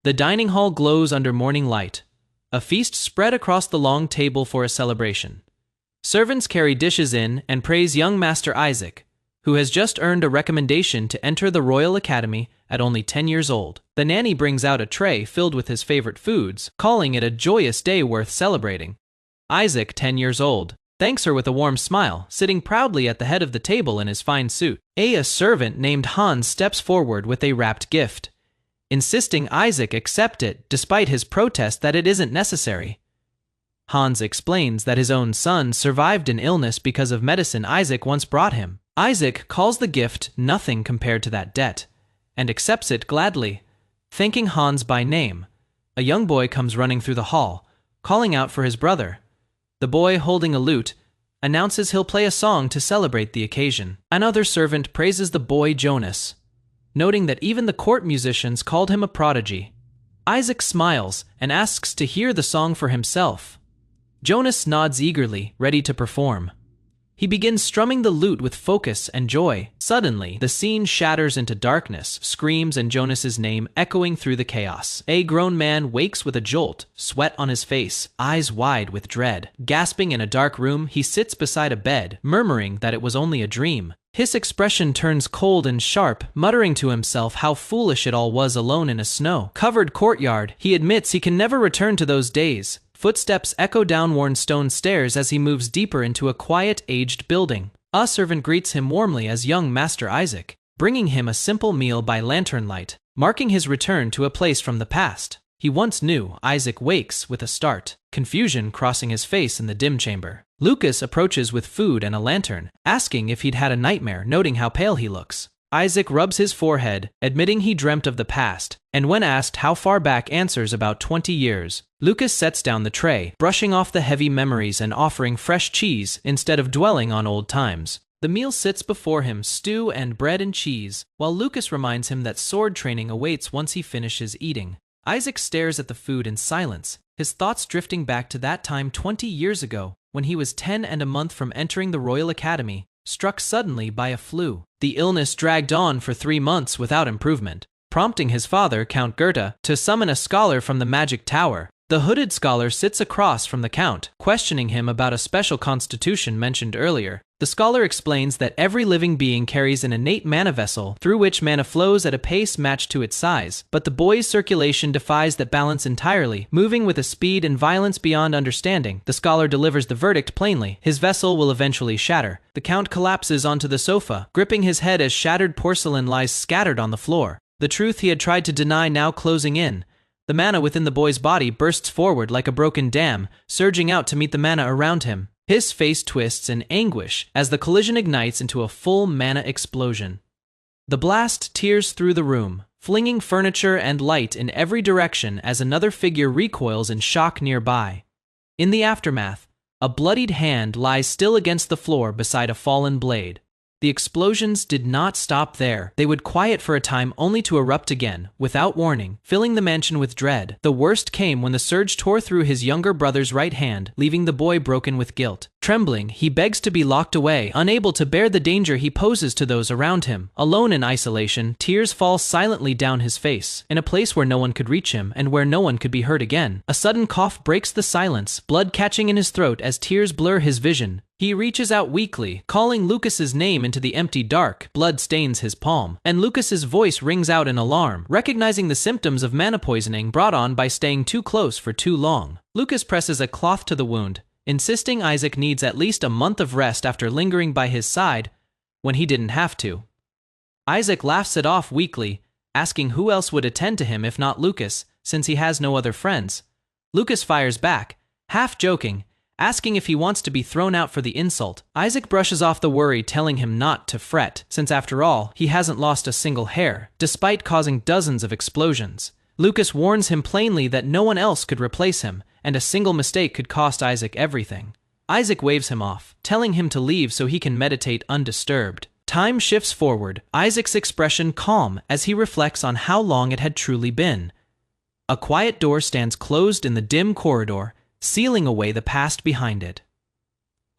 The dining hall glows under morning light, a feast spread across the long table for a celebration. Servants carry dishes in and praise young Master Isaac, who has just earned a recommendation to enter the Royal Academy at only 10 years old. The nanny brings out a tray filled with his favorite foods, calling it a joyous day worth celebrating. Isaac, 10 years old, thanks her with a warm smile, sitting proudly at the head of the table in his fine suit. A servant named Hans steps forward with a wrapped gift, insisting Isaac accept it despite his protest that it isn't necessary. Hans explains that his own son survived an illness because of medicine Isaac once brought him. Isaac calls the gift nothing compared to that debt, and accepts it gladly, thanking Hans by name. A young boy comes running through the hall, calling out for his brother. The boy, holding a lute, announces he'll play a song to celebrate the occasion. Another servant praises the boy Jonas, noting that even the court musicians called him a prodigy. Isaac smiles and asks to hear the song for himself. Jonas nods eagerly, ready to perform. He begins strumming the lute with focus and joy. Suddenly, the scene shatters into darkness, screams and Jonas's name echoing through the chaos. A grown man wakes with a jolt, sweat on his face, eyes wide with dread. Gasping in a dark room, he sits beside a bed, murmuring that it was only a dream. His expression turns cold and sharp, muttering to himself how foolish it all was alone in a snow-covered courtyard. He admits he can never return to those days. Footsteps echo down worn stone stairs as he moves deeper into a quiet, aged building. A servant greets him warmly as young Master Isaac, bringing him a simple meal by lantern light, marking his return to a place from the past he once knew. Isaac wakes with a start, confusion crossing his face in the dim chamber. Lucas approaches with food and a lantern, asking if he'd had a nightmare, noting how pale he looks. Isaac rubs his forehead, admitting he dreamt of the past, and when asked how far back, answers about 20 years. Lucas sets down the tray, brushing off the heavy memories and offering fresh cheese instead of dwelling on old times. The meal sits before him, stew and bread and cheese, while Lucas reminds him that sword training awaits once he finishes eating. Isaac stares at the food in silence, his thoughts drifting back to that time 20 years ago, when he was 10 and a month from entering the Royal Academy, struck suddenly by a flu. The illness dragged on for 3 months without improvement, prompting his father, Count Goethe, to summon a scholar from the magic tower. The hooded scholar sits across from the Count, questioning him about a special constitution mentioned earlier. The scholar explains that every living being carries an innate mana vessel through which mana flows at a pace matched to its size, but the boy's circulation defies that balance entirely, moving with a speed and violence beyond understanding. The scholar delivers the verdict plainly: his vessel will eventually shatter. The Count collapses onto the sofa, gripping his head as shattered porcelain lies scattered on the floor. The truth he had tried to deny now closing in. The mana within the boy's body bursts forward like a broken dam, surging out to meet the mana around him. His face twists in anguish as the collision ignites into a full mana explosion. The blast tears through the room, flinging furniture and light in every direction as another figure recoils in shock nearby. In the aftermath, a bloodied hand lies still against the floor beside a fallen blade. The explosions did not stop there. They would quiet for a time only to erupt again, without warning, filling the mansion with dread. The worst came when the surge tore through his younger brother's right hand, leaving the boy broken with guilt. Trembling, he begs to be locked away, unable to bear the danger he poses to those around him. Alone in isolation, tears fall silently down his face, in a place where no one could reach him and where no one could be heard again. A sudden cough breaks the silence, blood catching in his throat as tears blur his vision. He reaches out weakly, calling Lucas's name into the empty dark. Blood stains his palm, and Lucas's voice rings out in alarm, recognizing the symptoms of mana poisoning brought on by staying too close for too long. Lucas presses a cloth to the wound, insisting Isaac needs at least a month of rest after lingering by his side when he didn't have to. Isaac laughs it off weakly, asking who else would attend to him if not Lucas, since he has no other friends. Lucas fires back, half joking, asking if he wants to be thrown out for the insult. Isaac brushes off the worry, telling him not to fret, since after all, he hasn't lost a single hair, despite causing dozens of explosions. Lucas warns him plainly that no one else could replace him, and a single mistake could cost Isaac everything. Isaac waves him off, telling him to leave so he can meditate undisturbed. Time shifts forward, Isaac's expression calm as he reflects on how long it had truly been. A quiet door stands closed in the dim corridor, sealing away the past behind it.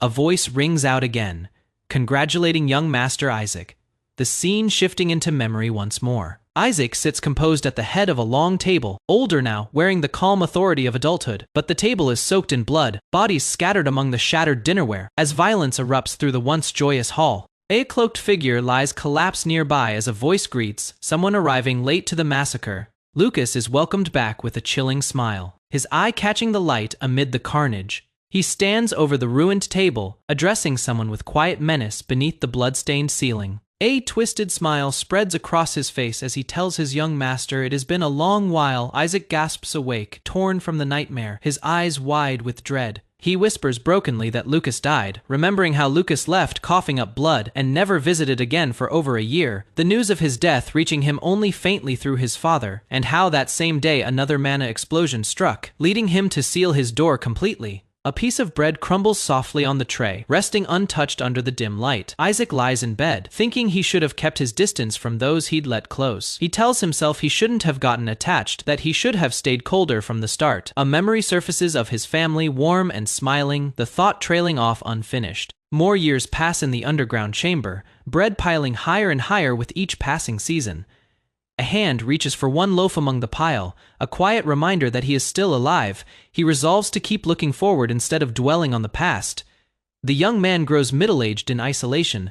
A voice rings out again, congratulating young Master Isaac. the scene shifting into memory once more. Isaac sits composed at the head of a long table, older now, wearing the calm authority of adulthood, but the table is soaked in blood, bodies scattered among the shattered dinnerware, as violence erupts through the once joyous hall. A cloaked figure lies collapsed nearby as a voice greets, someone arriving late to the massacre. Lucas is welcomed back with a chilling smile, his eye catching the light amid the carnage. He stands over the ruined table, addressing someone with quiet menace beneath the blood-stained ceiling. A twisted smile spreads across his face as he tells his young master it has been a long while. Isaac gasps awake, torn from the nightmare, his eyes wide with dread. He whispers brokenly that Lucas died, remembering how Lucas left coughing up blood and never visited again for over a year, the news of his death reaching him only faintly through his father, and how that same day another mana explosion struck, leading him to seal his door completely. A piece of bread crumbles softly on the tray, resting untouched under the dim light. Isaac lies in bed, thinking he should have kept his distance from those he'd let close. He tells himself he shouldn't have gotten attached, that he should have stayed colder from the start. A memory surfaces of his family, warm and smiling, the thought trailing off unfinished. More years pass in the underground chamber, bread piling higher and higher with each passing season. A hand reaches for one loaf among the pile, a quiet reminder that he is still alive. He resolves to keep looking forward instead of dwelling on the past. The young man grows middle-aged in isolation,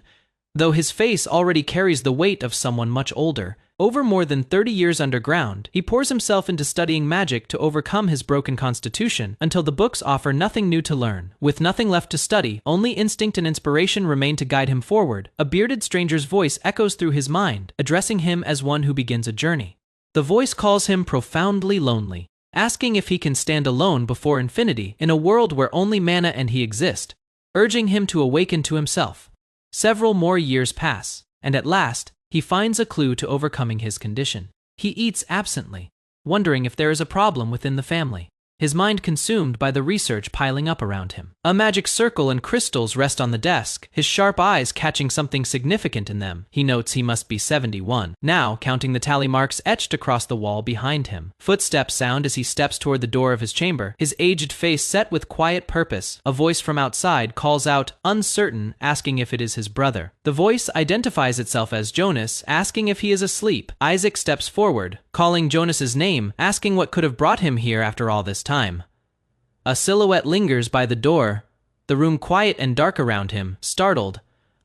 though his face already carries the weight of someone much older. Over more than 30 years underground, he pours himself into studying magic to overcome his broken constitution until the books offer nothing new to learn. With nothing left to study, only instinct and inspiration remain to guide him forward. A bearded stranger's voice echoes through his mind, addressing him as one who begins a journey. The voice calls him profoundly lonely, asking if he can stand alone before infinity in a world where only mana and he exist, urging him to awaken to himself. Several more years pass, and at last, he finds a clue to overcoming his condition. He eats absently, wondering if there is a problem within the family, his mind consumed by the research piling up around him. A magic circle and crystals rest on the desk, his sharp eyes catching something significant in them. He notes he must be 71, now counting the tally marks etched across the wall behind him. Footsteps sound as he steps toward the door of his chamber, his aged face set with quiet purpose. A voice from outside calls out, uncertain, asking if it is his brother. The voice identifies itself as Jonas, asking if he is asleep. Isaac steps forward, calling Jonas's name, asking what could have brought him here after all this time. A silhouette lingers by the door, the room quiet and dark around him. Startled,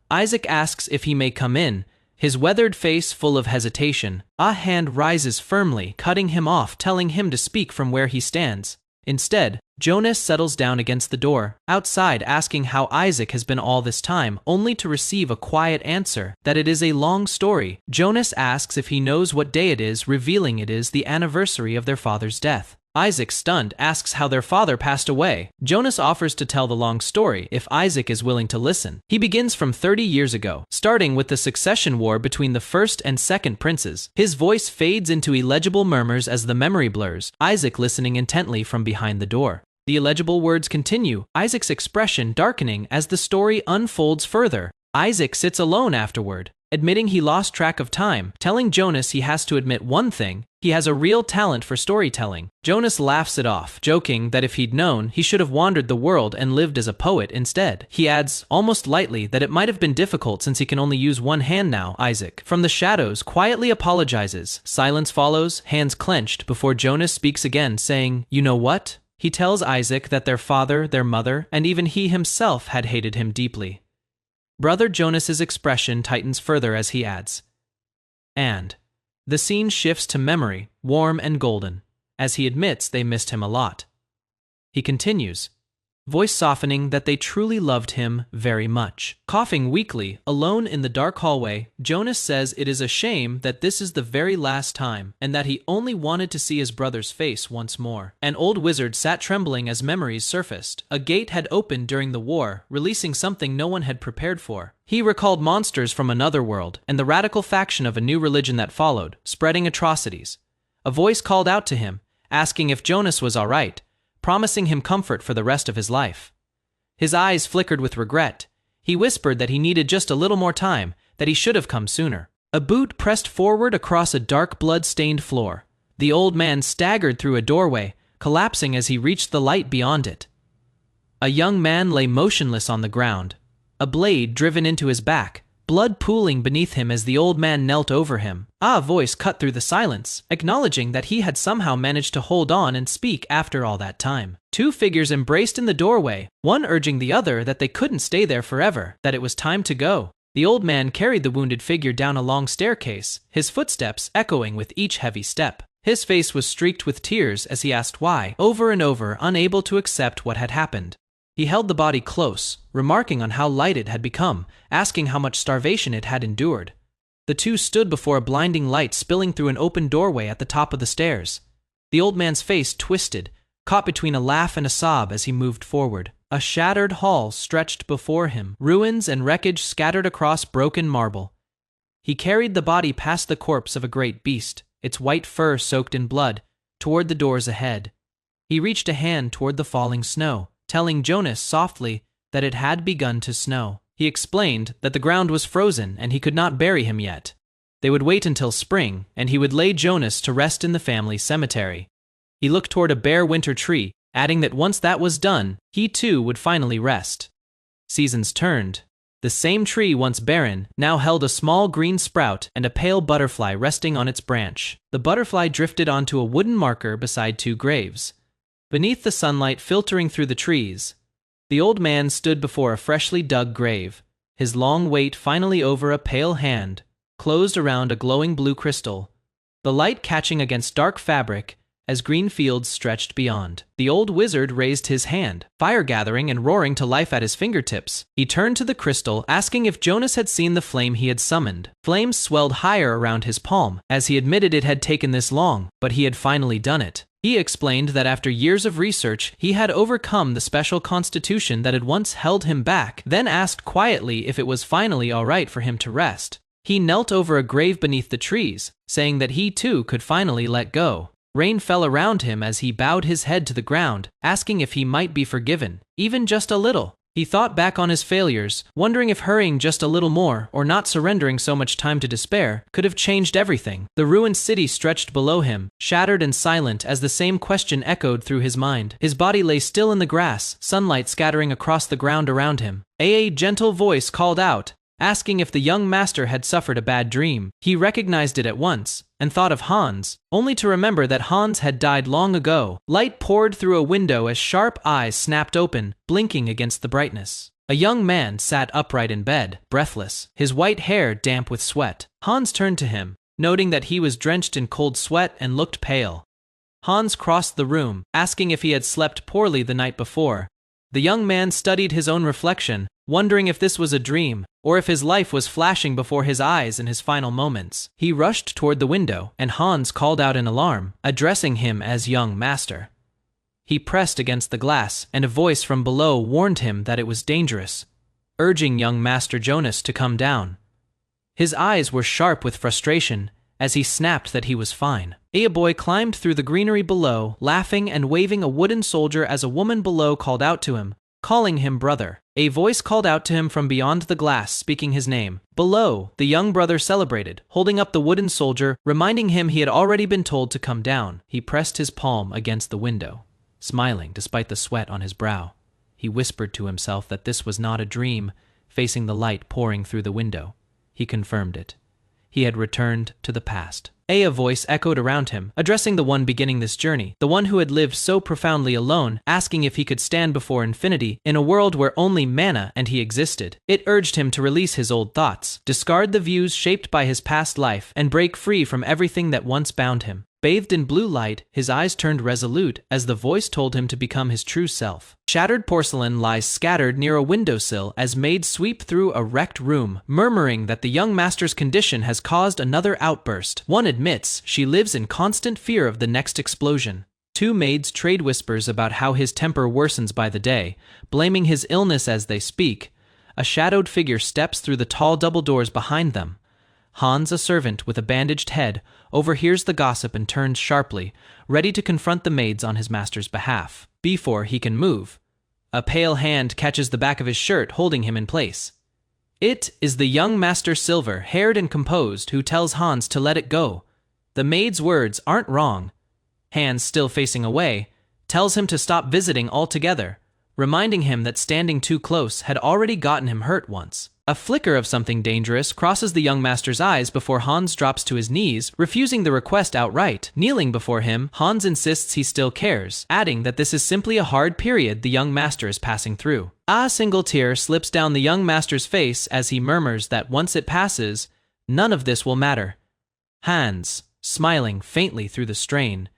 Isaac asks if he may come in, his weathered face full of hesitation. A hand rises firmly, cutting him off, telling him to speak from where he stands. Instead, Jonas settles down against the door, outside, asking how Isaac has been all this time, only to receive a quiet answer, that it is a long story. Jonas asks if he knows what day it is, revealing it is the anniversary of their father's death. Isaac, stunned, asks how their father passed away. Jonas offers to tell the long story if Isaac is willing to listen. He begins from 30 years ago, starting with the succession war between the first and second princes. His voice fades into illegible murmurs as the memory blurs, Isaac listening intently from behind the door. The illegible words continue, Isaac's expression darkening as the story unfolds further. Isaac sits alone afterward, admitting he lost track of time, telling Jonas he has to admit one thing: he has a real talent for storytelling. Jonas laughs it off, joking that if he'd known, he should have wandered the world and lived as a poet instead. He adds, almost lightly, that it might have been difficult since he can only use one hand now. Isaac, from the shadows, quietly apologizes. Silence follows, hands clenched, before Jonas speaks again, saying, "You know what?" He tells Isaac that their father, their mother, and even he himself had hated him deeply. Brother Jonas's expression tightens further as he adds, "And." The scene shifts to memory, warm and golden, as he admits they missed him a lot. He continues, voice softening, that they truly loved him very much. Coughing weakly, alone in the dark hallway, Jonas says it is a shame that this is the very last time, and that he only wanted to see his brother's face once more. An old wizard sat trembling as memories surfaced. A gate had opened during the war, releasing something no one had prepared for. He recalled monsters from another world, and the radical faction of a new religion that followed, spreading atrocities. A voice called out to him, asking if Jonas was all right, promising him comfort for the rest of his life. His eyes flickered with regret. He whispered that he needed just a little more time, that he should have come sooner. A boot pressed forward across a dark blood-stained floor. The old man staggered through a doorway, collapsing as he reached the light beyond it. A young man lay motionless on the ground, a blade driven into his back, blood pooling beneath him as the old man knelt over him. A voice cut through the silence, acknowledging that he had somehow managed to hold on and speak after all that time. Two figures embraced in the doorway, one urging the other that they couldn't stay there forever, that it was time to go. The old man carried the wounded figure down a long staircase, his footsteps echoing with each heavy step. His face was streaked with tears as he asked why, over and over, unable to accept what had happened. He held the body close, remarking on how light it had become, asking how much starvation it had endured. The two stood before a blinding light spilling through an open doorway at the top of the stairs. The old man's face twisted, caught between a laugh and a sob as he moved forward. A shattered hall stretched before him, ruins and wreckage scattered across broken marble. He carried the body past the corpse of a great beast, its white fur soaked in blood, toward the doors ahead. He reached a hand toward the falling snow, telling Jonas softly that it had begun to snow. He explained that the ground was frozen and he could not bury him yet. They would wait until spring, and he would lay Jonas to rest in the family cemetery. He looked toward a bare winter tree, adding that once that was done, he too would finally rest. Seasons turned. The same tree, once barren, now held a small green sprout and a pale butterfly resting on its branch. The butterfly drifted onto a wooden marker beside two graves. Beneath the sunlight filtering through the trees, the old man stood before a freshly dug grave, his long weight finally over a pale hand, closed around a glowing blue crystal, the light catching against dark fabric as green fields stretched beyond. The old wizard raised his hand, fire gathering and roaring to life at his fingertips. He turned to the crystal, asking if Jonas had seen the flame he had summoned. Flames swelled higher around his palm, as he admitted it had taken this long, but he had finally done it. He explained that after years of research, he had overcome the special constitution that had once held him back, then asked quietly if it was finally all right for him to rest. He knelt over a grave beneath the trees, saying that he too could finally let go. Rain fell around him as he bowed his head to the ground, asking if he might be forgiven, even just a little. He thought back on his failures, wondering if hurrying just a little more, or not surrendering so much time to despair, could have changed everything. The ruined city stretched below him, shattered and silent as the same question echoed through his mind. His body lay still in the grass, sunlight scattering across the ground around him. A gentle voice called out, asking if the young master had suffered a bad dream. He recognized it at once, and thought of Hans, only to remember that Hans had died long ago. Light poured through a window as sharp eyes snapped open, blinking against the brightness. A young man sat upright in bed, breathless, his white hair damp with sweat. Hans turned to him, noting that he was drenched in cold sweat and looked pale. Hans crossed the room, asking if he had slept poorly the night before. The young man studied his own reflection, wondering if this was a dream, or if his life was flashing before his eyes in his final moments. He rushed toward the window, and Hans called out in alarm, addressing him as young master. He pressed against the glass, and a voice from below warned him that it was dangerous, urging young Master Jonas to come down. His eyes were sharp with frustration, as he snapped that he was fine. A boy climbed through the greenery below, laughing and waving a wooden soldier as a woman below called out to him, calling him brother. A voice called out to him from beyond the glass, speaking his name. Below, the young brother celebrated, holding up the wooden soldier, reminding him he had already been told to come down. He pressed his palm against the window, smiling despite the sweat on his brow. He whispered to himself that this was not a dream, facing the light pouring through the window. He confirmed it. He had returned to the past. A voice echoed around him, addressing the one beginning this journey, the one who had lived so profoundly alone, asking if he could stand before infinity in a world where only mana and he existed. It urged him to release his old thoughts, discard the views shaped by his past life, and break free from everything that once bound him. Bathed in blue light, his eyes turned resolute as the voice told him to become his true self. Shattered porcelain lies scattered near a windowsill as maids sweep through a wrecked room, murmuring that the young master's condition has caused another outburst. One admits she lives in constant fear of the next explosion. Two maids trade whispers about how his temper worsens by the day, blaming his illness as they speak. A shadowed figure steps through the tall double doors behind them. Hans, a servant with a bandaged head, overhears the gossip and turns sharply, ready to confront the maids on his master's behalf. Before he can move, a pale hand catches the back of his shirt, holding him in place. It is the young Master Silver, haired and composed, who tells Hans to let it go. The maid's words aren't wrong. Hans, still facing away, tells him to stop visiting altogether, reminding him that standing too close had already gotten him hurt once. A flicker of something dangerous crosses the young master's eyes before Hans drops to his knees, refusing the request outright. Kneeling before him, Hans insists he still cares, adding that this is simply a hard period the young master is passing through. A single tear slips down the young master's face as he murmurs that once it passes, none of this will matter. Hans, smiling faintly through the strain,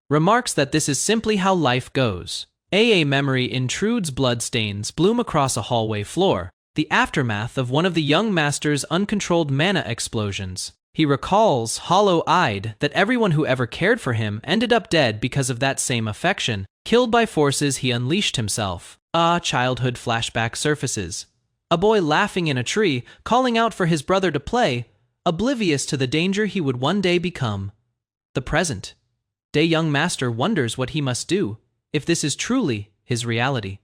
remarks that this is simply how life goes. A memory intrudes. Bloodstains bloom across a hallway floor, the aftermath of one of the young master's uncontrolled mana explosions. He recalls, hollow-eyed, that everyone who ever cared for him ended up dead because of that same affection, killed by forces he unleashed himself. A childhood flashback surfaces. A boy laughing in a tree, calling out for his brother to play, oblivious to the danger he would one day become. The present day young master wonders what he must do, if this is truly his reality.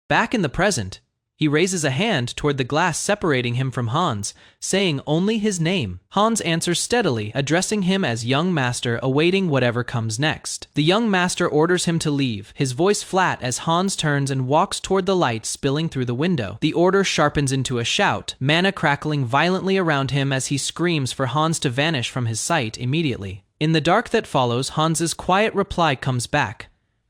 Back in the present, he raises a hand toward the glass separating him from Hans, saying only his name. Hans answers steadily, addressing him as young master, awaiting whatever comes next. The young master orders him to leave, his voice flat as Hans turns and walks toward the light spilling through the window. The order sharpens into a shout, mana crackling violently around him as he screams for Hans to vanish from his sight immediately. In the dark that follows, Hans's quiet reply comes back.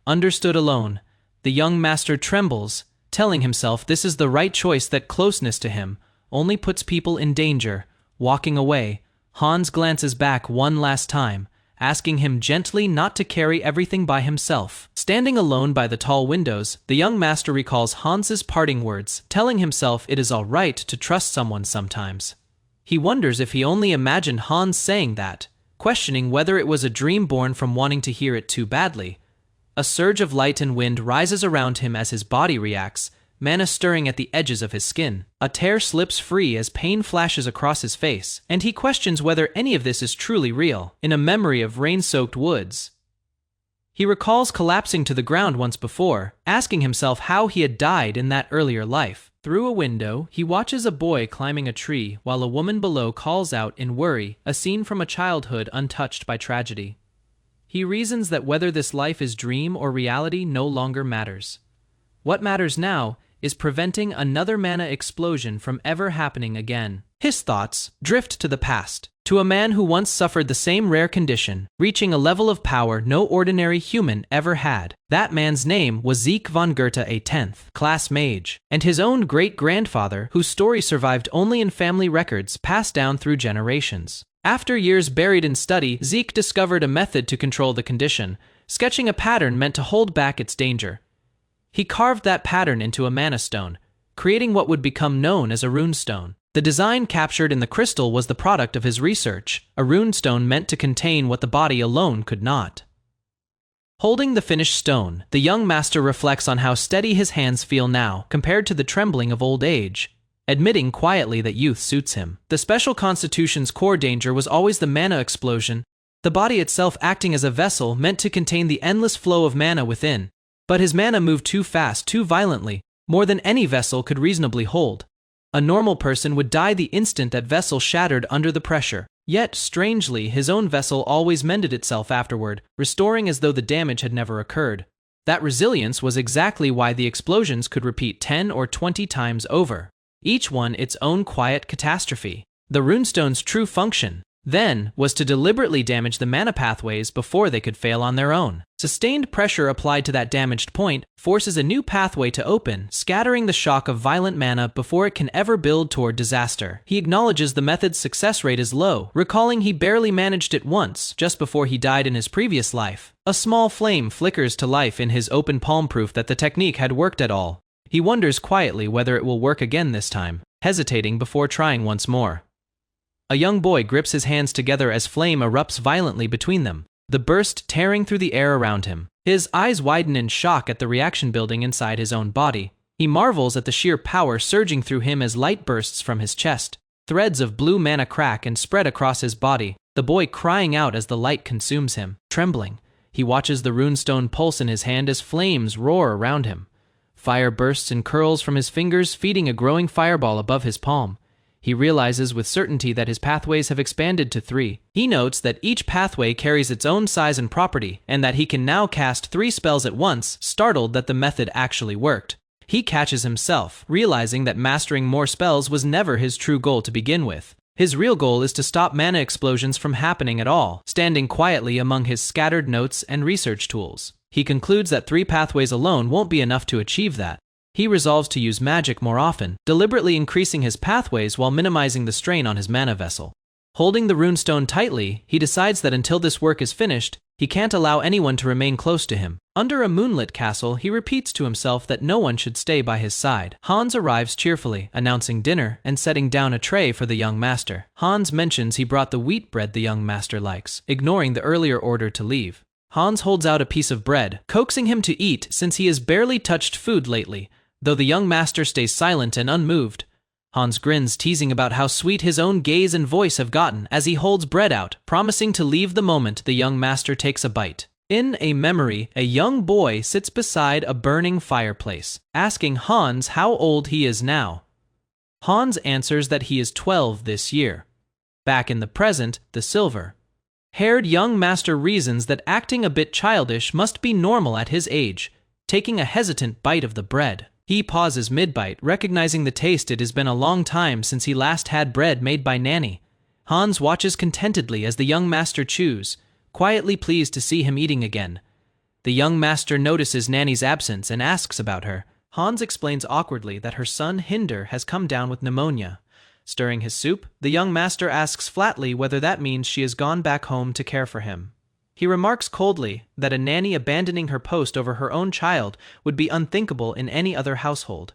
Understood alone. The young master trembles, telling himself this is the right choice, that closeness to him only puts people in danger. Walking away, Hans glances back one last time, asking him gently not to carry everything by himself. Standing alone by the tall windows, the young master recalls Hans's parting words, telling himself it is all right to trust someone sometimes. He wonders if he only imagined Hans saying that, questioning whether it was a dream born from wanting to hear it too badly. A surge of light and wind rises around him as his body reacts, mana stirring at the edges of his skin. A tear slips free as pain flashes across his face, and he questions whether any of this is truly real. In a memory of rain-soaked woods, he recalls collapsing to the ground once before, asking himself how he had died in that earlier life. Through a window, he watches a boy climbing a tree while a woman below calls out in worry, a scene from a childhood untouched by tragedy. He reasons that whether this life is dream or reality no longer matters. What matters now is preventing another mana explosion from ever happening again. His thoughts drift to the past, to a man who once suffered the same rare condition, reaching a level of power no ordinary human ever had. That man's name was Zeke von Goethe, a 10th class mage, and his own great-grandfather, whose story survived only in family records passed down through generations. After years buried in study, Zeke discovered a method to control the condition, sketching a pattern meant to hold back its danger. He carved that pattern into a mana stone, creating what would become known as a runestone. The design captured in the crystal was the product of his research, a runestone meant to contain what the body alone could not. Holding the finished stone, the young master reflects on how steady his hands feel now compared to the trembling of old age, admitting quietly that youth suits him. The special constitution's core danger was always the mana explosion, the body itself acting as a vessel meant to contain the endless flow of mana within. But his mana moved too fast, too violently, more than any vessel could reasonably hold. A normal person would die the instant that vessel shattered under the pressure. Yet, strangely, his own vessel always mended itself afterward, restoring as though the damage had never occurred. That resilience was exactly why the explosions could repeat 10 or 20 times over, each one its own quiet catastrophe. The runestone's true function, then, was to deliberately damage the mana pathways before they could fail on their own. Sustained pressure applied to that damaged point forces a new pathway to open, scattering the shock of violent mana before it can ever build toward disaster. He acknowledges the method's success rate is low, recalling he barely managed it once, just before he died in his previous life. A small flame flickers to life in his open palm, proof that the technique had worked at all. He wonders quietly whether it will work again this time, hesitating before trying once more. A young boy grips his hands together as flame erupts violently between them, the burst tearing through the air around him. His eyes widen in shock at the reaction building inside his own body. He marvels at the sheer power surging through him as light bursts from his chest. Threads of blue mana crack and spread across his body, the boy crying out as the light consumes him. Trembling, he watches the runestone pulse in his hand as flames roar around him. Fire bursts and curls from his fingers, feeding a growing fireball above his palm. He realizes with certainty that his pathways have expanded to 3. He notes that each pathway carries its own size and property, and that he can now cast 3 spells at once, startled that the method actually worked. he catches himself, realizing that mastering more spells was never his true goal to begin with. His real goal is to stop mana explosions from happening at all, standing quietly among his scattered notes and research tools. He concludes that 3 pathways alone won't be enough to achieve that. He resolves to use magic more often, deliberately increasing his pathways while minimizing the strain on his mana vessel. Holding the runestone tightly, he decides that until this work is finished, he can't allow anyone to remain close to him. Under a moonlit castle, he repeats to himself that no one should stay by his side. Hans arrives cheerfully, announcing dinner and setting down a tray for the young master. Hans mentions he brought the wheat bread the young master likes, ignoring the earlier order to leave. Hans holds out a piece of bread, coaxing him to eat since he has barely touched food lately, though the young master stays silent and unmoved. Hans grins, teasing about how sweet his own gaze and voice have gotten as he holds bread out, promising to leave the moment the young master takes a bite. In a memory, a young boy sits beside a burning fireplace, asking Hans how old he is now. Hans answers that he is 12 this year. Back in the present, the silver-haired young master reasons that acting a bit childish must be normal at his age, taking a hesitant bite of the bread. He pauses mid-bite, recognizing the taste. It has been a long time since he last had bread made by Nanny. Hans watches contentedly as the young master chews, quietly pleased to see him eating again. The young master notices Nanny's absence and asks about her. Hans explains awkwardly that her son Hinder has come down with pneumonia. Stirring his soup, the young master asks flatly whether that means she has gone back home to care for him. He remarks coldly that a nanny abandoning her post over her own child would be unthinkable in any other household,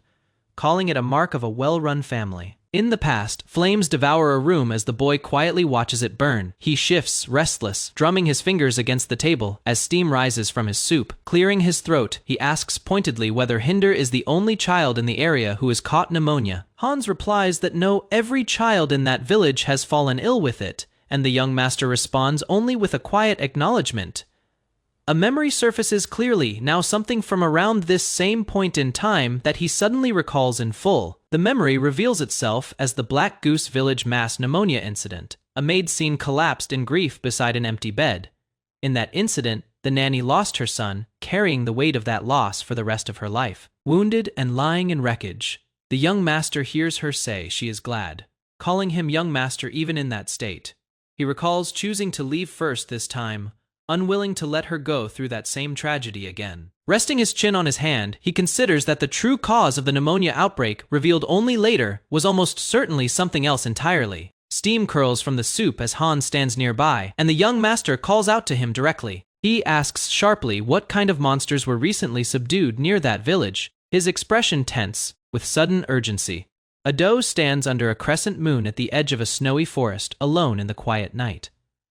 calling it a mark of a well-run family. In the past, flames devour a room as the boy quietly watches it burn. He shifts, restless, drumming his fingers against the table as steam rises from his soup. Clearing his throat, he asks pointedly whether Hinder is the only child in the area who has caught pneumonia. Hans replies that no, every child in that village has fallen ill with it, and the young master responds only with a quiet acknowledgement. A memory surfaces clearly, now something from around this same point in time that he suddenly recalls in full. The memory reveals itself as the Black Goose Village mass pneumonia incident. A maid seen collapsed in grief beside an empty bed. In that incident, the nanny lost her son, carrying the weight of that loss for the rest of her life. Wounded and lying in wreckage, the young master hears her say she is glad, calling him young master even in that state. He recalls choosing to leave first this time, unwilling to let her go through that same tragedy again. Resting his chin on his hand, he considers that the true cause of the pneumonia outbreak, revealed only later, was almost certainly something else entirely. Steam curls from the soup as Hans stands nearby, and the young master calls out to him directly. He asks sharply what kind of monsters were recently subdued near that village, his expression tense, with sudden urgency. A doe stands under a crescent moon at the edge of a snowy forest, alone in the quiet night.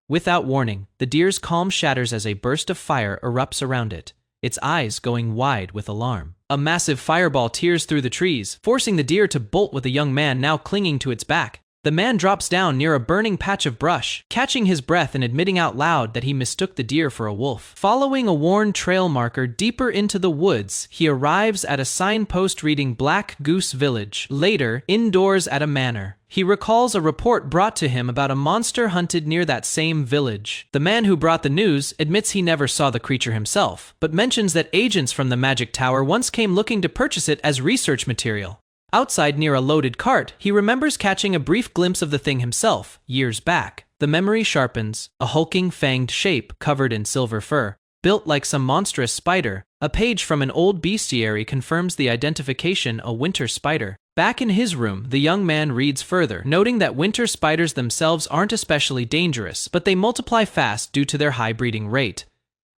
Without warning, the deer's calm shatters as a burst of fire erupts around it, its eyes going wide with alarm. A massive fireball tears through the trees, forcing the deer to bolt with a young man now clinging to its back. The man drops down near a burning patch of brush, catching his breath and admitting out loud that he mistook the deer for a wolf. Following a worn trail marker deeper into the woods, he arrives at a signpost reading Black Goose Village. Later, indoors at a manor, he recalls a report brought to him about a monster hunted near that same village. The man who brought the news admits he never saw the creature himself, but mentions that agents from the Magic Tower once came looking to purchase it as research material. Outside near a loaded cart, he remembers catching a brief glimpse of the thing himself, years back. The memory sharpens, a hulking, fanged shape covered in silver fur, built like some monstrous spider. A page from an old bestiary confirms the identification, a winter spider. Back in his room, the young man reads further, noting that winter spiders themselves aren't especially dangerous, but they multiply fast due to their high breeding rate.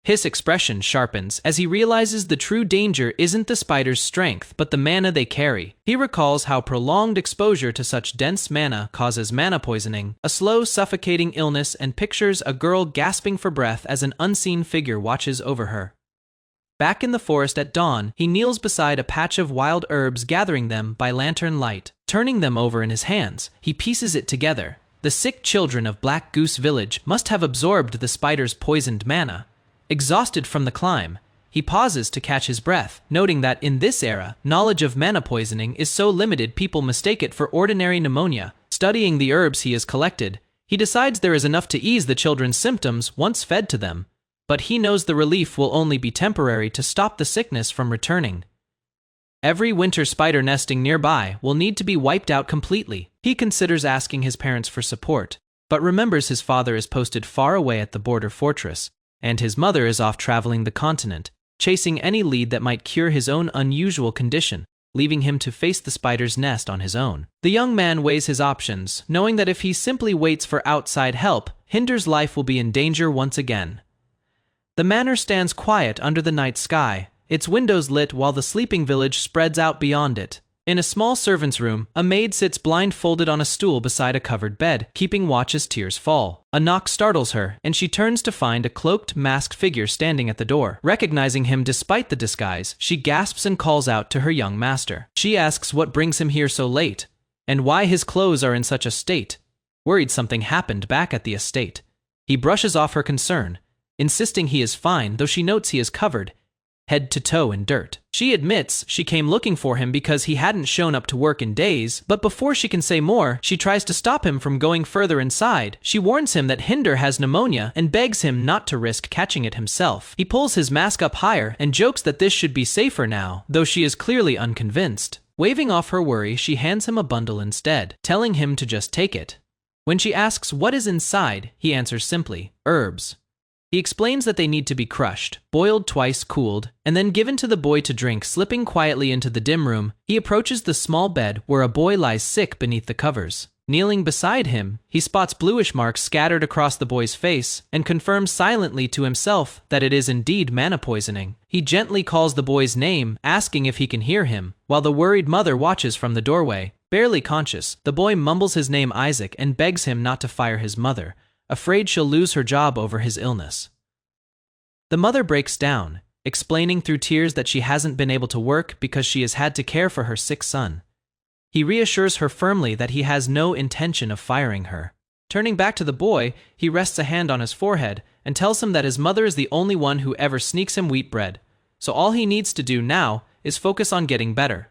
His expression sharpens as he realizes the true danger isn't the spider's strength, but the mana they carry. He recalls how prolonged exposure to such dense mana causes mana poisoning, a slow, suffocating illness, and pictures a girl gasping for breath as an unseen figure watches over her. Back in the forest at dawn, he kneels beside a patch of wild herbs, gathering them by lantern light. Turning them over in his hands, he pieces it together. The sick children of Black Goose Village must have absorbed the spider's poisoned mana. Exhausted from the climb, he pauses to catch his breath, noting that in this era, knowledge of mana poisoning is so limited people mistake it for ordinary pneumonia. Studying the herbs he has collected, he decides there is enough to ease the children's symptoms once fed to them, but he knows the relief will only be temporary to stop the sickness from returning. Every winter spider nesting nearby will need to be wiped out completely. He considers asking his parents for support, but remembers his father is posted far away at the border fortress, and his mother is off traveling the continent, chasing any lead that might cure his own unusual condition, leaving him to face the spider's nest on his own. The young man weighs his options, knowing that if he simply waits for outside help, Hinder's life will be in danger once again. The manor stands quiet under the night sky, its windows lit while the sleeping village spreads out beyond it. In a small servant's room, a maid sits blindfolded on a stool beside a covered bed, keeping watch as tears fall. A knock startles her, and she turns to find a cloaked, masked figure standing at the door. Recognizing him despite the disguise, she gasps and calls out to her young master. She asks what brings him here so late, and why his clothes are in such a state. Worried something happened back at the estate. He brushes off her concern, insisting he is fine, though she notes he is covered head to toe in dirt. She admits she came looking for him because he hadn't shown up to work in days, but before she can say more, she tries to stop him from going further inside. She warns him that Hinder has pneumonia and begs him not to risk catching it himself. He pulls his mask up higher and jokes that this should be safer now, though she is clearly unconvinced. Waving off her worry, she hands him a bundle instead, telling him to just take it. When she asks what is inside, he answers simply, herbs. He explains that they need to be crushed, boiled twice, cooled, and then given to the boy to drink. Slipping quietly into the dim room, he approaches the small bed where a boy lies sick beneath the covers. Kneeling beside him, he spots bluish marks scattered across the boy's face and confirms silently to himself that it is indeed mana poisoning. He gently calls the boy's name, asking if he can hear him, while the worried mother watches from the doorway. Barely conscious, the boy mumbles his name Isaac and begs him not to fire his mother, afraid she'll lose her job over his illness. The mother breaks down, explaining through tears that she hasn't been able to work because she has had to care for her sick son. He reassures her firmly that he has no intention of firing her. Turning back to the boy, he rests a hand on his forehead and tells him that his mother is the only one who ever sneaks him wheat bread, so all he needs to do now is focus on getting better.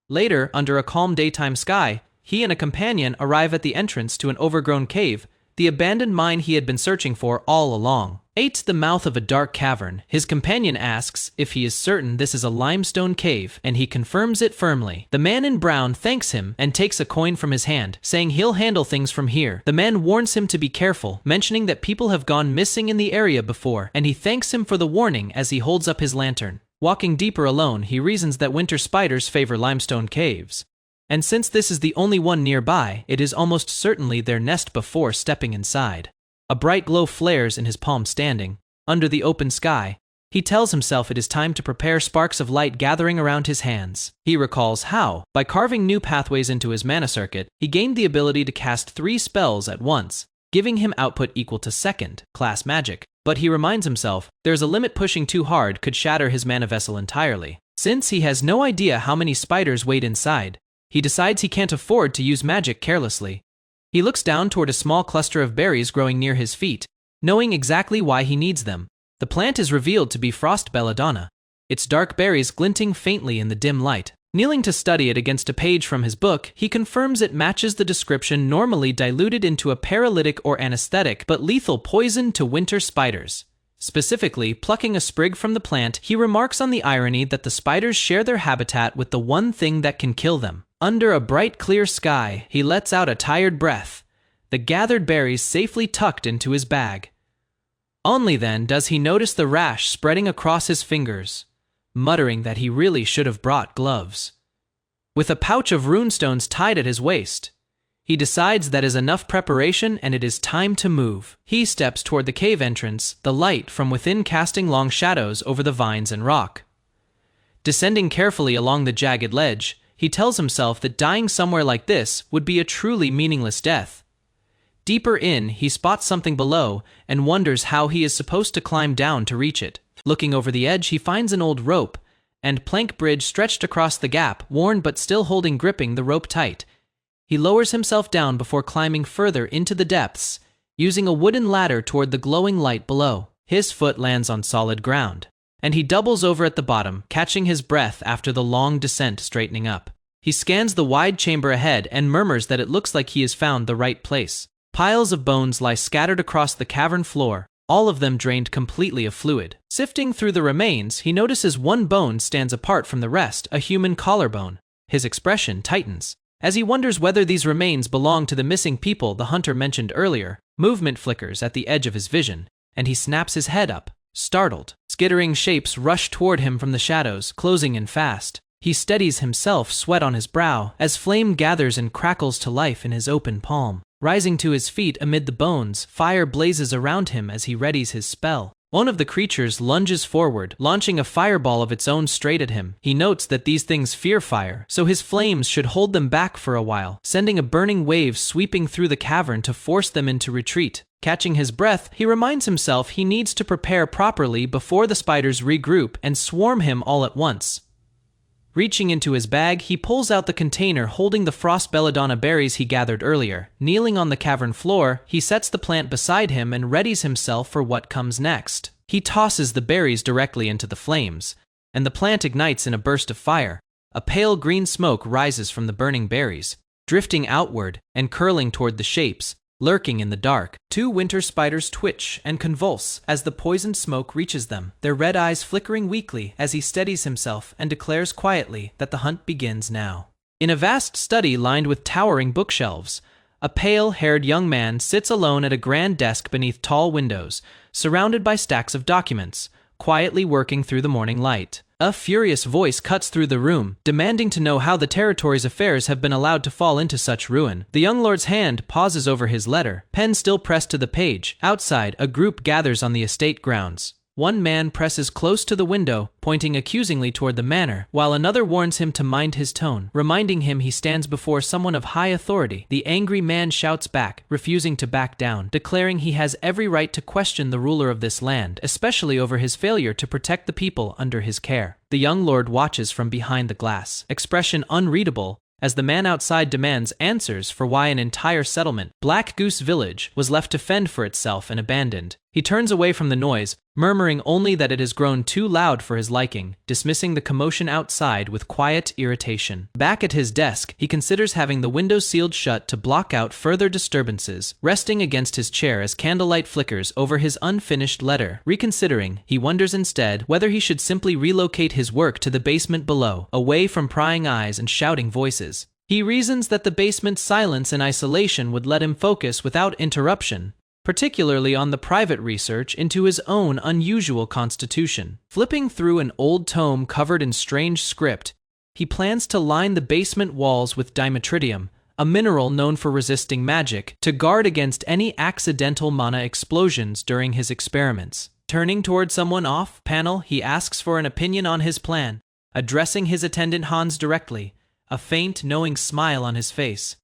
Later, under a calm daytime sky, he and a companion arrive at the entrance to an overgrown cave, the abandoned mine he had been searching for all along. At the mouth of a dark cavern, his companion asks if he is certain this is a limestone cave, and he confirms it firmly. The man in brown thanks him and takes a coin from his hand, saying he'll handle things from here. The man warns him to be careful, mentioning that people have gone missing in the area before, and he thanks him for the warning as he holds up his lantern. Walking deeper alone, he reasons that winter spiders favor limestone caves, and since this is the only one nearby, it is almost certainly their nest before stepping inside. A bright glow flares in his palm standing, under the open sky. He tells himself it is time to prepare, sparks of light gathering around his hands. He recalls how, by carving new pathways into his mana circuit, he gained the ability to cast 3 spells at once, giving him output equal to second-class magic. But he reminds himself, there's a limit. Pushing too hard could shatter his mana vessel entirely. Since he has no idea how many spiders wait inside, he decides he can't afford to use magic carelessly. He looks down toward a small cluster of berries growing near his feet, knowing exactly why he needs them. The plant is revealed to be frost belladonna, its dark berries glinting faintly in the dim light. Kneeling to study it against a page from his book, he confirms it matches the description, normally diluted into a paralytic or anesthetic but lethal poison to winter spiders. Specifically, plucking a sprig from the plant, he remarks on the irony that the spiders share their habitat with the one thing that can kill them. Under a bright, clear sky, he lets out a tired breath, the gathered berries safely tucked into his bag. Only then does he notice the rash spreading across his fingers, muttering that he really should have brought gloves. With a pouch of runestones tied at his waist, he decides that is enough preparation and it is time to move. He steps toward the cave entrance, the light from within casting long shadows over the vines and rock. Descending carefully along the jagged ledge, he tells himself that dying somewhere like this would be a truly meaningless death. Deeper in, he spots something below and wonders how he is supposed to climb down to reach it. Looking over the edge, he finds an old rope and plank bridge stretched across the gap, worn but still gripping the rope tight. He lowers himself down before climbing further into the depths, using a wooden ladder toward the glowing light below. His foot lands on solid ground, and he doubles over at the bottom, catching his breath after the long descent. Straightening up, he scans the wide chamber ahead and murmurs that it looks like he has found the right place. Piles of bones lie scattered across the cavern floor, all of them drained completely of fluid. Sifting through the remains, he notices one bone stands apart from the rest, a human collarbone. His expression tightens. As he wonders whether these remains belong to the missing people the hunter mentioned earlier, movement flickers at the edge of his vision, and he snaps his head up, startled. Skittering shapes rush toward him from the shadows, closing in fast. He steadies himself, sweat on his brow, as flame gathers and crackles to life in his open palm. Rising to his feet amid the bones, fire blazes around him as he readies his spell. One of the creatures lunges forward, launching a fireball of its own straight at him. He notes that these things fear fire, so his flames should hold them back for a while, sending a burning wave sweeping through the cavern to force them into retreat. Catching his breath, he reminds himself he needs to prepare properly before the spiders regroup and swarm him all at once. Reaching into his bag, he pulls out the container holding the frost belladonna berries he gathered earlier. Kneeling on the cavern floor, he sets the plant beside him and readies himself for what comes next. He tosses the berries directly into the flames, and the plant ignites in a burst of fire. A pale green smoke rises from the burning berries, drifting outward and curling toward the shapes, lurking in the dark. Two winter spiders twitch and convulse as the poisoned smoke reaches them, their red eyes flickering weakly as he steadies himself and declares quietly that the hunt begins now. In a vast study lined with towering bookshelves, a pale-haired young man sits alone at a grand desk beneath tall windows, surrounded by stacks of documents, quietly working through the morning light. A furious voice cuts through the room, demanding to know how the territory's affairs have been allowed to fall into such ruin. The young lord's hand pauses over his letter, pen still pressed to the page. Outside, a group gathers on the estate grounds. One man presses close to the window, pointing accusingly toward the manor, while another warns him to mind his tone, reminding him he stands before someone of high authority. The angry man shouts back, refusing to back down, declaring he has every right to question the ruler of this land, especially over his failure to protect the people under his care. The young lord watches from behind the glass, expression unreadable, as the man outside demands answers for why an entire settlement, Black Goose Village, was left to fend for itself and abandoned. He turns away from the noise, murmuring only that it has grown too loud for his liking, dismissing the commotion outside with quiet irritation. Back at his desk, he considers having the window sealed shut to block out further disturbances, resting against his chair as candlelight flickers over his unfinished letter. Reconsidering, he wonders instead whether he should simply relocate his work to the basement below, away from prying eyes and shouting voices. He reasons that the basement's silence and isolation would let him focus without interruption, particularly on the private research into his own unusual constitution. Flipping through an old tome covered in strange script, he plans to line the basement walls with dimetridium, a mineral known for resisting magic, to guard against any accidental mana explosions during his experiments. Turning toward someone off panel, he asks for an opinion on his plan, addressing his attendant Hans directly, a faint, knowing smile on his face.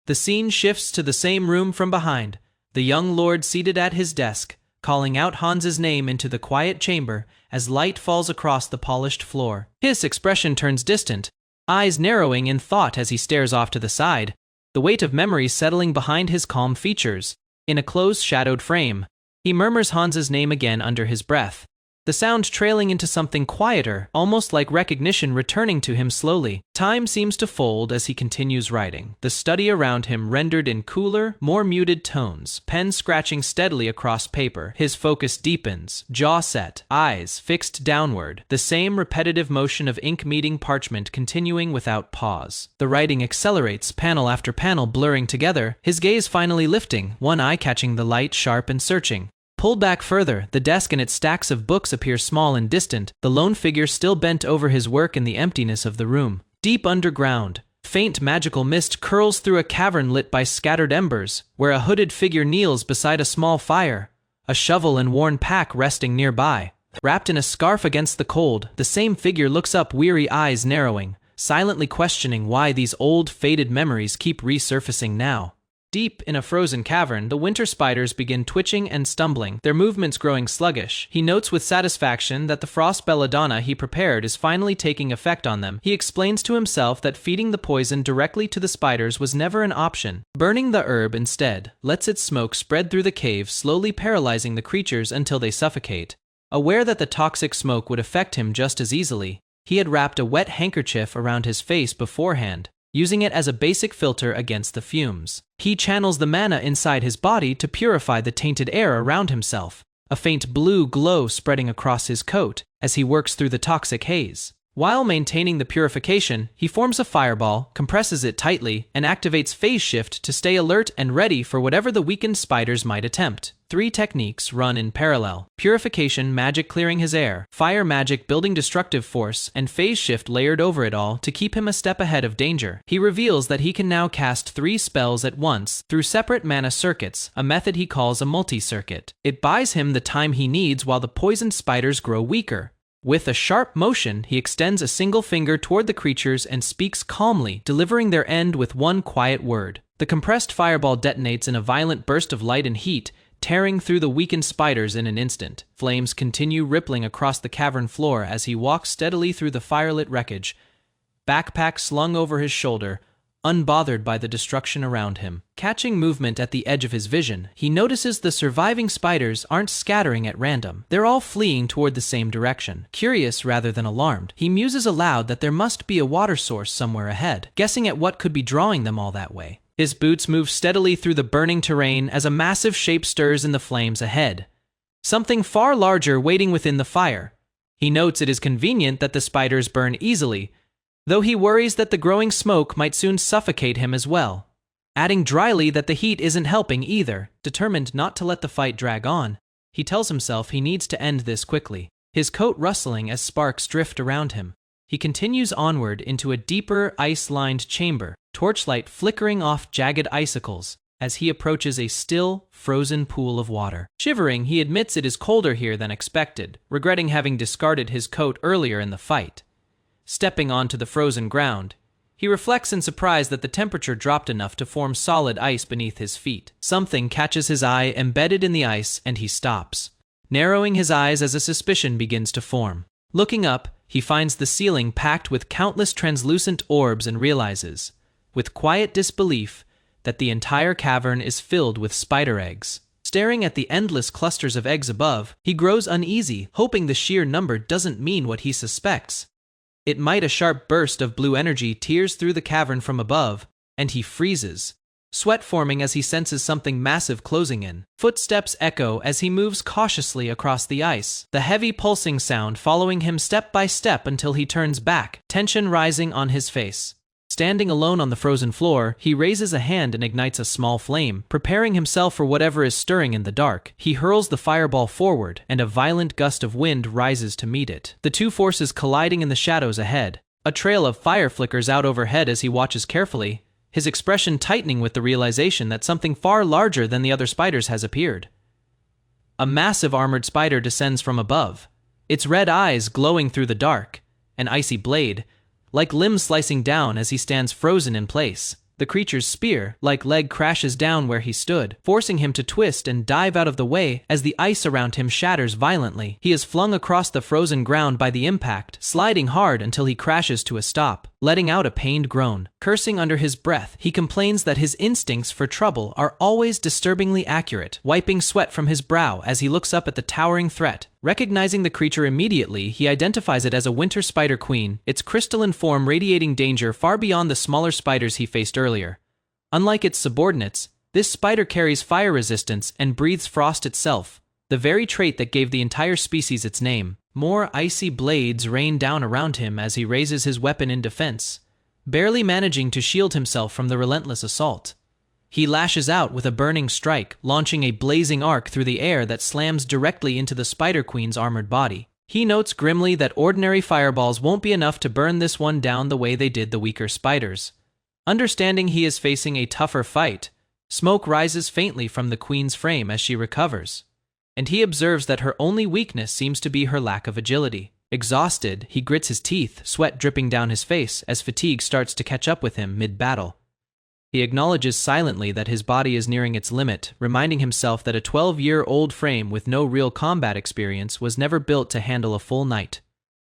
The scene shifts to the same room from behind, the young lord seated at his desk, calling out Hans's name into the quiet chamber as light falls across the polished floor. His expression turns distant, eyes narrowing in thought as he stares off to the side, the weight of memory settling behind his calm features. In a close, shadowed frame, he murmurs Hans's name again under his breath, the sound trailing into something quieter, almost like recognition returning to him slowly. Time seems to fold as he continues writing, the study around him rendered in cooler, more muted tones, pen scratching steadily across paper. His focus deepens, jaw set, eyes fixed downward, the same repetitive motion of ink meeting parchment continuing without pause. The writing accelerates, panel after panel blurring together, his gaze finally lifting, one eye catching the light, sharp and searching. Pulled back further, the desk and its stacks of books appear small and distant, the lone figure still bent over his work in the emptiness of the room. Deep underground, faint magical mist curls through a cavern lit by scattered embers, where a hooded figure kneels beside a small fire, a shovel and worn pack resting nearby. Wrapped in a scarf against the cold, the same figure looks up, weary eyes narrowing, silently questioning why these old, faded memories keep resurfacing now. Deep in a frozen cavern, the winter spiders begin twitching and stumbling, their movements growing sluggish. He notes with satisfaction that the frost belladonna he prepared is finally taking effect on them. He explains to himself that feeding the poison directly to the spiders was never an option. Burning the herb instead lets its smoke spread through the cave, slowly paralyzing the creatures until they suffocate. Aware that the toxic smoke would affect him just as easily, he had wrapped a wet handkerchief around his face beforehand, using it as a basic filter against the fumes. He channels the mana inside his body to purify the tainted air around himself, a faint blue glow spreading across his coat as he works through the toxic haze. While maintaining the purification, he forms a fireball, compresses it tightly, and activates phase shift to stay alert and ready for whatever the weakened spiders might attempt. 3 techniques run in parallel: purification magic clearing his air, fire magic building destructive force, and phase shift layered over it all to keep him a step ahead of danger. He reveals that he can now cast 3 spells at once through separate mana circuits, a method he calls a multi-circuit. It buys him the time he needs while the poisoned spiders grow weaker. With a sharp motion, he extends a single finger toward the creatures and speaks calmly, delivering their end with one quiet word. The compressed fireball detonates in a violent burst of light and heat, tearing through the weakened spiders in an instant. Flames continue rippling across the cavern floor as he walks steadily through the firelit wreckage, backpack slung over his shoulder, unbothered by the destruction around him. Catching movement at the edge of his vision, he notices the surviving spiders aren't scattering at random. They're all fleeing toward the same direction. Curious rather than alarmed, he muses aloud that there must be a water source somewhere ahead, guessing at what could be drawing them all that way. His boots move steadily through the burning terrain as a massive shape stirs in the flames ahead. Something far larger waiting within the fire. He notes it is convenient that the spiders burn easily, though he worries that the growing smoke might soon suffocate him as well. Adding dryly that the heat isn't helping either. Determined not to let the fight drag on, he tells himself he needs to end this quickly. His coat rustling as sparks drift around him. He continues onward into a deeper, ice-lined chamber, torchlight flickering off jagged icicles as he approaches a still, frozen pool of water. Shivering, he admits it is colder here than expected, regretting having discarded his coat earlier in the fight. Stepping onto the frozen ground, he reflects in surprise that the temperature dropped enough to form solid ice beneath his feet. Something catches his eye embedded in the ice, and he stops, narrowing his eyes as a suspicion begins to form. Looking up, he finds the ceiling packed with countless translucent orbs and realizes, with quiet disbelief, that the entire cavern is filled with spider eggs. Staring at the endless clusters of eggs above, he grows uneasy, hoping the sheer number doesn't mean what he suspects. It might. A sharp burst of blue energy tears through the cavern from above, and he freezes, sweat forming as he senses something massive closing in. Footsteps echo as he moves cautiously across the ice, the heavy pulsing sound following him step by step until he turns back, tension rising on his face. Standing alone on the frozen floor, he raises a hand and ignites a small flame, preparing himself for whatever is stirring in the dark. He hurls the fireball forward, and a violent gust of wind rises to meet it, the two forces colliding in the shadows ahead. A trail of fire flickers out overhead as he watches carefully, his expression tightening with the realization that something far larger than the other spiders has appeared. A massive armored spider descends from above, its red eyes glowing through the dark, an icy blade, like limbs slicing down as he stands frozen in place. The creature's spear-like leg crashes down where he stood, forcing him to twist and dive out of the way as the ice around him shatters violently. He is flung across the frozen ground by the impact, sliding hard until he crashes to a stop, letting out a pained groan. Cursing under his breath, he complains that his instincts for trouble are always disturbingly accurate, wiping sweat from his brow as he looks up at the towering threat. Recognizing the creature immediately, he identifies it as a winter spider queen, its crystalline form radiating danger far beyond the smaller spiders he faced earlier. Unlike its subordinates, this spider carries fire resistance and breathes frost itself, the very trait that gave the entire species its name. More icy blades rain down around him as he raises his weapon in defense, barely managing to shield himself from the relentless assault. He lashes out with a burning strike, launching a blazing arc through the air that slams directly into the Spider Queen's armored body. He notes grimly that ordinary fireballs won't be enough to burn this one down the way they did the weaker spiders. Understanding he is facing a tougher fight, smoke rises faintly from the Queen's frame as she recovers, and he observes that her only weakness seems to be her lack of agility. Exhausted, he grits his teeth, sweat dripping down his face as fatigue starts to catch up with him mid-battle. He acknowledges silently that his body is nearing its limit, reminding himself that a 12-year-old frame with no real combat experience was never built to handle a full night,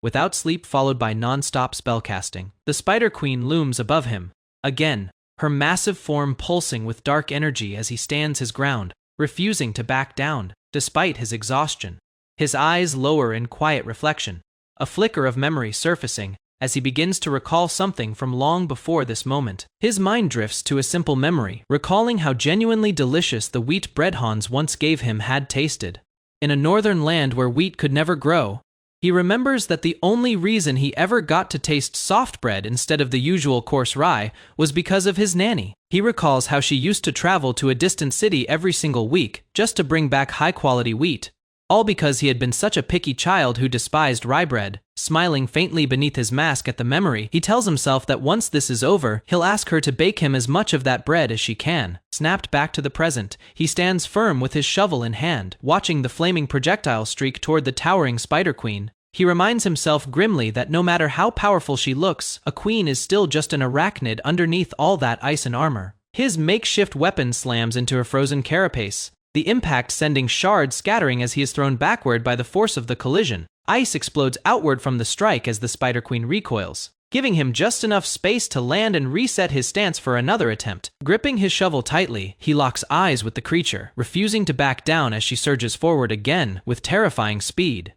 without sleep followed by non-stop spellcasting. The Spider Queen looms above him, again, her massive form pulsing with dark energy as he stands his ground, refusing to back down, despite his exhaustion. His eyes lower in quiet reflection, a flicker of memory surfacing, as he begins to recall something from long before this moment. His mind drifts to a simple memory, recalling how genuinely delicious the wheat bread Hans once gave him had tasted. in a northern land where wheat could never grow. He remembers that the only reason he ever got to taste soft bread instead of the usual coarse rye was because of his nanny. He recalls how she used to travel to a distant city every single week just to bring back high-quality wheat, all because he had been such a picky child who despised rye bread. Smiling faintly beneath his mask at the memory, he tells himself that once this is over, he'll ask her to bake him as much of that bread as she can. Snapped back to the present, he stands firm with his shovel in hand, watching the flaming projectile streak toward the towering Spider Queen. He reminds himself grimly that no matter how powerful she looks, a queen is still just an arachnid underneath all that ice and armor. His makeshift weapon slams into a frozen carapace, the impact sending shards scattering as he is thrown backward by the force of the collision. Ice explodes outward from the strike as the Spider Queen recoils, giving him just enough space to land and reset his stance for another attempt. Gripping his shovel tightly, he locks eyes with the creature, refusing to back down as she surges forward again with terrifying speed.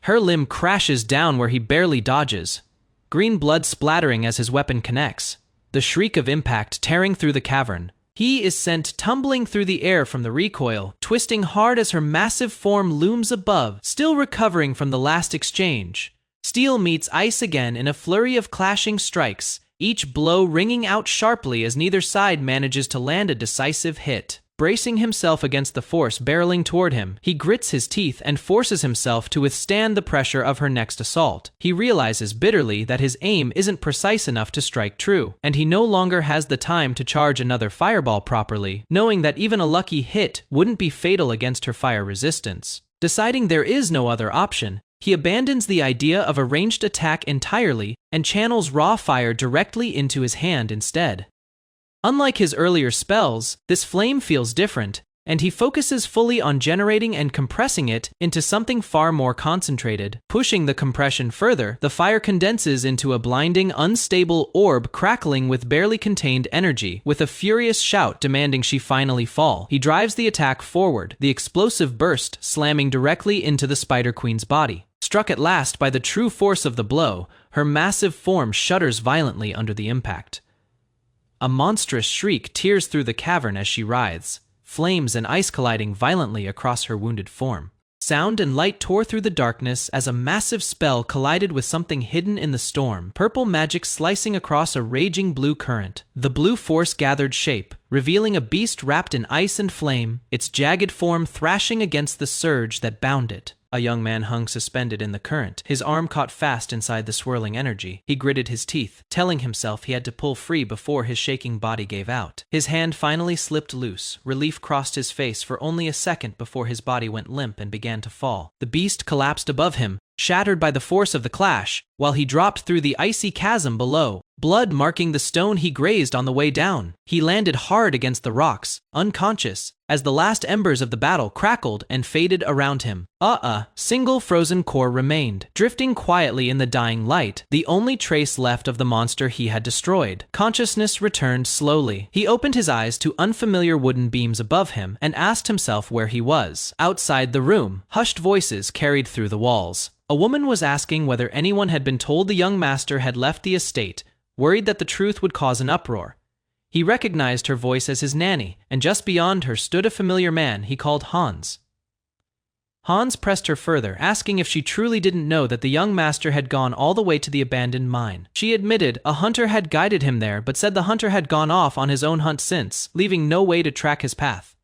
Her limb crashes down where he barely dodges, green blood splattering as his weapon connects, the shriek of impact tearing through the cavern. He is sent tumbling through the air from the recoil, twisting hard as her massive form looms above, still recovering from the last exchange. Steel meets ice again in a flurry of clashing strikes, each blow ringing out sharply as neither side manages to land a decisive hit. Bracing himself against the force barreling toward him, he grits his teeth and forces himself to withstand the pressure of her next assault. He realizes bitterly that his aim isn't precise enough to strike true, and he no longer has the time to charge another fireball properly, knowing that even a lucky hit wouldn't be fatal against her fire resistance. Deciding there is no other option, he abandons the idea of a ranged attack entirely and channels raw fire directly into his hand instead. Unlike his earlier spells, this flame feels different, and he focuses fully on generating and compressing it into something far more concentrated. Pushing the compression further, the fire condenses into a blinding, unstable orb crackling with barely contained energy. With a furious shout demanding she finally fall, he drives the attack forward, the explosive burst slamming directly into the Spider Queen's body. Struck at last by the true force of the blow, her massive form shudders violently under the impact. A monstrous shriek tears through the cavern as she writhes, flames and ice colliding violently across her wounded form. Sound and light tore through the darkness as a massive spell collided with something hidden in the storm, purple magic slicing across a raging blue current. The blue force gathered shape, revealing a beast wrapped in ice and flame, its jagged form thrashing against the surge that bound it. A young man hung suspended in the current, his arm caught fast inside the swirling energy. He gritted his teeth, telling himself he had to pull free before his shaking body gave out. His hand finally slipped loose. Relief crossed his face for only a second before his body went limp and began to fall. The beast collapsed above him, shattered by the force of the clash, while he dropped through the icy chasm below, blood marking the stone he grazed on the way down. He landed hard against the rocks, unconscious, as the last embers of the battle crackled and faded around him. Single frozen core remained, drifting quietly in the dying light, the only trace left of the monster he had destroyed. Consciousness returned slowly. He opened his eyes to unfamiliar wooden beams above him and asked himself where he was. Outside the room, hushed voices carried through the walls. A woman was asking whether anyone had been told the young master had left the estate, worried that the truth would cause an uproar. He recognized her voice as his nanny, and just beyond her stood a familiar man he called Hans. Hans pressed her further, asking if she truly didn't know that the young master had gone all the way to the abandoned mine. She admitted a hunter had guided him there, but said the hunter had gone off on his own hunt since, leaving no way to track his path.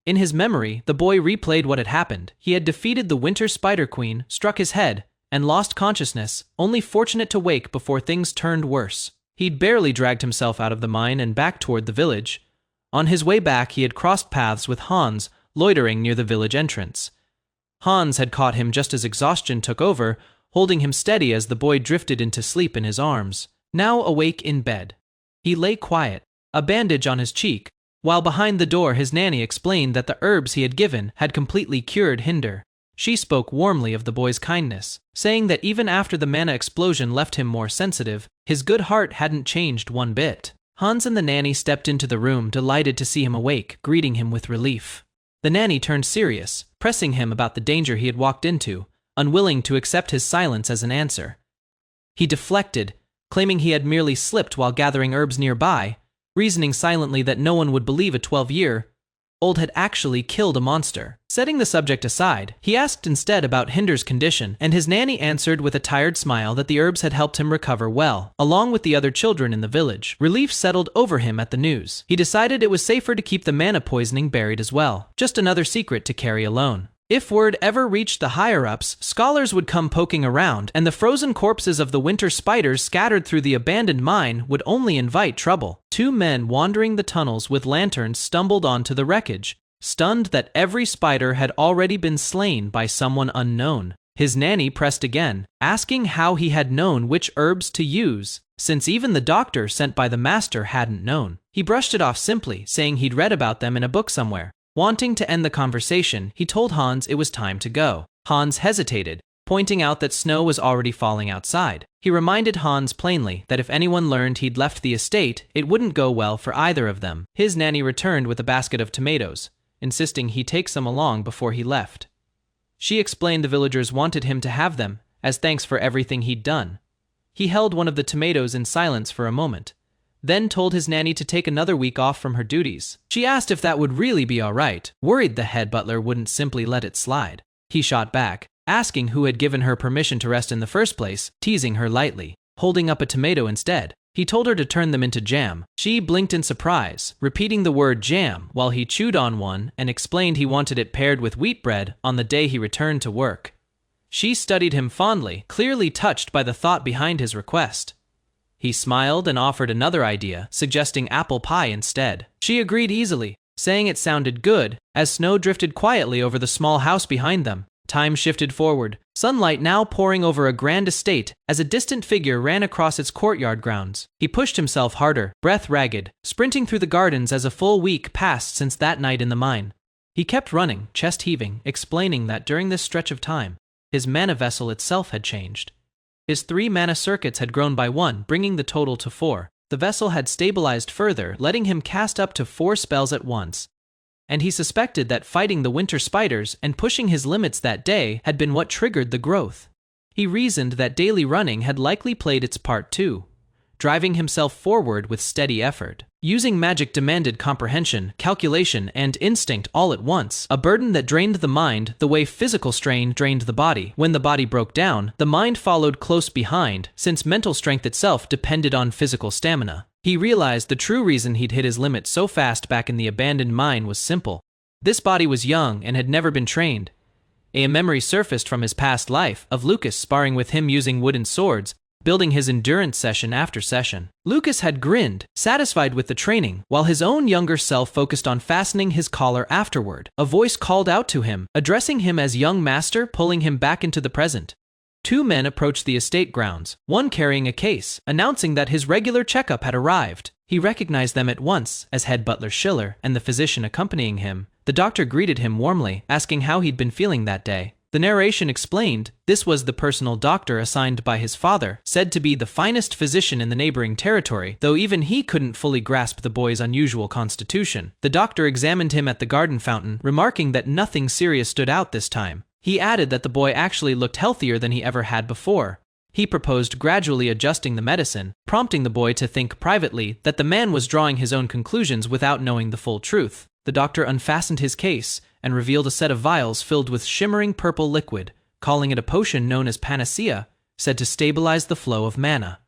In his memory, the boy replayed what had happened. He had defeated the Winter Spider Queen, struck his head, and lost consciousness, only fortunate to wake before things turned worse. He'd barely dragged himself out of the mine and back toward the village. On his way back, he had crossed paths with Hans, loitering near the village entrance. Hans had caught him just as exhaustion took over, holding him steady as the boy drifted into sleep in his arms. Now awake in bed, he lay quiet, a bandage on his cheek, while behind the door his nanny explained that the herbs he had given had completely cured Hinder. She spoke warmly of the boy's kindness, saying that even after the mana explosion left him more sensitive, his good heart hadn't changed one bit. Hans and the nanny stepped into the room, delighted to see him awake, greeting him with relief. The nanny turned serious, pressing him about the danger he had walked into, unwilling to accept his silence as an answer. He deflected, claiming he had merely slipped while gathering herbs nearby, reasoning silently that no one would believe a 12-year Old had actually killed a monster. Setting the subject aside, he asked instead about Hinder's condition, and his nanny answered with a tired smile that the herbs had helped him recover well, along with the other children in the village. Relief settled over him at the news. He decided it was safer to keep the mana poisoning buried as well. Just another secret to carry alone. If word ever reached the higher-ups, scholars would come poking around, and the frozen corpses of the winter spiders scattered through the abandoned mine would only invite trouble. Two men wandering the tunnels with lanterns stumbled onto the wreckage, stunned that every spider had already been slain by someone unknown. His nanny pressed again, asking how he had known which herbs to use, since even the doctor sent by the master hadn't known. He brushed it off simply, saying he'd read about them in a book somewhere. Wanting to end the conversation, he told Hans it was time to go. Hans hesitated, pointing out that snow was already falling outside. He reminded Hans plainly that if anyone learned he'd left the estate, it wouldn't go well for either of them. His nanny returned with a basket of tomatoes, insisting he take some along before he left. She explained the villagers wanted him to have them, as thanks for everything he'd done. He held one of the tomatoes in silence for a moment, then told his nanny to take another week off from her duties. She asked if that would really be alright, worried the head butler wouldn't simply let it slide. He shot back, asking who had given her permission to rest in the first place, teasing her lightly, holding up a tomato instead. He told her to turn them into jam. She blinked in surprise, repeating the word jam while he chewed on one and explained he wanted it paired with wheat bread on the day he returned to work. She studied him fondly, clearly touched by the thought behind his request. He smiled and offered another idea, suggesting apple pie instead. She agreed easily, saying it sounded good, as snow drifted quietly over the small house behind them. Time shifted forward, sunlight now pouring over a grand estate as a distant figure ran across its courtyard grounds. He pushed himself harder, breath ragged, sprinting through the gardens as a full week passed since that night in the mine. He kept running, chest heaving, explaining that during this stretch of time, his mana vessel itself had changed. His 3 mana circuits had grown by 1, bringing the total to 4. The vessel had stabilized further, letting him cast up to 4 spells at once. And he suspected that fighting the winter spiders and pushing his limits that day had been what triggered the growth. He reasoned that daily running had likely played its part too, driving himself forward with steady effort. Using magic demanded comprehension, calculation, and instinct all at once, a burden that drained the mind the way physical strain drained the body. When the body broke down, the mind followed close behind, since mental strength itself depended on physical stamina. He realized the true reason he'd hit his limit so fast back in the abandoned mine was simple. This body was young and had never been trained. A memory surfaced from his past life of Lucas sparring with him using wooden swords, building his endurance session after session. Lucas had grinned, satisfied with the training, while his own younger self focused on fastening his collar afterward. A voice called out to him, addressing him as young master, pulling him back into the present. 2 men approached the estate grounds, one carrying a case, announcing that his regular checkup had arrived. He recognized them at once as head butler Schiller and the physician accompanying him. The doctor greeted him warmly, asking how he'd been feeling that day. The narration explained this was the personal doctor assigned by his father, said to be the finest physician in the neighboring territory, though even he couldn't fully grasp the boy's unusual constitution. The doctor examined him at the garden fountain, remarking that nothing serious stood out this time. He added that the boy actually looked healthier than he ever had before. He proposed gradually adjusting the medicine, prompting the boy to think privately that the man was drawing his own conclusions without knowing the full truth. The doctor unfastened his case and revealed a set of vials filled with shimmering purple liquid, calling it a potion known as panacea, said to stabilize the flow of mana.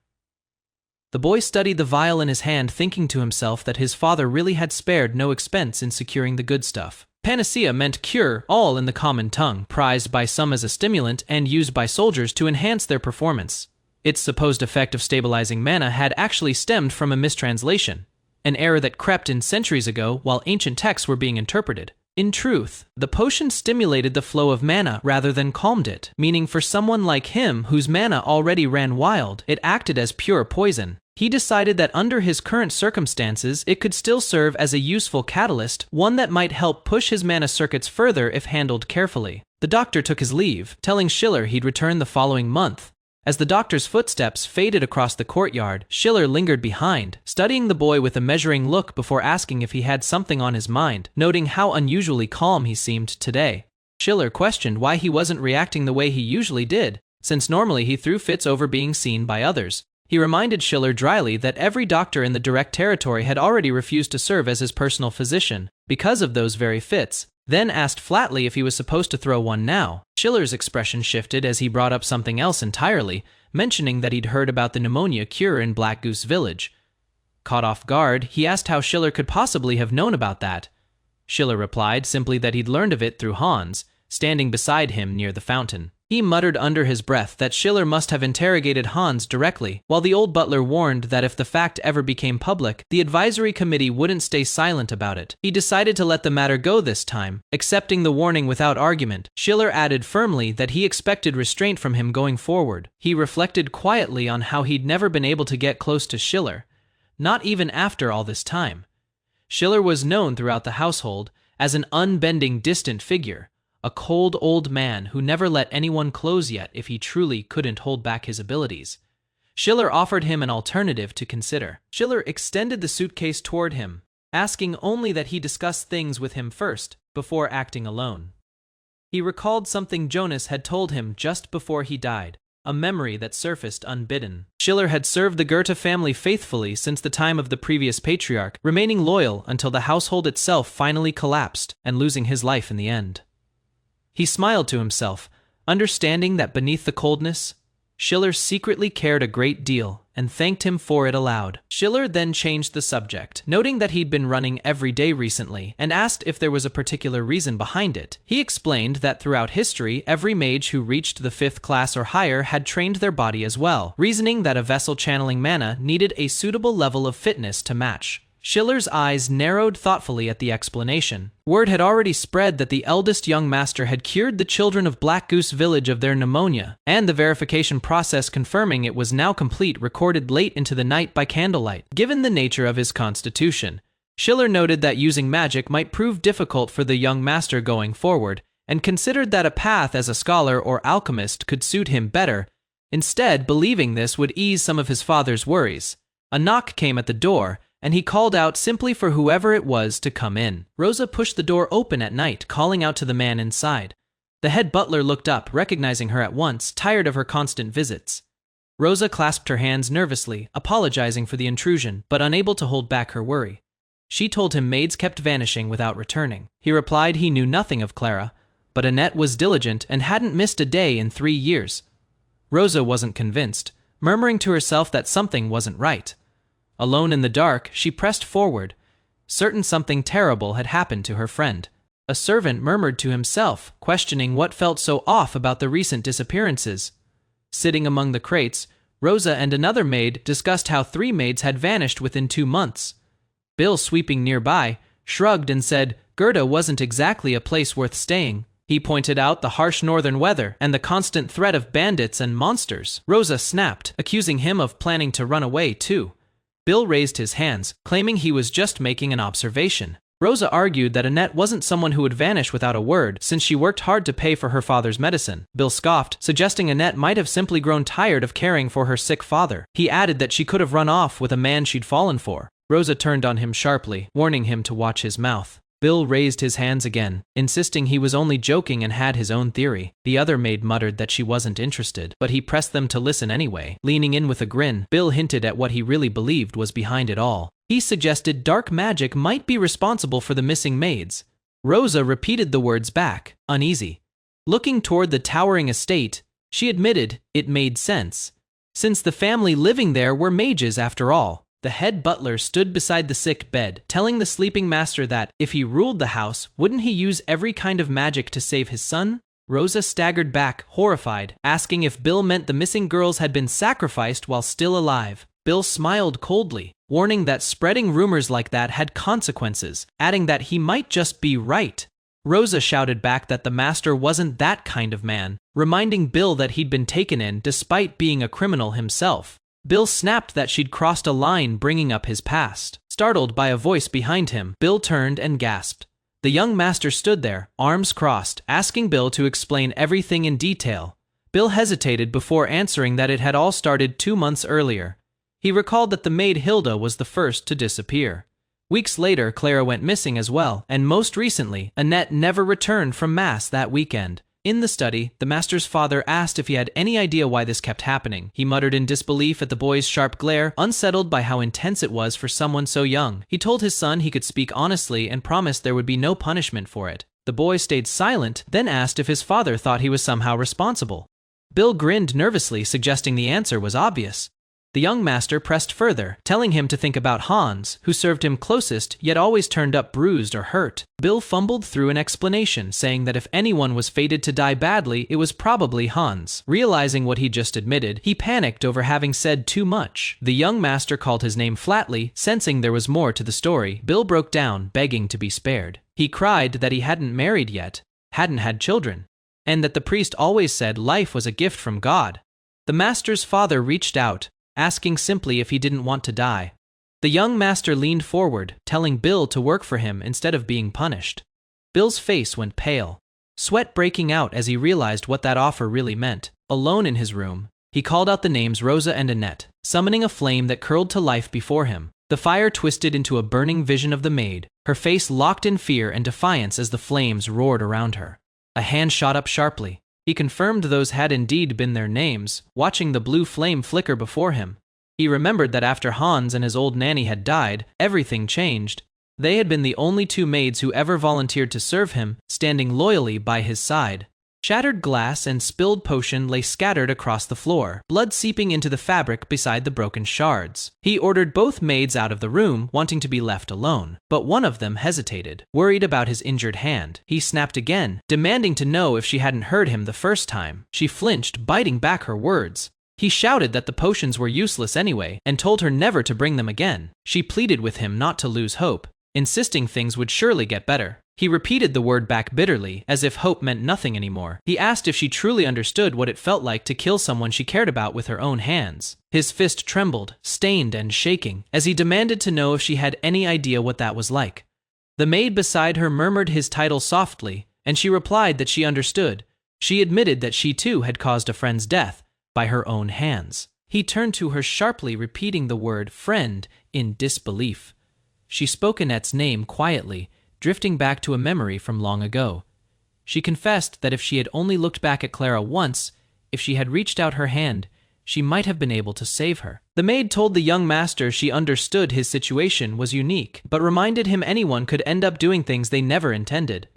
The boy studied the vial in his hand, thinking to himself that his father really had spared no expense in securing the good stuff. Panacea meant cure, all in the common tongue, prized by some as a stimulant and used by soldiers to enhance their performance. Its supposed effect of stabilizing mana had actually stemmed from a mistranslation, an error that crept in centuries ago while ancient texts were being interpreted. In truth, the potion stimulated the flow of mana rather than calmed it, meaning for someone like him whose mana already ran wild, it acted as pure poison. He decided that under his current circumstances, it could still serve as a useful catalyst, one that might help push his mana circuits further if handled carefully. The doctor took his leave, telling Schiller he'd return the following month. As the doctor's footsteps faded across the courtyard, Schiller lingered behind, studying the boy with a measuring look before asking if he had something on his mind, noting how unusually calm he seemed today. Schiller questioned why he wasn't reacting the way he usually did, since normally he threw fits over being seen by others. He reminded Schiller dryly that every doctor in the direct territory had already refused to serve as his personal physician because of those very fits, then asked flatly if he was supposed to throw one now. Schiller's expression shifted as he brought up something else entirely, mentioning that he'd heard about the pneumonia cure in Black Goose Village. Caught off guard, he asked how Schiller could possibly have known about that. Schiller replied simply that he'd learned of it through Hans, standing beside him near the fountain. He muttered under his breath that Schiller must have interrogated Hans directly, while the old butler warned that if the fact ever became public, the advisory committee wouldn't stay silent about it. He decided to let the matter go this time, accepting the warning without argument. Schiller added firmly that he expected restraint from him going forward. He reflected quietly on how he'd never been able to get close to Schiller, not even after all this time. Schiller was known throughout the household as an unbending, distant figure, a cold old man who never let anyone close yet if he truly couldn't hold back his abilities. Schiller offered him an alternative to consider. Schiller extended the suitcase toward him, asking only that he discuss things with him first, before acting alone. He recalled something Jonas had told him just before he died, a memory that surfaced unbidden. Schiller had served the Goethe family faithfully since the time of the previous patriarch, remaining loyal until the household itself finally collapsed and losing his life in the end. He smiled to himself, understanding that beneath the coldness, Schiller secretly cared a great deal and thanked him for it aloud. Schiller then changed the subject, noting that he'd been running every day recently, and asked if there was a particular reason behind it. He explained that throughout history, every mage who reached the 5th class or higher had trained their body as well, reasoning that a vessel channeling mana needed a suitable level of fitness to match. Schiller's eyes narrowed thoughtfully at the explanation. Word had already spread that the eldest young master had cured the children of Black Goose Village of their pneumonia, and the verification process confirming it was now complete recorded late into the night by candlelight. Given the nature of his constitution, Schiller noted that using magic might prove difficult for the young master going forward, and considered that a path as a scholar or alchemist could suit him better, instead believing this would ease some of his father's worries. A knock came at the door, and he called out simply for whoever it was to come in. Rosa pushed the door open at night, calling out to the man inside. The head butler looked up, recognizing her at once, tired of her constant visits. Rosa clasped her hands nervously, apologizing for the intrusion, but unable to hold back her worry. She told him maids kept vanishing without returning. He replied he knew nothing of Clara, but Annette was diligent and hadn't missed a day in 3 years. Rosa wasn't convinced, murmuring to herself that something wasn't right. Alone in the dark, she pressed forward, certain something terrible had happened to her friend. A servant murmured to himself, questioning what felt so off about the recent disappearances. Sitting among the crates, Rosa and another maid discussed how 3 maids had vanished within 2 months. Bill, sweeping nearby, shrugged and said Goethe wasn't exactly a place worth staying. He pointed out the harsh northern weather and the constant threat of bandits and monsters. Rosa snapped, accusing him of planning to run away too. Bill raised his hands, claiming he was just making an observation. Rosa argued that Annette wasn't someone who would vanish without a word, since she worked hard to pay for her father's medicine. Bill scoffed, suggesting Annette might have simply grown tired of caring for her sick father. He added that she could have run off with a man she'd fallen for. Rosa turned on him sharply, warning him to watch his mouth. Bill raised his hands again, insisting he was only joking and had his own theory. The other maid muttered that she wasn't interested, but he pressed them to listen anyway. Leaning in with a grin, Bill hinted at what he really believed was behind it all. He suggested dark magic might be responsible for the missing maids. Rosa repeated the words back, uneasy. Looking toward the towering estate, she admitted it made sense, since the family living there were mages after all. The head butler stood beside the sick bed, telling the sleeping master that, if he ruled the house, wouldn't he use every kind of magic to save his son? Rosa staggered back, horrified, asking if Bill meant the missing girls had been sacrificed while still alive. Bill smiled coldly, warning that spreading rumors like that had consequences, adding that he might just be right. Rosa shouted back that the master wasn't that kind of man, reminding Bill that he'd been taken in despite being a criminal himself. Bill snapped that she'd crossed a line, bringing up his past. Startled by a voice behind him, Bill turned and gasped. The young master stood there, arms crossed, asking Bill to explain everything in detail. Bill hesitated before answering that it had all started 2 months earlier. He recalled that the maid Hilda was the first to disappear. Weeks later, Clara went missing as well, and most recently, Annette never returned from Mass that weekend. In the study, the master's father asked if he had any idea why this kept happening. He muttered in disbelief at the boy's sharp glare, unsettled by how intense it was for someone so young. He told his son he could speak honestly and promised there would be no punishment for it. The boy stayed silent, then asked if his father thought he was somehow responsible. Bill grinned nervously, suggesting the answer was obvious. The young master pressed further, telling him to think about Hans, who served him closest yet always turned up bruised or hurt. Bill fumbled through an explanation, saying that if anyone was fated to die badly, it was probably Hans. Realizing what he just admitted, he panicked over having said too much. The young master called his name flatly, sensing there was more to the story. Bill broke down, begging to be spared. He cried that he hadn't married yet, hadn't had children, and that the priest always said life was a gift from God. The master's father reached out, asking simply if he didn't want to die. The young master leaned forward, telling Bill to work for him instead of being punished. Bill's face went pale, sweat breaking out as he realized what that offer really meant. Alone in his room, he called out the names Rosa and Annette, summoning a flame that curled to life before him. The fire twisted into a burning vision of the maid, her face locked in fear and defiance as the flames roared around her. A hand shot up sharply. He confirmed those had indeed been their names, watching the blue flame flicker before him. He remembered that after Hans and his old nanny had died, everything changed. They had been the only two maids who ever volunteered to serve him, standing loyally by his side. Shattered glass and spilled potion lay scattered across the floor, blood seeping into the fabric beside the broken shards. He ordered both maids out of the room, wanting to be left alone, but one of them hesitated, worried about his injured hand. He snapped again, demanding to know if she hadn't heard him the first time. She flinched, biting back her words. He shouted that the potions were useless anyway, and told her never to bring them again. She pleaded with him not to lose hope, insisting things would surely get better. He repeated the word back bitterly, as if hope meant nothing anymore. He asked if she truly understood what it felt like to kill someone she cared about with her own hands. His fist trembled, stained and shaking, as he demanded to know if she had any idea what that was like. The maid beside her murmured his title softly, and she replied that she understood. She admitted that she too had caused a friend's death, by her own hands. He turned to her sharply, repeating the word friend in disbelief. She spoke Annette's name quietly, drifting back to a memory from long ago. She confessed that if she had only looked back at Clara once, if she had reached out her hand, she might have been able to save her. The maid told the young master she understood his situation was unique, but reminded him anyone could end up doing things they never intended.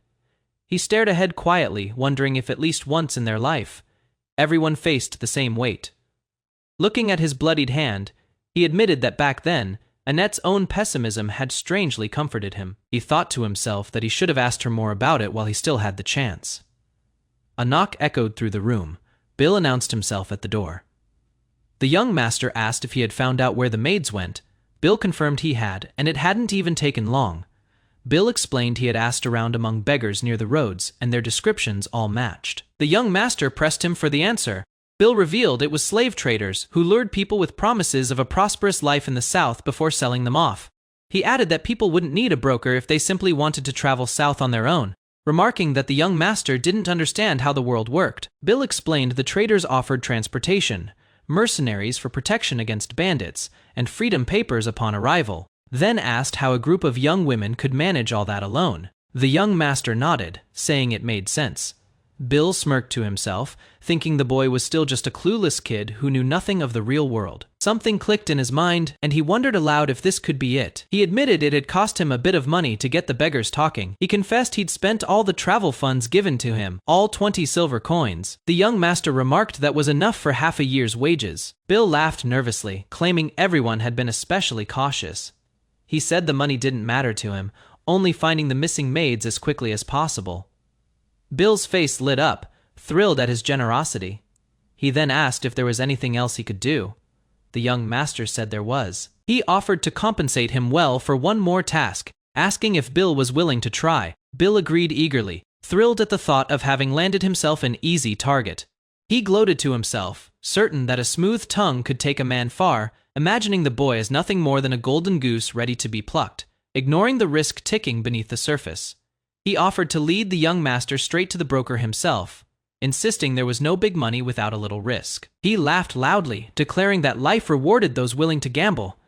He stared ahead quietly, wondering if at least once in their life, everyone faced the same weight. Looking at his bloodied hand, he admitted that back then, Annette's own pessimism had strangely comforted him. He thought to himself that he should have asked her more about it while he still had the chance. A knock echoed through the room. Bill announced himself at the door. The young master asked if he had found out where the maids went. Bill confirmed he had, and it hadn't even taken long. Bill explained he had asked around among beggars near the roads, and their descriptions all matched. The young master pressed him for the answer. Bill revealed it was slave traders who lured people with promises of a prosperous life in the South before selling them off. He added that people wouldn't need a broker if they simply wanted to travel south on their own, remarking that the young master didn't understand how the world worked. Bill explained the traders offered transportation, mercenaries for protection against bandits, and freedom papers upon arrival, then asked how a group of young women could manage all that alone. The young master nodded, saying it made sense. Bill smirked to himself, thinking the boy was still just a clueless kid who knew nothing of the real world. Something clicked in his mind, and he wondered aloud if this could be it. He admitted it had cost him a bit of money to get the beggars talking. He confessed he'd spent all the travel funds given to him, all 20 silver coins. The young master remarked that was enough for half a year's wages. Bill laughed nervously, claiming everyone had been especially cautious. He said the money didn't matter to him, only finding the missing maids as quickly as possible. Bill's face lit up, thrilled at his generosity. He then asked if there was anything else he could do. The young master said there was. He offered to compensate him well for one more task, asking if Bill was willing to try. Bill agreed eagerly, thrilled at the thought of having landed himself an easy target. He gloated to himself, certain that a smooth tongue could take a man far, imagining the boy as nothing more than a golden goose ready to be plucked, ignoring the risk ticking beneath the surface. He offered to lead the young master straight to the broker himself, insisting there was no big money without a little risk. He laughed loudly, declaring that life rewarded those willing to gamble.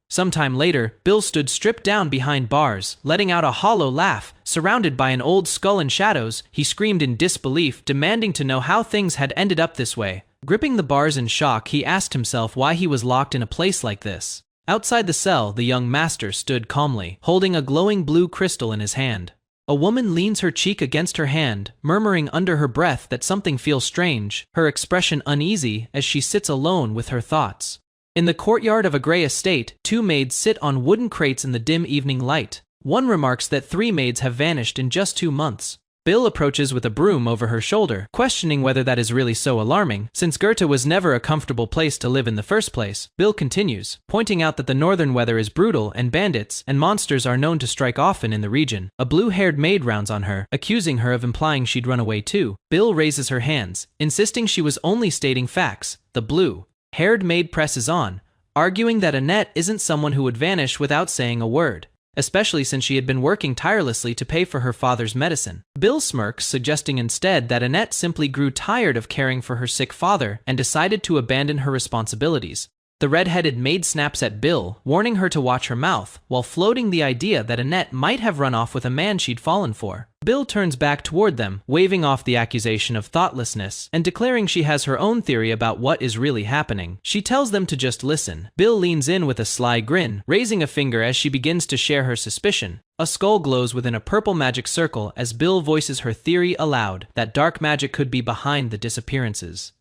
Sometime later, Bill stood stripped down behind bars, letting out a hollow laugh. Surrounded by an old skull and shadows, he screamed in disbelief, demanding to know how things had ended up this way. Gripping the bars in shock, he asked himself why he was locked in a place like this. Outside the cell, the young master stood calmly, holding a glowing blue crystal in his hand. A woman leans her cheek against her hand, murmuring under her breath that something feels strange, her expression uneasy as she sits alone with her thoughts. In the courtyard of a gray estate, two maids sit on wooden crates in the dim evening light. One remarks that 3 maids have vanished in just 2 months. Bill approaches with a broom over her shoulder, questioning whether that is really so alarming, since Goethe was never a comfortable place to live in the first place. Bill continues, pointing out that the northern weather is brutal and bandits and monsters are known to strike often in the region. A blue-haired maid rounds on her, accusing her of implying she'd run away too. Bill raises her hands, insisting she was only stating facts. The blue-haired maid presses on, arguing that Annette isn't someone who would vanish without saying a word, especially since she had been working tirelessly to pay for her father's medicine. Bill smirks, suggesting instead that Annette simply grew tired of caring for her sick father and decided to abandon her responsibilities. The red-headed maid snaps at Bill, warning her to watch her mouth, while floating the idea that Annette might have run off with a man she'd fallen for. Bill turns back toward them, waving off the accusation of thoughtlessness and declaring she has her own theory about what is really happening. She tells them to just listen. Bill leans in with a sly grin, raising a finger as she begins to share her suspicion. A skull glows within a purple magic circle as Bill voices her theory aloud, that dark magic could be behind the disappearances.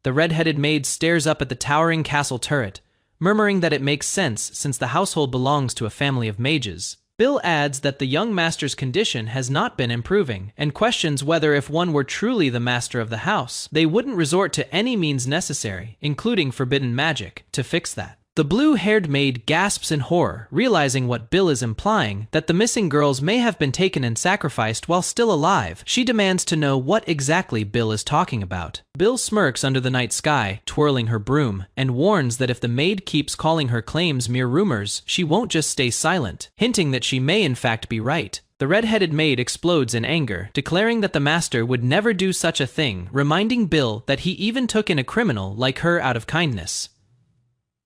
The red-headed maid stares up at the towering castle turret, murmuring that it makes sense since the household belongs to a family of mages. Bill adds that the young master's condition has not been improving, and questions whether if one were truly the master of the house, they wouldn't resort to any means necessary, including forbidden magic, to fix that. The blue-haired maid gasps in horror, realizing what Bill is implying, that the missing girls may have been taken and sacrificed while still alive. She demands to know what exactly Bill is talking about. Bill smirks under the night sky, twirling her broom, and warns that if the maid keeps calling her claims mere rumors, she won't just stay silent, hinting that she may in fact be right. The red-headed maid explodes in anger, declaring that the master would never do such a thing, reminding Bill that he even took in a criminal like her out of kindness.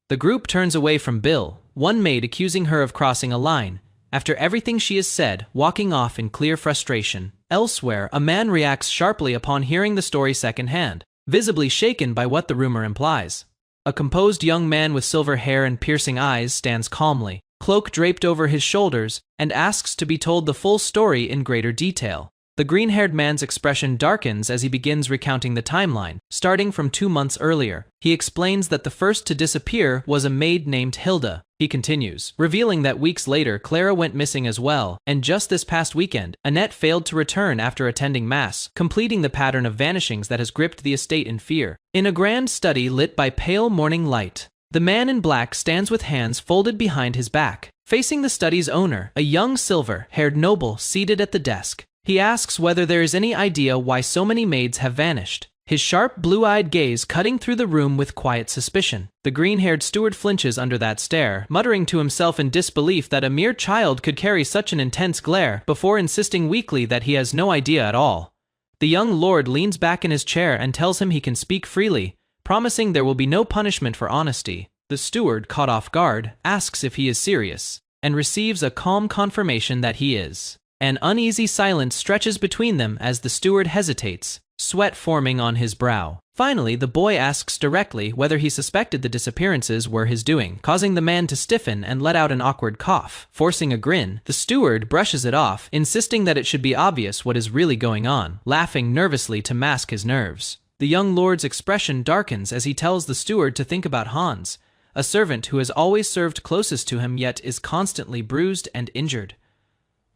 The group turns away from Bill, one maid accusing her of crossing a line, after everything she has said, walking off in clear frustration. Elsewhere, a man reacts sharply upon hearing the story secondhand, visibly shaken by what the rumor implies. A composed young man with silver hair and piercing eyes stands calmly, cloak draped over his shoulders, and asks to be told the full story in greater detail. The green-haired man's expression darkens as he begins recounting the timeline, starting from 2 months earlier. He explains that the first to disappear was a maid named Hilda. He continues, revealing that weeks later Clara went missing as well, and just this past weekend, Annette failed to return after attending Mass, completing the pattern of vanishings that has gripped the estate in fear. In a grand study lit by pale morning light, the man in black stands with hands folded behind his back, facing the study's owner, a young silver-haired noble seated at the desk. He asks whether there is any idea why so many maids have vanished, his sharp blue-eyed gaze cutting through the room with quiet suspicion. The green-haired steward flinches under that stare, muttering to himself in disbelief that a mere child could carry such an intense glare, before insisting weakly that he has no idea at all. The young lord leans back in his chair and tells him he can speak freely, promising there will be no punishment for honesty. The steward, caught off guard, asks if he is serious, and receives a calm confirmation that he is. An uneasy silence stretches between them as the steward hesitates, sweat forming on his brow. Finally, the boy asks directly whether he suspected the disappearances were his doing, causing the man to stiffen and let out an awkward cough. Forcing a grin, the steward brushes it off, insisting that it should be obvious what is really going on, laughing nervously to mask his nerves. The young lord's expression darkens as he tells the steward to think about Hans, a servant who has always served closest to him yet is constantly bruised and injured.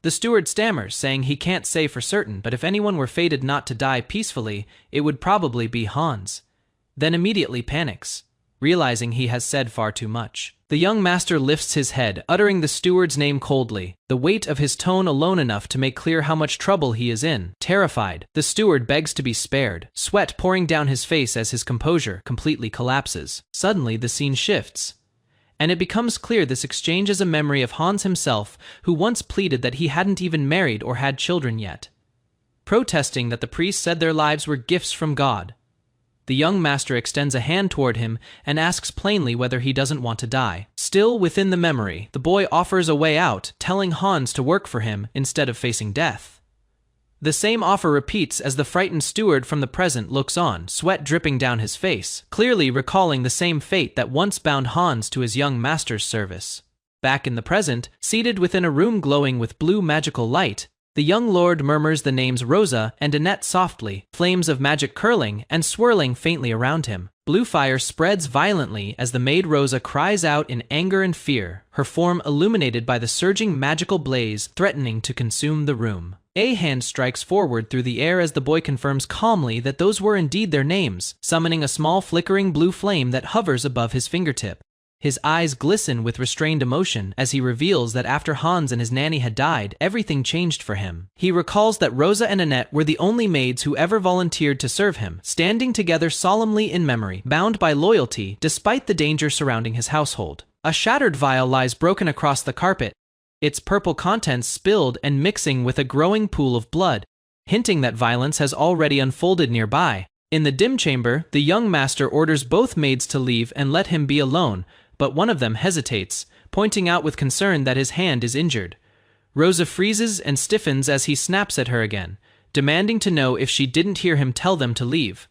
The steward stammers, saying he can't say for certain, but if anyone were fated not to die peacefully, it would probably be Hans. Then immediately panics, realizing he has said far too much. The young master lifts his head, uttering the steward's name coldly, the weight of his tone alone enough to make clear how much trouble he is in. Terrified, the steward begs to be spared, sweat pouring down his face as his composure completely collapses. Suddenly, the scene shifts, and it becomes clear this exchange is a memory of Hans himself, who once pleaded that he hadn't even married or had children yet, protesting that the priest said their lives were gifts from God. The young master extends a hand toward him and asks plainly whether he doesn't want to die. Still within the memory, the boy offers a way out, telling Hans to work for him instead of facing death. The same offer repeats as the frightened steward from the present looks on, sweat dripping down his face, clearly recalling the same fate that once bound Hans to his young master's service. Back in the present, seated within a room glowing with blue magical light, the young lord murmurs the names Rosa and Annette softly, flames of magic curling and swirling faintly around him. Blue fire spreads violently as the maid Rosa cries out in anger and fear, her form illuminated by the surging magical blaze threatening to consume the room. A hand strikes forward through the air as the boy confirms calmly that those were indeed their names, summoning a small flickering blue flame that hovers above his fingertip. His eyes glisten with restrained emotion as he reveals that after Hans and his nanny had died, everything changed for him. He recalls that Rosa and Annette were the only maids who ever volunteered to serve him, standing together solemnly in memory, bound by loyalty despite the danger surrounding his household. A shattered vial lies broken across the carpet, its purple contents spilled and mixing with a growing pool of blood, hinting that violence has already unfolded nearby. In the dim chamber, the young master orders both maids to leave and let him be alone, but one of them hesitates, pointing out with concern that his hand is injured. Rosa freezes and stiffens as he snaps at her again, demanding to know if she didn't hear him tell them to leave.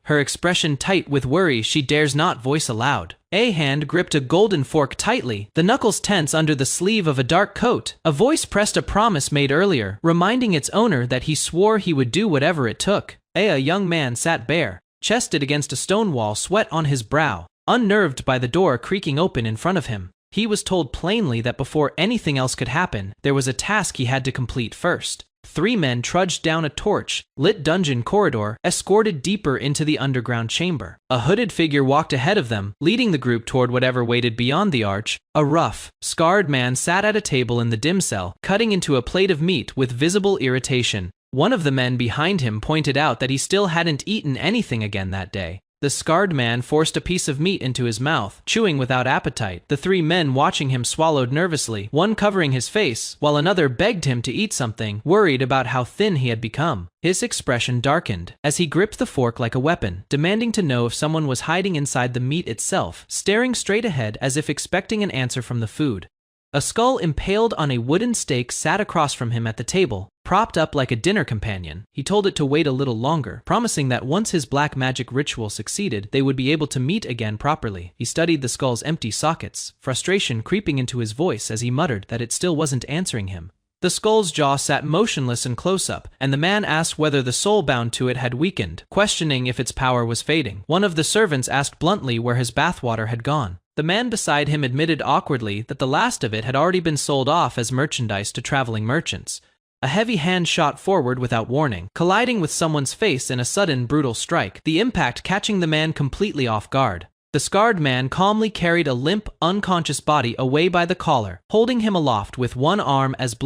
Her expression tight with worry she dares not voice aloud. A hand gripped a golden fork tightly, the knuckles tense under the sleeve of a dark coat. A voice pressed a promise made earlier, reminding its owner that he swore he would do whatever it took. A young man sat bare, chested against a stone wall, sweat on his brow, unnerved by the door creaking open in front of him. He was told plainly that before anything else could happen, there was a task he had to complete first. 3 men trudged down a torch-lit dungeon corridor, escorted deeper into the underground chamber. A hooded figure walked ahead of them, leading the group toward whatever waited beyond the arch. A rough, scarred man sat at a table in the dim cell, cutting into a plate of meat with visible irritation. One of the men behind him pointed out that he still hadn't eaten anything again that day. The scarred man forced a piece of meat into his mouth, chewing without appetite. The 3 men watching him swallowed nervously, one covering his face, while another begged him to eat something, worried about how thin he had become. His expression darkened as he gripped the fork like a weapon, demanding to know if someone was hiding inside the meat itself, staring straight ahead as if expecting an answer from the food. A skull impaled on a wooden stake sat across from him at the table, propped up like a dinner companion. He told it to wait a little longer, promising that once his black magic ritual succeeded, they would be able to meet again properly. He studied the skull's empty sockets, frustration creeping into his voice as he muttered that it still wasn't answering him. The skull's jaw sat motionless and close-up, and the man asked whether the soul bound to it had weakened, questioning if its power was fading. One of the servants asked bluntly where his bathwater had gone. The man beside him admitted awkwardly that the last of it had already been sold off as merchandise to traveling merchants. A heavy hand shot forward without warning, colliding with someone's face in a sudden, brutal strike, the impact catching the man completely off guard. The scarred man calmly carried a limp, unconscious body away by the collar, holding him aloft with one arm as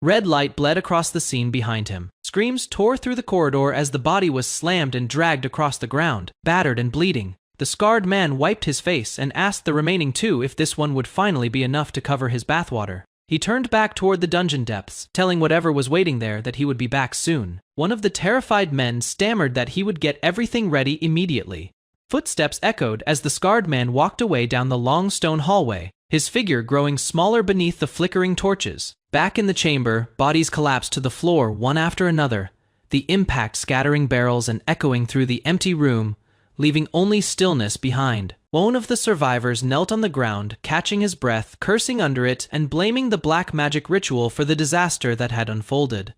red light bled across the scene behind him. Screams tore through the corridor as the body was slammed and dragged across the ground, battered and bleeding. The scarred man wiped his face and asked the remaining 2 if this one would finally be enough to cover his bathwater. He turned back toward the dungeon depths, telling whatever was waiting there that he would be back soon. One of the terrified men stammered that he would get everything ready immediately. Footsteps echoed as the scarred man walked away down the long stone hallway, his figure growing smaller beneath the flickering torches. Back in the chamber, bodies collapsed to the floor one after another, the impact scattering barrels and echoing through the empty room, leaving only stillness behind. One of the survivors knelt on the ground, catching his breath, cursing under it, and blaming the black magic ritual for the disaster that had unfolded.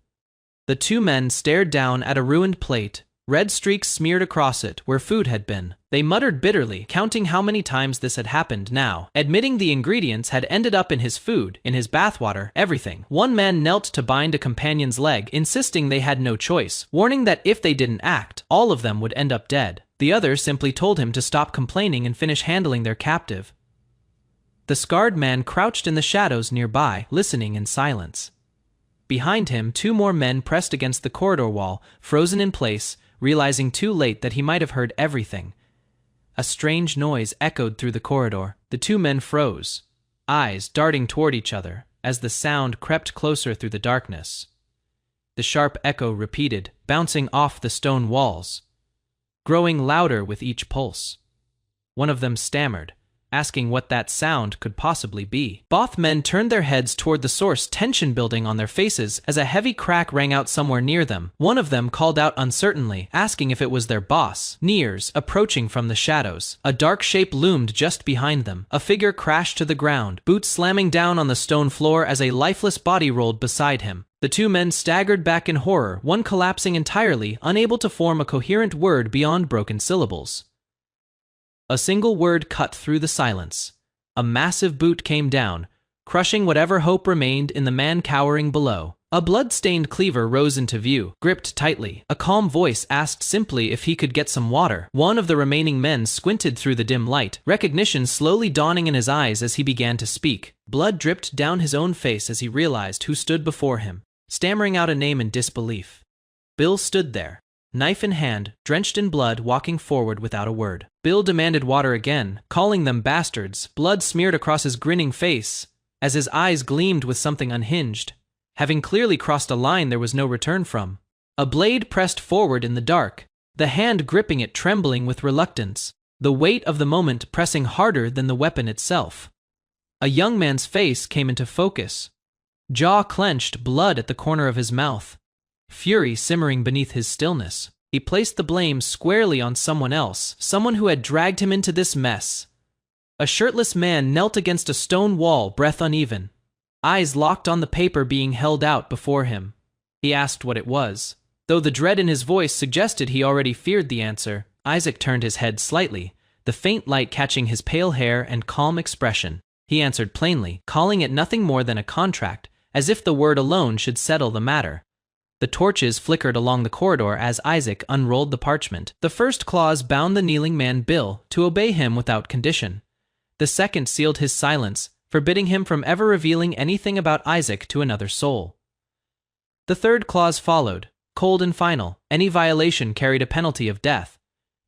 The 2 men stared down at a ruined plate, red streaks smeared across it where food had been. They muttered bitterly, counting how many times this had happened now, admitting the ingredients had ended up in his food, in his bathwater, everything. One man knelt to bind a companion's leg, insisting they had no choice, warning that if they didn't act, all of them would end up dead. The other simply told him to stop complaining and finish handling their captive. The scarred man crouched in the shadows nearby, listening in silence. Behind him, 2 more men pressed against the corridor wall, frozen in place, realizing too late that he might have heard everything. A strange noise echoed through the corridor. The 2 men froze, eyes darting toward each other, as the sound crept closer through the darkness. The sharp echo repeated, bouncing off the stone walls. growing louder with each pulse. One of them stammered, asking what that sound could possibly be. Both men turned their heads toward the source, tension building on their faces as a heavy crack rang out somewhere near them. One of them called out uncertainly, asking if it was their boss. Nears, approaching from the shadows. A dark shape loomed just behind them. A figure crashed to the ground, boots slamming down on the stone floor as a lifeless body rolled beside him. The two men staggered back in horror, one collapsing entirely, unable to form a coherent word beyond broken syllables. A single word cut through the silence. A massive boot came down, crushing whatever hope remained in the man cowering below. A blood-stained cleaver rose into view, gripped tightly. A calm voice asked simply if he could get some water. One of the remaining men squinted through the dim light, recognition slowly dawning in his eyes as he began to speak. Blood dripped down his own face as he realized who stood before him, stammering out a name in disbelief. Bill stood there, knife in hand, drenched in blood, walking forward without a word. Bill demanded water again, calling them bastards. Blood smeared across his grinning face as his eyes gleamed with something unhinged. Having clearly crossed a line there was no return from. A blade pressed forward in the dark, the hand gripping it trembling with reluctance, the weight of the moment pressing harder than the weapon itself. A young man's face came into focus, jaw clenched, blood at the corner of his mouth, fury simmering beneath his stillness. He placed the blame squarely on someone else, someone who had dragged him into this mess. A shirtless man knelt against a stone wall, breath uneven, eyes locked on the paper being held out before him. He asked what it was, though the dread in his voice suggested he already feared the answer. Isaac turned his head slightly, the faint light catching his pale hair and calm expression. He answered plainly, calling it nothing more than a contract, as if the word alone should settle the matter. The torches flickered along the corridor as Isaac unrolled the parchment. The first clause bound the kneeling man Bill to obey him without condition. The second sealed his silence, forbidding him from ever revealing anything about Isaac to another soul. The third clause followed, cold and final. Any violation carried a penalty of death.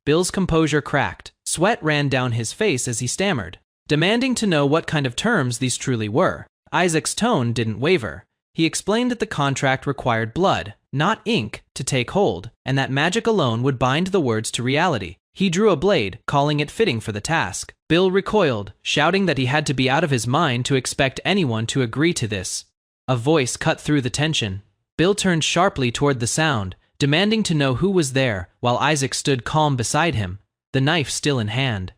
Bill's composure cracked. Sweat ran down his face as he stammered, demanding to know what kind of terms these truly were. Isaac's tone didn't waver. He explained that the contract required blood, not ink, to take hold, and that magic alone would bind the words to reality. He drew a blade, calling it fitting for the task. Bill recoiled, shouting that he had to be out of his mind to expect anyone to agree to this. A voice cut through the tension. Bill turned sharply toward the sound, demanding to know who was there, while Isaac stood calm beside him, the knife still in hand.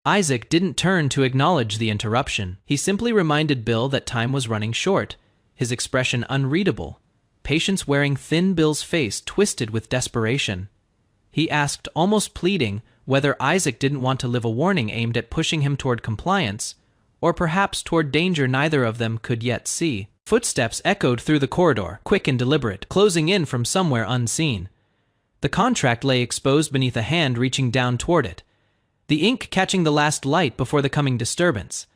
Isaac didn't turn to acknowledge the interruption. He simply reminded Bill that time was running short, his expression unreadable, patience wearing thin. Bill's face twisted with desperation. He asked, almost pleading, whether Isaac didn't want to live a warning aimed at pushing him toward compliance, or perhaps toward danger neither of them could yet see. Footsteps echoed through the corridor, quick and deliberate, closing in from somewhere unseen. The contract lay exposed beneath a hand reaching down toward it, the ink catching the last light before the coming disturbance.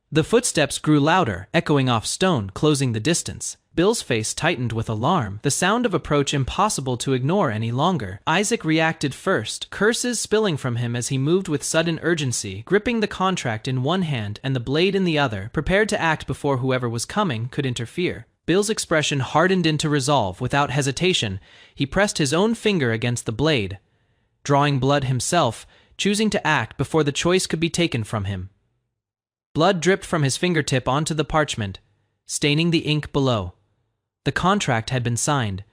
The footsteps grew louder, echoing off stone, closing the distance. Bill's face tightened with alarm, the sound of approach impossible to ignore any longer. Isaac reacted first, curses spilling from him as he moved with sudden urgency, gripping the contract in one hand and the blade in the other, prepared to act before whoever was coming could interfere. Bill's expression hardened into resolve. Without hesitation, he pressed his own finger against the blade, drawing blood himself, choosing to act before the choice could be taken from him. Blood dripped from his fingertip onto the parchment, staining the ink below. The contract had been signed,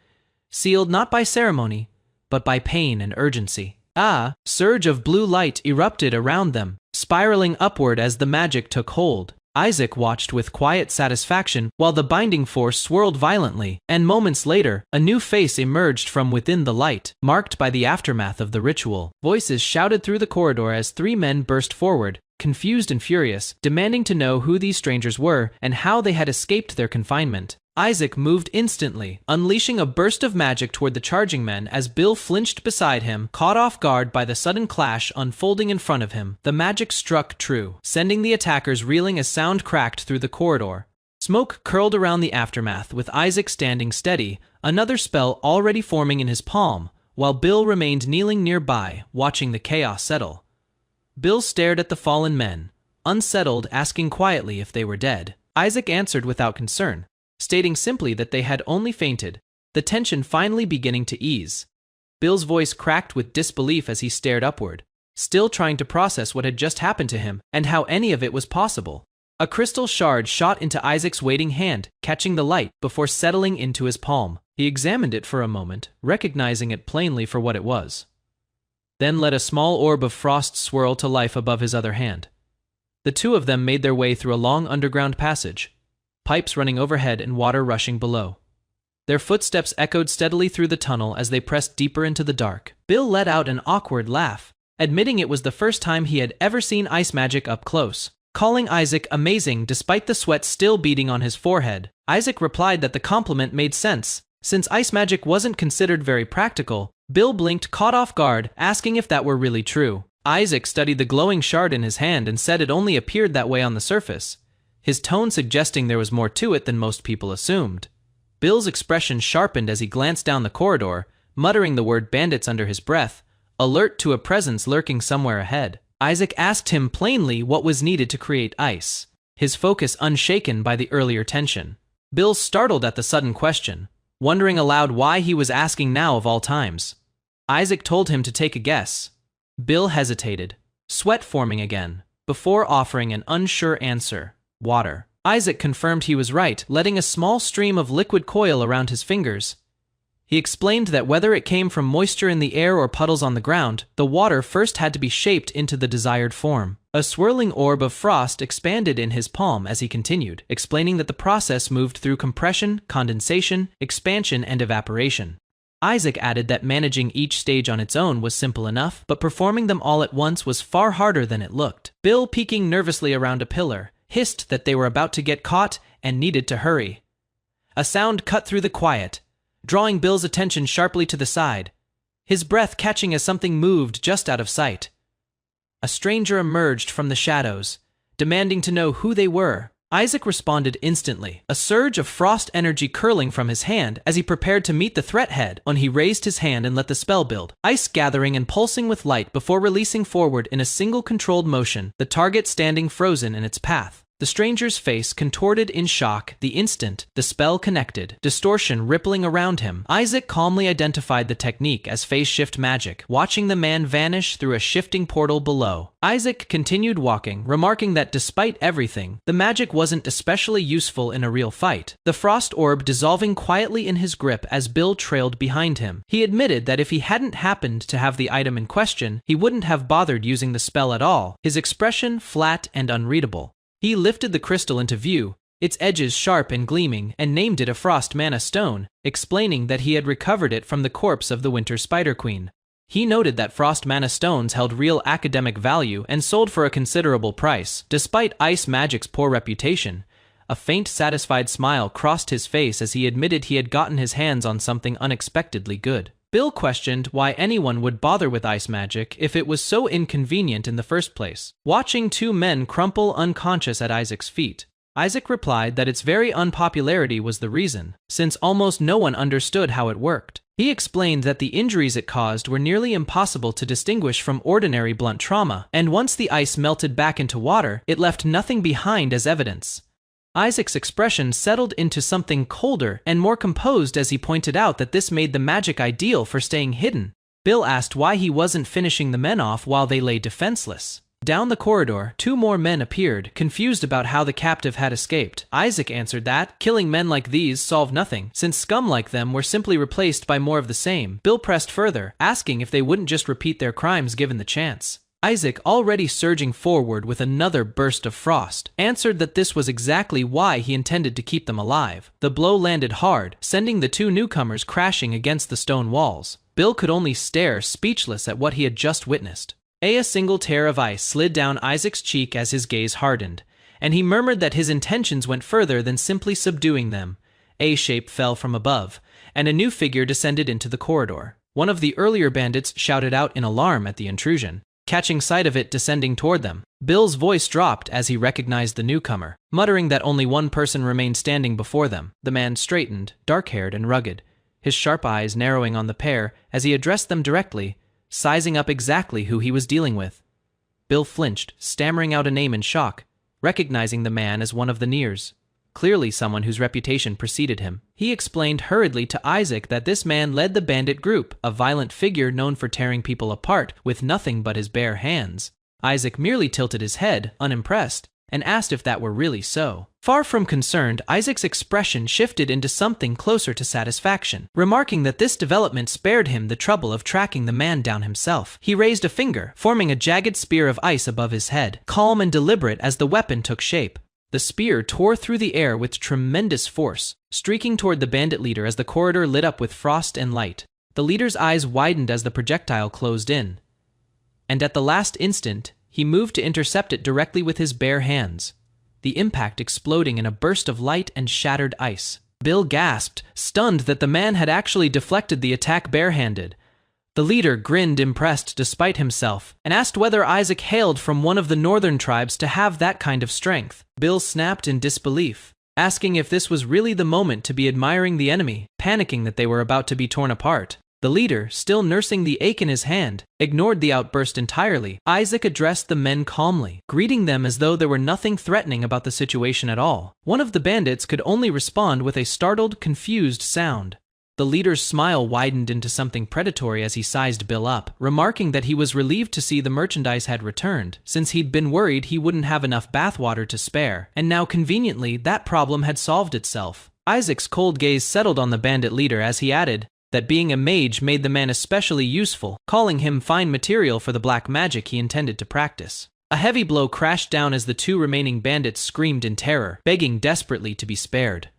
sealed not by ceremony, but by pain and urgency. A surge of blue light erupted around them, spiraling upward as the magic took hold. Isaac watched with quiet satisfaction while the binding force swirled violently, and moments later, a new face emerged from within the light, marked by the aftermath of the ritual. Voices shouted through the corridor as three men burst forward, confused and furious, demanding to know who these strangers were and how they had escaped their confinement. Isaac moved instantly, unleashing a burst of magic toward the charging men as Bill flinched beside him, caught off guard by the sudden clash unfolding in front of him. The magic struck true, sending the attackers reeling as sound cracked through the corridor. Smoke curled around the aftermath, with Isaac standing steady, another spell already forming in his palm, while Bill remained kneeling nearby, watching the chaos settle. Bill stared at the fallen men, unsettled, asking quietly if they were dead. Isaac answered without concern, stating simply that they had only fainted, the tension finally beginning to ease. Bill's voice cracked with disbelief as he stared upward, still trying to process what had just happened to him and how any of it was possible. A crystal shard shot into Isaac's waiting hand, catching the light before settling into his palm. He examined it for a moment, recognizing it plainly for what it was. Then let a small orb of frost swirl to life above his other hand. The two of them made their way through a long underground passage, pipes running overhead and water rushing below. Their footsteps echoed steadily through the tunnel as they pressed deeper into the dark. Bill let out an awkward laugh, admitting it was the first time he had ever seen ice magic up close. Calling Isaac amazing despite the sweat still beading on his forehead, Isaac replied that the compliment made sense. Since ice magic wasn't considered very practical, Bill blinked, caught off guard, asking if that were really true. Isaac studied the glowing shard in his hand and said it only appeared that way on the surface, his tone suggesting there was more to it than most people assumed. Bill's expression sharpened as he glanced down the corridor, muttering the word bandits under his breath, alert to a presence lurking somewhere ahead. Isaac asked him plainly what was needed to create ice, his focus unshaken by the earlier tension. Bill startled at the sudden question, wondering aloud why he was asking now of all times. Isaac told him to take a guess. Bill hesitated, sweat forming again, before offering an unsure answer: water. Isaac confirmed he was right, letting a small stream of liquid coil around his fingers. He explained that whether it came from moisture in the air or puddles on the ground, the water first had to be shaped into the desired form. A swirling orb of frost expanded in his palm as he continued, explaining that the process moved through compression, condensation, expansion, and evaporation. Isaac added that managing each stage on its own was simple enough, but performing them all at once was far harder than it looked. Bill, peeking nervously around a pillar, hissed that they were about to get caught and needed to hurry. A sound cut through the quiet, drawing Bill's attention sharply to the side, his breath catching as something moved just out of sight. A stranger emerged from the shadows, demanding to know who they were. Isaac responded instantly, a surge of frost energy curling from his hand as he prepared to meet the threat head on. He raised his hand and let the spell build, ice gathering and pulsing with light before releasing forward in a single controlled motion, the target standing frozen in its path. The stranger's face contorted in shock the instant the spell connected, distortion rippling around him. Isaac calmly identified the technique as phase shift magic, watching the man vanish through a shifting portal below. Isaac continued walking, remarking that despite everything, the magic wasn't especially useful in a real fight, the frost orb dissolving quietly in his grip as Bill trailed behind him. He admitted that if he hadn't happened to have the item in question, he wouldn't have bothered using the spell at all, his expression flat and unreadable. He lifted the crystal into view, its edges sharp and gleaming, and named it a Frost Mana Stone, explaining that he had recovered it from the corpse of the Winter Spider Queen. He noted that Frost Mana Stones held real academic value and sold for a considerable price. Despite ice magic's poor reputation, a faint satisfied smile crossed his face as he admitted he had gotten his hands on something unexpectedly good. Bill questioned why anyone would bother with ice magic if it was so inconvenient in the first place. Watching two men crumple unconscious at Isaac's feet, Isaac replied that its very unpopularity was the reason, since almost no one understood how it worked. He explained that the injuries it caused were nearly impossible to distinguish from ordinary blunt trauma, and once the ice melted back into water, it left nothing behind as evidence. Isaac's expression settled into something colder and more composed as he pointed out that this made the magic ideal for staying hidden. Bill asked why he wasn't finishing the men off while they lay defenseless. Down the corridor, two more men appeared, confused about how the captive had escaped. Isaac answered that killing men like these solved nothing, since scum like them were simply replaced by more of the same. Bill pressed further, asking if they wouldn't just repeat their crimes given the chance. Isaac, already surging forward with another burst of frost, answered that this was exactly why he intended to keep them alive. The blow landed hard, sending the two newcomers crashing against the stone walls. Bill could only stare, speechless at what he had just witnessed. A single tear of ice slid down Isaac's cheek as his gaze hardened, and he murmured that his intentions went further than simply subduing them. A shape fell from above, and a new figure descended into the corridor. One of the earlier bandits shouted out in alarm at the intrusion, catching sight of it descending toward them. Bill's voice dropped as he recognized the newcomer, muttering that only one person remained standing before them. The man straightened, dark-haired and rugged, his sharp eyes narrowing on the pair as he addressed them directly, sizing up exactly who he was dealing with. Bill flinched, stammering out a name in shock, recognizing the man as one of the Nears. clearly someone whose reputation preceded him. He explained hurriedly to Isaac that this man led the bandit group, a violent figure known for tearing people apart with nothing but his bare hands. Isaac merely tilted his head, unimpressed, and asked if that were really so. Far from concerned, Isaac's expression shifted into something closer to satisfaction, remarking that this development spared him the trouble of tracking the man down himself. He raised a finger, forming a jagged spear of ice above his head, calm and deliberate as the weapon took shape. The spear tore through the air with tremendous force, streaking toward the bandit leader as the corridor lit up with frost and light. The leader's eyes widened as the projectile closed in, and at the last instant, he moved to intercept it directly with his bare hands, the impact exploding in a burst of light and shattered ice. Bill gasped, stunned that the man had actually deflected the attack barehanded. The leader grinned impressed despite himself, and asked whether Isaac hailed from one of the northern tribes to have that kind of strength. Bill snapped in disbelief, asking if this was really the moment to be admiring the enemy, panicking that they were about to be torn apart. The leader, still nursing the ache in his hand, ignored the outburst entirely. Isaac addressed the men calmly, greeting them as though there were nothing threatening about the situation at all. One of the bandits could only respond with a startled, confused sound. The leader's smile widened into something predatory as he sized Bill up, remarking that he was relieved to see the merchandise had returned, since he'd been worried he wouldn't have enough bathwater to spare, and now conveniently that problem had solved itself. Isaac's cold gaze settled on the bandit leader as he added that being a mage made the man especially useful, calling him fine material for the black magic he intended to practice. A heavy blow crashed down as the two remaining bandits screamed in terror, begging desperately to be spared,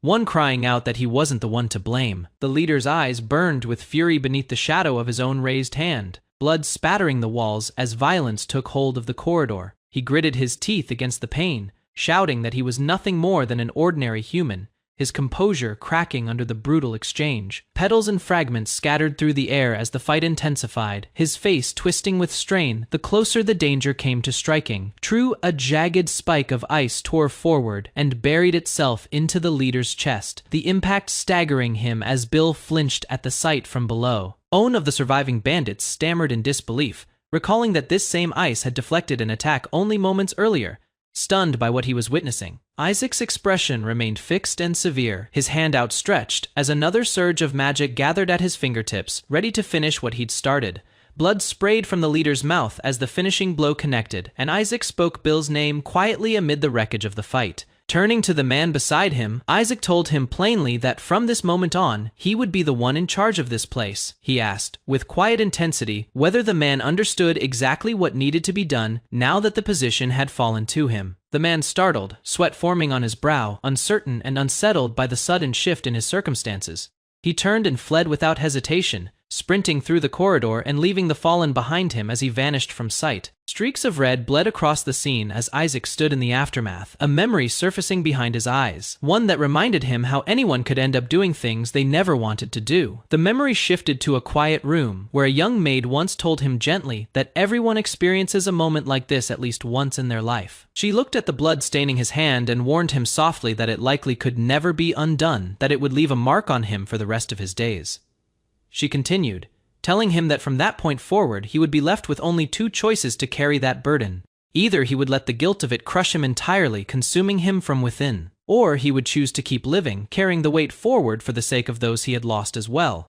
one crying out that he wasn't the one to blame. The leader's eyes burned with fury beneath the shadow of his own raised hand, blood spattering the walls as violence took hold of the corridor. He gritted his teeth against the pain, shouting that he was nothing more than an ordinary human, his composure cracking under the brutal exchange. Petals and fragments scattered through the air as the fight intensified, his face twisting with strain the closer the danger came to striking. True, a jagged spike of ice tore forward and buried itself into the leader's chest, the impact staggering him as Bill flinched at the sight from below. One of the surviving bandits stammered in disbelief, recalling that this same ice had deflected an attack only moments earlier, stunned by what he was witnessing. Isaac's expression remained fixed and severe, his hand outstretched as another surge of magic gathered at his fingertips, ready to finish what he'd started. Blood sprayed from the leader's mouth as the finishing blow connected, and Isaac spoke Bill's name quietly amid the wreckage of the fight. Turning to the man beside him, Isaac told him plainly that from this moment on, he would be the one in charge of this place. He asked, with quiet intensity, whether the man understood exactly what needed to be done now that the position had fallen to him. The man startled, sweat forming on his brow, uncertain and unsettled by the sudden shift in his circumstances. He turned and fled without hesitation, sprinting through the corridor and leaving the fallen behind him as he vanished from sight. Streaks of red bled across the scene as Isaac stood in the aftermath, a memory surfacing behind his eyes, one that reminded him how anyone could end up doing things they never wanted to do. The memory shifted to a quiet room, where a young maid once told him gently that everyone experiences a moment like this at least once in their life. She looked at the blood staining his hand and warned him softly that it likely could never be undone, that it would leave a mark on him for the rest of his days. She continued, telling him that from that point forward he would be left with only two choices to carry that burden. Either he would let the guilt of it crush him entirely, consuming him from within, or he would choose to keep living, carrying the weight forward for the sake of those he had lost as well.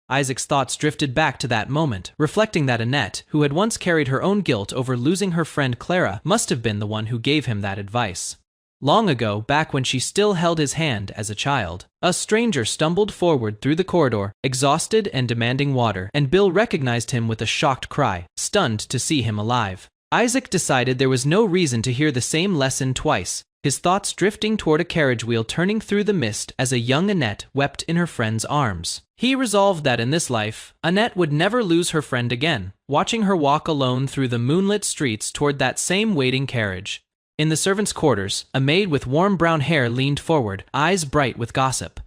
Isaac's thoughts drifted back to that moment, reflecting that Annette, who had once carried her own guilt over losing her friend Clara, must have been the one who gave him that advice. Long ago, back when she still held his hand as a child, a stranger stumbled forward through the corridor, exhausted and demanding water, and Bill recognized him with a shocked cry, stunned to see him alive. Isaac decided there was no reason to hear the same lesson twice, his thoughts drifting toward a carriage wheel turning through the mist as a young Annette wept in her friend's arms. He resolved that in this life, Annette would never lose her friend again, watching her walk alone through the moonlit streets toward that same waiting carriage. In the servants' quarters, a maid with warm brown hair leaned forward, eyes bright with gossip.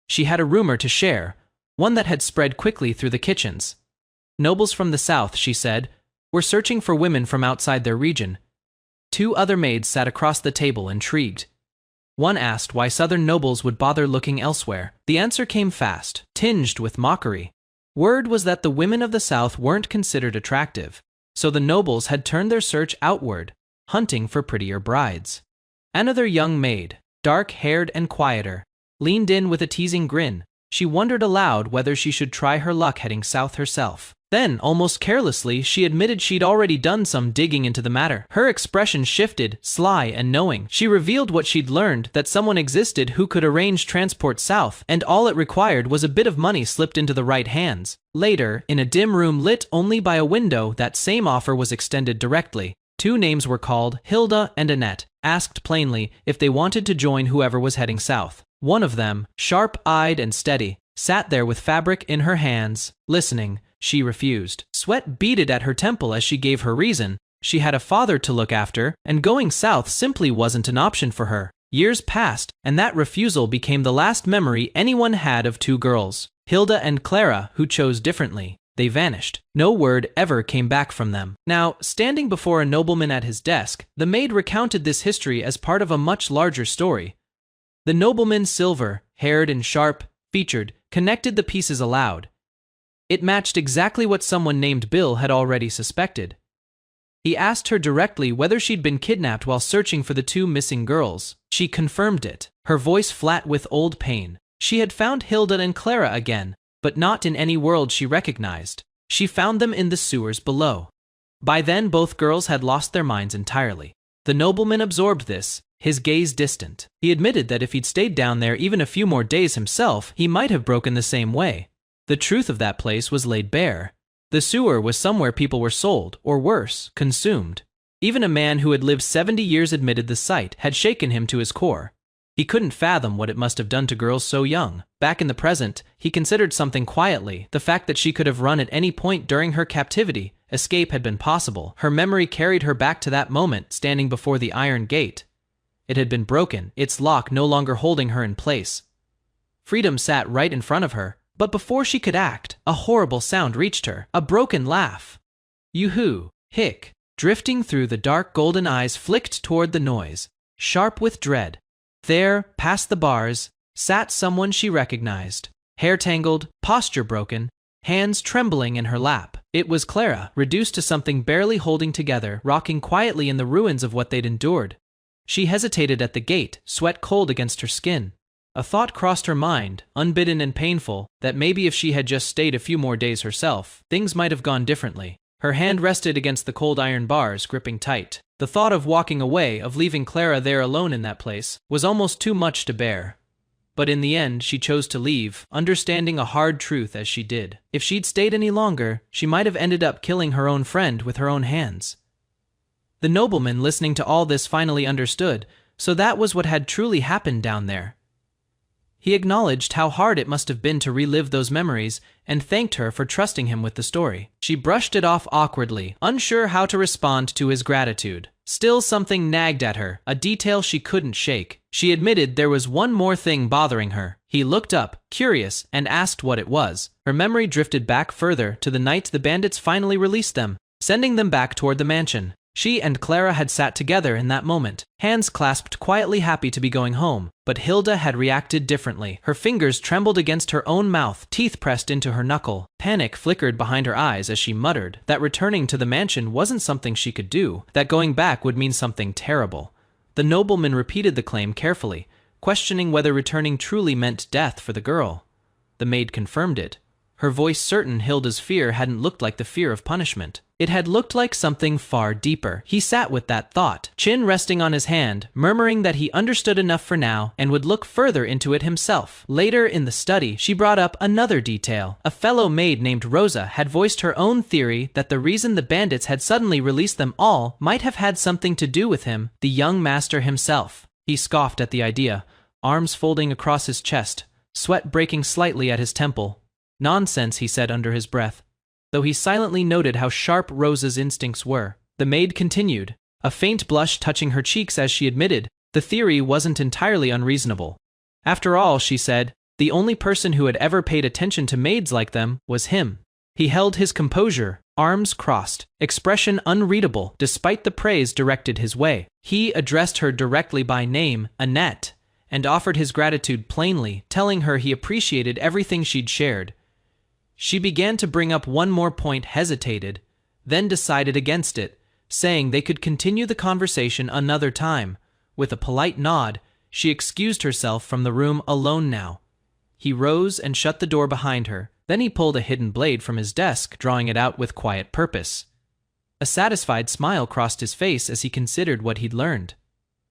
She had a rumor to share, one that had spread quickly through the kitchens. Nobles from the south, she said, were searching for women from outside their region. Two other maids sat across the table, intrigued. One asked why southern nobles would bother looking elsewhere. The answer came fast, tinged with mockery. Word was that the women of the south weren't considered attractive, so the nobles had turned their search outward, hunting for prettier brides. Another young maid, dark-haired and quieter, leaned in with a teasing grin. She wondered aloud whether she should try her luck heading south herself. Then, almost carelessly, she admitted she'd already done some digging into the matter. Her expression shifted, sly and knowing. She revealed what she'd learned, that someone existed who could arrange transport south, and all it required was a bit of money slipped into the right hands. Later, in a dim room lit only by a window, that same offer was extended directly. 2 names were called, Hilda and Annette, asked plainly if they wanted to join whoever was heading south. One of them, sharp-eyed and steady, sat there with fabric in her hands, listening. She refused. Sweat beaded at her temple as she gave her reason. She had a father to look after, and going south simply wasn't an option for her. Years passed, and that refusal became the last memory anyone had of 2 girls, Hilda and Clara, who chose differently. They vanished. No word ever came back from them. Now, standing before a nobleman at his desk, the maid recounted this history as part of a much larger story. The nobleman, silver-haired and sharp-featured, connected the pieces aloud. It matched exactly what someone named Bill had already suspected. He asked her directly whether she'd been kidnapped while searching for the 2 missing girls. She confirmed it, her voice flat with old pain. She had found Hilda and Clara again, but not in any world she recognized. She found them in the sewers below. By then both girls had lost their minds entirely. The nobleman absorbed this, his gaze distant. He admitted that if he'd stayed down there even a few more days himself, he might have broken the same way. The truth of that place was laid bare. The sewer was somewhere people were sold, or worse, consumed. Even a man who had lived 70 years admitted the sight had shaken him to his core. He couldn't fathom what it must have done to girls so young. Back in the present, he considered something quietly, the fact that she could have run at any point during her captivity. Escape had been possible. Her memory carried her back to that moment, standing before the iron gate. It had been broken, its lock no longer holding her in place. Freedom sat right in front of her, but before she could act, a horrible sound reached her, a broken laugh. Yoo-hoo, hic. Drifting through the dark golden eyes flicked toward the noise, sharp with dread. There, past the bars, sat someone she recognized. Hair tangled, posture broken, hands trembling in her lap. It was Clara, reduced to something barely holding together, rocking quietly in the ruins of what they'd endured. She hesitated at the gate, sweat cold against her skin. A thought crossed her mind, unbidden and painful, that maybe if she had just stayed a few more days herself, things might have gone differently. Her hand rested against the cold iron bars, gripping tight. The thought of walking away, of leaving Clara there alone in that place, was almost too much to bear. But in the end, she chose to leave, understanding a hard truth as she did. If she'd stayed any longer, she might have ended up killing her own friend with her own hands. The nobleman, listening to all this, finally understood, so that was what had truly happened down there. He acknowledged how hard it must have been to relive those memories, and thanked her for trusting him with the story. She brushed it off awkwardly, unsure how to respond to his gratitude. Still, something nagged at her, a detail she couldn't shake. She admitted there was one more thing bothering her. He looked up, curious, and asked what it was. Her memory drifted back further to the night the bandits finally released them, sending them back toward the mansion. She and Clara had sat together in that moment, hands clasped, quietly happy to be going home. But Hilda had reacted differently. Her fingers trembled against her own mouth, teeth pressed into her knuckle. Panic flickered behind her eyes as she muttered that returning to the mansion wasn't something she could do, that going back would mean something terrible. The nobleman repeated the claim carefully, questioning whether returning truly meant death for the girl. The maid confirmed it, her voice certain Hilda's fear hadn't looked like the fear of punishment. It had looked like something far deeper. He sat with that thought, chin resting on his hand, murmuring that he understood enough for now and would look further into it himself. Later in the study, she brought up another detail. A fellow maid named Rosa had voiced her own theory that the reason the bandits had suddenly released them all might have had something to do with him, the young master himself. He scoffed at the idea, arms folding across his chest, sweat breaking slightly at his temple. Nonsense, he said under his breath, though he silently noted how sharp Rosa's instincts were. The maid continued, a faint blush touching her cheeks as she admitted the theory wasn't entirely unreasonable. After all, she said, the only person who had ever paid attention to maids like them was him. He held his composure, arms crossed, expression unreadable despite the praise directed his way. He addressed her directly by name, Annette, and offered his gratitude plainly, telling her he appreciated everything she'd shared. She began to bring up one more point, hesitated, then decided against it, saying they could continue the conversation another time. With a polite nod, She excused herself from the room alone now. He rose and shut the door behind her. Then he pulled a hidden blade from his desk, drawing it out with quiet purpose. A satisfied smile crossed his face as he considered what he'd learned.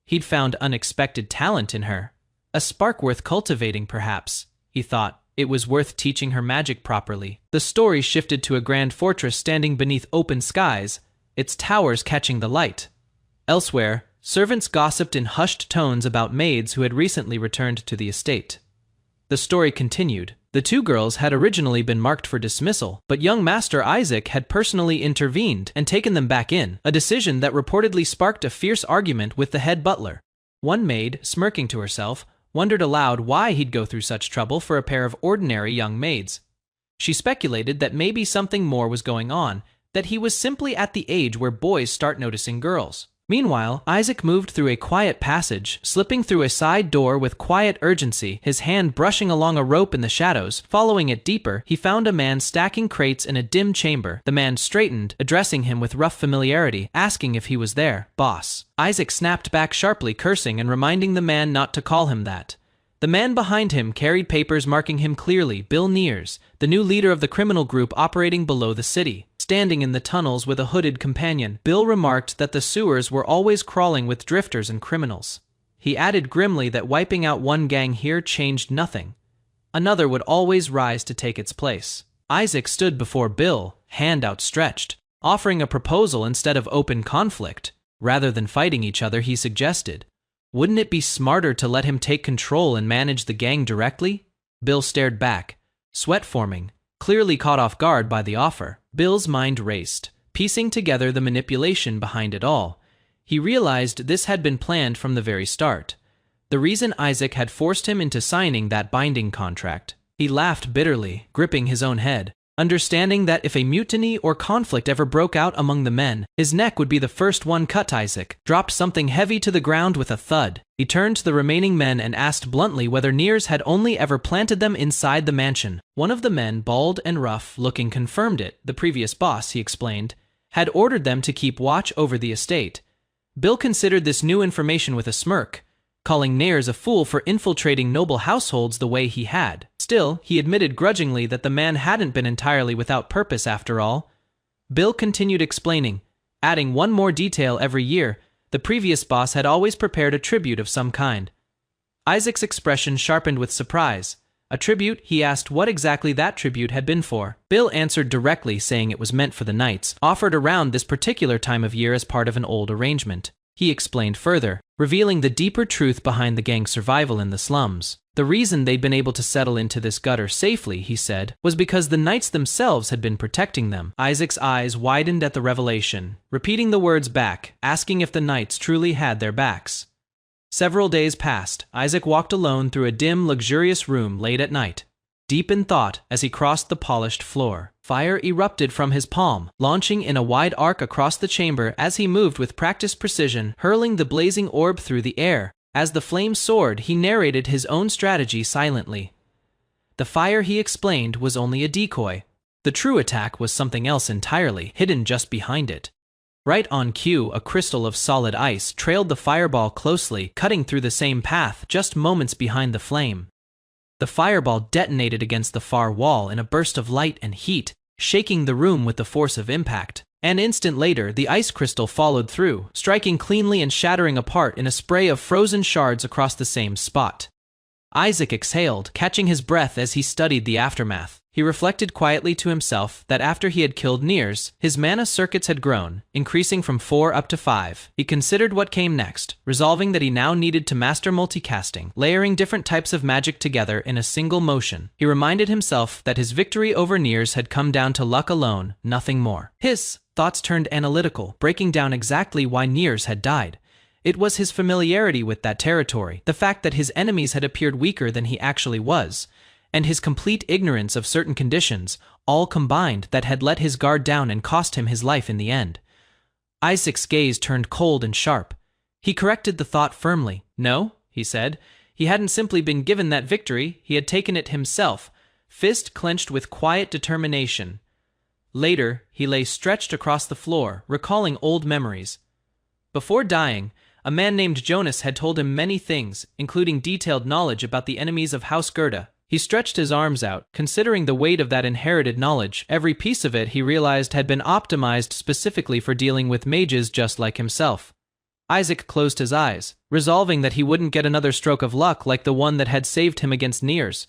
He'd found unexpected talent in her. A spark worth cultivating, perhaps, he thought. It was worth teaching her magic properly. The story shifted to a grand fortress standing beneath open skies, its towers catching the light. Elsewhere, servants gossiped in hushed tones about maids who had recently returned to the estate. The story continued. The two girls had originally been marked for dismissal, but young Master Isaac had personally intervened and taken them back in, a decision that reportedly sparked a fierce argument with the head butler. One maid, smirking to herself, wondered aloud why he'd go through such trouble for a pair of ordinary young maids. She speculated that maybe something more was going on, that he was simply at the age where boys start noticing girls. Meanwhile, Isaac moved through a quiet passage, slipping through a side door with quiet urgency, his hand brushing along a rope in the shadows. Following it deeper, he found a man stacking crates in a dim chamber. The man straightened, addressing him with rough familiarity, asking if he was there. "Boss." Isaac snapped back sharply, cursing and reminding the man not to call him that. The man behind him carried papers marking him clearly: Bill Neers, the new leader of the criminal group operating below the city. Standing in the tunnels with a hooded companion, Bill remarked that the sewers were always crawling with drifters and criminals. He added grimly that wiping out one gang here changed nothing. Another would always rise to take its place. Isaac stood before Bill, hand outstretched, offering a proposal instead of open conflict. Rather than fighting each other, he suggested, "Wouldn't it be smarter to let him take control and manage the gang directly?" Bill stared back, sweat forming, clearly caught off guard by the offer. Bill's mind raced, piecing together the manipulation behind it all. He realized this had been planned from the very start. The reason Isaac had forced him into signing that binding contract. He laughed bitterly, gripping his own head, understanding that if a mutiny or conflict ever broke out among the men, his neck would be the first one cut. Isaac dropped something heavy to the ground with a thud. He turned to the remaining men and asked bluntly whether Neers had only ever planted them inside the mansion. One of the men, bald and rough-looking, confirmed it. The previous boss, he explained, had ordered them to keep watch over the estate. Bill considered this new information with a smirk, calling Neers a fool for infiltrating noble households the way he had. Still, he admitted grudgingly that the man hadn't been entirely without purpose after all. Bill continued explaining, adding one more detail every year. The previous boss had always prepared a tribute of some kind. Isaac's expression sharpened with surprise. A tribute? He asked what exactly that tribute had been for. Bill answered directly, saying it was meant for the knights, offered around this particular time of year as part of an old arrangement. He explained further, revealing the deeper truth behind the gang's survival in the slums. The reason they'd been able to settle into this gutter safely, he said, was because the knights themselves had been protecting them. Isaac's eyes widened at the revelation, repeating the words back, asking if the knights truly had their backs. Several days passed. Isaac walked alone through a dim, luxurious room late at night. Deep in thought, as he crossed the polished floor, fire erupted from his palm, launching in a wide arc across the chamber as he moved with practiced precision, hurling the blazing orb through the air. As the flame soared, he narrated his own strategy silently. The fire, he explained, was only a decoy. The true attack was something else entirely, hidden just behind it. Right on cue, a crystal of solid ice trailed the fireball closely, cutting through the same path just moments behind the flame. The fireball detonated against the far wall in a burst of light and heat, shaking the room with the force of impact. An instant later, the ice crystal followed through, striking cleanly and shattering apart in a spray of frozen shards across the same spot. Isaac exhaled, catching his breath as he studied the aftermath. He reflected quietly to himself that after he had killed Neers, his mana circuits had grown, increasing from 4 up to 5. He considered what came next, resolving that he now needed to master multicasting, layering different types of magic together in a single motion. He reminded himself that his victory over Neers had come down to luck alone, nothing more. His thoughts turned analytical, breaking down exactly why Neers had died. It was his familiarity with that territory, the fact that his enemies had appeared weaker than he actually was, and his complete ignorance of certain conditions, all combined, that had let his guard down and cost him his life in the end. Isaac's gaze turned cold and sharp. He corrected the thought firmly. No, he said. He hadn't simply been given that victory, he had taken it himself, fist clenched with quiet determination. Later, he lay stretched across the floor, recalling old memories. Before dying, A man named Jonas had told him many things, including detailed knowledge about the enemies of House Gerda. He stretched his arms out, considering the weight of that inherited knowledge. Every piece of it, he realized, had been optimized specifically for dealing with mages just like himself. Isaac closed his eyes, resolving that he wouldn't get another stroke of luck like the one that had saved him against Niers.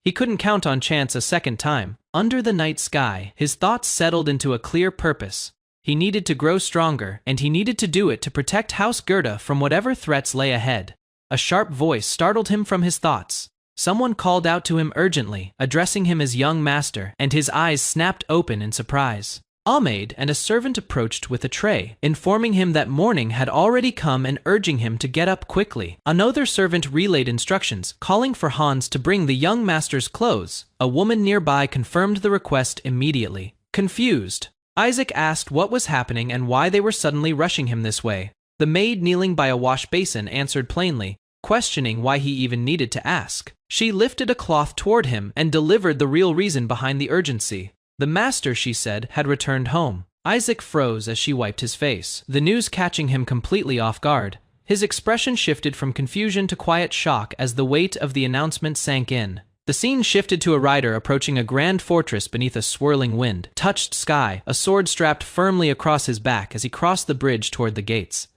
He couldn't count on chance a second time. Under the night sky, his thoughts settled into a clear purpose. He needed to grow stronger, and he needed to do it to protect House Gerda from whatever threats lay ahead. A sharp voice startled him from his thoughts. Someone called out to him urgently, addressing him as young master, and his eyes snapped open in surprise. A maid and a servant approached with a tray, informing him that morning had already come and urging him to get up quickly. Another servant relayed instructions, calling for Hans to bring the young master's clothes. A woman nearby confirmed the request immediately. Confused, Isaac asked what was happening and why they were suddenly rushing him this way. The maid kneeling by a wash basin answered plainly, questioning why he even needed to ask. She lifted a cloth toward him and delivered the real reason behind the urgency. The master, she said, had returned home. Isaac froze as she wiped his face, the news catching him completely off guard. His expression shifted from confusion to quiet shock as the weight of the announcement sank in. The scene shifted to a rider approaching a grand fortress beneath a swirling wind. Touched sky, a sword strapped firmly across his back as he crossed the bridge toward the gates.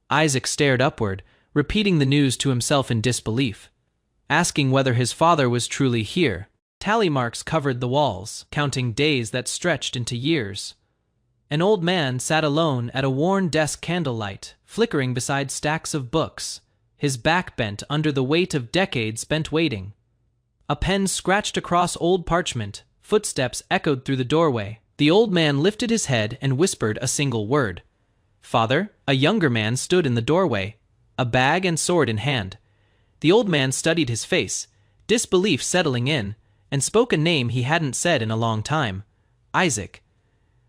Isaac stared upward, repeating the news to himself in disbelief, asking whether his father was truly here. Tally marks covered the walls, counting days that stretched into years. An old man sat alone at a worn desk candlelight, flickering beside stacks of books, his back bent under the weight of decades spent waiting. A pen scratched across old parchment, footsteps echoed through the doorway. The old man lifted his head and whispered a single word. "Father?" A younger man stood in the doorway, a bag and sword in hand. The old man studied his face, disbelief settling in, and spoke a name he hadn't said in a long time. Isaac.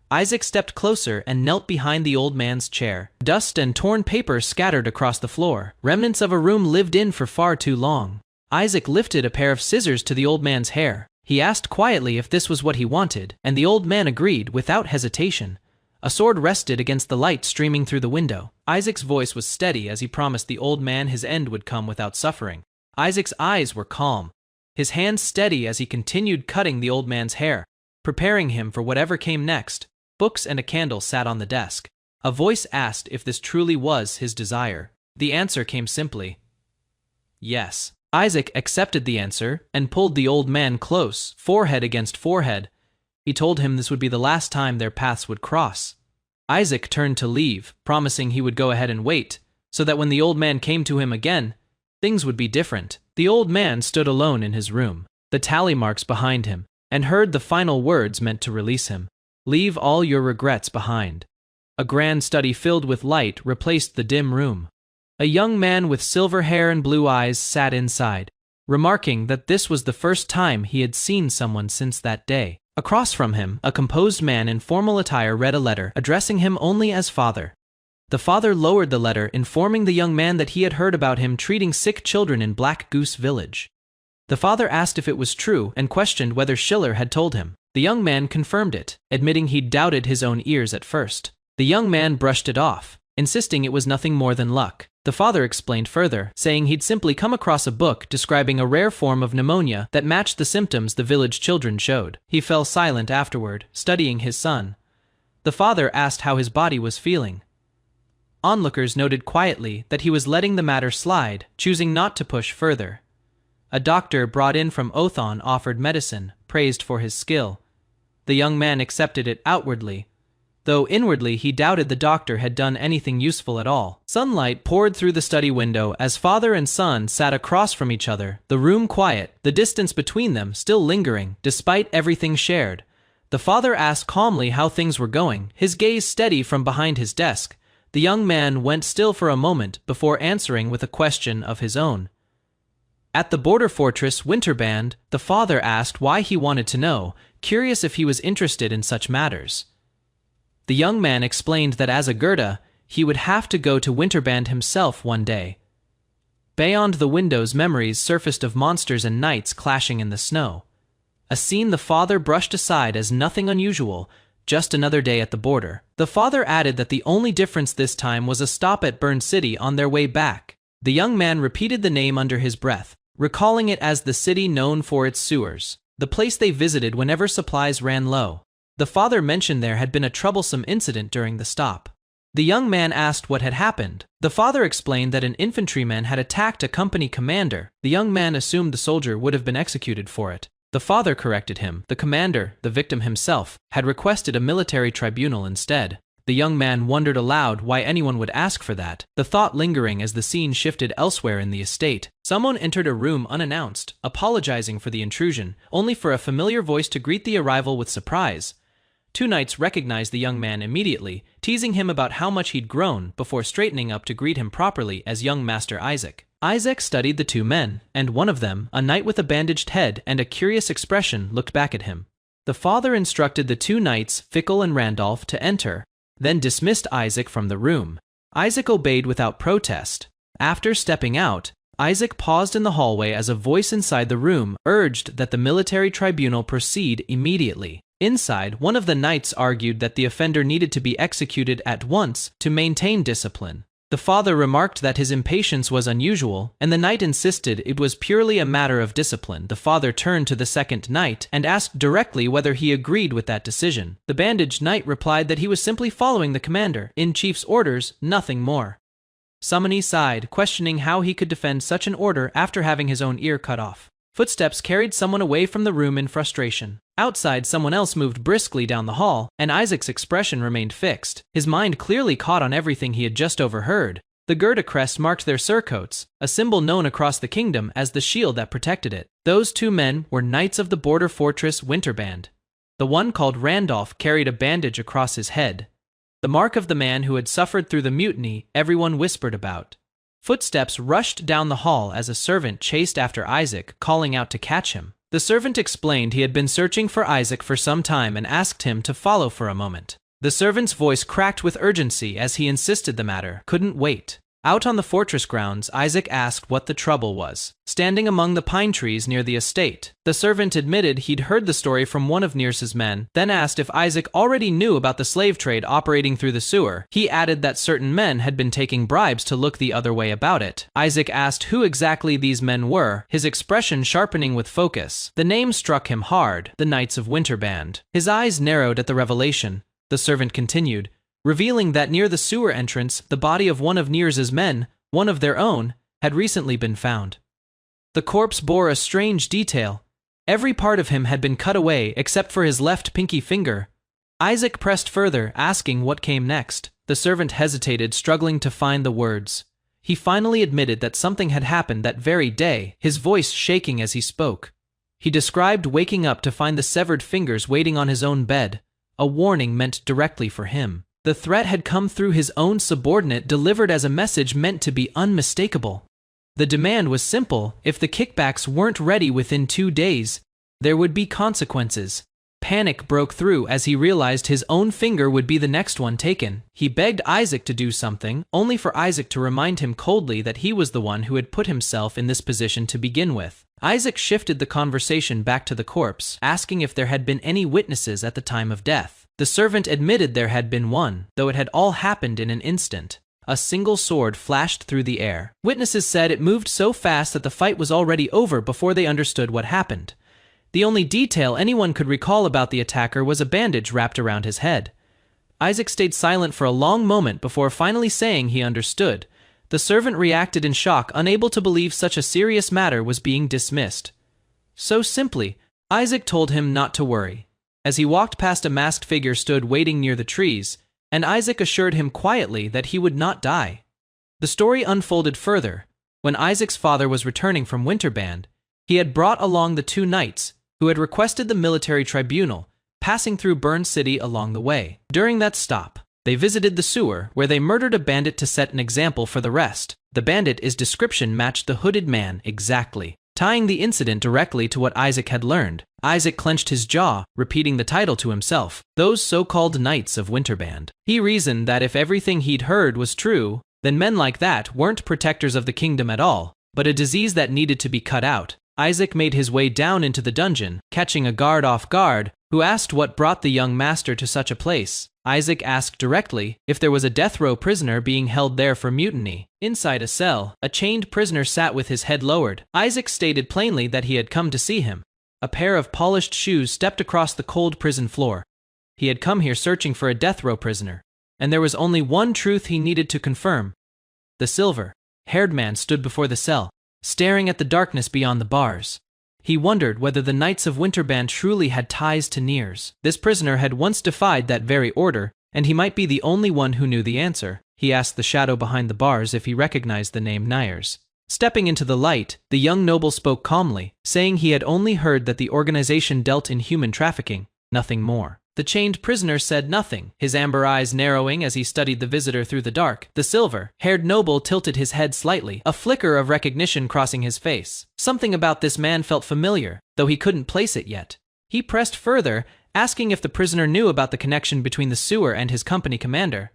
Isaac stepped closer and knelt behind the old man's chair. Dust and torn paper scattered across the floor, remnants of a room lived in for far too long. Isaac lifted a pair of scissors to the old man's hair. He asked quietly if this was what he wanted, and the old man agreed without hesitation. A sword rested against the light streaming through the window. Isaac's voice was steady as he promised the old man his end would come without suffering. Isaac's eyes were calm, his hands steady as he continued cutting the old man's hair, preparing him for whatever came next. Books and a candle sat on the desk. A voice asked if this truly was his desire. The answer came simply, yes. Isaac accepted the answer and pulled the old man close, forehead against forehead. He told him this would be the last time their paths would cross. Isaac turned to leave, promising he would go ahead and wait, so that when the old man came to him again, things would be different. The old man stood alone in his room, the tally marks behind him, and heard the final words meant to release him. Leave all your regrets behind. A grand study filled with light replaced the dim room. A young man with silver hair and blue eyes sat inside, remarking that this was the first time he had seen someone since that day. Across from him, a composed man in formal attire read a letter, addressing him only as father. The father lowered the letter, informing the young man that he had heard about him treating sick children in Black Goose Village. The father asked if it was true and questioned whether Schiller had told him. The young man confirmed it, admitting he'd doubted his own ears at first. The young man brushed it off, insisting it was nothing more than luck. The father explained further, saying he'd simply come across a book describing a rare form of pneumonia that matched the symptoms the village children showed. He fell silent afterward, studying his son. The father asked how his body was feeling. Onlookers noted quietly that he was letting the matter slide, choosing not to push further. A doctor brought in from Othon offered medicine, praised for his skill. The young man accepted it outwardly, though inwardly he doubted the doctor had done anything useful at all. Sunlight poured through the study window as father and son sat across from each other, the room quiet, the distance between them still lingering, despite everything shared. The father asked calmly how things were going, his gaze steady from behind his desk. The young man went still for a moment before answering with a question of his own. At the border fortress Winterband, the father asked why he wanted to know, curious if he was interested in such matters. The young man explained that as a Gerda, he would have to go to Winterband himself one day. Beyond the windows, memories surfaced of monsters and knights clashing in the snow. A scene the father brushed aside as nothing unusual, just another day at the border. The father added that the only difference this time was a stop at Burn City on their way back. The young man repeated the name under his breath, recalling it as the city known for its sewers, the place they visited whenever supplies ran low. The father mentioned there had been a troublesome incident during the stop. The young man asked what had happened. The father explained that an infantryman had attacked a company commander. The young man assumed the soldier would have been executed for it. The father corrected him. The commander, the victim himself, had requested a military tribunal instead. The young man wondered aloud why anyone would ask for that, the thought lingering as the scene shifted elsewhere in the estate. Someone entered a room unannounced, apologizing for the intrusion, only for a familiar voice to greet the arrival with surprise. Two knights recognized the young man immediately, teasing him about how much he'd grown before straightening up to greet him properly as young Master Isaac. Isaac studied the two men, and one of them, a knight with a bandaged head and a curious expression, looked back at him. The father instructed the two knights, Fickle and Randolph, to enter, then dismissed Isaac from the room. Isaac obeyed without protest. After stepping out, Isaac paused in the hallway as a voice inside the room urged that the military tribunal proceed immediately. Inside, one of the knights argued that the offender needed to be executed at once to maintain discipline. The father remarked that his impatience was unusual, and the knight insisted it was purely a matter of discipline. The father turned to the second knight and asked directly whether he agreed with that decision. The bandaged knight replied that he was simply following the commander-in-chief's orders, nothing more. Summoning sighed, questioning how he could defend such an order after having his own ear cut off. Footsteps carried someone away from the room in frustration. Outside, someone else moved briskly down the hall, and Isaac's expression remained fixed, his mind clearly caught on everything he had just overheard. The Gerda crest marked their surcoats, a symbol known across the kingdom as the shield that protected it. Those two men were knights of the border fortress Winterband. The one called Randolph carried a bandage across his head, the mark of the man who had suffered through the mutiny everyone whispered about. Footsteps rushed down the hall as a servant chased after Isaac, calling out to catch him. The servant explained he had been searching for Isaac for some time and asked him to follow for a moment. The servant's voice cracked with urgency as he insisted the matter couldn't wait. Out on the fortress grounds, Isaac asked what the trouble was. Standing among the pine trees near the estate, the servant admitted he'd heard the story from one of Nearce's men, then asked if Isaac already knew about the slave trade operating through the sewer. He added that certain men had been taking bribes to look the other way about it. Isaac asked who exactly these men were, his expression sharpening with focus. The name struck him hard, the Knights of Winterband. His eyes narrowed at the revelation. The servant continued, revealing that near the sewer entrance, the body of one of Nearce's men, one of their own, had recently been found. The corpse bore a strange detail. Every part of him had been cut away except for his left pinky finger. Isaac pressed further, asking what came next. The servant hesitated, struggling to find the words. He finally admitted that something had happened that very day, his voice shaking as he spoke. He described waking up to find the severed fingers waiting on his own bed, a warning meant directly for him. The threat had come through his own subordinate, delivered as a message meant to be unmistakable. The demand was simple: if the kickbacks weren't ready within 2 days, there would be consequences. Panic broke through as he realized his own finger would be the next one taken. He begged Isaac to do something, only for Isaac to remind him coldly that he was the one who had put himself in this position to begin with. Isaac shifted the conversation back to the corpse, asking if there had been any witnesses at the time of death. The servant admitted there had been one, though it had all happened in an instant. A single sword flashed through the air. Witnesses said it moved so fast that the fight was already over before they understood what happened. The only detail anyone could recall about the attacker was a bandage wrapped around his head. Isaac stayed silent for a long moment before finally saying he understood. The servant reacted in shock, unable to believe such a serious matter was being dismissed. So simply, Isaac told him not to worry. As he walked past, a masked figure stood waiting near the trees, and Isaac assured him quietly that he would not die. The story unfolded further. When Isaac's father was returning from Winterband, he had brought along the two knights, who had requested the military tribunal, passing through Burn City along the way. During that stop, they visited the sewer, where they murdered a bandit to set an example for the rest. The bandit's description matched the hooded man exactly, tying the incident directly to what Isaac had learned. Isaac clenched his jaw, repeating the title to himself, those so-called Knights of Winterband. He reasoned that if everything he'd heard was true, then men like that weren't protectors of the kingdom at all, but a disease that needed to be cut out. Isaac made his way down into the dungeon, catching a guard off guard who asked what brought the young master to such a place. Isaac asked directly if there was a death row prisoner being held there for mutiny. Inside a cell, a chained prisoner sat with his head lowered. Isaac stated plainly that he had come to see him. A pair of polished shoes stepped across the cold prison floor. He had come here searching for a death row prisoner, and there was only one truth he needed to confirm. The silver-haired man stood before the cell, staring at the darkness beyond the bars. He wondered whether the Knights of Winterband truly had ties to Niers. This prisoner had once defied that very order, and he might be the only one who knew the answer. He asked the shadow behind the bars if he recognized the name Niers. Stepping into the light, the young noble spoke calmly, saying he had only heard that the organization dealt in human trafficking, nothing more. The chained prisoner said nothing, his amber eyes narrowing as he studied the visitor through the dark. The silver-haired noble tilted his head slightly, a flicker of recognition crossing his face. Something about this man felt familiar, though he couldn't place it yet. He pressed further, asking if the prisoner knew about the connection between the sewer and his company commander.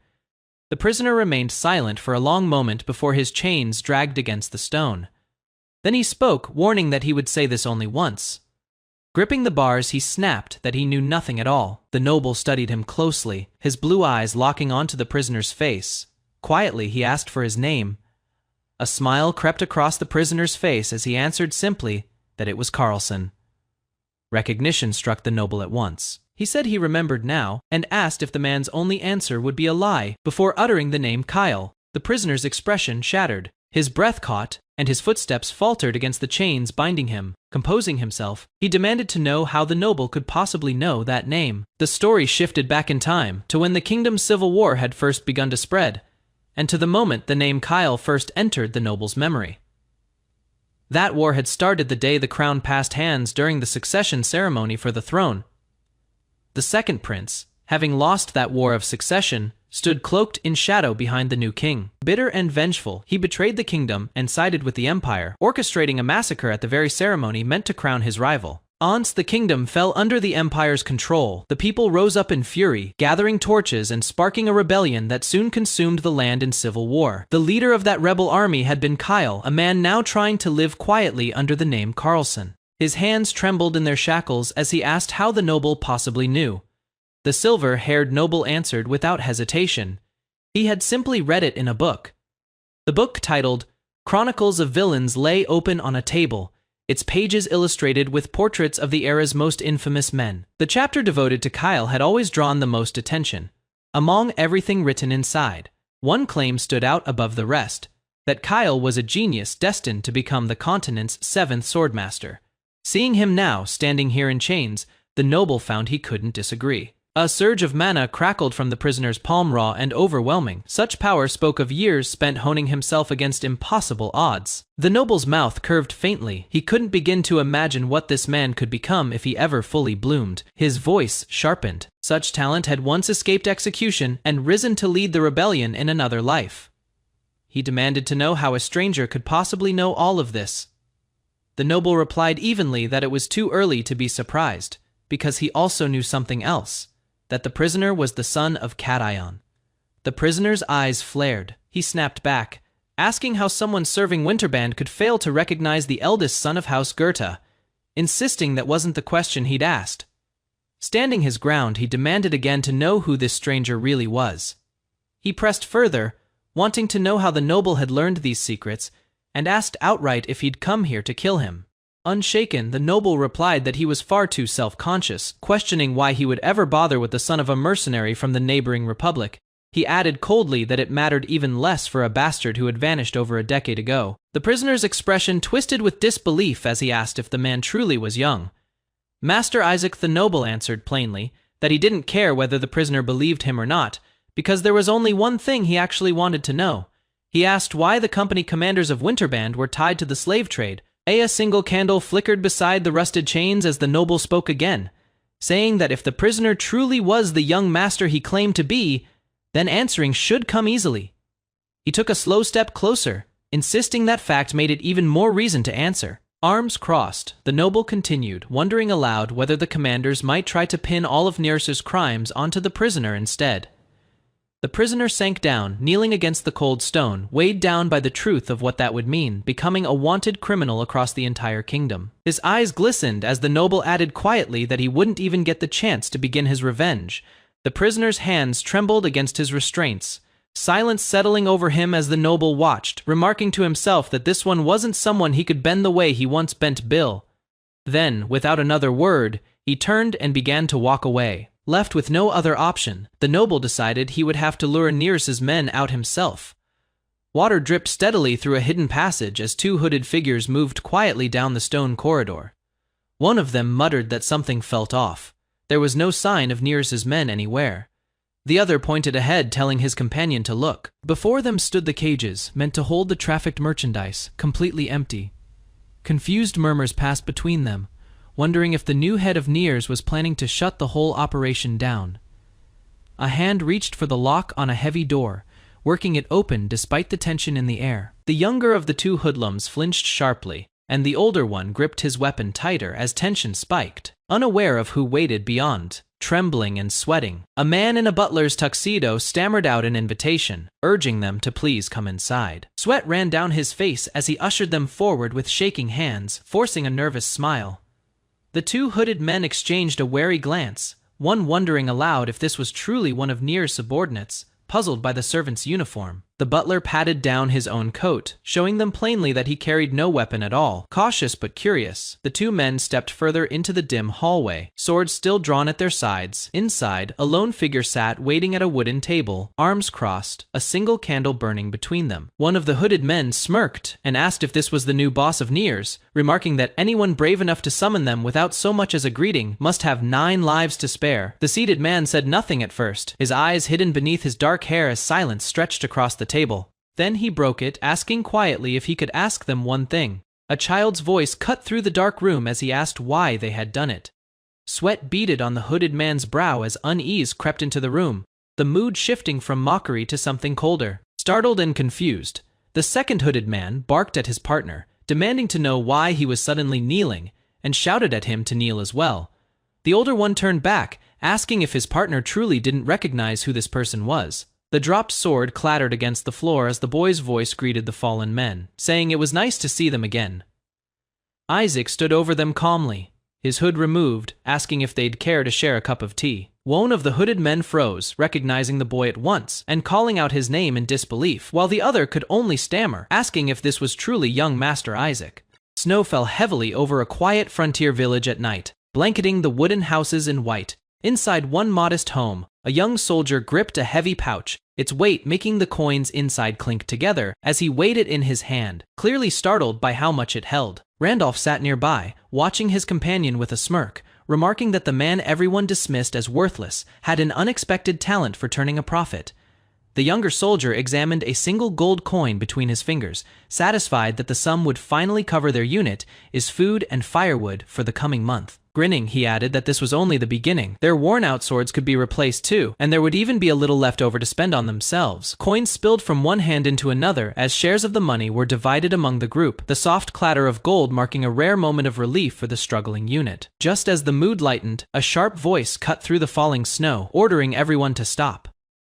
The prisoner remained silent for a long moment before his chains dragged against the stone. Then he spoke, warning that he would say this only once. Gripping the bars, he snapped that he knew nothing at all. The noble studied him closely, his blue eyes locking onto the prisoner's face. Quietly, he asked for his name. A smile crept across the prisoner's face as he answered simply that it was Carlson. Recognition struck the noble at once. He said he remembered now, and asked if the man's only answer would be a lie before uttering the name Kyle. The prisoner's expression shattered. His breath caught, and his footsteps faltered against the chains binding him. Composing himself, he demanded to know how the noble could possibly know that name. The story shifted back in time, to when the kingdom's civil war had first begun to spread, and to the moment the name Kyle first entered the noble's memory. That war had started the day the crown passed hands during the succession ceremony for the throne. The second prince, having lost that war of succession, stood cloaked in shadow behind the new king. Bitter and vengeful, he betrayed the kingdom and sided with the empire, orchestrating a massacre at the very ceremony meant to crown his rival. Once the kingdom fell under the empire's control, the people rose up in fury, gathering torches and sparking a rebellion that soon consumed the land in civil war. The leader of that rebel army had been Kyle, a man now trying to live quietly under the name Carlson. His hands trembled in their shackles as he asked how the noble possibly knew. The silver-haired noble answered without hesitation. He had simply read it in a book. The book, titled Chronicles of Villains, lay open on a table, its pages illustrated with portraits of the era's most infamous men. The chapter devoted to Kyle had always drawn the most attention. Among everything written inside, one claim stood out above the rest, that Kyle was a genius destined to become the continent's seventh swordmaster. Seeing him now standing here in chains, the noble found he couldn't disagree. A surge of mana crackled from the prisoner's palm, raw and overwhelming. Such power spoke of years spent honing himself against impossible odds. The noble's mouth curved faintly. He couldn't begin to imagine what this man could become if he ever fully bloomed. His voice sharpened. Such talent had once escaped execution and risen to lead the rebellion in another life. He demanded to know how a stranger could possibly know all of this. The noble replied evenly that it was too early to be surprised, because he also knew something else. That the prisoner was the son of Cat-Ion. The prisoner's eyes flared. He snapped back, asking how someone serving Winterband could fail to recognize the eldest son of House Goethe, insisting that wasn't the question he'd asked. Standing his ground, he demanded again to know who this stranger really was. He pressed further, wanting to know how the noble had learned these secrets, and asked outright if he'd come here to kill him. Unshaken, the noble replied that he was far too self-conscious, questioning why he would ever bother with the son of a mercenary from the neighboring republic. He added coldly that it mattered even less for a bastard who had vanished over a decade ago. The prisoner's expression twisted with disbelief as he asked if the man truly was young. Master Isaac the noble answered plainly that he didn't care whether the prisoner believed him or not, because there was only one thing he actually wanted to know. He asked why the company commanders of Winterband were tied to the slave trade. A single candle flickered beside the rusted chains as the noble spoke again, saying that if the prisoner truly was the young master he claimed to be, then answering should come easily. He took a slow step closer, insisting that fact made it even more reason to answer. Arms crossed, the noble continued, wondering aloud whether the commanders might try to pin all of Niers's crimes onto the prisoner instead. The prisoner sank down, kneeling against the cold stone, weighed down by the truth of what that would mean, becoming a wanted criminal across the entire kingdom. His eyes glistened as the noble added quietly that he wouldn't even get the chance to begin his revenge. The prisoner's hands trembled against his restraints, silence settling over him as the noble watched, remarking to himself that this one wasn't someone he could bend the way he once bent Bill. Then, without another word, he turned and began to walk away. Left with no other option, the noble decided he would have to lure Near's men out himself. Water dripped steadily through a hidden passage as two hooded figures moved quietly down the stone corridor. One of them muttered that something felt off. There was no sign of Near's men anywhere. The other pointed ahead, telling his companion to look. Before them stood the cages, meant to hold the trafficked merchandise, completely empty. Confused murmurs passed between them, wondering if the new head of Near's was planning to shut the whole operation down. A hand reached for the lock on a heavy door, working it open despite the tension in the air. The younger of the two hoodlums flinched sharply, and the older one gripped his weapon tighter as tension spiked, unaware of who waited beyond. Trembling and sweating, a man in a butler's tuxedo stammered out an invitation, urging them to please come inside. Sweat ran down his face as he ushered them forward with shaking hands, forcing a nervous smile. The two hooded men exchanged a wary glance, one wondering aloud if this was truly one of Near's subordinates, puzzled by the servant's uniform. The butler patted down his own coat, showing them plainly that he carried no weapon at all. Cautious but curious, the two men stepped further into the dim hallway, swords still drawn at their sides. Inside, a lone figure sat waiting at a wooden table, arms crossed, a single candle burning between them. One of the hooded men smirked and asked if this was the new boss of Near's, remarking that anyone brave enough to summon them without so much as a greeting must have 9 lives to spare. The seated man said nothing at first, his eyes hidden beneath his dark hair as silence stretched across the table. Then he broke it, asking quietly if he could ask them one thing. A child's voice cut through the dark room as he asked why they had done it. Sweat beaded on the hooded man's brow as unease crept into the room, the mood shifting from mockery to something colder. Startled and confused, the second hooded man barked at his partner, demanding to know why he was suddenly kneeling, and shouted at him to kneel as well. The older one turned back, asking if his partner truly didn't recognize who this person was. The dropped sword clattered against the floor as the boy's voice greeted the fallen men, saying it was nice to see them again. Isaac stood over them calmly, his hood removed, asking if they'd care to share a cup of tea. One of the hooded men froze, recognizing the boy at once, and calling out his name in disbelief, while the other could only stammer, asking if this was truly young Master Isaac. Snow fell heavily over a quiet frontier village at night, blanketing the wooden houses in white. Inside one modest home, a young soldier gripped a heavy pouch, its weight making the coins inside clink together as he weighed it in his hand, clearly startled by how much it held. Randolph sat nearby, watching his companion with a smirk, remarking that the man everyone dismissed as worthless had an unexpected talent for turning a profit. The younger soldier examined a single gold coin between his fingers, satisfied that the sum would finally cover their unit, is food and firewood for the coming month. Grinning, he added that this was only the beginning. Their worn-out swords could be replaced too, and there would even be a little left over to spend on themselves. Coins spilled from one hand into another as shares of the money were divided among the group, the soft clatter of gold marking a rare moment of relief for the struggling unit. Just as the mood lightened, a sharp voice cut through the falling snow, ordering everyone to stop.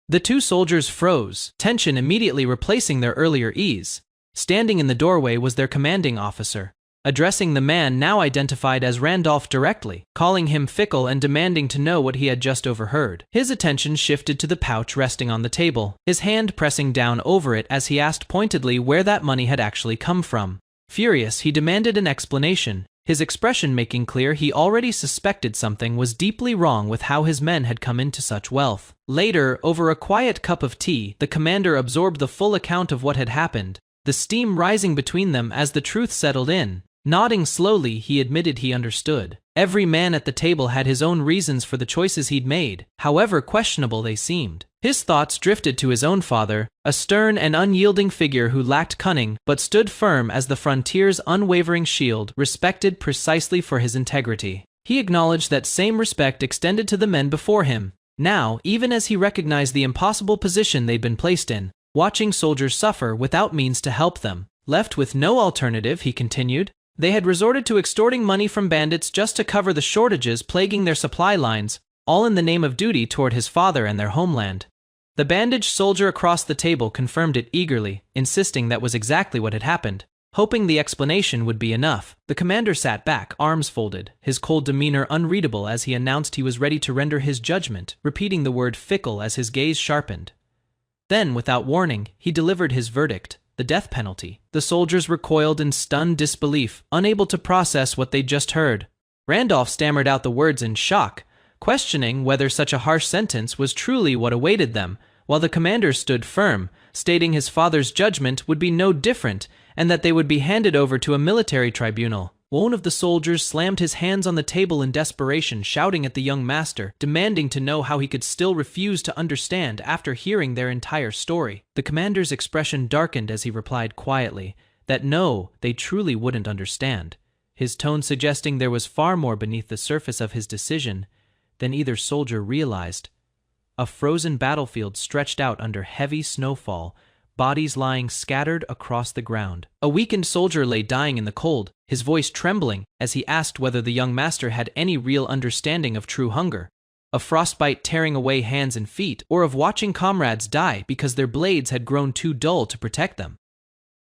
The two soldiers froze, tension immediately replacing their earlier ease. Standing in the doorway was their commanding officer, addressing the man now identified as Randolph directly, calling him fickle and demanding to know what he had just overheard. His attention shifted to the pouch resting on the table, his hand pressing down over it as he asked pointedly where that money had actually come from. Furious, he demanded an explanation, his expression making clear he already suspected something was deeply wrong with how his men had come into such wealth. Later, over a quiet cup of tea, the commander absorbed the full account of what had happened, the steam rising between them as the truth settled in. Nodding slowly, he admitted he understood. Every man at the table had his own reasons for the choices he'd made, however questionable they seemed. His thoughts drifted to his own father, a stern and unyielding figure who lacked cunning but stood firm as the frontier's unwavering shield, respected precisely for his integrity. He acknowledged that same respect extended to the men before him. Now, even as he recognized the impossible position they'd been placed in, watching soldiers suffer without means to help them. Left with no alternative, he continued, they had resorted to extorting money from bandits just to cover the shortages plaguing their supply lines, all in the name of duty toward his father and their homeland. The bandaged soldier across the table confirmed it eagerly, insisting that was exactly what had happened, hoping the explanation would be enough. The commander sat back, arms folded, his cold demeanor unreadable as he announced he was ready to render his judgment, repeating the word fickle as his gaze sharpened. Then, without warning, he delivered his verdict, the death penalty. The soldiers recoiled in stunned disbelief, unable to process what they'd just heard. Randolph stammered out the words in shock, questioning whether such a harsh sentence was truly what awaited them, while the commander stood firm, stating his father's judgment would be no different and that they would be handed over to a military tribunal. One of the soldiers slammed his hands on the table in desperation, shouting at the young master, demanding to know how he could still refuse to understand after hearing their entire story. The commander's expression darkened as he replied quietly that no, they truly wouldn't understand, his tone suggesting there was far more beneath the surface of his decision than either soldier realized. A frozen battlefield stretched out under heavy snowfall, bodies lying scattered across the ground. A weakened soldier lay dying in the cold, his voice trembling as he asked whether the young master had any real understanding of true hunger, of frostbite tearing away hands and feet, or of watching comrades die because their blades had grown too dull to protect them.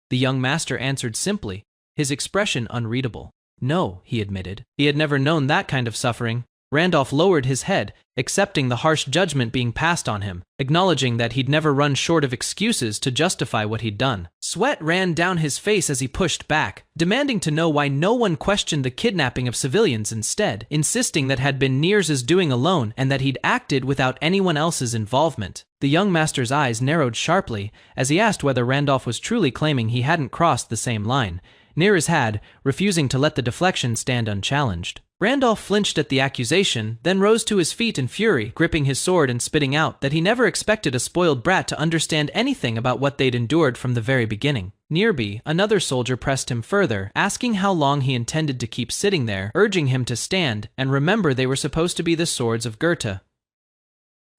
The young master answered simply, his expression unreadable. No, he admitted. He had never known that kind of suffering. Randolph lowered his head, accepting the harsh judgment being passed on him, acknowledging that he'd never run short of excuses to justify what he'd done. Sweat ran down his face as he pushed back, demanding to know why no one questioned the kidnapping of civilians instead, insisting that had been Nears' doing alone and that he'd acted without anyone else's involvement. The young master's eyes narrowed sharply as he asked whether Randolph was truly claiming he hadn't crossed the same line. Nears had, refusing to let the deflection stand unchallenged. Randolph flinched at the accusation, then rose to his feet in fury, gripping his sword and spitting out that he never expected a spoiled brat to understand anything about what they'd endured from the very beginning. Nearby, another soldier pressed him further, asking how long he intended to keep sitting there, urging him to stand and remember they were supposed to be the swords of Goethe.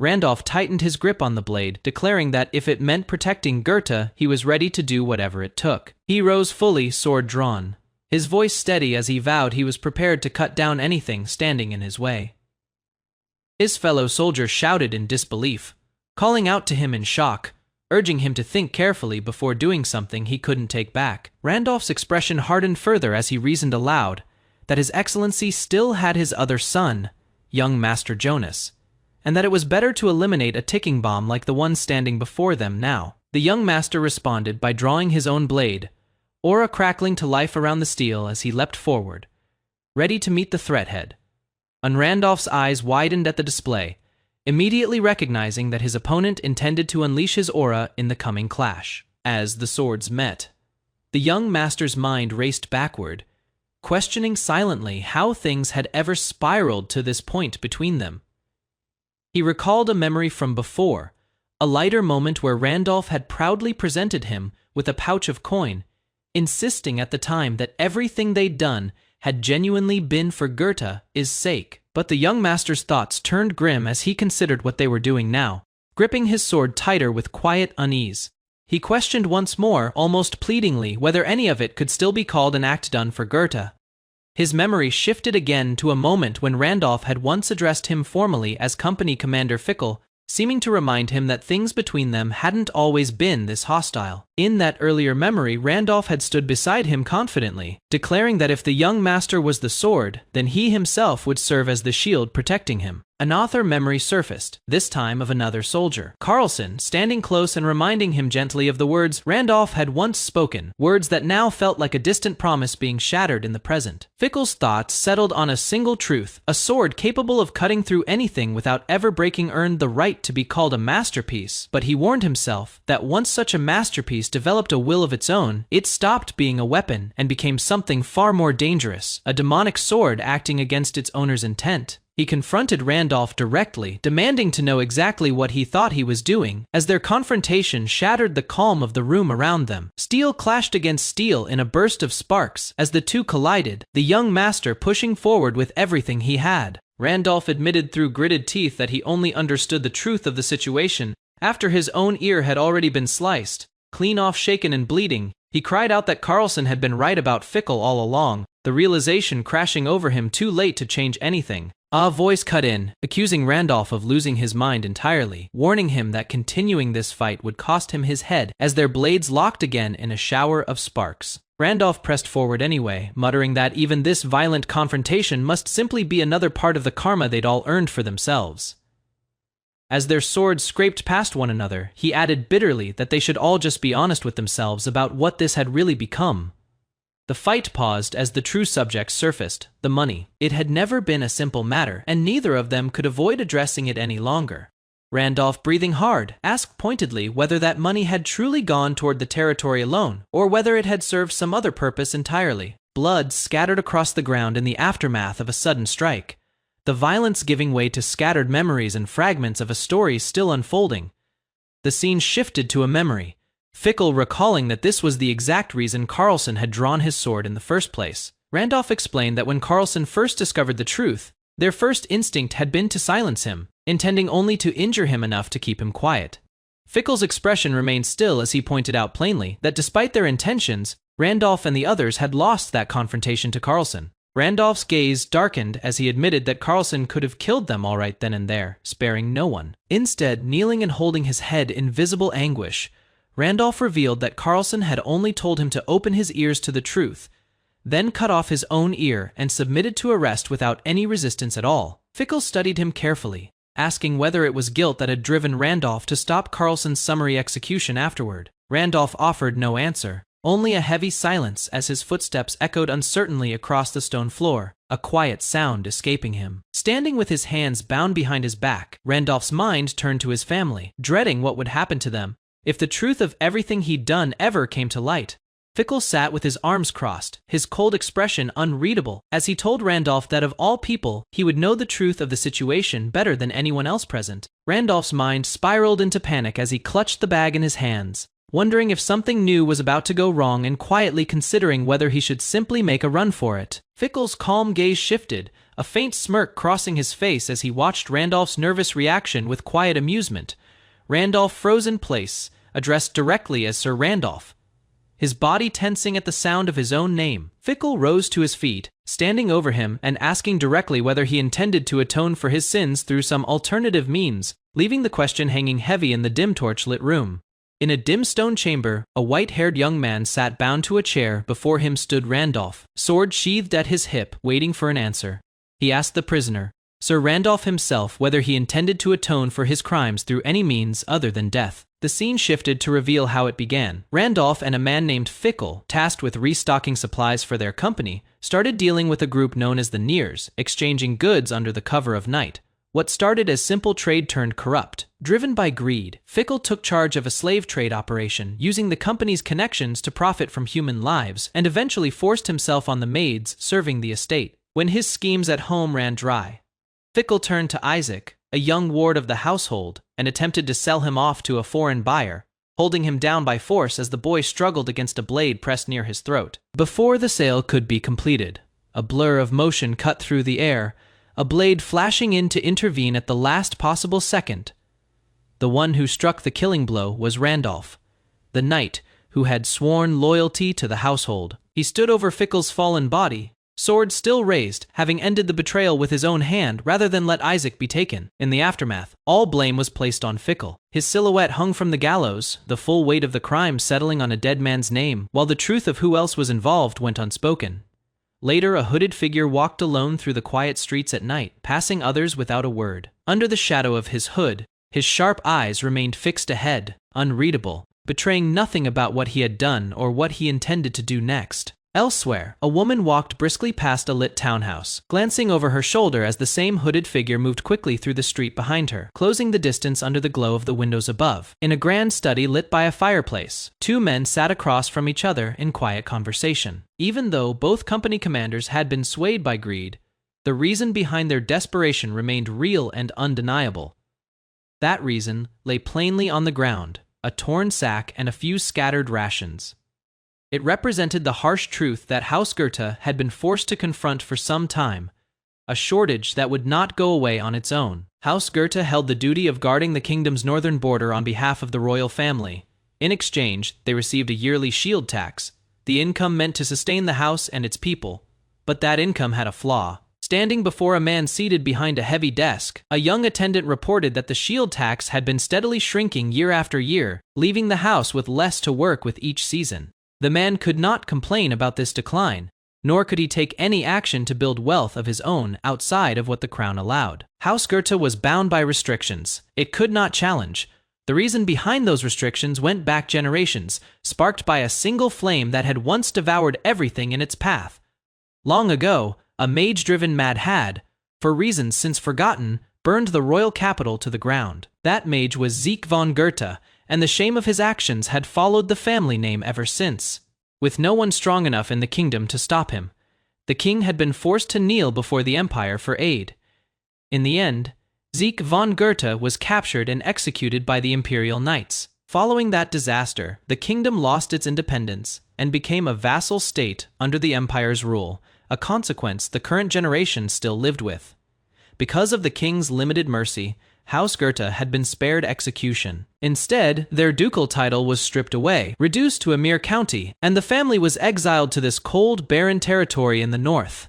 Randolph tightened his grip on the blade, declaring that if it meant protecting Goethe, he was ready to do whatever it took. He rose fully, sword drawn, his voice steady as he vowed he was prepared to cut down anything standing in his way. His fellow soldier shouted in disbelief, calling out to him in shock, urging him to think carefully before doing something he couldn't take back. Randolph's expression hardened further as he reasoned aloud that His Excellency still had his other son, young Master Jonas, and that it was better to eliminate a ticking bomb like the one standing before them now. The young master responded by drawing his own blade, aura crackling to life around the steel as he leapt forward, ready to meet the threat head. And Randolph's eyes widened at the display, immediately recognizing that his opponent intended to unleash his aura in the coming clash. As the swords met, the young master's mind raced backward, questioning silently how things had ever spiraled to this point between them. He recalled a memory from before, a lighter moment where Randolph had proudly presented him with a pouch of coin, insisting at the time that everything they'd done had genuinely been for Goethe's sake. But the young master's thoughts turned grim as he considered what they were doing now, gripping his sword tighter with quiet unease. He questioned once more, almost pleadingly, whether any of it could still be called an act done for Goethe. His memory shifted again to a moment when Randolph had once addressed him formally as Company Commander Fickle, seeming to remind him that things between them hadn't always been this hostile. In that earlier memory, Randolph had stood beside him confidently, declaring that if the young master was the sword, then he himself would serve as the shield protecting him. Another memory surfaced, this time of another soldier, Carlson, standing close and reminding him gently of the words Randolph had once spoken, words that now felt like a distant promise being shattered in the present. Fickle's thoughts settled on a single truth: a sword capable of cutting through anything without ever breaking earned the right to be called a masterpiece. But he warned himself that once such a masterpiece developed a will of its own, it stopped being a weapon and became something far more dangerous, a demonic sword acting against its owner's intent. He confronted Randolph directly, demanding to know exactly what he thought he was doing. As their confrontation shattered the calm of the room around them, steel clashed against steel in a burst of sparks. As the two collided, the young master pushing forward with everything he had. Randolph admitted through gritted teeth that he only understood the truth of the situation after his own ear had already been sliced. Clean off, shaken and bleeding, he cried out that Carlson had been right about Fickle all along, the realization crashing over him too late to change anything. A voice cut in, accusing Randolph of losing his mind entirely, warning him that continuing this fight would cost him his head as their blades locked again in a shower of sparks. Randolph pressed forward anyway, muttering that even this violent confrontation must simply be another part of the karma they'd all earned for themselves. As their swords scraped past one another, he added bitterly that they should all just be honest with themselves about what this had really become. The fight paused as the true subject surfaced, the money. It had never been a simple matter, and neither of them could avoid addressing it any longer. Randolph, breathing hard, asked pointedly whether that money had truly gone toward the territory alone, or whether it had served some other purpose entirely. Blood scattered across the ground in the aftermath of a sudden strike, the violence giving way to scattered memories and fragments of a story still unfolding. The scene shifted to a memory, Fickle recalling that this was the exact reason Carlson had drawn his sword in the first place. Randolph explained that when Carlson first discovered the truth, their first instinct had been to silence him, intending only to injure him enough to keep him quiet. Fickle's expression remained still as he pointed out plainly that despite their intentions, Randolph and the others had lost that confrontation to Carlson. Randolph's gaze darkened as he admitted that Carlson could have killed them all right then and there, sparing no one. Instead, kneeling and holding his head in visible anguish, Randolph revealed that Carlson had only told him to open his ears to the truth, then cut off his own ear and submitted to arrest without any resistance at all. Fickle studied him carefully, asking whether it was guilt that had driven Randolph to stop Carlson's summary execution afterward. Randolph offered no answer, only a heavy silence as his footsteps echoed uncertainly across the stone floor, a quiet sound escaping him. Standing with his hands bound behind his back, Randolph's mind turned to his family, dreading what would happen to them if the truth of everything he'd done ever came to light. Fickle sat with his arms crossed, his cold expression unreadable, as he told Randolph that of all people, he would know the truth of the situation better than anyone else present. Randolph's mind spiraled into panic as he clutched the bag in his hands, wondering if something new was about to go wrong and quietly considering whether he should simply make a run for it. Fickle's calm gaze shifted, a faint smirk crossing his face as he watched Randolph's nervous reaction with quiet amusement. Randolph froze in place, addressed directly as Sir Randolph, his body tensing at the sound of his own name. Fickle rose to his feet, standing over him and asking directly whether he intended to atone for his sins through some alternative means, leaving the question hanging heavy in the dim torch-lit room. In a dim stone chamber, a white-haired young man sat bound to a chair. Before him stood Randolph, sword sheathed at his hip, waiting for an answer. He asked the prisoner, Sir Randolph himself, whether he intended to atone for his crimes through any means other than death. The scene shifted to reveal how it began. Randolph and a man named Fickle, tasked with restocking supplies for their company, started dealing with a group known as the Nears, exchanging goods under the cover of night. What started as simple trade turned corrupt. Driven by greed, Fickle took charge of a slave trade operation, using the company's connections to profit from human lives, and eventually forced himself on the maids serving the estate. When his schemes at home ran dry, Fickle turned to Isaac, a young ward of the household, and attempted to sell him off to a foreign buyer, holding him down by force as the boy struggled against a blade pressed near his throat. Before the sale could be completed, a blur of motion cut through the air, a blade flashing in to intervene at the last possible second. The one who struck the killing blow was Randolph, the knight who had sworn loyalty to the household. He stood over Fickle's fallen body, sword still raised, having ended the betrayal with his own hand rather than let Isaac be taken. In the aftermath, all blame was placed on Fickle. His silhouette hung from the gallows, the full weight of the crime settling on a dead man's name, while the truth of who else was involved went unspoken. Later, a hooded figure walked alone through the quiet streets at night, passing others without a word. Under the shadow of his hood, his sharp eyes remained fixed ahead, unreadable, betraying nothing about what he had done or what he intended to do next. Elsewhere, a woman walked briskly past a lit townhouse, glancing over her shoulder as the same hooded figure moved quickly through the street behind her, closing the distance under the glow of the windows above. In a grand study lit by a fireplace, two men sat across from each other in quiet conversation. Even though both company commanders had been swayed by greed, the reason behind their desperation remained real and undeniable. That reason lay plainly on the ground, a torn sack and a few scattered rations. It represented the harsh truth that House Goethe had been forced to confront for some time, a shortage that would not go away on its own. House Goethe held the duty of guarding the kingdom's northern border on behalf of the royal family. In exchange, they received a yearly shield tax, the income meant to sustain the house and its people, but that income had a flaw. Standing before a man seated behind a heavy desk, a young attendant reported that the shield tax had been steadily shrinking year after year, leaving the house with less to work with each season. The man could not complain about this decline, nor could he take any action to build wealth of his own outside of what the crown allowed. House Goethe was bound by restrictions it could not challenge. The reason behind those restrictions went back generations, sparked by a single flame that had once devoured everything in its path. Long ago, a mage-driven mad had, for reasons since forgotten, burned the royal capital to the ground. That mage was Zeke von Goethe, and the shame of his actions had followed the family name ever since. With no one strong enough in the kingdom to stop him, the king had been forced to kneel before the empire for aid. In the end, Zeke von Goethe was captured and executed by the imperial knights. Following that disaster, the kingdom lost its independence and became a vassal state under the empire's rule, a consequence the current generation still lived with. Because of the king's limited mercy, House Goethe had been spared execution. Instead, their ducal title was stripped away, reduced to a mere county, and the family was exiled to this cold, barren territory in the north.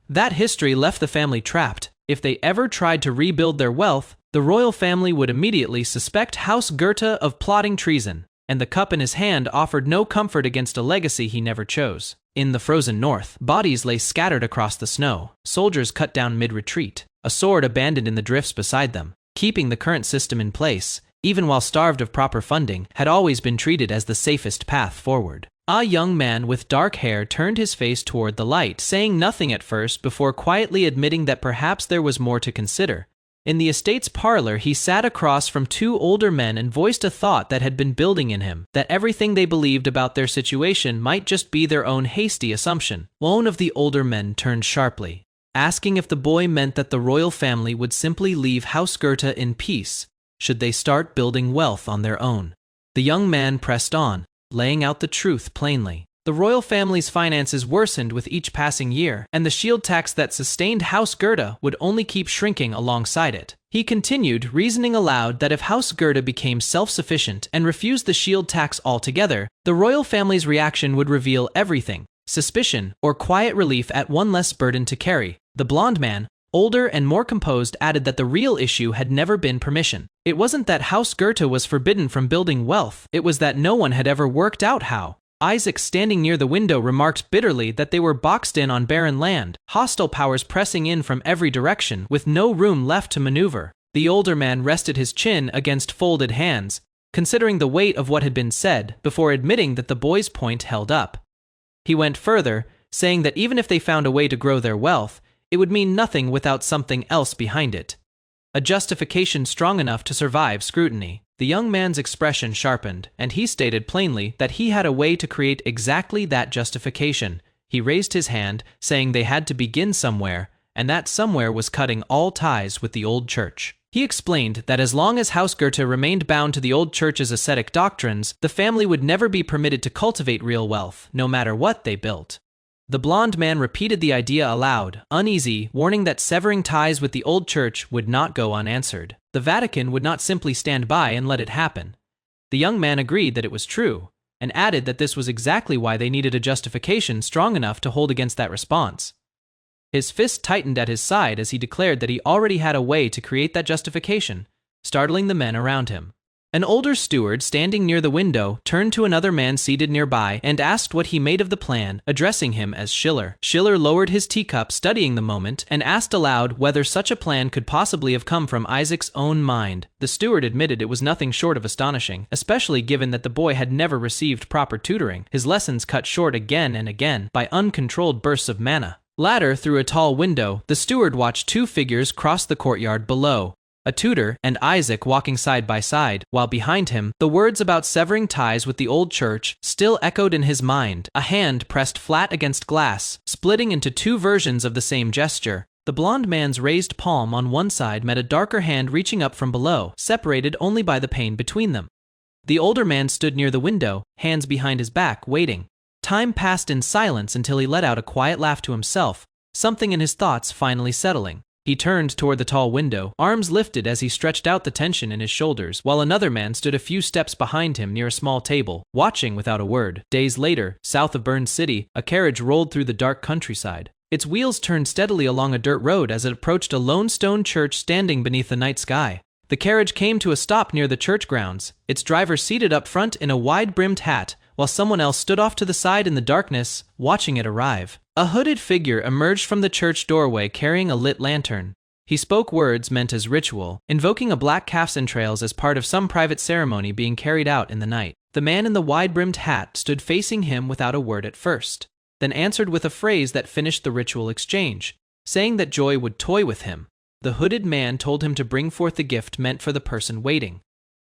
That history left the family trapped. If they ever tried to rebuild their wealth, the royal family would immediately suspect House Goethe of plotting treason, and the cup in his hand offered no comfort against a legacy he never chose. In the frozen north, bodies lay scattered across the snow, soldiers cut down mid-retreat, a sword abandoned in the drifts beside them. Keeping the current system in place, even while starved of proper funding, had always been treated as the safest path forward. A young man with dark hair turned his face toward the light, saying nothing at first before quietly admitting that perhaps there was more to consider. In the estate's parlor, he sat across from two older men and voiced a thought that had been building in him, that everything they believed about their situation might just be their own hasty assumption. One of the older men turned sharply, asking if the boy meant that the royal family would simply leave House Goethe in peace, should they start building wealth on their own. The young man pressed on, laying out the truth plainly. The royal family's finances worsened with each passing year, and the shield tax that sustained House Goethe would only keep shrinking alongside it. He continued, reasoning aloud that if House Goethe became self-sufficient and refused the shield tax altogether, the royal family's reaction would reveal everything: suspicion or quiet relief at one less burden to carry. The blonde man, older and more composed, added that the real issue had never been permission. It wasn't that House Goethe was forbidden from building wealth, it was that no one had ever worked out how. Isaac, standing near the window, remarked bitterly that they were boxed in on barren land, hostile powers pressing in from every direction, with no room left to maneuver. The older man rested his chin against folded hands, considering the weight of what had been said, before admitting that the boy's point held up. He went further, saying that even if they found a way to grow their wealth, it would mean nothing without something else behind it. A justification strong enough to survive scrutiny. The young man's expression sharpened, and he stated plainly that he had a way to create exactly that justification. He raised his hand, saying they had to begin somewhere, and that somewhere was cutting all ties with the old church. He explained that as long as House Goethe remained bound to the old church's ascetic doctrines, the family would never be permitted to cultivate real wealth, no matter what they built. The blonde man repeated the idea aloud, uneasy, warning that severing ties with the old church would not go unanswered. The Vatican would not simply stand by and let it happen. The young man agreed that it was true, and added that this was exactly why they needed a justification strong enough to hold against that response. His fist tightened at his side as he declared that he already had a way to create that justification, startling the men around him. An older steward standing near the window turned to another man seated nearby and asked what he made of the plan, addressing him as Schiller. Schiller lowered his teacup, studying the moment, and asked aloud whether such a plan could possibly have come from Isaac's own mind. The steward admitted it was nothing short of astonishing, especially given that the boy had never received proper tutoring, his lessons cut short again and again by uncontrolled bursts of mana. Later, through a tall window, the steward watched two figures cross the courtyard below. A tutor and Isaac walking side by side, while behind him, the words about severing ties with the old church still echoed in his mind. A hand pressed flat against glass, splitting into two versions of the same gesture. The blonde man's raised palm on one side met a darker hand reaching up from below, separated only by the pane between them. The older man stood near the window, hands behind his back, waiting. Time passed in silence until he let out a quiet laugh to himself, something in his thoughts finally settling. He turned toward the tall window, arms lifted as he stretched out the tension in his shoulders, while another man stood a few steps behind him near a small table, watching without a word. Days later, south of Burned City, a carriage rolled through the dark countryside. Its wheels turned steadily along a dirt road as it approached a lone stone church standing beneath the night sky. The carriage came to a stop near the church grounds, its driver seated up front in a wide-brimmed hat, while someone else stood off to the side in the darkness, watching it arrive. A hooded figure emerged from the church doorway carrying a lit lantern. He spoke words meant as ritual, invoking a black calf's entrails as part of some private ceremony being carried out in the night. The man in the wide-brimmed hat stood facing him without a word at first, then answered with a phrase that finished the ritual exchange, saying that joy would toy with him. The hooded man told him to bring forth the gift meant for the person waiting.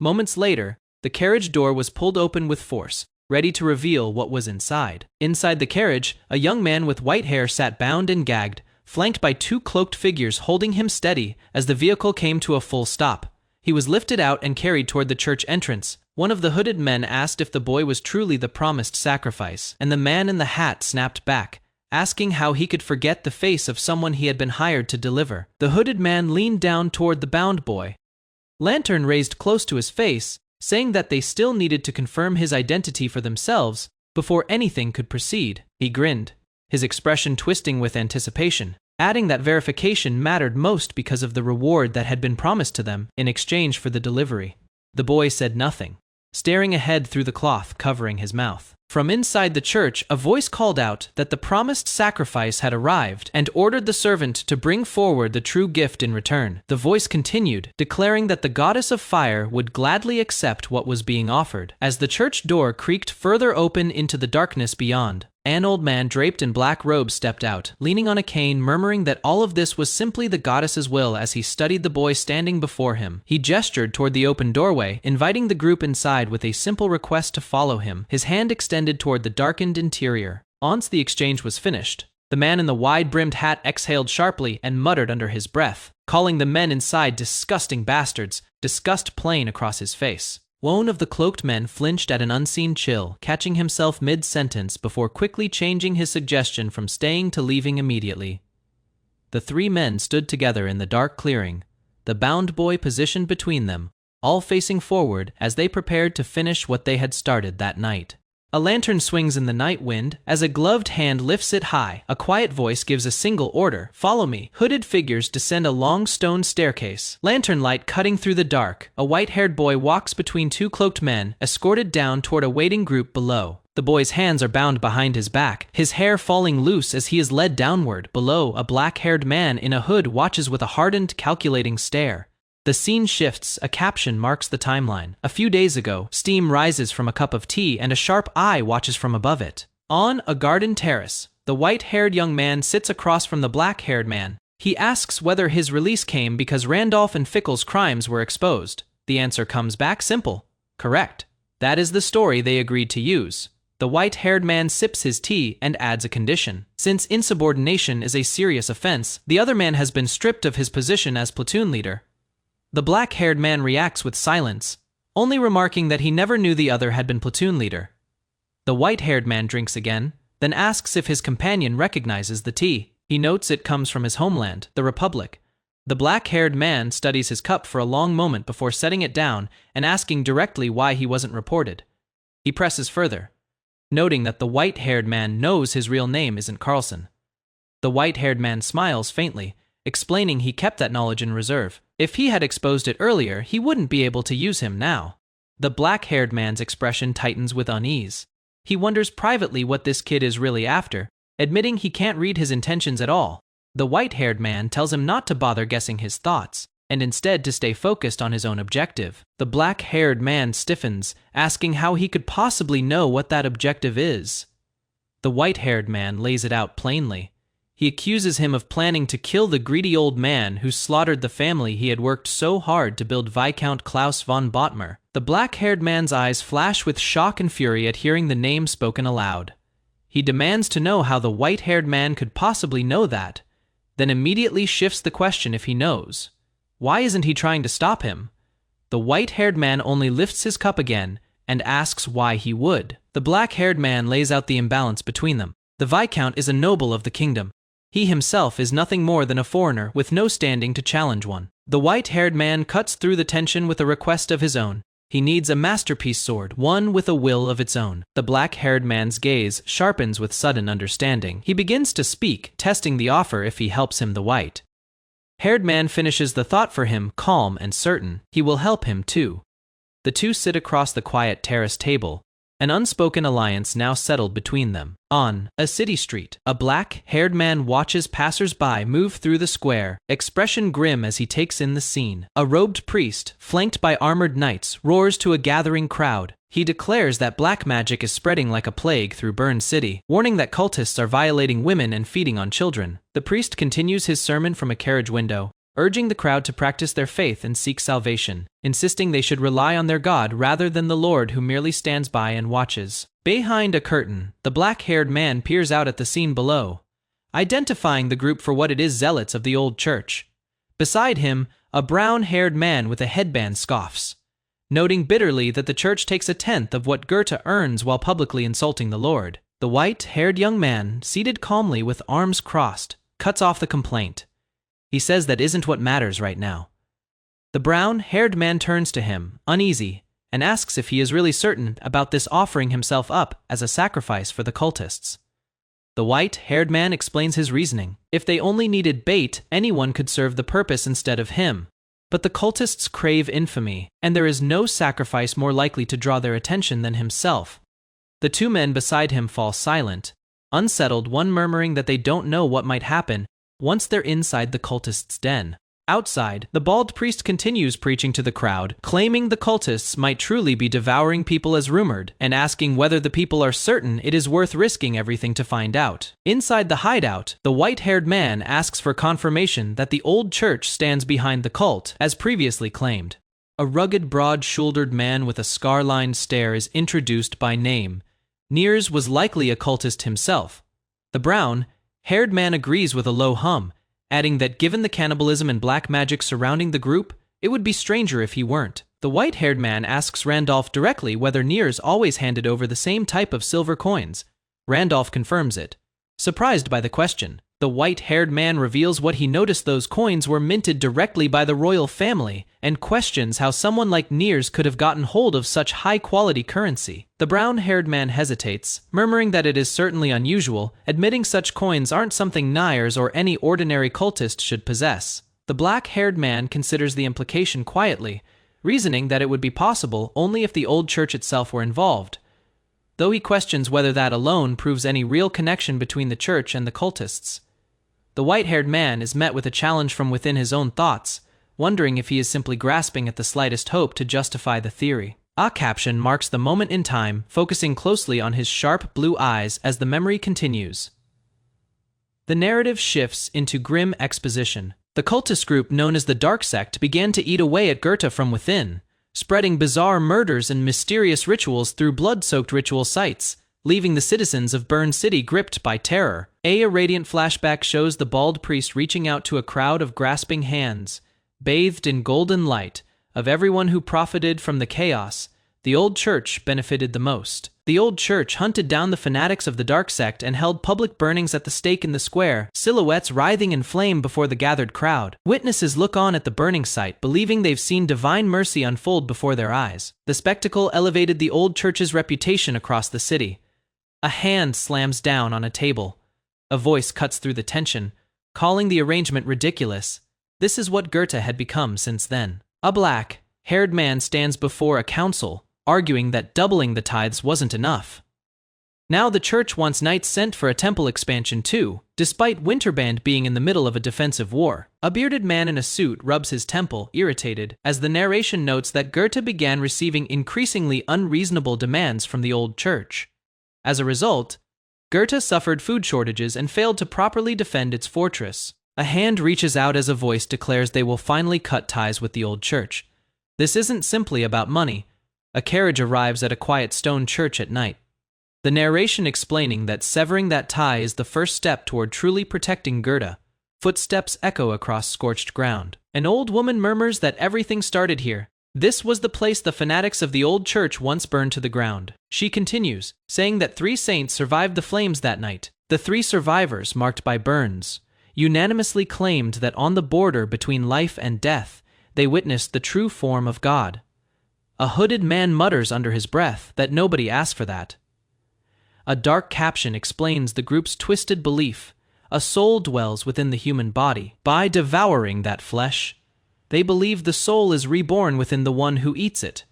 Moments later, the carriage door was pulled open with force, ready to reveal what was inside. Inside the carriage, a young man with white hair sat bound and gagged, flanked by two cloaked figures holding him steady as the vehicle came to a full stop. He was lifted out and carried toward the church entrance. One of the hooded men asked if the boy was truly the promised sacrifice, and the man in the hat snapped back, asking how he could forget the face of someone he had been hired to deliver. The hooded man leaned down toward the bound boy, lantern raised close to his face, saying that they still needed to confirm his identity for themselves before anything could proceed. He grinned, his expression twisting with anticipation, adding that verification mattered most because of the reward that had been promised to them in exchange for the delivery. The boy said nothing, staring ahead through the cloth covering his mouth. From inside the church, a voice called out that the promised sacrifice had arrived and ordered the servant to bring forward the true gift in return. The voice continued, declaring that the goddess of fire would gladly accept what was being offered. As the church door creaked further open into the darkness beyond, an old man draped in black robes stepped out, leaning on a cane, murmuring that all of this was simply the goddess's will. As he studied the boy standing before him, he gestured toward the open doorway, inviting the group inside with a simple request to follow him, his hand extended toward the darkened interior. Once the exchange was finished, the man in the wide-brimmed hat exhaled sharply and muttered under his breath, calling the men inside disgusting bastards, disgust plain across his face. One of the cloaked men flinched at an unseen chill, catching himself mid-sentence before quickly changing his suggestion from staying to leaving immediately. The three men stood together in the dark clearing, the bound boy positioned between them, all facing forward as they prepared to finish what they had started that night. A lantern swings in the night wind as a gloved hand lifts it high. A quiet voice gives a single order: "Follow me." Hooded figures descend a long stone staircase, lantern light cutting through the dark. A white-haired boy walks between two cloaked men, escorted down toward a waiting group below. The boy's hands are bound behind his back, his hair falling loose as he is led downward. Below, a black-haired man in a hood watches with a hardened, calculating stare. The scene shifts, a caption marks the timeline. A few days ago, steam rises from a cup of tea and a sharp eye watches from above it. On a garden terrace, the white-haired young man sits across from the black-haired man. He asks whether his release came because Randolph and Fickle's crimes were exposed. The answer comes back simple: correct. That is the story they agreed to use. The white-haired man sips his tea and adds a condition. Since insubordination is a serious offense, the other man has been stripped of his position as platoon leader. The black-haired man reacts with silence, only remarking that he never knew the other had been platoon leader. The white-haired man drinks again, then asks if his companion recognizes the tea. He notes it comes from his homeland, the Republic. The black-haired man studies his cup for a long moment before setting it down and asking directly why he wasn't reported. He presses further, noting that the white-haired man knows his real name isn't Carlson. The white-haired man smiles faintly, explaining he kept that knowledge in reserve. If he had exposed it earlier, he wouldn't be able to use him now. The black-haired man's expression tightens with unease. He wonders privately what this kid is really after, admitting he can't read his intentions at all. The white-haired man tells him not to bother guessing his thoughts, and instead to stay focused on his own objective. The black-haired man stiffens, asking how he could possibly know what that objective is. The white-haired man lays it out plainly. He accuses him of planning to kill the greedy old man who slaughtered the family he had worked so hard to build, Viscount Klaus von Bottmer. The black-haired man's eyes flash with shock and fury at hearing the name spoken aloud. He demands to know how the white-haired man could possibly know that, then immediately shifts the question if he knows. Why isn't he trying to stop him? The white-haired man only lifts his cup again and asks why he would. The black-haired man lays out the imbalance between them. The Viscount is a noble of the kingdom. He himself is nothing more than a foreigner with no standing to challenge one. The white-haired man cuts through the tension with a request of his own. He needs a masterpiece sword, one with a will of its own. The black-haired man's gaze sharpens with sudden understanding. He begins to speak, testing the offer if he helps him. The white-haired man finishes the thought for him, calm and certain. He will help him too. The two sit across the quiet terrace table, an unspoken alliance now settled between them. On a city street, a black-haired man watches passers-by move through the square, expression grim as he takes in the scene. A robed priest, flanked by armored knights, roars to a gathering crowd. He declares that black magic is spreading like a plague through Burn City, warning that cultists are violating women and feeding on children. The priest continues his sermon from a carriage window, urging the crowd to practice their faith and seek salvation, insisting they should rely on their God rather than the Lord who merely stands by and watches. Behind a curtain, the black-haired man peers out at the scene below, identifying the group for what it is: zealots of the old church. Beside him, a brown-haired man with a headband scoffs, noting bitterly that the church takes a tenth of what Goethe earns while publicly insulting the Lord. The white-haired young man, seated calmly with arms crossed, cuts off the complaint. He says that isn't what matters right now. The brown-haired man turns to him, uneasy, and asks if he is really certain about this, offering himself up as a sacrifice for the cultists. The white-haired man explains his reasoning. If they only needed bait, anyone could serve the purpose instead of him. But the cultists crave infamy, and there is no sacrifice more likely to draw their attention than himself. The two men beside him fall silent, unsettled, one murmuring that they don't know what might happen once they're inside the cultists' den. Outside, the bald priest continues preaching to the crowd, claiming the cultists might truly be devouring people as rumored, and asking whether the people are certain it is worth risking everything to find out. Inside the hideout, the white-haired man asks for confirmation that the old church stands behind the cult, as previously claimed. A rugged, broad-shouldered man with a scar-lined stare is introduced by name. Nears was likely a cultist himself. The brown-haired man agrees with a low hum, adding that given the cannibalism and black magic surrounding the group, it would be stranger if he weren't. The white-haired man asks Randolph directly whether Nears always handed over the same type of silver coins. Randolph confirms it. Surprised by the question, the white-haired man reveals what he noticed: those coins were minted directly by the royal family, and questions how someone like Nears could have gotten hold of such high-quality currency. The brown-haired man hesitates, murmuring that it is certainly unusual, admitting such coins aren't something Nears or any ordinary cultist should possess. The black-haired man considers the implication quietly, reasoning that it would be possible only if the old church itself were involved, though he questions whether that alone proves any real connection between the church and the cultists. The white-haired man is met with a challenge from within his own thoughts, wondering if he is simply grasping at the slightest hope to justify the theory. A caption marks the moment in time, focusing closely on his sharp blue eyes as the memory continues. The narrative shifts into grim exposition. The cultist group known as the Dark Sect began to eat away at Goethe from within, spreading bizarre murders and mysterious rituals through blood-soaked ritual sites, leaving the citizens of Burn City gripped by terror. A radiant flashback shows the bald priest reaching out to a crowd of grasping hands, bathed in golden light, of everyone who profited from the chaos. The old church benefited the most. The old church hunted down the fanatics of the Dark Sect and held public burnings at the stake in the square, silhouettes writhing in flame before the gathered crowd. Witnesses look on at the burning site, believing they've seen divine mercy unfold before their eyes. The spectacle elevated the old church's reputation across the city. A hand slams down on a table. A voice cuts through the tension, calling the arrangement ridiculous. This is what Goethe had become since then. A black-haired man stands before a council, arguing that doubling the tithes wasn't enough. Now the church wants knights sent for a temple expansion too, despite Winterband being in the middle of a defensive war. A bearded man in a suit rubs his temple, irritated, as the narration notes that Goethe began receiving increasingly unreasonable demands from the old church. As a result, Goethe suffered food shortages and failed to properly defend its fortress. A hand reaches out as a voice declares they will finally cut ties with the old church. This isn't simply about money. A carriage arrives at a quiet stone church at night. The narration explaining that severing that tie is the first step toward truly protecting Goethe. Footsteps echo across scorched ground. An old woman murmurs that everything started here. This was the place the fanatics of the old church once burned to the ground. She continues, saying that 3 saints survived the flames that night. The 3 survivors, marked by burns, unanimously claimed that on the border between life and death, they witnessed the true form of God. A hooded man mutters under his breath that nobody asked for that. A dark caption explains the group's twisted belief. A soul dwells within the human body. By devouring that flesh, they believe the soul is reborn within the one who eats it.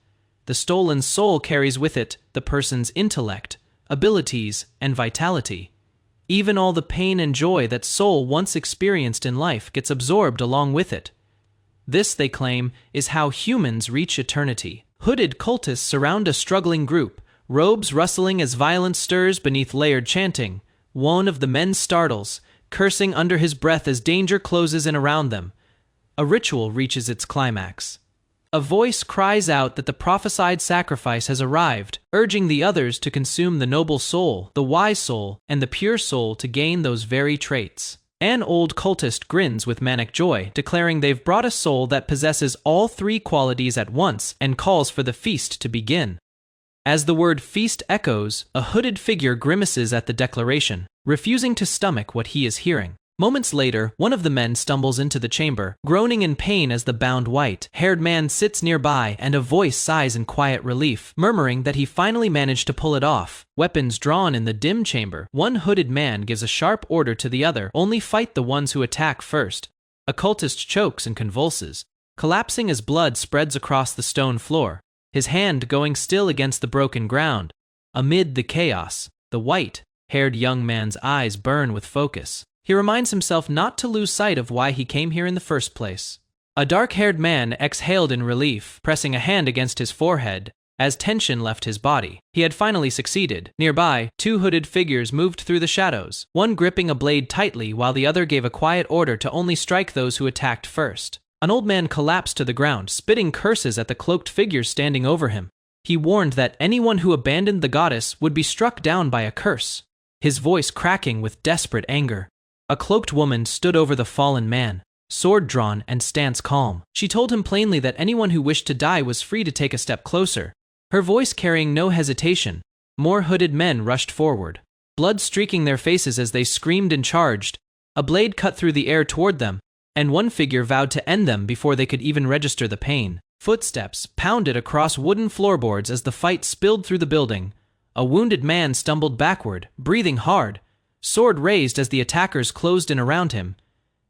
The stolen soul carries with it the person's intellect, abilities, and vitality. Even all the pain and joy that soul once experienced in life gets absorbed along with it. This, they claim, is how humans reach eternity. Hooded cultists surround a struggling group, robes rustling as violence stirs beneath layered chanting. One of the men startles, cursing under his breath as danger closes in around them. A ritual reaches its climax. A voice cries out that the prophesied sacrifice has arrived, urging the others to consume the noble soul, the wise soul, and the pure soul to gain those very traits. An old cultist grins with manic joy, declaring they've brought a soul that possesses all three qualities at once and calls for the feast to begin. As the word feast echoes, a hooded figure grimaces at the declaration, refusing to stomach what he is hearing. Moments later, one of the men stumbles into the chamber, groaning in pain as the bound white-haired man sits nearby, and a voice sighs in quiet relief, murmuring that he finally managed to pull it off. Weapons drawn in the dim chamber, one hooded man gives a sharp order to the other, only fight the ones who attack first. A cultist chokes and convulses, collapsing as blood spreads across the stone floor, his hand going still against the broken ground. Amid the chaos, the white-haired young man's eyes burn with focus. He reminds himself not to lose sight of why he came here in the first place. A dark-haired man exhaled in relief, pressing a hand against his forehead as tension left his body. He had finally succeeded. Nearby, two hooded figures moved through the shadows, one gripping a blade tightly while the other gave a quiet order to only strike those who attacked first. An old man collapsed to the ground, spitting curses at the cloaked figures standing over him. He warned that anyone who abandoned the goddess would be struck down by a curse, his voice cracking with desperate anger. A cloaked woman stood over the fallen man, sword drawn and stance calm. She told him plainly that anyone who wished to die was free to take a step closer, her voice carrying no hesitation. More hooded men rushed forward, blood streaking their faces as they screamed and charged. A blade cut through the air toward them, and one figure vowed to end them before they could even register the pain. Footsteps pounded across wooden floorboards as the fight spilled through the building. A wounded man stumbled backward, breathing hard, sword raised as the attackers closed in around him.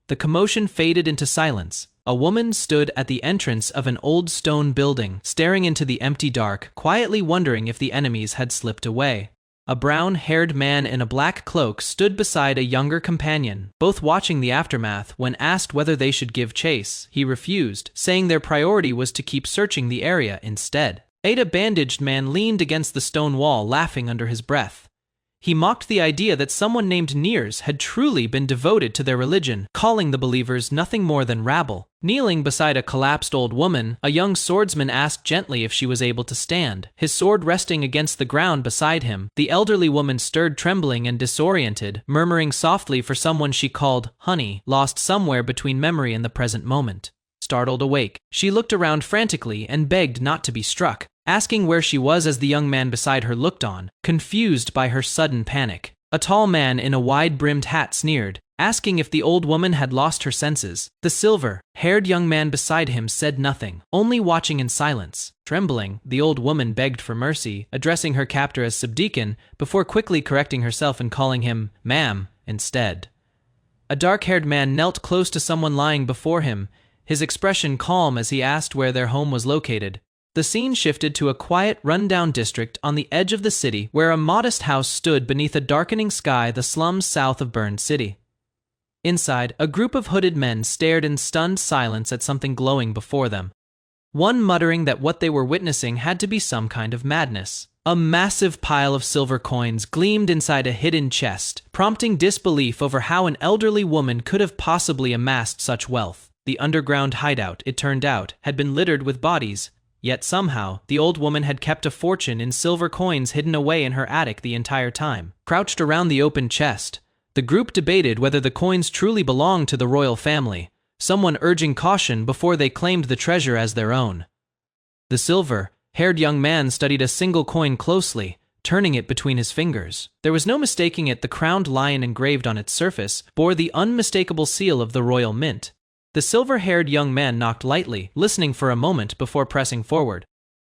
The commotion faded into silence. A woman stood at the entrance of an old stone building, staring into the empty dark, quietly wondering if the enemies had slipped away. A brown-haired man in a black cloak stood beside a younger companion, both watching the aftermath. When asked whether they should give chase, he refused, saying their priority was to keep searching the area instead. A bandaged man leaned against the stone wall, laughing under his breath. He mocked the idea that someone named Niers had truly been devoted to their religion, calling the believers nothing more than rabble. Kneeling beside a collapsed old woman, a young swordsman asked gently if she was able to stand, his sword resting against the ground beside him. The elderly woman stirred, trembling and disoriented, murmuring softly for someone she called honey, lost somewhere between memory and the present moment. Startled awake, she looked around frantically and begged not to be struck, asking where she was as the young man beside her looked on, confused by her sudden panic. A tall man in a wide-brimmed hat sneered, asking if the old woman had lost her senses. The silver-haired young man beside him said nothing, only watching in silence. Trembling, the old woman begged for mercy, addressing her captor as subdeacon, before quickly correcting herself and calling him ma'am instead. A dark-haired man knelt close to someone lying before him, his expression calm as he asked where their home was located. The scene shifted to a quiet, run-down district on the edge of the city where a modest house stood beneath a darkening sky, the slums south of burned city. Inside, a group of hooded men stared in stunned silence at something glowing before them, one muttering that what they were witnessing had to be some kind of madness. A massive pile of silver coins gleamed inside a hidden chest, prompting disbelief over how an elderly woman could have possibly amassed such wealth. The underground hideout, it turned out, had been littered with bodies, yet somehow, the old woman had kept a fortune in silver coins hidden away in her attic the entire time. Crouched around the open chest, the group debated whether the coins truly belonged to the royal family, someone urging caution before they claimed the treasure as their own. The silver-haired young man studied a single coin closely, turning it between his fingers. There was no mistaking it. The crowned lion engraved on its surface bore the unmistakable seal of the royal mint. The silver-haired young man knocked lightly, listening for a moment before pressing forward.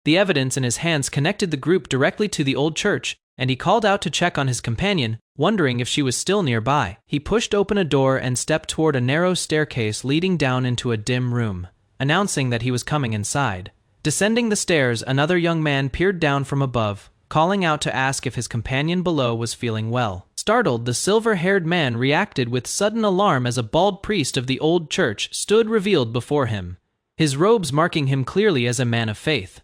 The evidence in his hands connected the group directly to the old church, and he called out to check on his companion, wondering if she was still nearby. He pushed open a door and stepped toward a narrow staircase leading down into a dim room, announcing that he was coming inside. Descending the stairs, another young man peered down from above, calling out to ask if his companion below was feeling well. Startled, the silver-haired man reacted with sudden alarm as a bald priest of the old church stood revealed before him, his robes marking him clearly as a man of faith.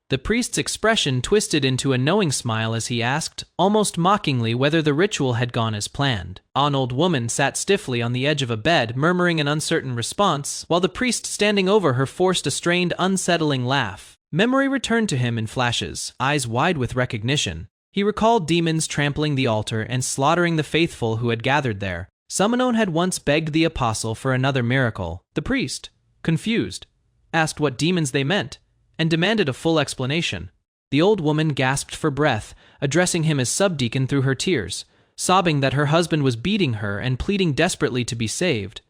The priest's expression twisted into a knowing smile as he asked, almost mockingly, whether the ritual had gone as planned. An old woman sat stiffly on the edge of a bed, murmuring an uncertain response, while the priest standing over her forced a strained, unsettling laugh. Memory returned to him in flashes, eyes wide with recognition. He recalled demons trampling the altar and slaughtering the faithful who had gathered there. Summonon had once begged the apostle for another miracle. The priest, confused, asked what demons they meant, and demanded a full explanation. The old woman gasped for breath, addressing him as subdeacon through her tears, sobbing that her husband was beating her and pleading desperately to be saved.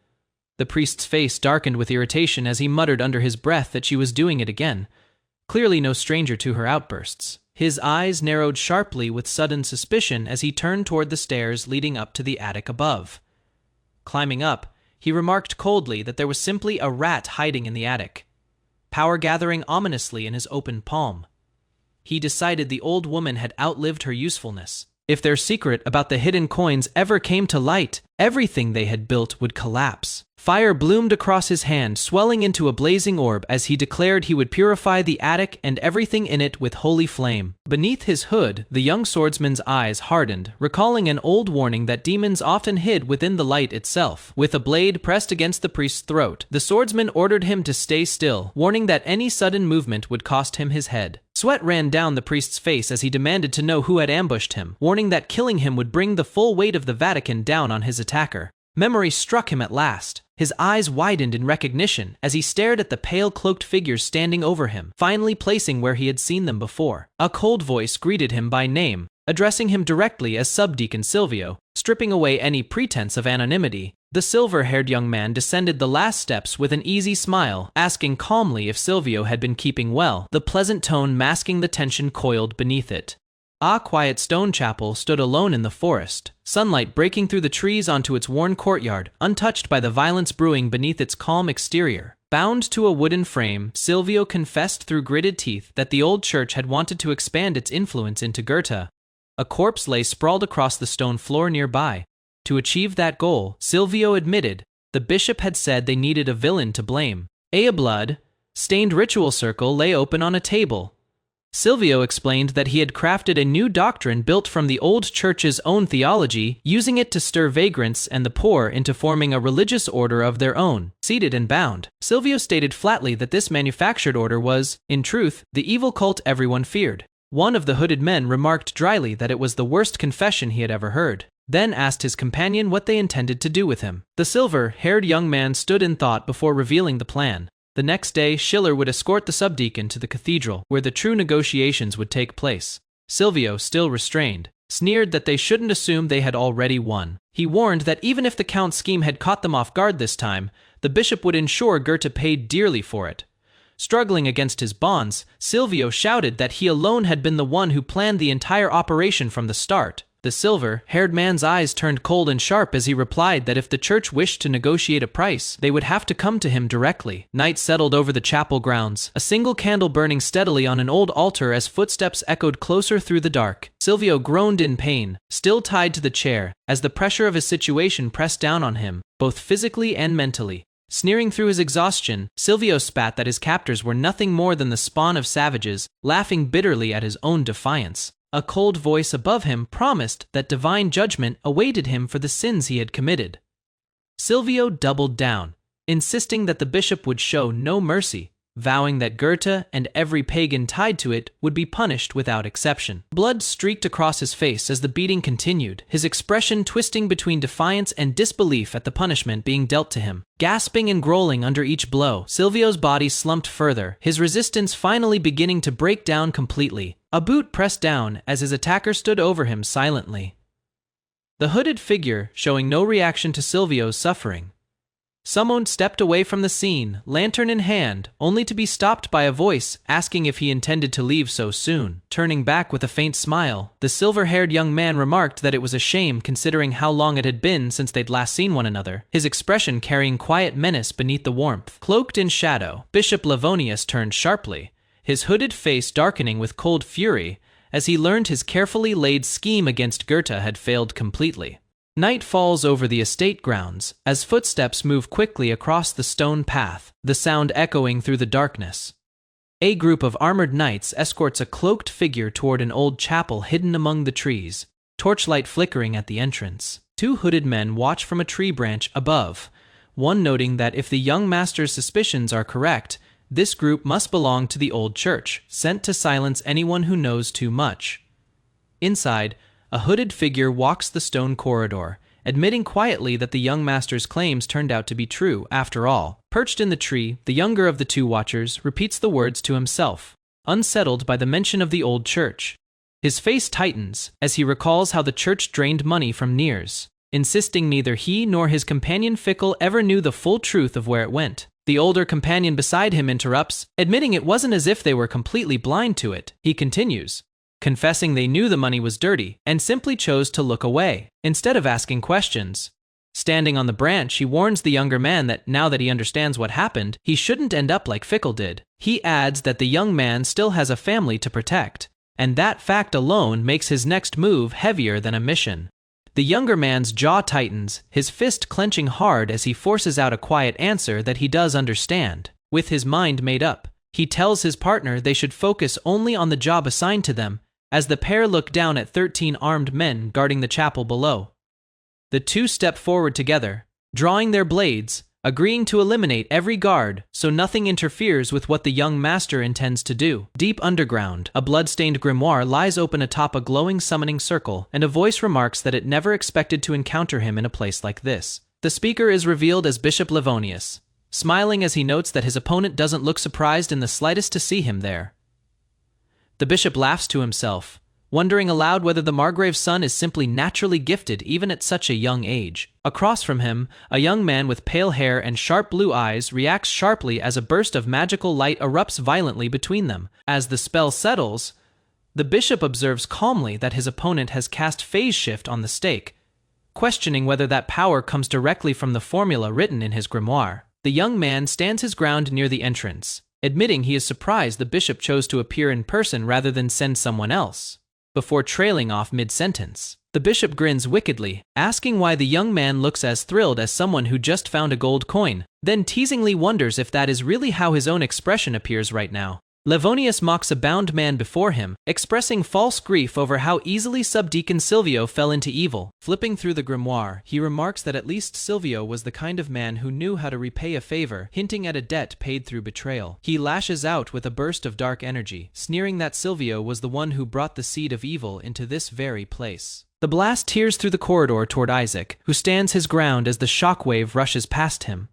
The priest's face darkened with irritation as he muttered under his breath that she was doing it again, clearly no stranger to her outbursts. His eyes narrowed sharply with sudden suspicion as he turned toward the stairs leading up to the attic above. Climbing up, he remarked coldly that there was simply a rat hiding in the attic, power gathering ominously in his open palm. He decided the old woman had outlived her usefulness. If their secret about the hidden coins ever came to light, everything they had built would collapse. Fire bloomed across his hand, swelling into a blazing orb as he declared he would purify the attic and everything in it with holy flame. Beneath his hood, the young swordsman's eyes hardened, recalling an old warning that demons often hid within the light itself. With a blade pressed against the priest's throat, the swordsman ordered him to stay still, warning that any sudden movement would cost him his head. Sweat ran down the priest's face as he demanded to know who had ambushed him, warning that killing him would bring the full weight of the Vatican down on his attacker. Memory struck him at last. His eyes widened in recognition as he stared at the pale cloaked figures standing over him, finally placing where he had seen them before. A cold voice greeted him by name, addressing him directly as Subdeacon Silvio. Stripping away any pretense of anonymity, the silver-haired young man descended the last steps with an easy smile, asking calmly if Silvio had been keeping well, the pleasant tone masking the tension coiled beneath it. A quiet stone chapel stood alone in the forest, sunlight breaking through the trees onto its worn courtyard, untouched by the violence brewing beneath its calm exterior. Bound to a wooden frame, Silvio confessed through gritted teeth that the old church had wanted to expand its influence into Goethe. A corpse lay sprawled across the stone floor nearby. To achieve that goal, Silvio admitted, the bishop had said they needed a villain to blame. A blood-stained ritual circle lay open on a table. Silvio explained that he had crafted a new doctrine built from the old church's own theology, using it to stir vagrants and the poor into forming a religious order of their own. Seated and bound, Silvio stated flatly that this manufactured order was, in truth, the evil cult everyone feared. One of the hooded men remarked dryly that it was the worst confession he had ever heard, then asked his companion what they intended to do with him. The silver-haired young man stood in thought before revealing the plan. The next day, Schiller would escort the subdeacon to the cathedral, where the true negotiations would take place. Silvio, still restrained, sneered that they shouldn't assume they had already won. He warned that even if the Count's scheme had caught them off guard this time, the bishop would ensure Goethe paid dearly for it. Struggling against his bonds, Silvio shouted that he alone had been the one who planned the entire operation from the start. The silver-haired man's eyes turned cold and sharp as he replied that if the church wished to negotiate a price, they would have to come to him directly. Night settled over the chapel grounds, a single candle burning steadily on an old altar as footsteps echoed closer through the dark. Silvio groaned in pain, still tied to the chair, as the pressure of his situation pressed down on him, both physically and mentally. Sneering through his exhaustion, Silvio spat that his captors were nothing more than the spawn of savages, laughing bitterly at his own defiance. A cold voice above him promised that divine judgment awaited him for the sins he had committed. Silvio doubled down, insisting that the bishop would show no mercy, vowing that Goethe and every pagan tied to it would be punished without exception. Blood streaked across his face as the beating continued, his expression twisting between defiance and disbelief at the punishment being dealt to him. Gasping and growling under each blow, Silvio's body slumped further, his resistance finally beginning to break down completely. A boot pressed down as his attacker stood over him silently, the hooded figure showing no reaction to Silvio's suffering. Someone stepped away from the scene, lantern in hand, only to be stopped by a voice asking if he intended to leave so soon. Turning back with a faint smile, the silver-haired young man remarked that it was a shame considering how long it had been since they'd last seen one another, his expression carrying quiet menace beneath the warmth. Cloaked in shadow, Bishop Livonius turned sharply, his hooded face darkening with cold fury as he learned his carefully laid scheme against Goethe had failed completely. Night falls over the estate grounds as footsteps move quickly across the stone path, the sound echoing through the darkness. A group of armored knights escorts a cloaked figure toward an old chapel hidden among the trees, torchlight flickering at the entrance. Two hooded men watch from a tree branch above, one noting that if the young master's suspicions are correct, this group must belong to the old church, sent to silence anyone who knows too much. Inside, a hooded figure walks the stone corridor, admitting quietly that the young master's claims turned out to be true after all. Perched in the tree, the younger of the two watchers repeats the words to himself, unsettled by the mention of the old church. His face tightens as he recalls how the church drained money from Niers, insisting neither he nor his companion Fickle ever knew the full truth of where it went. The older companion beside him interrupts, admitting it wasn't as if they were completely blind to it. He continues, confessing they knew the money was dirty and simply chose to look away, instead of asking questions. Standing on the branch, he warns the younger man that now that he understands what happened, he shouldn't end up like Fickle did. He adds that the young man still has a family to protect, and that fact alone makes his next move heavier than a mission. The younger man's jaw tightens, his fist clenching hard as he forces out a quiet answer that he does understand. With his mind made up, he tells his partner they should focus only on the job assigned to them, as the pair look down at 13 armed men guarding the chapel below. The two step forward together, drawing their blades, agreeing to eliminate every guard so nothing interferes with what the young master intends to do. Deep underground, a blood-stained grimoire lies open atop a glowing summoning circle, and a voice remarks that it never expected to encounter him in a place like this. The speaker is revealed as Bishop Livonius, smiling as he notes that his opponent doesn't look surprised in the slightest to see him there. The bishop laughs to himself, wondering aloud whether the Margrave's son is simply naturally gifted even at such a young age. Across from him, a young man with pale hair and sharp blue eyes reacts sharply as a burst of magical light erupts violently between them. As the spell settles, the bishop observes calmly that his opponent has cast phase shift on the stake, questioning whether that power comes directly from the formula written in his grimoire. The young man stands his ground near the entrance, admitting he is surprised the bishop chose to appear in person rather than send someone else. Before trailing off mid-sentence, the bishop grins wickedly, asking why the young man looks as thrilled as someone who just found a gold coin, then teasingly wonders if that is really how his own expression appears right now. Livonius mocks a bound man before him, expressing false grief over how easily Subdeacon Silvio fell into evil. Flipping through the grimoire, he remarks that at least Silvio was the kind of man who knew how to repay a favor, hinting at a debt paid through betrayal. He lashes out with a burst of dark energy, sneering that Silvio was the one who brought the seed of evil into this very place. The blast tears through the corridor toward Isaac, who stands his ground as the shockwave rushes past him.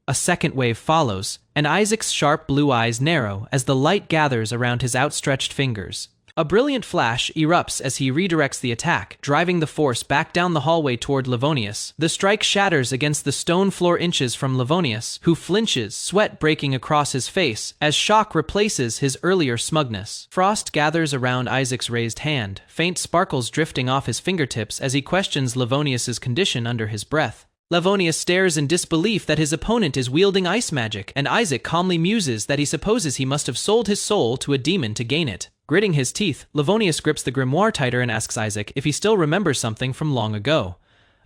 A second wave follows, and Isaac's sharp blue eyes narrow as the light gathers around his outstretched fingers. A brilliant flash erupts as he redirects the attack, driving the force back down the hallway toward Livonius. The strike shatters against the stone floor inches from Livonius, who flinches, sweat breaking across his face, as shock replaces his earlier smugness. Frost gathers around Isaac's raised hand, faint sparkles drifting off his fingertips as he questions Livonius's condition under his breath. Livonius stares in disbelief that his opponent is wielding ice magic, and Isaac calmly muses that he supposes he must have sold his soul to a demon to gain it. Gritting his teeth, Livonius grips the grimoire tighter and asks Isaac if he still remembers something from long ago.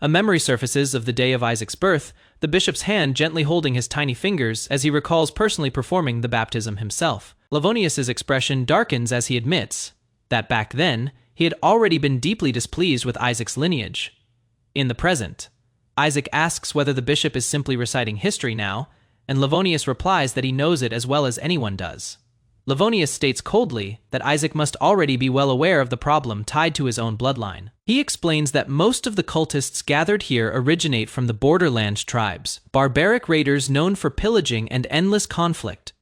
A memory surfaces of the day of Isaac's birth, the bishop's hand gently holding his tiny fingers as he recalls personally performing the baptism himself. Livonius's expression darkens as he admits that back then, he had already been deeply displeased with Isaac's lineage. In the present, Isaac asks whether the bishop is simply reciting history now, and Livonius replies that he knows it as well as anyone does. Livonius states coldly that Isaac must already be well aware of the problem tied to his own bloodline. He explains that most of the cultists gathered here originate from the borderland tribes, barbaric raiders known for pillaging and endless conflict.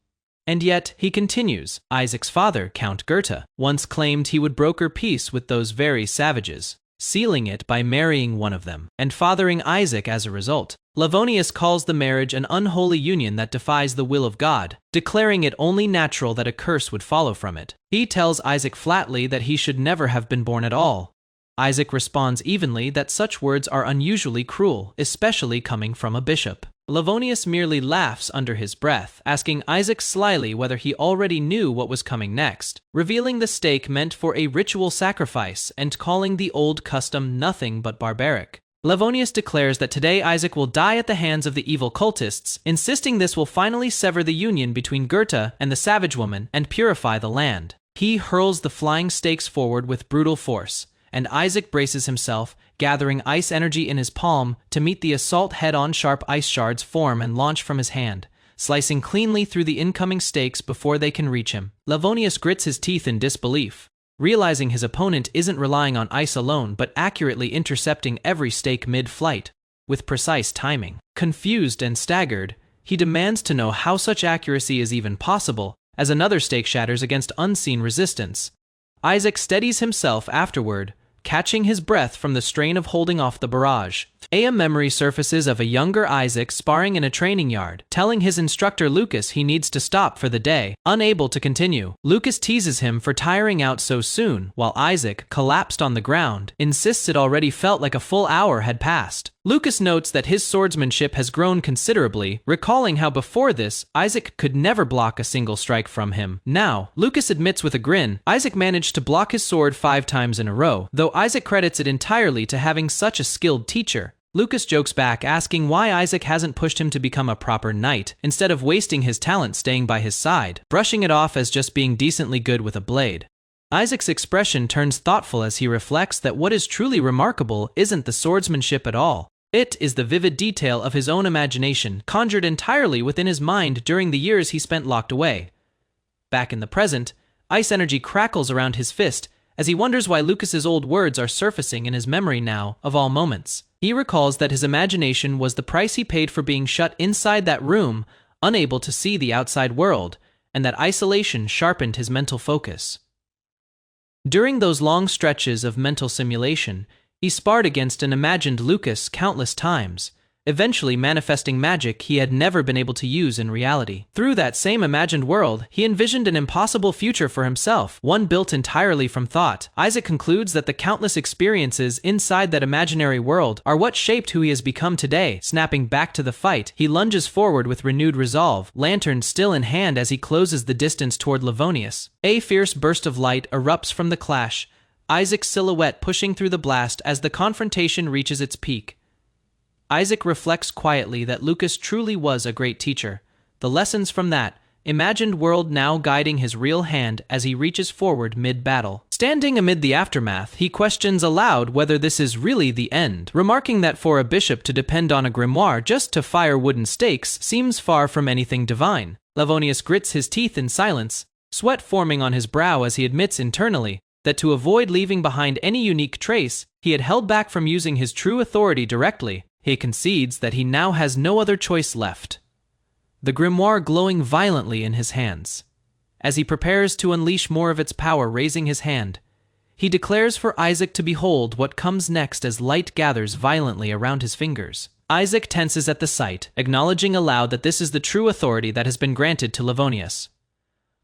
And yet, he continues, Isaac's father, Count Goethe, once claimed he would broker peace with those very savages. sealing it by marrying one of them, and fathering Isaac as a result. Livonius calls the marriage an unholy union that defies the will of God, declaring it only natural that a curse would follow from it. He tells Isaac flatly that he should never have been born at all. Isaac responds evenly that such words are unusually cruel, especially coming from a bishop. Livonius merely laughs under his breath, asking Isaac slyly whether he already knew what was coming next, revealing the stake meant for a ritual sacrifice and calling the old custom nothing but barbaric. Livonius declares that today Isaac will die at the hands of the evil cultists, insisting this will finally sever the union between Goethe and the savage woman and purify the land. He hurls the flying stakes forward with brutal force, and Isaac braces himself, gathering ice energy in his palm to meet the assault head-on. Sharp ice shards form and launch from his hand, slicing cleanly through the incoming stakes before they can reach him. Livonius grits his teeth in disbelief, realizing his opponent isn't relying on ice alone but accurately intercepting every stake mid-flight, with precise timing. Confused and staggered, he demands to know how such accuracy is even possible, as another stake shatters against unseen resistance. Isaac steadies himself afterward, catching his breath from the strain of holding off the barrage. A memory surfaces of a younger Isaac sparring in a training yard, telling his instructor Lucas he needs to stop for the day. Unable to continue, Lucas teases him for tiring out so soon, while Isaac, collapsed on the ground, insists it already felt like a full hour had passed. Lucas notes that his swordsmanship has grown considerably, recalling how before this, Isaac could never block a single strike from him. Now, Lucas admits with a grin, Isaac managed to block his sword 5 times in a row, though Isaac credits it entirely to having such a skilled teacher. Lucas jokes back, asking why Isaac hasn't pushed him to become a proper knight, instead of wasting his talent staying by his side, brushing it off as just being decently good with a blade. Isaac's expression turns thoughtful as he reflects that what is truly remarkable isn't the swordsmanship at all. It is the vivid detail of his own imagination, conjured entirely within his mind during the years he spent locked away. Back in the present, ice energy crackles around his fist as he wonders why Lucas's old words are surfacing in his memory now, of all moments. He recalls that his imagination was the price he paid for being shut inside that room, unable to see the outside world, and that isolation sharpened his mental focus. During those long stretches of mental simulation, he sparred against an imagined Lucas countless times, eventually manifesting magic he had never been able to use in reality. Through that same imagined world, he envisioned an impossible future for himself, one built entirely from thought. Isaac concludes that the countless experiences inside that imaginary world are what shaped who he has become today. Snapping back to the fight, he lunges forward with renewed resolve, lantern still in hand as he closes the distance toward Livonius. A fierce burst of light erupts from the clash, Isaac's silhouette pushing through the blast as the confrontation reaches its peak. Isaac reflects quietly that Lucas truly was a great teacher, the lessons from that imagined world now guiding his real hand as he reaches forward mid-battle. Standing amid the aftermath, he questions aloud whether this is really the end, remarking that for a bishop to depend on a grimoire just to fire wooden stakes seems far from anything divine. Livonius grits his teeth in silence, sweat forming on his brow as he admits internally that to avoid leaving behind any unique trace, he had held back from using his true authority directly. He concedes that he now has no other choice left, the grimoire glowing violently in his hands. As he prepares to unleash more of its power, raising his hand, he declares for Isaac to behold what comes next as light gathers violently around his fingers. Isaac tenses at the sight, acknowledging aloud that this is the true authority that has been granted to Livonius.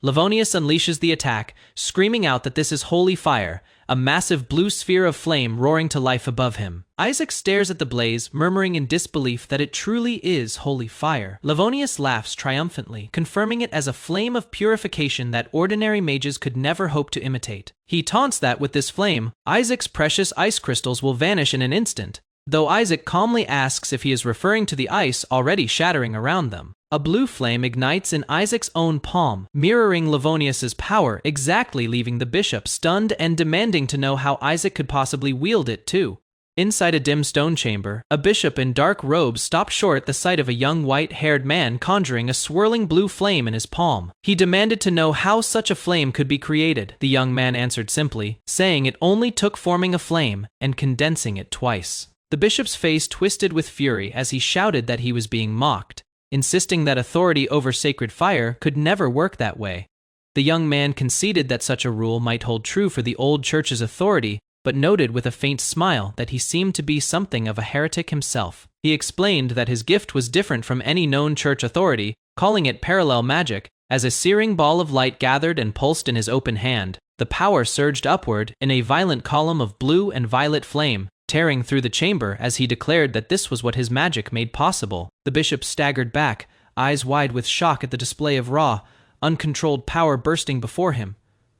Livonius unleashes the attack, screaming out that this is holy fire, a massive blue sphere of flame roaring to life above him. Isaac stares at the blaze, murmuring in disbelief that it truly is holy fire. Livonius laughs triumphantly, confirming it as a flame of purification that ordinary mages could never hope to imitate. He taunts that with this flame, Isaac's precious ice crystals will vanish in an instant, though Isaac calmly asks if he is referring to the ice already shattering around them. A blue flame ignites in Isaac's own palm, mirroring Livonius's power, exactly, leaving the bishop stunned and demanding to know how Isaac could possibly wield it too. Inside a dim stone chamber, a bishop in dark robes stopped short at the sight of a young white-haired man conjuring a swirling blue flame in his palm. He demanded to know how such a flame could be created. The young man answered simply, saying it only took forming a flame and condensing it twice. The bishop's face twisted with fury as he shouted that he was being mocked, insisting that authority over sacred fire could never work that way. The young man conceded that such a rule might hold true for the old church's authority, but noted with a faint smile that he seemed to be something of a heretic himself. He explained that his gift was different from any known church authority, calling it parallel magic. As a searing ball of light gathered and pulsed in his open hand, the power surged upward in a violent column of blue and violet flame, tearing through the chamber as he declared that this was what his magic made possible. The bishop staggered back, eyes wide with shock at the display of raw, uncontrolled power bursting before him.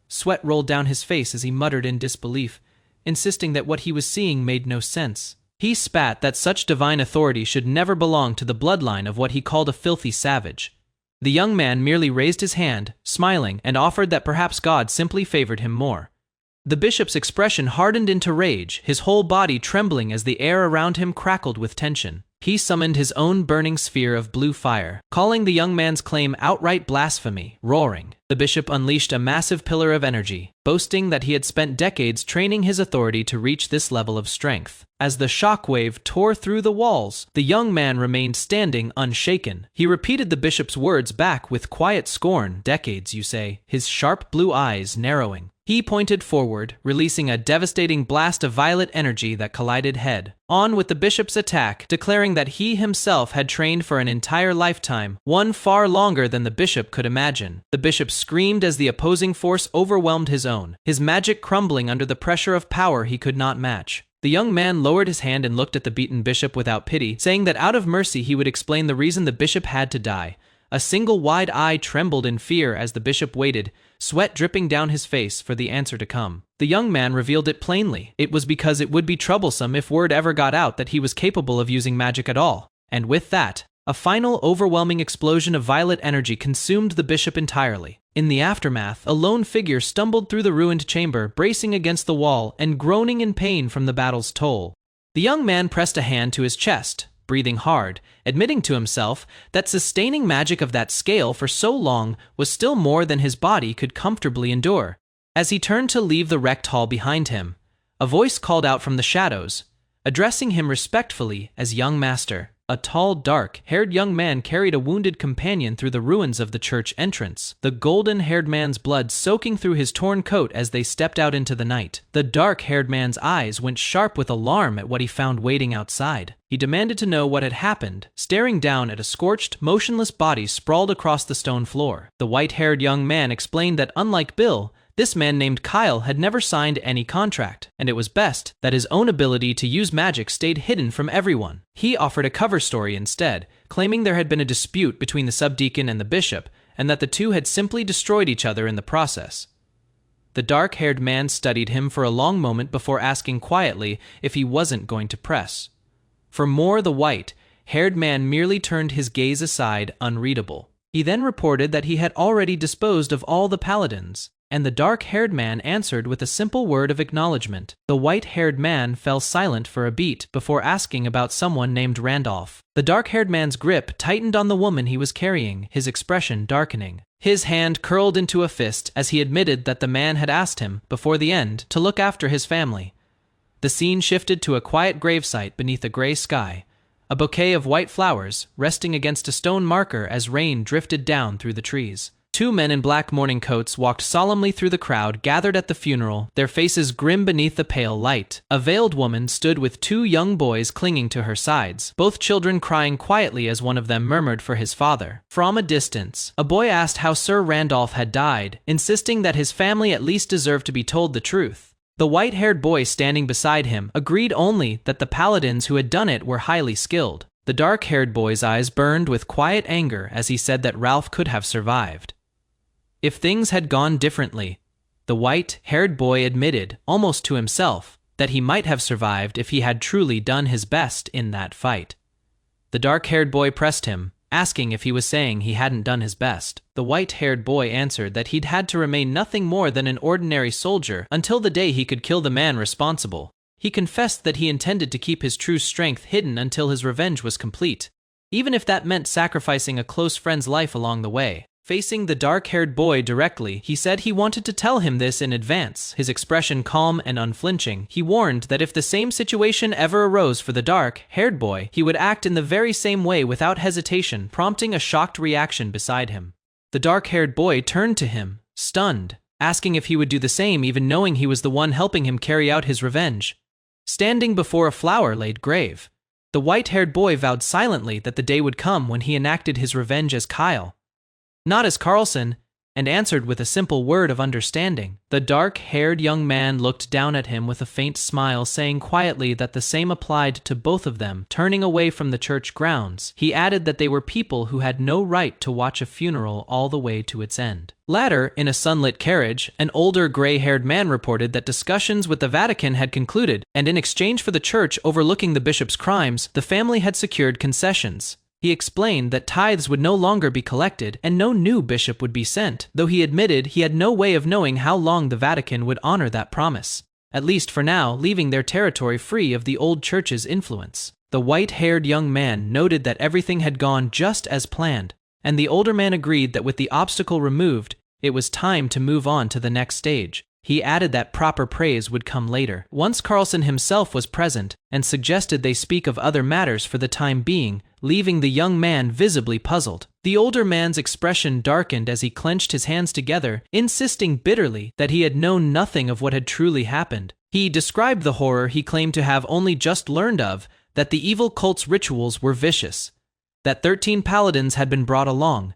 Sweat rolled down his face as he muttered in disbelief, insisting that what he was seeing made no sense. He spat that such divine authority should never belong to the bloodline of what he called a filthy savage. The young man merely raised his hand, smiling, and offered that perhaps God simply favored him more. The bishop's expression hardened into rage, his whole body trembling as the air around him crackled with tension. He summoned his own burning sphere of blue fire, calling the young man's claim outright blasphemy. Roaring, the bishop unleashed a massive pillar of energy, boasting that he had spent decades training his authority to reach this level of strength. As the shockwave tore through the walls, the young man remained standing unshaken. He repeated the bishop's words back with quiet scorn. "Decades, you say?" His sharp blue eyes narrowing. He pointed forward, releasing a devastating blast of violet energy that collided head-on with the bishop's attack, declaring that he himself had trained for an entire lifetime, one far longer than the bishop could imagine. The bishop screamed as the opposing force overwhelmed his own, his magic crumbling under the pressure of power he could not match. The young man lowered his hand and looked at the beaten bishop without pity, saying that out of mercy he would explain the reason the bishop had to die. A single wide eye trembled in fear as the bishop waited, sweat dripping down his face for the answer to come. The young man revealed it plainly. It was because it would be troublesome if word ever got out that he was capable of using magic at all. And with that, a final overwhelming explosion of violet energy consumed the bishop entirely. In the aftermath, a lone figure stumbled through the ruined chamber, bracing against the wall and groaning in pain from the battle's toll. The young man pressed a hand to his chest, breathing hard, admitting to himself that sustaining magic of that scale for so long was still more than his body could comfortably endure. As he turned to leave the wrecked hall behind him, a voice called out from the shadows, addressing him respectfully as young master. A tall, dark-haired young man carried a wounded companion through the ruins of the church entrance, the golden-haired man's blood soaking through his torn coat as they stepped out into the night. The dark-haired man's eyes went sharp with alarm at what he found waiting outside. He demanded to know what had happened, staring down at a scorched, motionless body sprawled across the stone floor. The white-haired young man explained that unlike Bill, this man named Kyle had never signed any contract, and it was best that his own ability to use magic stayed hidden from everyone. He offered a cover story instead, claiming there had been a dispute between the subdeacon and the bishop, and that the two had simply destroyed each other in the process. The dark-haired man studied him for a long moment before asking quietly if he wasn't going to press. For more, the white-haired man merely turned his gaze aside, unreadable. He then reported that he had already disposed of all the paladins, and the dark-haired man answered with a simple word of acknowledgement. The white-haired man fell silent for a beat before asking about someone named Randolph. The dark-haired man's grip tightened on the woman he was carrying, his expression darkening. His hand curled into a fist as he admitted that the man had asked him, before the end, to look after his family. The scene shifted to a quiet gravesite beneath a gray sky, a bouquet of white flowers resting against a stone marker as rain drifted down through the trees. Two men in black mourning coats walked solemnly through the crowd gathered at the funeral, their faces grim beneath the pale light. A veiled woman stood with two young boys clinging to her sides, both children crying quietly as one of them murmured for his father. From a distance, a boy asked how Sir Randolph had died, insisting that his family at least deserved to be told the truth. The white-haired boy standing beside him agreed only that the paladins who had done it were highly skilled. The dark-haired boy's eyes burned with quiet anger as he said that Ralph could have survived. If things had gone differently, the white-haired boy admitted, almost to himself, that he might have survived if he had truly done his best in that fight. The dark-haired boy pressed him, asking if he was saying he hadn't done his best. The white-haired boy answered that he'd had to remain nothing more than an ordinary soldier until the day he could kill the man responsible. He confessed that he intended to keep his true strength hidden until his revenge was complete, even if that meant sacrificing a close friend's life along the way. Facing the dark-haired boy directly, he said he wanted to tell him this in advance, his expression calm and unflinching. He warned that if the same situation ever arose for the dark-haired boy, he would act in the very same way without hesitation, prompting a shocked reaction beside him. The dark-haired boy turned to him, stunned, asking if he would do the same even knowing he was the one helping him carry out his revenge. Standing before a flower-laid grave, the white-haired boy vowed silently that the day would come when he enacted his revenge as Kyle, not as Carlson, and answered with a simple word of understanding. The dark-haired young man looked down at him with a faint smile, saying quietly that the same applied to both of them. Turning away from the church grounds, he added that they were people who had no right to watch a funeral all the way to its end. Later, in a sunlit carriage, an older gray-haired man reported that discussions with the Vatican had concluded, and in exchange for the church overlooking the bishop's crimes, the family had secured concessions. He explained that tithes would no longer be collected and no new bishop would be sent, though he admitted he had no way of knowing how long the Vatican would honor that promise, at least for now, leaving their territory free of the old church's influence. The white-haired young man noted that everything had gone just as planned, and the older man agreed that with the obstacle removed, it was time to move on to the next stage. He added that proper praise would come later, once Carlson himself was present, and suggested they speak of other matters for the time being, leaving the young man visibly puzzled. The older man's expression darkened as he clenched his hands together, insisting bitterly that he had known nothing of what had truly happened. He described the horror he claimed to have only just learned of, that the evil cult's rituals were vicious, that 13 paladins had been brought along,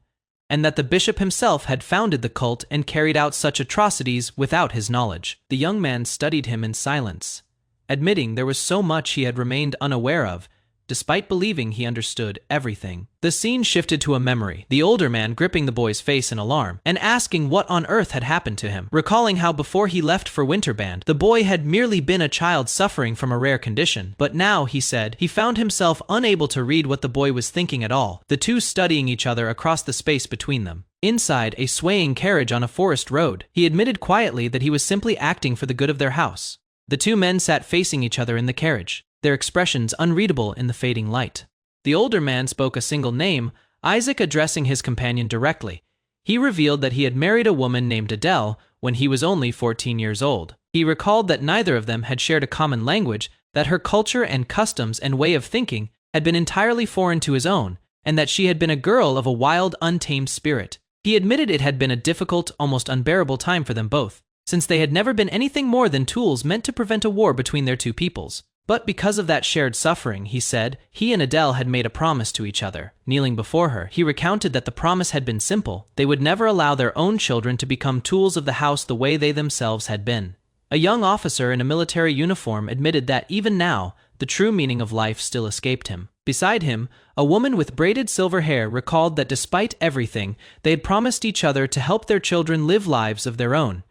and that the bishop himself had founded the cult and carried out such atrocities without his knowledge. The young man studied him in silence, admitting there was so much he had remained unaware of, despite believing he understood everything. The scene shifted to a memory, the older man gripping the boy's face in alarm, and asking what on earth had happened to him, recalling how before he left for Winterband, the boy had merely been a child suffering from a rare condition. But now, he said, he found himself unable to read what the boy was thinking at all, the two studying each other across the space between them. Inside a swaying carriage on a forest road, he admitted quietly that he was simply acting for the good of their house. The two men sat facing each other in the carriage, their expressions unreadable in the fading light. The older man spoke a single name, Isaac, addressing his companion directly. He revealed that he had married a woman named Adele when he was only 14 years old. He recalled that neither of them had shared a common language, that her culture and customs and way of thinking had been entirely foreign to his own, and that she had been a girl of a wild, untamed spirit. He admitted it had been a difficult, almost unbearable time for them both, since they had never been anything more than tools meant to prevent a war between their two peoples. But because of that shared suffering, he said, he and Adele had made a promise to each other. Kneeling before her, he recounted that the promise had been simple. They would never allow their own children to become tools of the house the way they themselves had been. A young officer in a military uniform admitted that even now, the true meaning of life still escaped him. Beside him, a woman with braided silver hair recalled that despite everything, they had promised each other to help their children live lives of their own.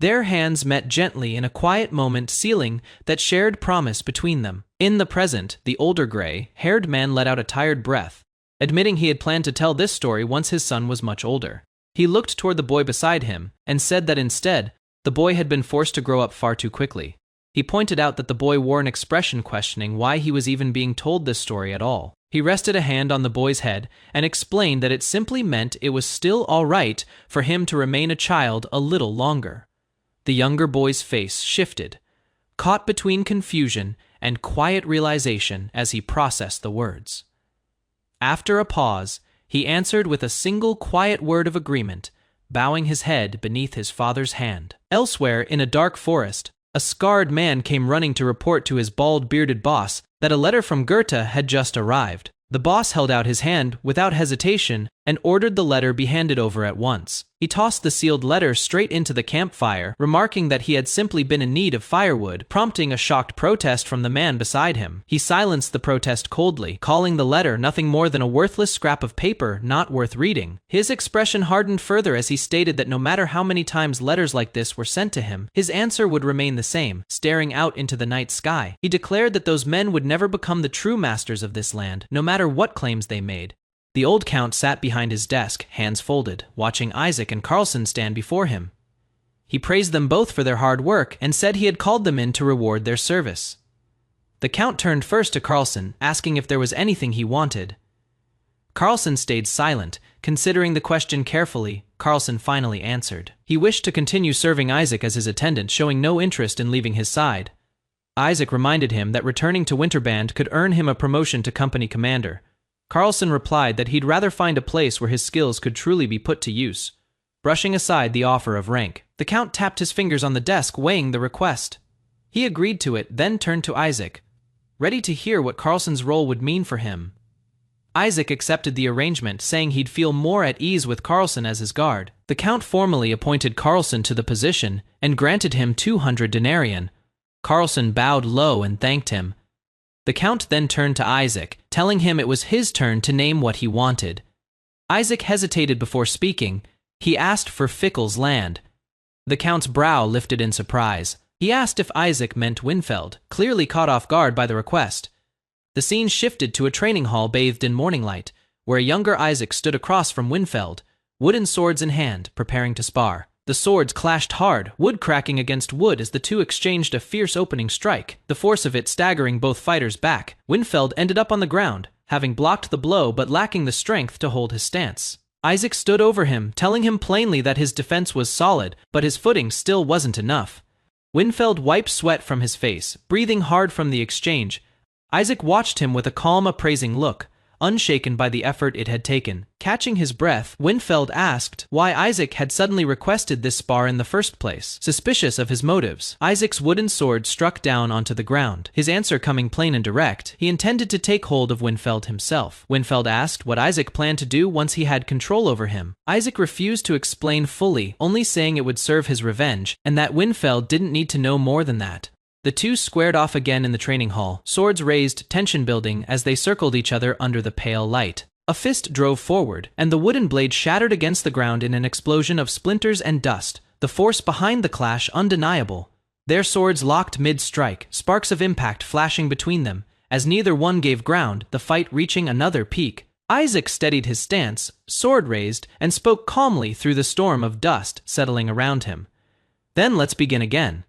Their hands met gently in a quiet moment, sealing that shared promise between them. In the present, the older gray-haired man let out a tired breath, admitting he had planned to tell this story once his son was much older. He looked toward the boy beside him and said that instead, the boy had been forced to grow up far too quickly. He pointed out that the boy wore an expression questioning why he was even being told this story at all. He rested a hand on the boy's head and explained that it simply meant it was still all right for him to remain a child a little longer. The younger boy's face shifted, caught between confusion and quiet realization as he processed the words. After a pause, he answered with a single quiet word of agreement, bowing his head beneath his father's hand. Elsewhere, in a dark forest, a scarred man came running to report to his bald-bearded boss that a letter from Goethe had just arrived. The boss held out his hand without hesitation and ordered the letter be handed over at once. He tossed the sealed letter straight into the campfire, remarking that he had simply been in need of firewood, prompting a shocked protest from the man beside him. He silenced the protest coldly, calling the letter nothing more than a worthless scrap of paper not worth reading. His expression hardened further as he stated that no matter how many times letters like this were sent to him, his answer would remain the same, staring out into the night sky. He declared that those men would never become the true masters of this land, no matter what claims they made. The old count sat behind his desk, hands folded, watching Isaac and Carlson stand before him. He praised them both for their hard work and said he had called them in to reward their service. The count turned first to Carlson, asking if there was anything he wanted. Carlson stayed silent, considering the question carefully. Carlson finally answered. He wished to continue serving Isaac as his attendant, showing no interest in leaving his side. Isaac reminded him that returning to Winterband could earn him a promotion to company commander. Carlson replied that he'd rather find a place where his skills could truly be put to use, brushing aside the offer of rank. The Count tapped his fingers on the desk, weighing the request. He agreed to it, then turned to Isaac, ready to hear what Carlson's role would mean for him. Isaac accepted the arrangement, saying he'd feel more at ease with Carlson as his guard. The Count formally appointed Carlson to the position and granted him 200 denarian. Carlson bowed low and thanked him. The Count then turned to Isaac, telling him it was his turn to name what he wanted. Isaac hesitated before speaking. He asked for Fickle's land. The Count's brow lifted in surprise. He asked if Isaac meant Winfeld, clearly caught off guard by the request. The scene shifted to a training hall bathed in morning light, where a younger Isaac stood across from Winfeld, wooden swords in hand, preparing to spar. The swords clashed hard, wood cracking against wood as the two exchanged a fierce opening strike, the force of it staggering both fighters back. Winfeld ended up on the ground, having blocked the blow but lacking the strength to hold his stance. Isaac stood over him, telling him plainly that his defense was solid, but his footing still wasn't enough. Winfeld wiped sweat from his face, breathing hard from the exchange. Isaac watched him with a calm, appraising look, unshaken by the effort it had taken. Catching his breath, Winfeld asked why Isaac had suddenly requested this spar in the first place, suspicious of his motives. Isaac's wooden sword struck down onto the ground, his answer coming plain and direct. He intended to take hold of Winfeld himself. Winfeld asked what Isaac planned to do once he had control over him. Isaac refused to explain fully, only saying it would serve his revenge, and that Winfeld didn't need to know more than that. The two squared off again in the training hall, swords raised, tension building as they circled each other under the pale light. A fist drove forward, and the wooden blade shattered against the ground in an explosion of splinters and dust, the force behind the clash undeniable. Their swords locked mid-strike, sparks of impact flashing between them. As neither one gave ground, the fight reaching another peak. Isaac steadied his stance, sword raised, and spoke calmly through the storm of dust settling around him. Then let's begin again.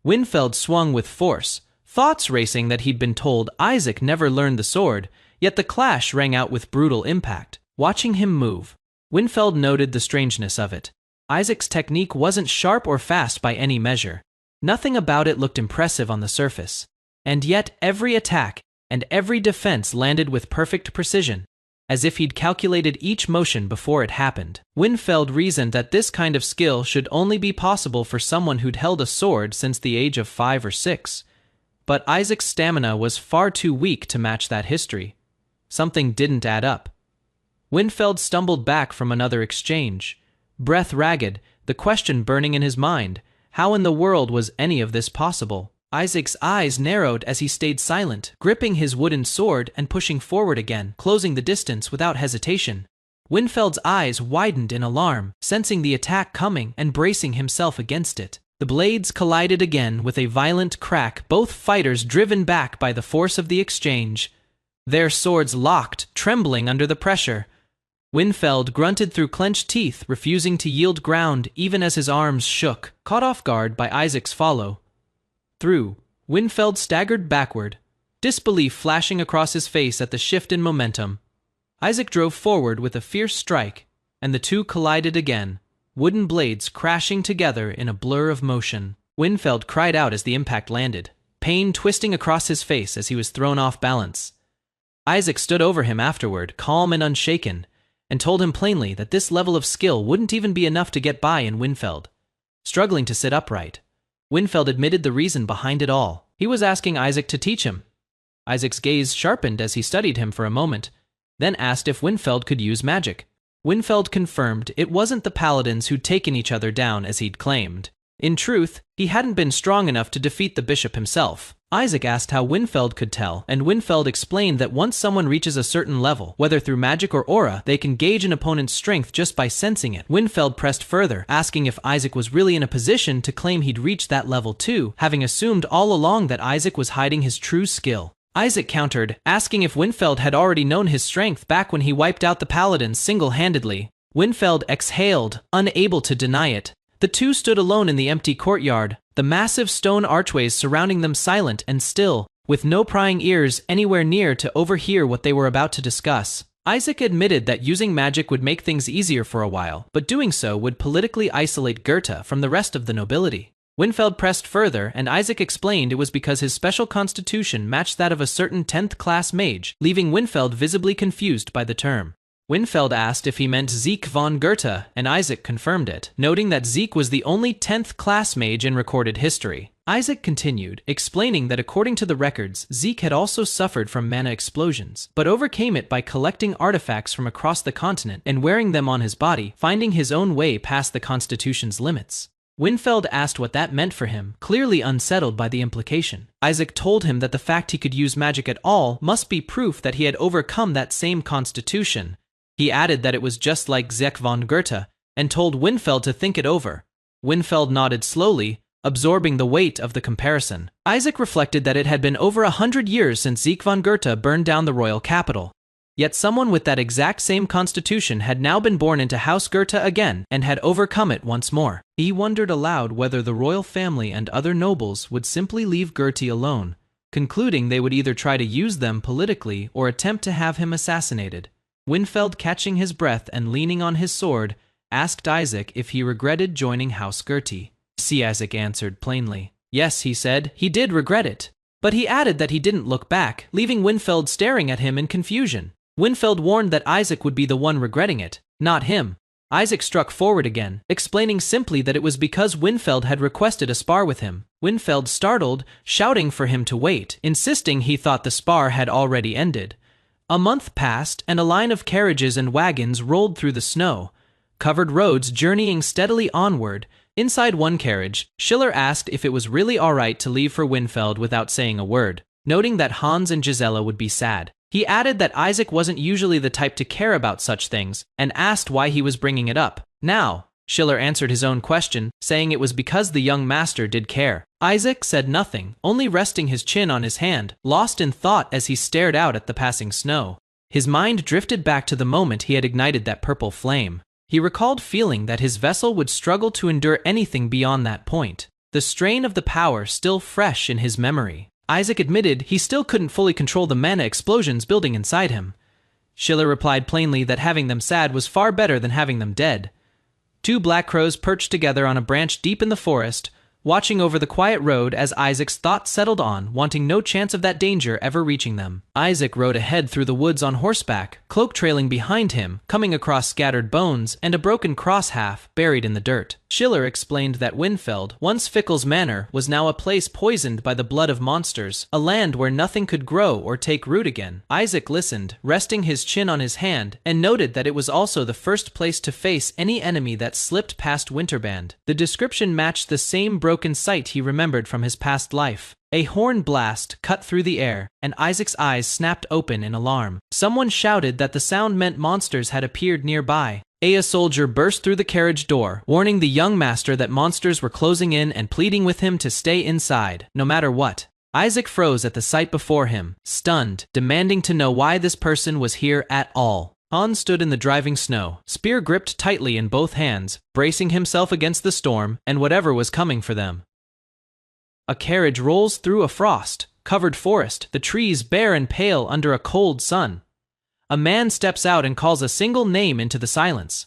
Winfeld swung with force, thoughts racing that he'd been told Isaac never learned the sword, yet the clash rang out with brutal impact. Watching him move, Winfeld noted the strangeness of it. Isaac's technique wasn't sharp or fast by any measure. Nothing about it looked impressive on the surface. And yet every attack and every defense landed with perfect precision, as if he'd calculated each motion before it happened. Winfeld reasoned that this kind of skill should only be possible for someone who'd held a sword since the age of 5 or 6. But Isaac's stamina was far too weak to match that history. Something didn't add up. Winfeld stumbled back from another exchange, breath ragged, the question burning in his mind: how in the world was any of this possible? Isaac's eyes narrowed as he stayed silent, gripping his wooden sword and pushing forward again, closing the distance without hesitation. Winfeld's eyes widened in alarm, sensing the attack coming and bracing himself against it. The blades collided again with a violent crack, both fighters driven back by the force of the exchange. Their swords locked, trembling under the pressure. Winfeld grunted through clenched teeth, refusing to yield ground even as his arms shook, caught off guard by Isaac's follow. Through, Winfeld staggered backward, disbelief flashing across his face at the shift in momentum. Isaac drove forward with a fierce strike, and the two collided again, wooden blades crashing together in a blur of motion. Winfeld cried out as the impact landed, pain twisting across his face as he was thrown off balance. Isaac stood over him afterward, calm and unshaken, and told him plainly that this level of skill wouldn't even be enough to get by in Winfeld. Struggling to sit upright, Winfeld admitted the reason behind it all. He was asking Isaac to teach him. Isaac's gaze sharpened as he studied him for a moment, then asked if Winfeld could use magic. Winfeld confirmed it wasn't the paladins who'd taken each other down as he'd claimed. In truth, he hadn't been strong enough to defeat the bishop himself. Isaac asked how Winfeld could tell, and Winfeld explained that once someone reaches a certain level, whether through magic or aura, they can gauge an opponent's strength just by sensing it. Winfeld pressed further, asking if Isaac was really in a position to claim he'd reached that level too, having assumed all along that Isaac was hiding his true skill. Isaac countered, asking if Winfeld had already known his strength back when he wiped out the paladins single-handedly. Winfeld exhaled, unable to deny it. The two stood alone in the empty courtyard, the massive stone archways surrounding them silent and still, with no prying ears anywhere near to overhear what they were about to discuss. Isaac admitted that using magic would make things easier for a while, but doing so would politically isolate Goethe from the rest of the nobility. Winfeld pressed further, and Isaac explained it was because his special constitution matched that of a certain 10th-class mage, leaving Winfeld visibly confused by the term. Winfeld asked if he meant Zeke von Goethe, and Isaac confirmed it, noting that Zeke was the only 10th class mage in recorded history. Isaac continued, explaining that according to the records, Zeke had also suffered from mana explosions, but overcame it by collecting artifacts from across the continent and wearing them on his body, finding his own way past the Constitution's limits. Winfeld asked what that meant for him, clearly unsettled by the implication. Isaac told him that the fact he could use magic at all must be proof that he had overcome that same Constitution. He added that it was just like Zeke von Goethe, and told Winfeld to think it over. Winfeld nodded slowly, absorbing the weight of the comparison. Isaac reflected that it had been over 100 years since Zeke von Goethe burned down the royal capital. Yet someone with that exact same constitution had now been born into House Goethe again and had overcome it once more. He wondered aloud whether the royal family and other nobles would simply leave Goethe alone, concluding they would either try to use them politically or attempt to have him assassinated. Winfeld, catching his breath and leaning on his sword, asked Isaac if he regretted joining House Goethe. Isaac answered plainly. Yes, he said, he did regret it. But he added that he didn't look back, leaving Winfeld staring at him in confusion. Winfeld warned that Isaac would be the one regretting it, not him. Isaac struck forward again, explaining simply that it was because Winfeld had requested a spar with him. Winfeld startled, shouting for him to wait, insisting he thought the spar had already ended. A month passed, and a line of carriages and wagons rolled through the snow-covered roads, journeying steadily onward. Inside one carriage, Schiller asked if it was really alright to leave for Winfeld without saying a word, noting that Hans and Gisela would be sad. He added that Isaac wasn't usually the type to care about such things, and asked why he was bringing it up. Now, Schiller answered his own question, saying it was because the young master did care. Isaac said nothing, only resting his chin on his hand, lost in thought as he stared out at the passing snow. His mind drifted back to the moment he had ignited that purple flame. He recalled feeling that his vessel would struggle to endure anything beyond that point, the strain of the power still fresh in his memory. Isaac admitted he still couldn't fully control the mana explosions building inside him. Schiller replied plainly that having them sad was far better than having them dead. Two black crows perched together on a branch deep in the forest, watching over the quiet road as Isaac's thoughts settled on, wanting no chance of that danger ever reaching them. Isaac rode ahead through the woods on horseback, cloak trailing behind him, coming across scattered bones and a broken cross half buried in the dirt. Schiller explained that Winfeld, once Fickle's manor, was now a place poisoned by the blood of monsters, a land where nothing could grow or take root again. Isaac listened, resting his chin on his hand, and noted that it was also the first place to face any enemy that slipped past Winterband. The description matched the same broken sight he remembered from his past life. A horn blast cut through the air, and Isaac's eyes snapped open in alarm. Someone shouted that the sound meant monsters had appeared nearby. A soldier burst through the carriage door, warning the young master that monsters were closing in and pleading with him to stay inside, no matter what. Isaac froze at the sight before him, stunned, demanding to know why this person was here at all. Hans stood in the driving snow, spear gripped tightly in both hands, bracing himself against the storm and whatever was coming for them. A carriage rolls through a frost-covered forest, the trees bare and pale under a cold sun. A man steps out and calls a single name into the silence.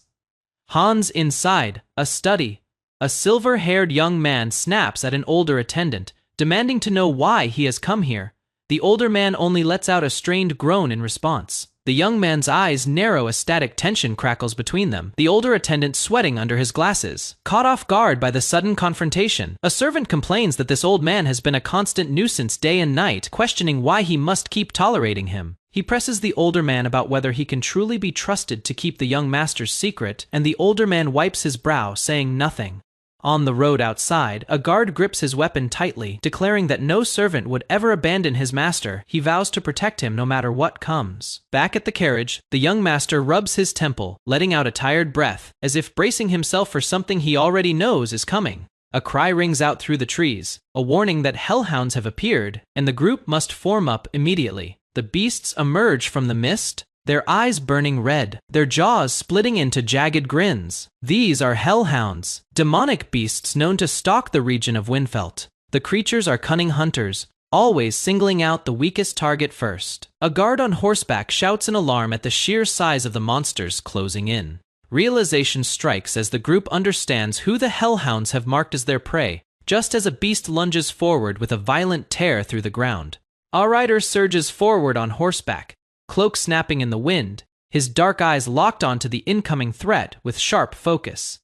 Hans inside, a study. A silver-haired young man snaps at an older attendant, demanding to know why he has come here. The older man only lets out a strained groan in response. The young man's eyes narrow as static tension crackles between them, the older attendant sweating under his glasses. Caught off guard by the sudden confrontation, a servant complains that this old man has been a constant nuisance day and night, questioning why he must keep tolerating him. He presses the older man about whether he can truly be trusted to keep the young master's secret, and the older man wipes his brow, saying nothing. On the road outside, a guard grips his weapon tightly, declaring that no servant would ever abandon his master. He vows to protect him no matter what comes. Back at the carriage, the young master rubs his temple, letting out a tired breath, as if bracing himself for something he already knows is coming. A cry rings out through the trees, a warning that hellhounds have appeared, and the group must form up immediately. The beasts emerge from the mist, their eyes burning red, their jaws splitting into jagged grins. These are hellhounds, demonic beasts known to stalk the region of Winfeld. The creatures are cunning hunters, always singling out the weakest target first. A guard on horseback shouts in alarm at the sheer size of the monsters closing in. Realization strikes as the group understands who the hellhounds have marked as their prey, just as a beast lunges forward with a violent tear through the ground. A rider surges forward on horseback, cloak snapping in the wind, his dark eyes locked onto the incoming threat with sharp focus.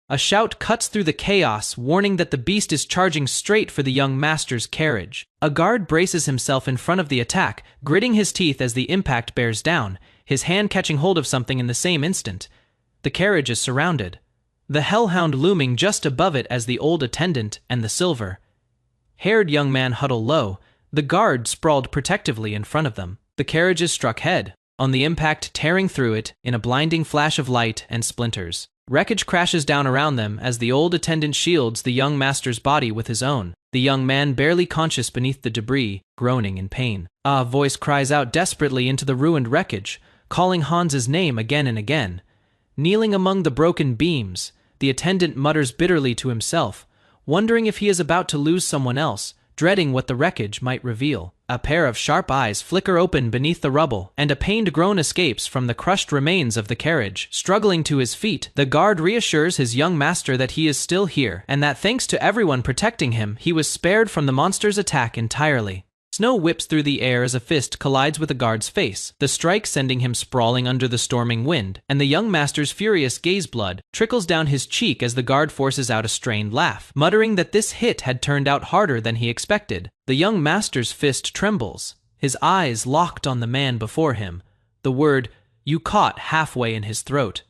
A shout cuts through the chaos, warning that the beast is charging straight for the young master's carriage. A guard braces himself in front of the attack, gritting his teeth as the impact bears down, his hand catching hold of something in the same instant. The carriage is surrounded, the hellhound looming just above it as the old attendant and the silver-haired young man huddle low, the guard sprawled protectively in front of them. The carriage is struck head, on the impact tearing through it in a blinding flash of light and splinters. Wreckage crashes down around them as the old attendant shields the young master's body with his own, the young man barely conscious beneath the debris, groaning in pain. A voice cries out desperately into the ruined wreckage, calling Hans's name again and again. Kneeling among the broken beams, the attendant mutters bitterly to himself, wondering if he is about to lose someone else, dreading what the wreckage might reveal. A pair of sharp eyes flicker open beneath the rubble, and a pained groan escapes from the crushed remains of the carriage. Struggling to his feet, the guard reassures his young master that he is still here, and that thanks to everyone protecting him, he was spared from the monster's attack entirely. Snow whips through the air as a fist collides with the guard's face, the strike sending him sprawling under the storming wind, and the young master's furious gaze blood trickles down his cheek as the guard forces out a strained laugh, muttering that this hit had turned out harder than he expected. The young master's fist trembles, his eyes locked on the man before him, the word "you" caught halfway in his throat.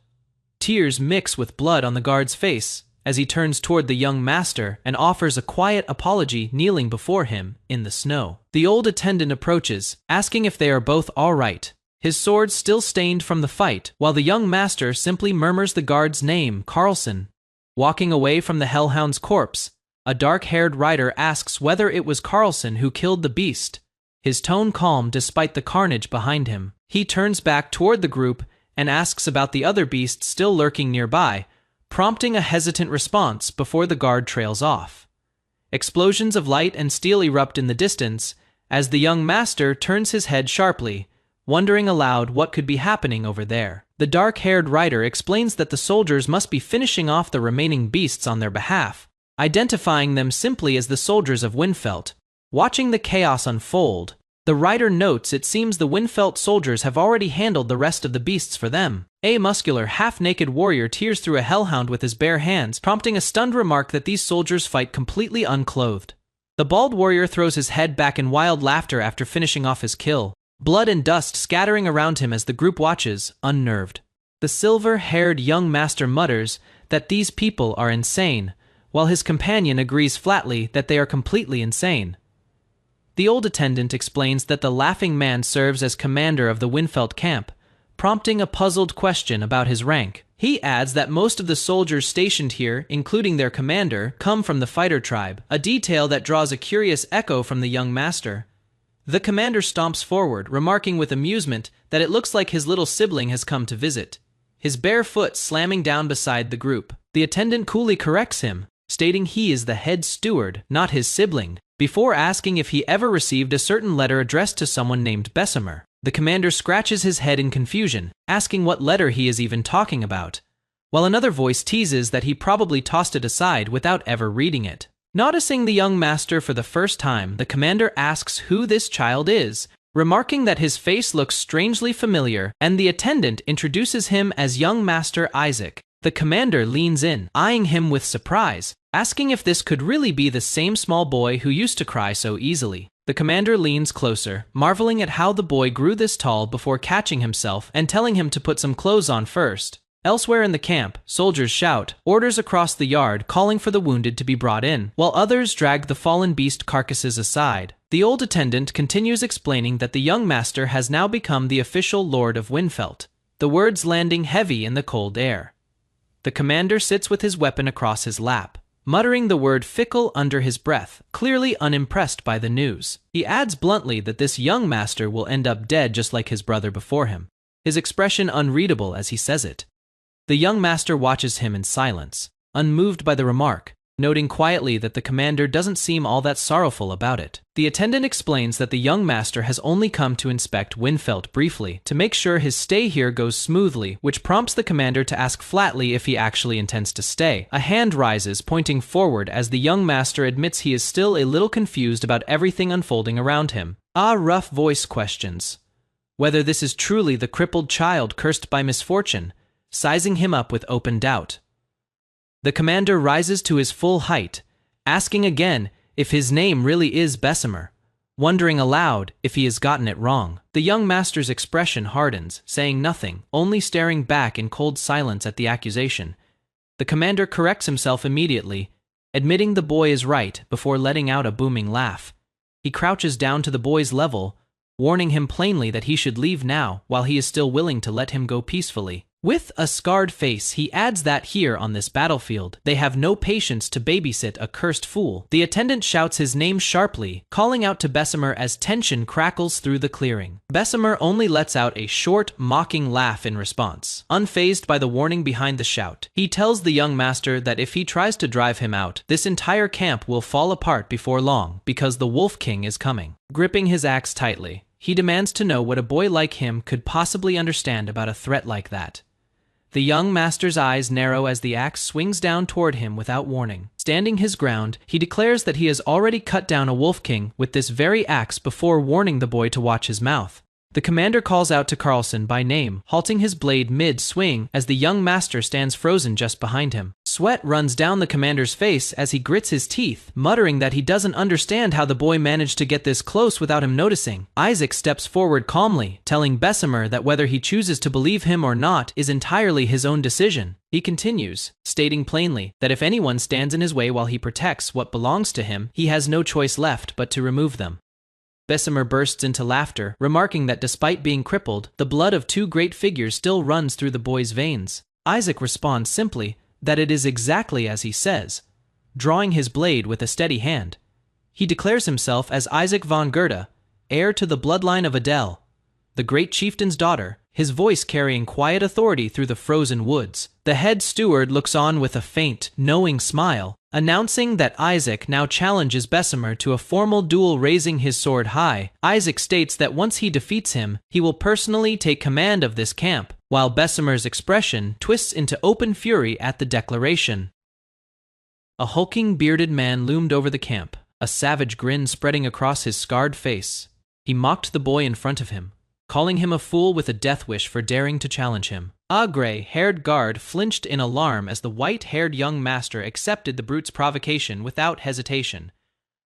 Tears mix with blood on the guard's face as he turns toward the young master and offers a quiet apology, kneeling before him in the snow. The old attendant approaches, asking if they are both all right, his sword still stained from the fight, while the young master simply murmurs the guard's name, Carlson. Walking away from the hellhound's corpse, a dark-haired rider asks whether it was Carlson who killed the beast, his tone calm despite the carnage behind him. He turns back toward the group and asks about the other beast still lurking nearby, prompting a hesitant response before the guard trails off. Explosions of light and steel erupt in the distance as the young master turns his head sharply, wondering aloud what could be happening over there. The dark-haired rider explains that the soldiers must be finishing off the remaining beasts on their behalf, identifying them simply as the soldiers of Winfelt. Watching the chaos unfold, the rider notes it seems the Winfelt soldiers have already handled the rest of the beasts for them. A muscular, half-naked warrior tears through a hellhound with his bare hands, prompting a stunned remark that these soldiers fight completely unclothed. The bald warrior throws his head back in wild laughter after finishing off his kill, blood and dust scattering around him as the group watches, unnerved. The silver-haired young master mutters that these people are insane, while his companion agrees flatly that they are completely insane. The old attendant explains that the laughing man serves as commander of the Winfelt camp, prompting a puzzled question about his rank. He adds that most of the soldiers stationed here, including their commander, come from the fighter tribe, a detail that draws a curious echo from the young master. The commander stomps forward, remarking with amusement that it looks like his little sibling has come to visit, his bare foot slamming down beside the group. The attendant coolly corrects him, stating he is the head steward, not his sibling, before asking if he ever received a certain letter addressed to someone named Bessemer. The commander scratches his head in confusion, asking what letter he is even talking about, while another voice teases that he probably tossed it aside without ever reading it. Noticing the young master for the first time, the commander asks who this child is, remarking that his face looks strangely familiar, and the attendant introduces him as young Master Isaac. The commander leans in, eyeing him with surprise, asking if this could really be the same small boy who used to cry so easily. The commander leans closer, marveling at how the boy grew this tall before catching himself and telling him to put some clothes on first. Elsewhere in the camp, soldiers shout orders across the yard calling for the wounded to be brought in, while others drag the fallen beast carcasses aside. The old attendant continues explaining that the young master has now become the official lord of Winfelt, the words landing heavy in the cold air. The commander sits with his weapon across his lap, muttering the word fickle under his breath, clearly unimpressed by the news. He adds bluntly that this young master will end up dead just like his brother before him, his expression unreadable as he says it. The young master watches him in silence, unmoved by the remark, noting quietly that the commander doesn't seem all that sorrowful about it. The attendant explains that the young master has only come to inspect Winfelt briefly to make sure his stay here goes smoothly, which prompts the commander to ask flatly if he actually intends to stay. A hand rises, pointing forward as the young master admits he is still a little confused about everything unfolding around him. A rough voice questions, whether this is truly the crippled child cursed by misfortune, sizing him up with open doubt. The commander rises to his full height, asking again if his name really is Bessemer, wondering aloud if he has gotten it wrong. The young master's expression hardens, saying nothing, only staring back in cold silence at the accusation. The commander corrects himself immediately, admitting the boy is right before letting out a booming laugh. He crouches down to the boy's level, warning him plainly that he should leave now while he is still willing to let him go peacefully. With a scarred face, he adds that here on this battlefield, they have no patience to babysit a cursed fool. The attendant shouts his name sharply, calling out to Bessemer as tension crackles through the clearing. Bessemer only lets out a short, mocking laugh in response. Unfazed by the warning behind the shout, he tells the young master that if he tries to drive him out, this entire camp will fall apart before long because the Wolf King is coming. Gripping his axe tightly, he demands to know what a boy like him could possibly understand about a threat like that. The young master's eyes narrow as the axe swings down toward him without warning. Standing his ground, he declares that he has already cut down a wolf king with this very axe before warning the boy to watch his mouth. The commander calls out to Carlson by name, halting his blade mid-swing as the young master stands frozen just behind him. Sweat runs down the commander's face as he grits his teeth, muttering that he doesn't understand how the boy managed to get this close without him noticing. Isaac steps forward calmly, telling Bessemer that whether he chooses to believe him or not is entirely his own decision. He continues, stating plainly that if anyone stands in his way while he protects what belongs to him, he has no choice left but to remove them. Bessemer bursts into laughter, remarking that despite being crippled, the blood of two great figures still runs through the boy's veins. Isaac responds simply that it is exactly as he says, drawing his blade with a steady hand. He declares himself as Isaac von Goethe, heir to the bloodline of Adele, the great chieftain's daughter, his voice carrying quiet authority through the frozen woods. The head steward looks on with a faint, knowing smile, announcing that Isaac now challenges Bessemer to a formal duel, raising his sword high. Isaac states that once he defeats him, he will personally take command of this camp, while Bessemer's expression twists into open fury at the declaration. A hulking, bearded man loomed over the camp, a savage grin spreading across his scarred face. He mocked the boy in front of him, calling him a fool with a death wish for daring to challenge him. A gray-haired guard flinched in alarm as the white-haired young master accepted the brute's provocation without hesitation.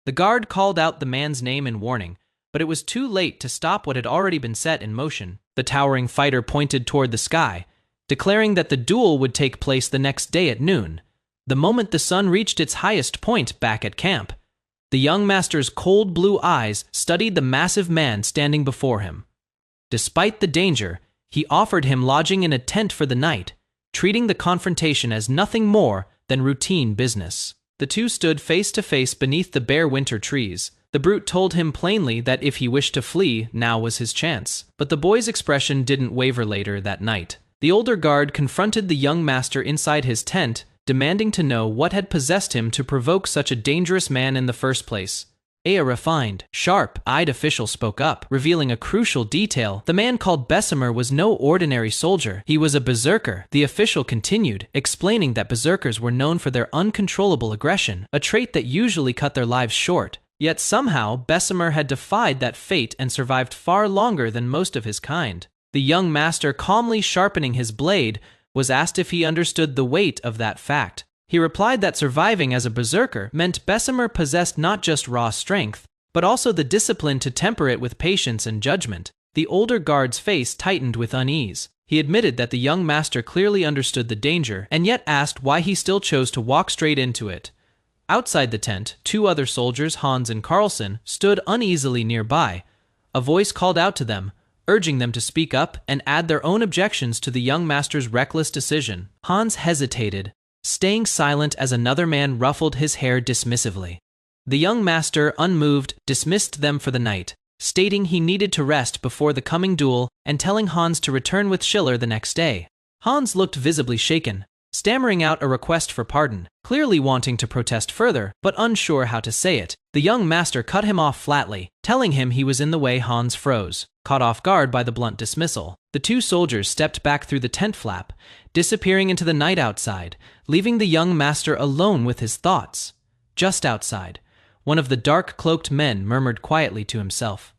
The guard called out the man's name in warning, but it was too late to stop what had already been set in motion. The towering fighter pointed toward the sky, declaring that the duel would take place the next day at noon, the moment the sun reached its highest point back at camp. The young master's cold blue eyes studied the massive man standing before him. Despite the danger, he offered him lodging in a tent for the night, treating the confrontation as nothing more than routine business. The two stood face to face beneath the bare winter trees. The brute told him plainly that if he wished to flee, now was his chance. But the boy's expression didn't waver later that night. The older guard confronted the young master inside his tent, demanding to know what had possessed him to provoke such a dangerous man in the first place. A refined, sharp-eyed official spoke up, revealing a crucial detail. The man called Bessemer was no ordinary soldier. He was a berserker. The official continued, explaining that berserkers were known for their uncontrollable aggression, a trait that usually cut their lives short. Yet somehow, Bessemer had defied that fate and survived far longer than most of his kind. The young master, calmly sharpening his blade, was asked if he understood the weight of that fact. He replied that surviving as a berserker meant Bessemer possessed not just raw strength, but also the discipline to temper it with patience and judgment. The older guard's face tightened with unease. He admitted that the young master clearly understood the danger, and yet asked why he still chose to walk straight into it. Outside the tent, two other soldiers, Hans and Carlson, stood uneasily nearby. A voice called out to them, urging them to speak up and add their own objections to the young master's reckless decision. Hans hesitated, staying silent as another man ruffled his hair dismissively. The young master, unmoved, dismissed them for the night, stating he needed to rest before the coming duel and telling Hans to return with Schiller the next day. Hans looked visibly shaken, stammering out a request for pardon, clearly wanting to protest further, but unsure how to say it. The young master cut him off flatly, telling him he was in the way. Hans froze, caught off guard by the blunt dismissal. The two soldiers stepped back through the tent flap, disappearing into the night outside, leaving the young master alone with his thoughts. Just outside, one of the dark-cloaked men murmured quietly to himself,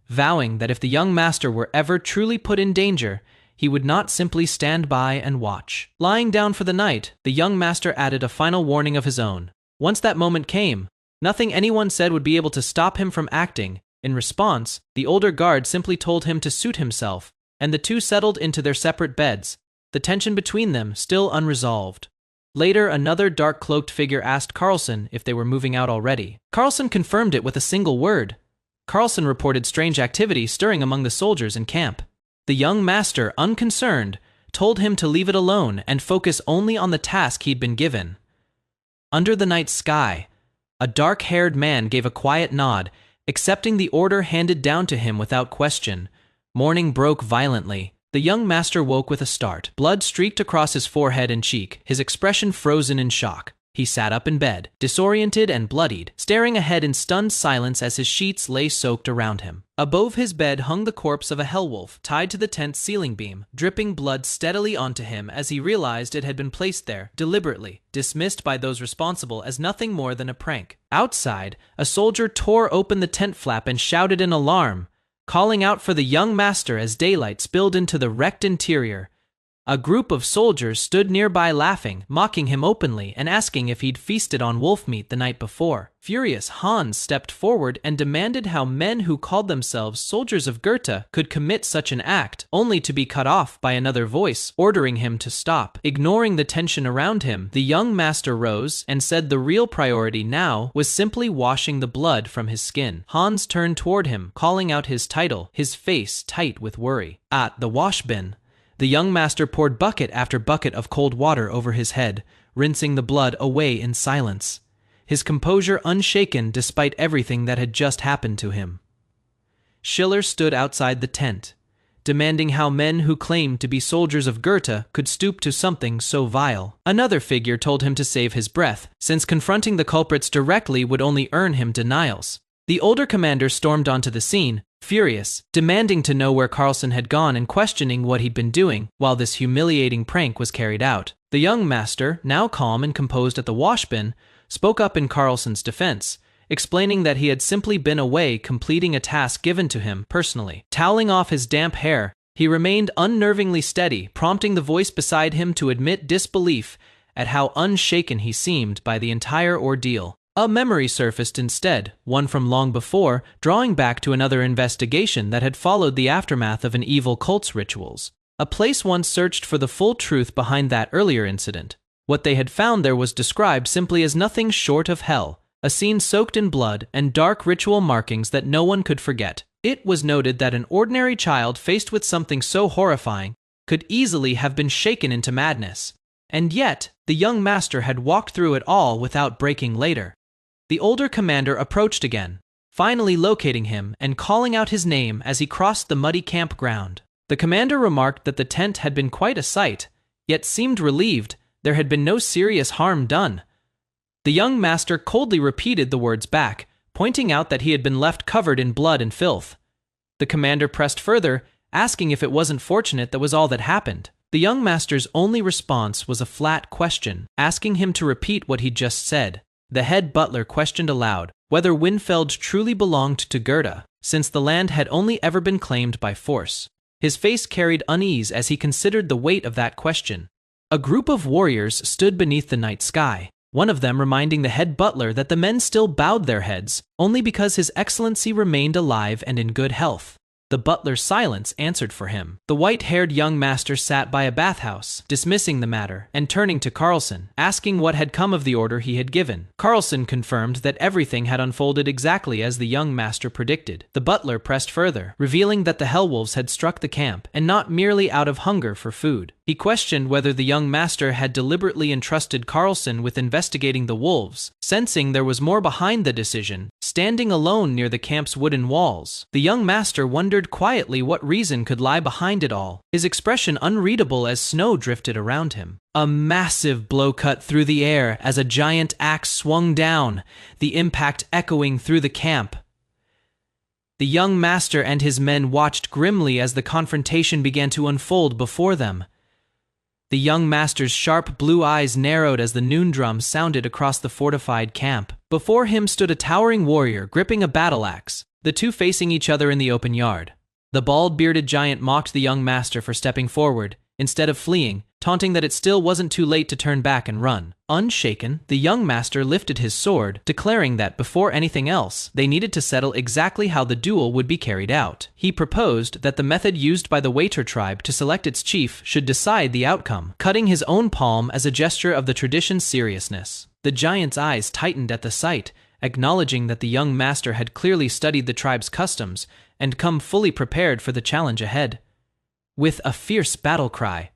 vowing that if the young master were ever truly put in danger, he would not simply stand by and watch. Lying down for the night, the young master added a final warning of his own. Once that moment came, nothing anyone said would be able to stop him from acting. In response, the older guard simply told him to suit himself, and the two settled into their separate beds, the tension between them still unresolved. Later, another dark-cloaked figure asked Carlson if they were moving out already. Carlson confirmed it with a single word. Carlson reported strange activity stirring among the soldiers in camp. The young master, unconcerned, told him to leave it alone and focus only on the task he'd been given. Under the night sky, a dark-haired man gave a quiet nod, accepting the order handed down to him without question. Morning broke violently. The young master woke with a start. Blood streaked across his forehead and cheek, his expression frozen in shock. He sat up in bed, disoriented and bloodied, staring ahead in stunned silence as his sheets lay soaked around him. Above his bed hung the corpse of a hellwolf, tied to the tent's ceiling beam, dripping blood steadily onto him as he realized it had been placed there, deliberately, dismissed by those responsible as nothing more than a prank. Outside, a soldier tore open the tent flap and shouted in alarm, calling out for the young master as daylight spilled into the wrecked interior. A group of soldiers stood nearby laughing, mocking him openly and asking if he'd feasted on wolf meat the night before. Furious, Hans stepped forward and demanded how men who called themselves soldiers of Goethe could commit such an act, only to be cut off by another voice, ordering him to stop. Ignoring the tension around him, the young master rose and said the real priority now was simply washing the blood from his skin. Hans turned toward him, calling out his title, his face tight with worry. At the wash bin, the young master poured bucket after bucket of cold water over his head, rinsing the blood away in silence, his composure unshaken despite everything that had just happened to him. Schiller stood outside the tent, demanding how men who claimed to be soldiers of Goethe could stoop to something so vile. Another figure told him to save his breath, since confronting the culprits directly would only earn him denials. The older commander stormed onto the scene, furious, demanding to know where Carlson had gone and questioning what he'd been doing while this humiliating prank was carried out. The young master, now calm and composed at the washbin, spoke up in Carlson's defense, explaining that he had simply been away completing a task given to him personally. Toweling off his damp hair, he remained unnervingly steady, prompting the voice beside him to admit disbelief at how unshaken he seemed by the entire ordeal. A memory surfaced instead, one from long before, drawing back to another investigation that had followed the aftermath of an evil cult's rituals. A place once searched for the full truth behind that earlier incident. What they had found there was described simply as nothing short of hell, a scene soaked in blood and dark ritual markings that no one could forget. It was noted that an ordinary child faced with something so horrifying could easily have been shaken into madness. And yet, the young master had walked through it all without breaking later. The older commander approached again, finally locating him and calling out his name as he crossed the muddy campground. The commander remarked that the tent had been quite a sight, yet seemed relieved there had been no serious harm done. The young master coldly repeated the words back, pointing out that he had been left covered in blood and filth. The commander pressed further, asking if it wasn't fortunate that was all that happened. The young master's only response was a flat question, asking him to repeat what he'd just said. The head butler questioned aloud whether Winfeld truly belonged to Goethe, since the land had only ever been claimed by force. His face carried unease as he considered the weight of that question. A group of warriors stood beneath the night sky, one of them reminding the head butler that the men still bowed their heads, only because His Excellency remained alive and in good health. The butler's silence answered for him. The white-haired young master sat by a bathhouse, dismissing the matter, and turning to Carlson, asking what had come of the order he had given. Carlson confirmed that everything had unfolded exactly as the young master predicted. The butler pressed further, revealing that the hellwolves had struck the camp, and not merely out of hunger for food. He questioned whether the young master had deliberately entrusted Carlson with investigating the wolves, sensing there was more behind the decision, standing alone near the camp's wooden walls. The young master wondered quietly what reason could lie behind it all, his expression unreadable as snow drifted around him. A massive blow cut through the air as a giant axe swung down, the impact echoing through the camp. The young master and his men watched grimly as the confrontation began to unfold before them. The young master's sharp blue eyes narrowed as the noon drum sounded across the fortified camp. Before him stood a towering warrior gripping a battle axe, the two facing each other in the open yard. The bald-bearded giant mocked the young master for stepping forward, instead of fleeing, taunting that it still wasn't too late to turn back and run. Unshaken, the young master lifted his sword, declaring that before anything else, they needed to settle exactly how the duel would be carried out. He proposed that the method used by the Waiter tribe to select its chief should decide the outcome, cutting his own palm as a gesture of the tradition's seriousness. The giant's eyes tightened at the sight, acknowledging that the young master had clearly studied the tribe's customs and come fully prepared for the challenge ahead. With a fierce battle cry,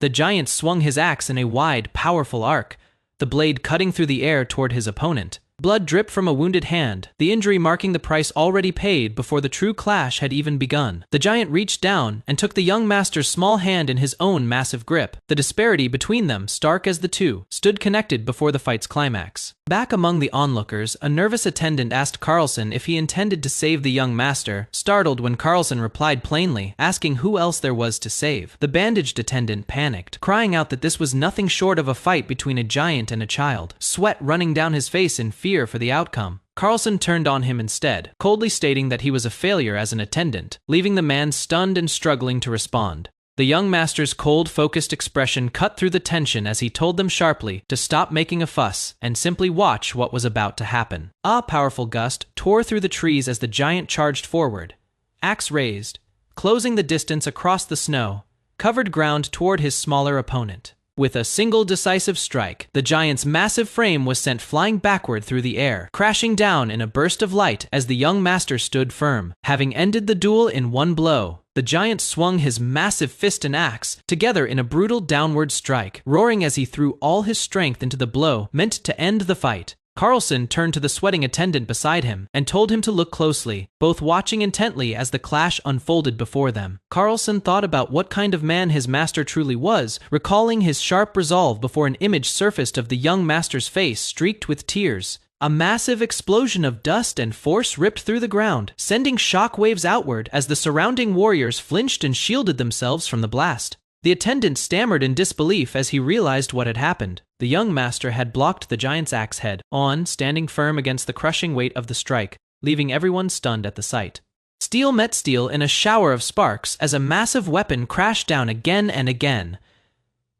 the giant swung his axe in a wide, powerful arc, the blade cutting through the air toward his opponent. Blood dripped from a wounded hand, the injury marking the price already paid before the true clash had even begun. The giant reached down and took the young master's small hand in his own massive grip. The disparity between them, stark as the two, stood connected before the fight's climax. Back among the onlookers, a nervous attendant asked Carlson if he intended to save the young master, startled when Carlson replied plainly, asking who else there was to save. The bandaged attendant panicked, crying out that this was nothing short of a fight between a giant and a child, sweat running down his face in fear for the outcome. Carlson turned on him instead, coldly stating that he was a failure as an attendant, leaving the man stunned and struggling to respond. The young master's cold, focused expression cut through the tension as he told them sharply to stop making a fuss and simply watch what was about to happen. A powerful gust tore through the trees as the giant charged forward, axe raised, closing the distance across the snow-covered ground toward his smaller opponent. With a single decisive strike, the giant's massive frame was sent flying backward through the air, crashing down in a burst of light as the young master stood firm. Having ended the duel in one blow, the giant swung his massive fist and axe together in a brutal downward strike, roaring as he threw all his strength into the blow meant to end the fight. Carlson turned to the sweating attendant beside him and told him to look closely, both watching intently as the clash unfolded before them. Carlson thought about what kind of man his master truly was, recalling his sharp resolve before an image surfaced of the young master's face streaked with tears. A massive explosion of dust and force ripped through the ground, sending shockwaves outward as the surrounding warriors flinched and shielded themselves from the blast. The attendant stammered in disbelief as he realized what had happened. The young master had blocked the giant's axe head on, standing firm against the crushing weight of the strike, leaving everyone stunned at the sight. Steel met steel in a shower of sparks as a massive weapon crashed down again and again.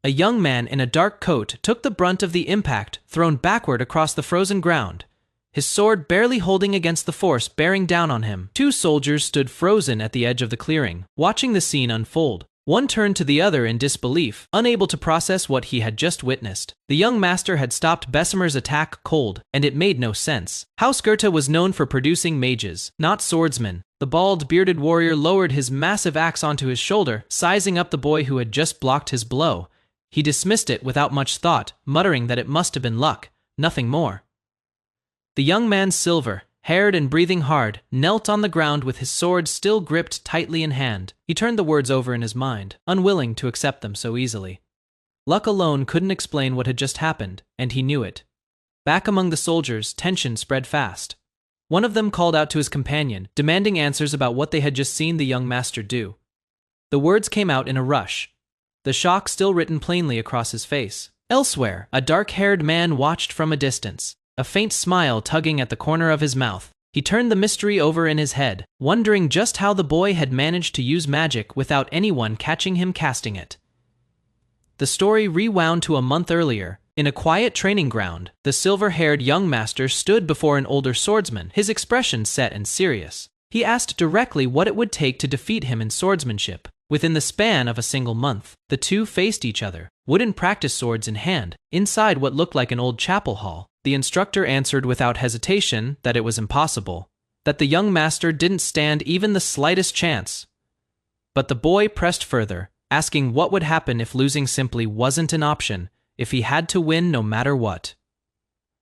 A young man in a dark coat took the brunt of the impact, thrown backward across the frozen ground, his sword barely holding against the force bearing down on him. Two soldiers stood frozen at the edge of the clearing, watching the scene unfold. One turned to the other in disbelief, unable to process what he had just witnessed. The young master had stopped Bessemer's attack cold, and it made no sense. House Goethe was known for producing mages, not swordsmen. The bald, bearded warrior lowered his massive axe onto his shoulder, sizing up the boy who had just blocked his blow. He dismissed it without much thought, muttering that it must have been luck, nothing more. The young man, silver-haired and breathing hard, knelt on the ground with his sword still gripped tightly in hand. He turned the words over in his mind, unwilling to accept them so easily. Luck alone couldn't explain what had just happened, and he knew it. Back among the soldiers, tension spread fast. One of them called out to his companion, demanding answers about what they had just seen the young master do. The words came out in a rush, the shock still written plainly across his face. Elsewhere, a dark-haired man watched from a distance, a faint smile tugging at the corner of his mouth. He turned the mystery over in his head, wondering just how the boy had managed to use magic without anyone catching him casting it. The story rewound to a month earlier. In a quiet training ground, the silver-haired young master stood before an older swordsman, his expression set and serious. He asked directly what it would take to defeat him in swordsmanship. Within the span of a single month, the two faced each other, wooden practice swords in hand, inside what looked like an old chapel hall. The instructor answered without hesitation that it was impossible, that the young master didn't stand even the slightest chance. But the boy pressed further, asking what would happen if losing simply wasn't an option, if he had to win no matter what.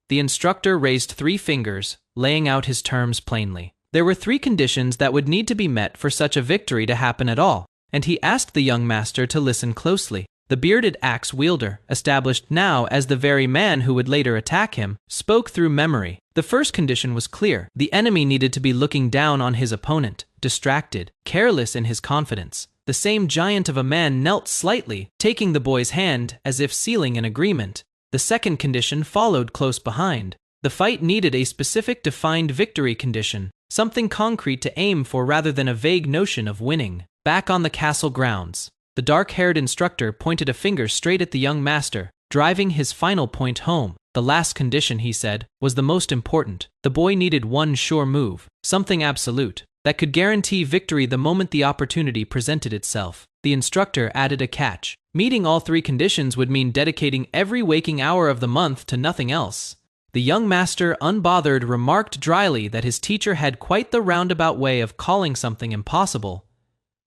The instructor raised 3 fingers, laying out his terms plainly. There were 3 conditions that would need to be met for such a victory to happen at all, and he asked the young master to listen closely. The bearded axe wielder, established now as the very man who would later attack him, spoke through memory. The first condition was clear. The enemy needed to be looking down on his opponent, distracted, careless in his confidence. The same giant of a man knelt slightly, taking the boy's hand as if sealing an agreement. The second condition followed close behind. The fight needed a specific defined victory condition. something concrete to aim for rather than a vague notion of winning. Back on the castle grounds, the dark-haired instructor pointed a finger straight at the young master, driving his final point home. The last condition, he said, was the most important. The boy needed one sure move, something absolute, that could guarantee victory the moment the opportunity presented itself. The instructor added a catch. Meeting all three conditions would mean dedicating every waking hour of the month to nothing else. The young master, unbothered, remarked dryly that his teacher had quite the roundabout way of calling something impossible.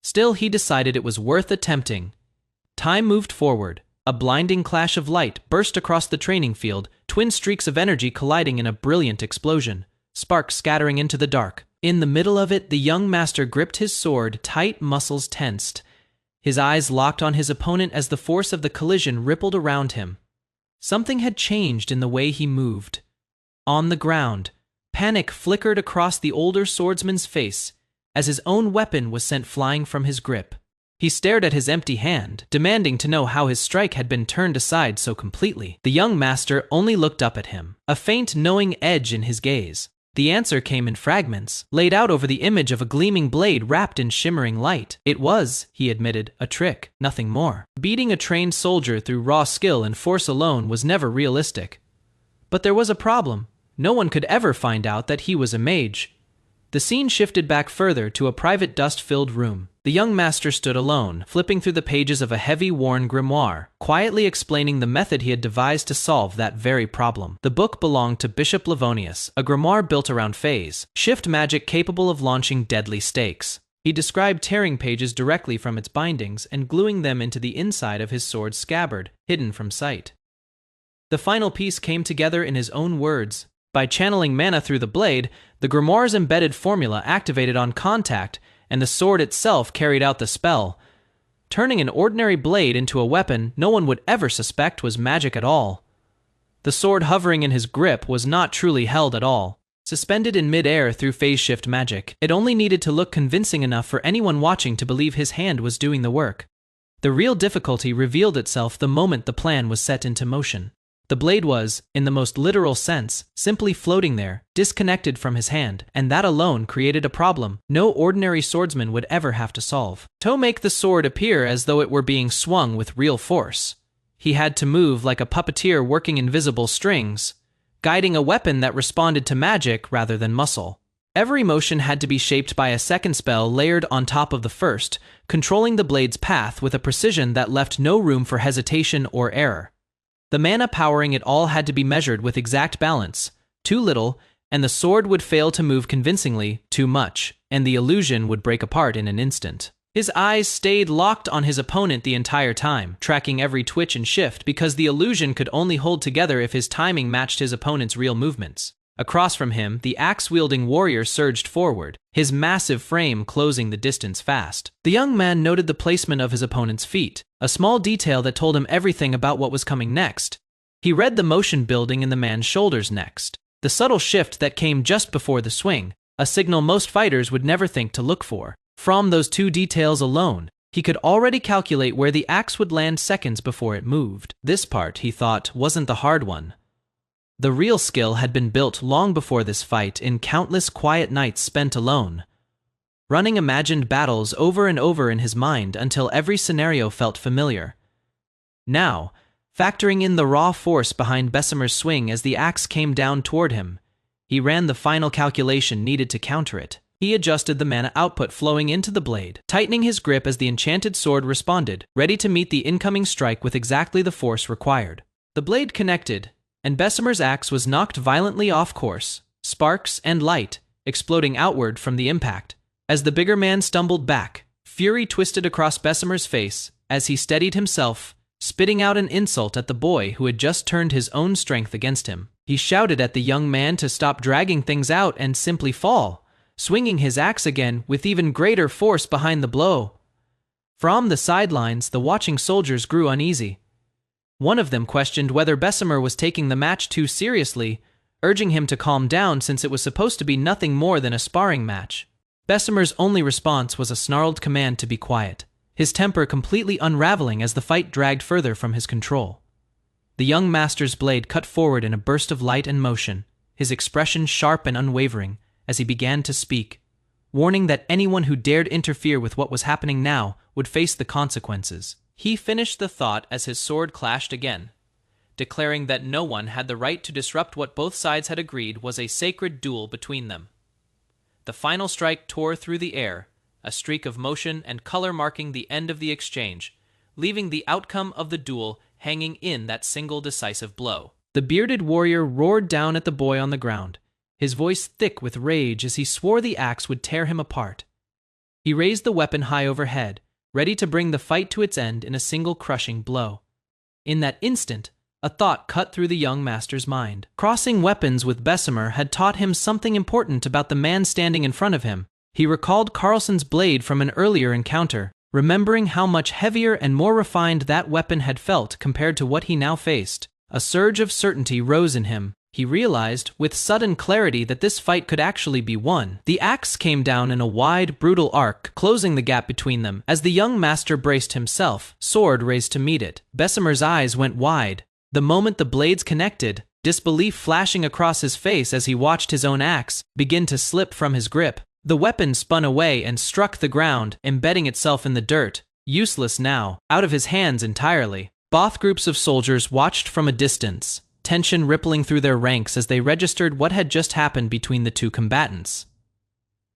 Still, he decided it was worth attempting. Time moved forward. A blinding clash of light burst across the training field, twin streaks of energy colliding in a brilliant explosion, sparks scattering into the dark. In the middle of it, the young master gripped his sword, tight muscles tensed. His eyes locked on his opponent as the force of the collision rippled around him. Something had changed in the way he moved. On the ground, panic flickered across the older swordsman's face as his own weapon was sent flying from his grip. He stared at his empty hand, demanding to know how his strike had been turned aside so completely. The young master only looked up at him, a faint knowing edge in his gaze. The answer came in fragments, laid out over the image of a gleaming blade wrapped in shimmering light. It was, he admitted, a trick, nothing more. Beating a trained soldier through raw skill and force alone was never realistic. But there was a problem. No one could ever find out that he was a mage. The scene shifted back further to a private dust-filled room. The young master stood alone, flipping through the pages of a heavy, worn grimoire, quietly explaining the method he had devised to solve that very problem. The book belonged to Bishop Livonius, a grimoire built around phase shift magic capable of launching deadly stakes. He described tearing pages directly from its bindings and gluing them into the inside of his sword's scabbard, hidden from sight. The final piece came together in his own words. By channeling mana through the blade, the grimoire's embedded formula activated on contact, and the sword itself carried out the spell, turning an ordinary blade into a weapon no one would ever suspect was magic at all. The sword hovering in his grip was not truly held at all. Suspended in mid-air through phase shift magic, it only needed to look convincing enough for anyone watching to believe his hand was doing the work. The real difficulty revealed itself the moment the plan was set into motion. The blade was, in the most literal sense, simply floating there, disconnected from his hand, and that alone created a problem no ordinary swordsman would ever have to solve. To make the sword appear as though it were being swung with real force, he had to move like a puppeteer working invisible strings, guiding a weapon that responded to magic rather than muscle. Every motion had to be shaped by a second spell layered on top of the first, controlling the blade's path with a precision that left no room for hesitation or error. The mana powering it all had to be measured with exact balance. Too little, and the sword would fail to move convincingly; too much, and the illusion would break apart in an instant. His eyes stayed locked on his opponent the entire time, tracking every twitch and shift because the illusion could only hold together if his timing matched his opponent's real movements. Across from him, the axe-wielding warrior surged forward, his massive frame closing the distance fast. The young man noted the placement of his opponent's feet, a small detail that told him everything about what was coming next. He read the motion building in the man's shoulders next, the subtle shift that came just before the swing, a signal most fighters would never think to look for. From those two details alone, he could already calculate where the axe would land seconds before it moved. This part, he thought, wasn't the hard one. The real skill had been built long before this fight in countless quiet nights spent alone, running imagined battles over and over in his mind until every scenario felt familiar. Now, factoring in the raw force behind Bessemer's swing as the axe came down toward him, he ran the final calculation needed to counter it. He adjusted the mana output flowing into the blade, tightening his grip as the enchanted sword responded, ready to meet the incoming strike with exactly the force required. The blade connected, and Bessemer's axe was knocked violently off course, sparks and light exploding outward from the impact. As the bigger man stumbled back, fury twisted across Bessemer's face as he steadied himself, spitting out an insult at the boy who had just turned his own strength against him. He shouted at the young man to stop dragging things out and simply fall, swinging his axe again with even greater force behind the blow. From the sidelines, the watching soldiers grew uneasy. One of them questioned whether Bessemer was taking the match too seriously, urging him to calm down since it was supposed to be nothing more than a sparring match. Bessemer's only response was a snarled command to be quiet, his temper completely unraveling as the fight dragged further from his control. The young master's blade cut forward in a burst of light and motion, his expression sharp and unwavering, as he began to speak, warning that anyone who dared interfere with what was happening now would face the consequences. He finished the thought as his sword clashed again, declaring that no one had the right to disrupt what both sides had agreed was a sacred duel between them. The final strike tore through the air, a streak of motion and color marking the end of the exchange, leaving the outcome of the duel hanging in that single decisive blow. The bearded warrior roared down at the boy on the ground, his voice thick with rage as he swore the axe would tear him apart. He raised the weapon high overhead, ready to bring the fight to its end in a single crushing blow. In that instant, a thought cut through the young master's mind. Crossing weapons with Bessemer had taught him something important about the man standing in front of him. He recalled Carlson's blade from an earlier encounter, remembering how much heavier and more refined that weapon had felt compared to what he now faced. A surge of certainty rose in him. He realized, with sudden clarity, that this fight could actually be won. The axe came down in a wide, brutal arc, closing the gap between them. As the young master braced himself, sword raised to meet it, Bessemer's eyes went wide. The moment the blades connected, disbelief flashing across his face as he watched his own axe begin to slip from his grip. The weapon spun away and struck the ground, embedding itself in the dirt, useless now, out of his hands entirely. Both groups of soldiers watched from a distance, tension rippling through their ranks as they registered what had just happened between the two combatants.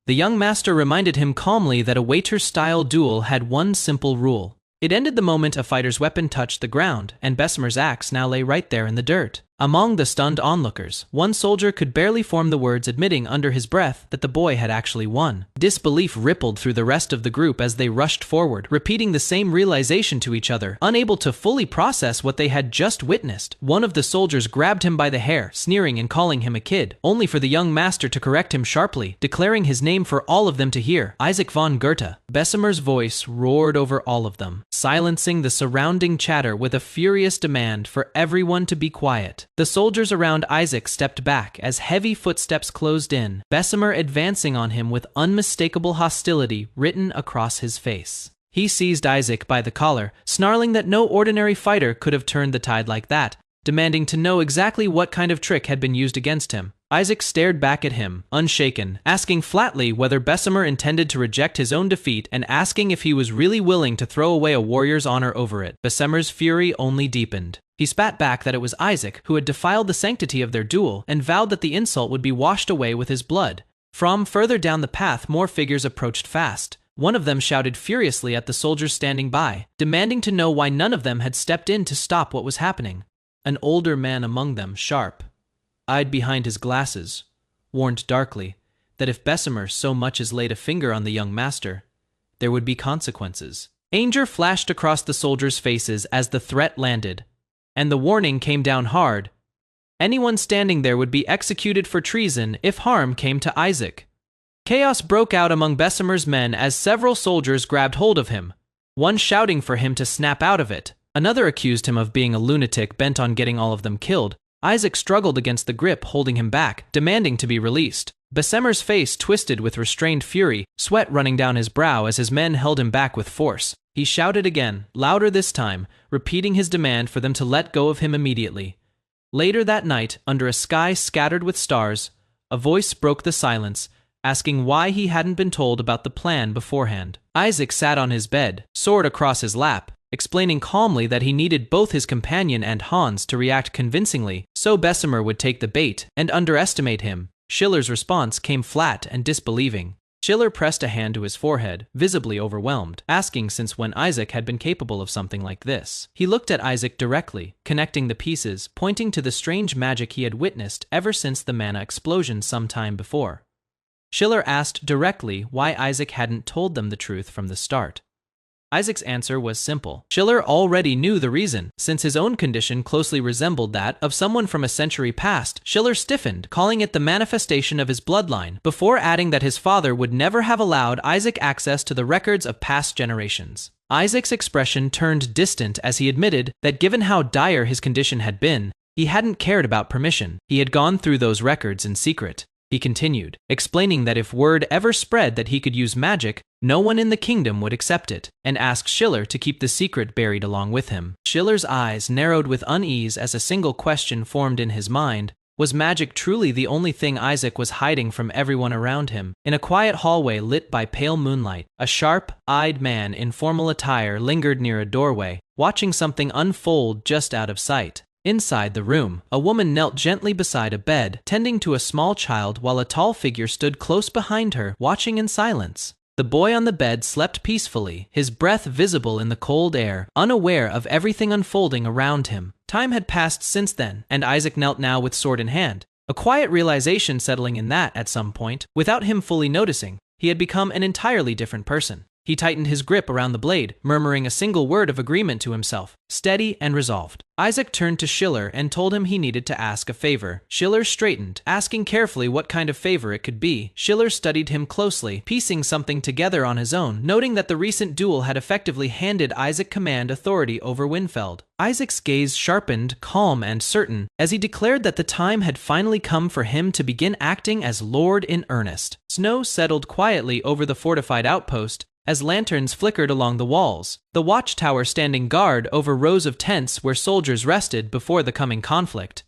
The young master reminded him calmly that a waiter-style duel had one simple rule. It ended the moment a fighter's weapon touched the ground, and Bessemer's axe now lay right there in the dirt. Among the stunned onlookers, one soldier could barely form the words, admitting under his breath that the boy had actually won. Disbelief rippled through the rest of the group as they rushed forward, repeating the same realization to each other, unable to fully process what they had just witnessed. One of the soldiers grabbed him by the hair, sneering and calling him a kid, only for the young master to correct him sharply, declaring his name for all of them to hear: Isaac von Goethe. Bessemer's voice roared over all of them, silencing the surrounding chatter with a furious demand for everyone to be quiet. The soldiers around Isaac stepped back as heavy footsteps closed in, Bessemer advancing on him with unmistakable hostility written across his face. He seized Isaac by the collar, snarling that no ordinary fighter could have turned the tide like that, demanding to know exactly what kind of trick had been used against him. Isaac stared back at him, unshaken, asking flatly whether Bessemer intended to reject his own defeat and asking if he was really willing to throw away a warrior's honor over it. Bessemer's fury only deepened. He spat back that it was Isaac who had defiled the sanctity of their duel and vowed that the insult would be washed away with his blood. From further down the path, more figures approached fast. One of them shouted furiously at the soldiers standing by, demanding to know why none of them had stepped in to stop what was happening. An older man among them, sharp-eyed behind his glasses, warned darkly that if Bessemer so much as laid a finger on the young master, there would be consequences. Anger flashed across the soldiers' faces as the threat landed, and the warning came down hard. Anyone standing there would be executed for treason if harm came to Isaac. Chaos broke out among Bessemer's men as several soldiers grabbed hold of him, one shouting for him to snap out of it. Another accused him of being a lunatic bent on getting all of them killed. Isaac struggled against the grip holding him back, demanding to be released. Bessemer's face twisted with restrained fury, sweat running down his brow as his men held him back with force. He shouted again, louder this time, repeating his demand for them to let go of him immediately. Later that night, under a sky scattered with stars, a voice broke the silence, asking why he hadn't been told about the plan beforehand. Isaac sat on his bed, sword across his lap, explaining calmly that he needed both his companion and Hans to react convincingly so Bessemer would take the bait and underestimate him. Schiller's response came flat and disbelieving. Schiller pressed a hand to his forehead, visibly overwhelmed, asking since when Isaac had been capable of something like this. He looked at Isaac directly, connecting the pieces, pointing to the strange magic he had witnessed ever since the mana explosion some time before. Schiller asked directly why Isaac hadn't told them the truth from the start. Isaac's answer was simple. Schiller already knew the reason, since his own condition closely resembled that of someone from a century past. Schiller stiffened, calling it the manifestation of his bloodline, before adding that his father would never have allowed Isaac access to the records of past generations. Isaac's expression turned distant as he admitted that given how dire his condition had been, he hadn't cared about permission. He had gone through those records in secret. He continued, explaining that if word ever spread that he could use magic, no one in the kingdom would accept it, and asked Schiller to keep the secret buried along with him. Schiller's eyes narrowed with unease as a single question formed in his mind. Was magic truly the only thing Isaac was hiding from everyone around him? In a quiet hallway lit by pale moonlight, a sharp-eyed man in formal attire lingered near a doorway, watching something unfold just out of sight. Inside the room, a woman knelt gently beside a bed, tending to a small child while a tall figure stood close behind her, watching in silence. The boy on the bed slept peacefully, his breath visible in the cold air, unaware of everything unfolding around him. Time had passed since then, and Isaac knelt now with sword in hand. A quiet realization settling in that, at some point, without him fully noticing, he had become an entirely different person. He tightened his grip around the blade, murmuring a single word of agreement to himself, steady and resolved. Isaac turned to Schiller and told him he needed to ask a favor. Schiller straightened, asking carefully what kind of favor it could be. Schiller studied him closely, piecing something together on his own, noting that the recent duel had effectively handed Isaac command authority over Winfeld. Isaac's gaze sharpened, calm and certain, as he declared that the time had finally come for him to begin acting as Lord in earnest. Snow settled quietly over the fortified outpost, as lanterns flickered along the walls, the watchtower standing guard over rows of tents where soldiers rested before the coming conflict.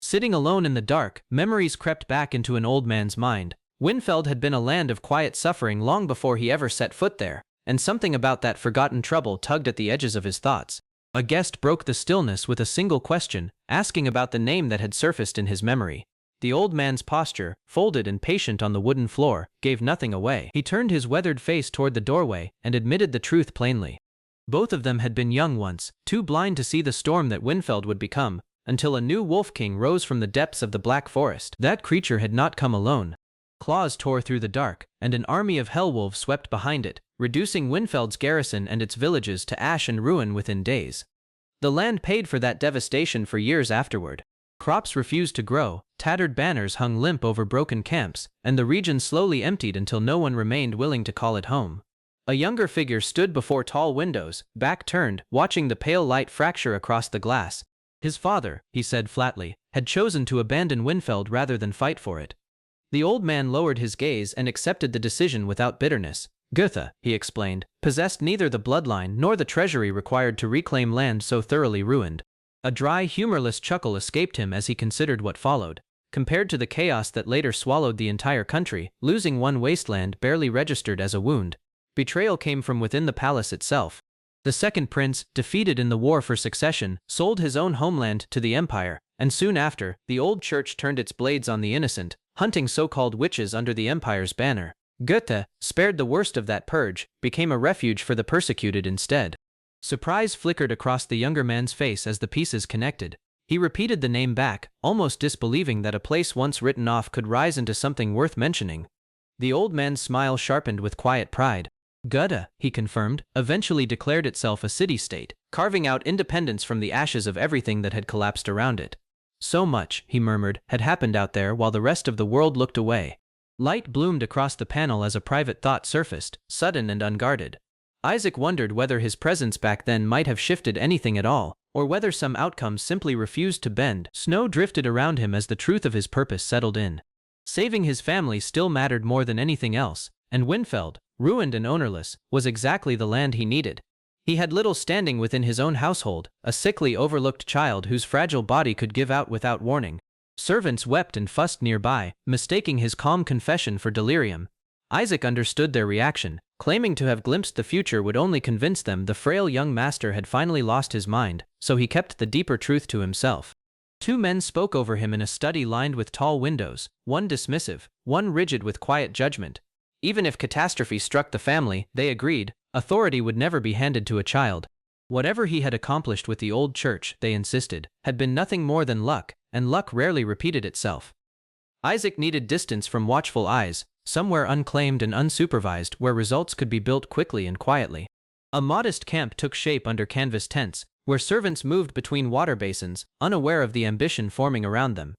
Sitting alone in the dark, memories crept back into an old man's mind. Winfeld had been a land of quiet suffering long before he ever set foot there, and something about that forgotten trouble tugged at the edges of his thoughts. A guest broke the stillness with a single question, asking about the name that had surfaced in his memory. The old man's posture, folded and patient on the wooden floor, gave nothing away. He turned his weathered face toward the doorway and admitted the truth plainly. Both of them had been young once, too blind to see the storm that Winfeld would become, until a new wolf king rose from the depths of the black forest. That creature had not come alone. Claws tore through the dark, and an army of hellwolves swept behind it, reducing Winfeld's garrison and its villages to ash and ruin within days. The land paid for that devastation for years afterward. Crops refused to grow, tattered banners hung limp over broken camps, and the region slowly emptied until no one remained willing to call it home. A younger figure stood before tall windows, back turned, watching the pale light fracture across the glass. His father, he said flatly, had chosen to abandon Winfeld rather than fight for it. The old man lowered his gaze and accepted the decision without bitterness. Goethe, he explained, possessed neither the bloodline nor the treasury required to reclaim land so thoroughly ruined. A dry, humorless chuckle escaped him as he considered what followed. Compared to the chaos that later swallowed the entire country, losing one wasteland barely registered as a wound. Betrayal came from within the palace itself. The second prince, defeated in the war for succession, sold his own homeland to the empire, and soon after, the old church turned its blades on the innocent, hunting so-called witches under the empire's banner. Goethe, spared the worst of that purge, became a refuge for the persecuted instead. Surprise flickered across the younger man's face as the pieces connected. He repeated the name back, almost disbelieving that a place once written off could rise into something worth mentioning. The old man's smile sharpened with quiet pride. Goethe, he confirmed, eventually declared itself a city-state, carving out independence from the ashes of everything that had collapsed around it. So much, he murmured, had happened out there while the rest of the world looked away. Light bloomed across the panel as a private thought surfaced, sudden and unguarded. Isaac wondered whether his presence back then might have shifted anything at all, or whether some outcomes simply refused to bend. Snow drifted around him as the truth of his purpose settled in. Saving his family still mattered more than anything else, and Winfeld, ruined and ownerless, was exactly the land he needed. He had little standing within his own household, a sickly, overlooked child whose fragile body could give out without warning. Servants wept and fussed nearby, mistaking his calm confession for delirium. Isaac understood their reaction, claiming to have glimpsed the future would only convince them the frail young master had finally lost his mind, so he kept the deeper truth to himself. Two men spoke over him in a study lined with tall windows, one dismissive, one rigid with quiet judgment. Even if catastrophe struck the family, they agreed, authority would never be handed to a child. Whatever he had accomplished with the old church, they insisted, had been nothing more than luck, and luck rarely repeated itself. Isaac needed distance from watchful eyes, somewhere unclaimed and unsupervised where results could be built quickly and quietly. A modest camp took shape under canvas tents, where servants moved between water basins, unaware of the ambition forming around them.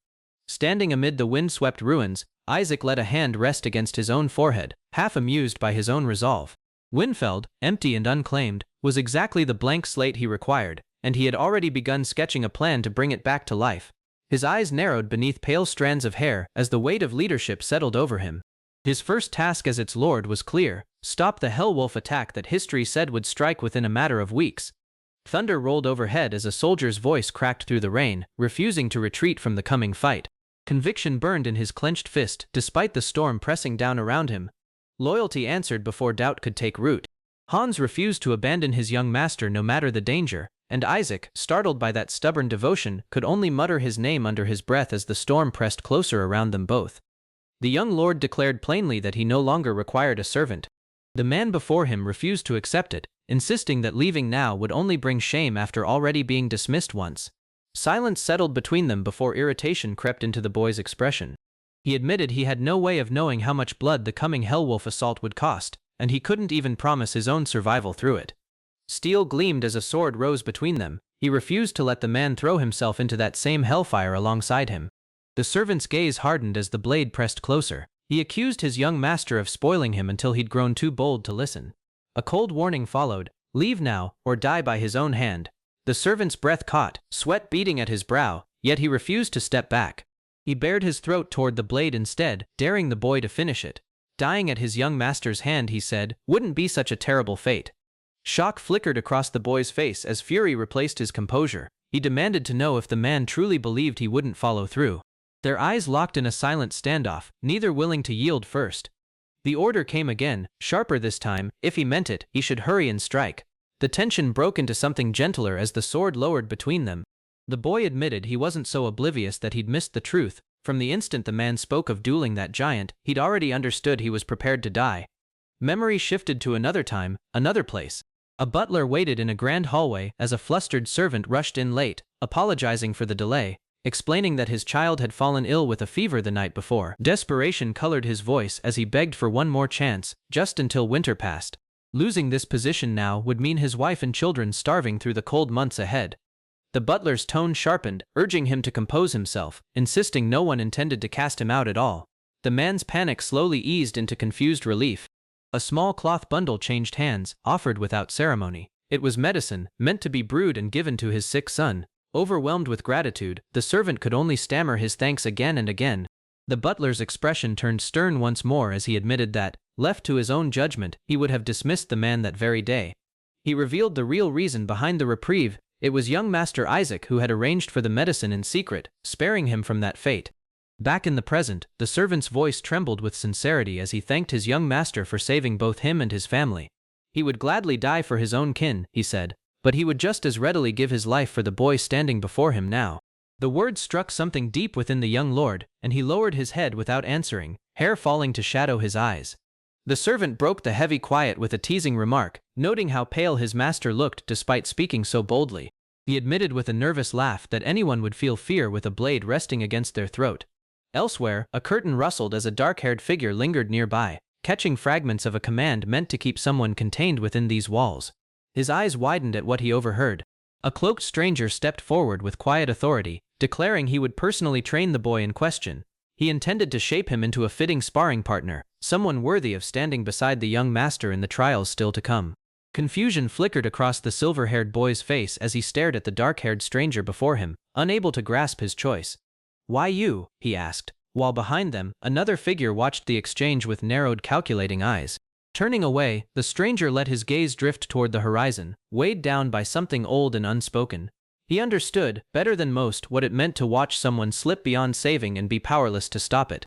Standing amid the wind-swept ruins, Isaac let a hand rest against his own forehead, half amused by his own resolve. Winfeld, empty and unclaimed, was exactly the blank slate he required, and he had already begun sketching a plan to bring it back to life. His eyes narrowed beneath pale strands of hair as the weight of leadership settled over him. His first task as its lord was clear: stop the Hellwolf attack that history said would strike within a matter of weeks. Thunder rolled overhead as a soldier's voice cracked through the rain, refusing to retreat from the coming fight. Conviction burned in his clenched fist despite the storm pressing down around him. Loyalty answered before doubt could take root. Hans refused to abandon his young master no matter the danger, and Isaac, startled by that stubborn devotion, could only mutter his name under his breath as the storm pressed closer around them both. The young lord declared plainly that he no longer required a servant. The man before him refused to accept it, insisting that leaving now would only bring shame after already being dismissed once. Silence settled between them before irritation crept into the boy's expression. He admitted he had no way of knowing how much blood the coming Hellwolf assault would cost, and he couldn't even promise his own survival through it. Steel gleamed as a sword rose between them. He refused to let the man throw himself into that same hellfire alongside him. The servant's gaze hardened as the blade pressed closer. He accused his young master of spoiling him until he'd grown too bold to listen. A cold warning followed: leave now, or die by his own hand. The servant's breath caught, sweat beading at his brow, yet he refused to step back. He bared his throat toward the blade instead, daring the boy to finish it. Dying at his young master's hand, he said, wouldn't be such a terrible fate. Shock flickered across the boy's face as fury replaced his composure. He demanded to know if the man truly believed he wouldn't follow through. Their eyes locked in a silent standoff, neither willing to yield first. The order came again, sharper this time. If he meant it, he should hurry and strike. The tension broke into something gentler as the sword lowered between them. The boy admitted he wasn't so oblivious that he'd missed the truth. From the instant the man spoke of dueling that giant, he'd already understood he was prepared to die. Memory shifted to another time, another place. A butler waited in a grand hallway as a flustered servant rushed in late, apologizing for the delay, explaining that his child had fallen ill with a fever the night before. Desperation colored his voice as he begged for one more chance, just until winter passed. Losing this position now would mean his wife and children starving through the cold months ahead. The butler's tone sharpened, urging him to compose himself, insisting no one intended to cast him out at all. The man's panic slowly eased into confused relief. A small cloth bundle changed hands, offered without ceremony. It was medicine, meant to be brewed and given to his sick son. Overwhelmed with gratitude, the servant could only stammer his thanks again and again. The butler's expression turned stern once more as he admitted that, left to his own judgment, he would have dismissed the man that very day. He revealed the real reason behind the reprieve. It was young Master Isaac who had arranged for the medicine in secret, sparing him from that fate. Back in the present, the servant's voice trembled with sincerity as he thanked his young master for saving both him and his family. He would gladly die for his own kin, he said, but he would just as readily give his life for the boy standing before him now. The words struck something deep within the young lord, and he lowered his head without answering, hair falling to shadow his eyes. The servant broke the heavy quiet with a teasing remark, noting how pale his master looked despite speaking so boldly. He admitted with a nervous laugh that anyone would feel fear with a blade resting against their throat. Elsewhere, a curtain rustled as a dark-haired figure lingered nearby, catching fragments of a command meant to keep someone contained within these walls. His eyes widened at what he overheard. A cloaked stranger stepped forward with quiet authority, declaring he would personally train the boy in question. He intended to shape him into a fitting sparring partner, someone worthy of standing beside the young master in the trials still to come. Confusion flickered across the silver-haired boy's face as he stared at the dark-haired stranger before him, unable to grasp his choice. "Why you?" he asked, while behind them, another figure watched the exchange with narrowed, calculating eyes. Turning away, the stranger let his gaze drift toward the horizon, weighed down by something old and unspoken. He understood, better than most, what it meant to watch someone slip beyond saving and be powerless to stop it.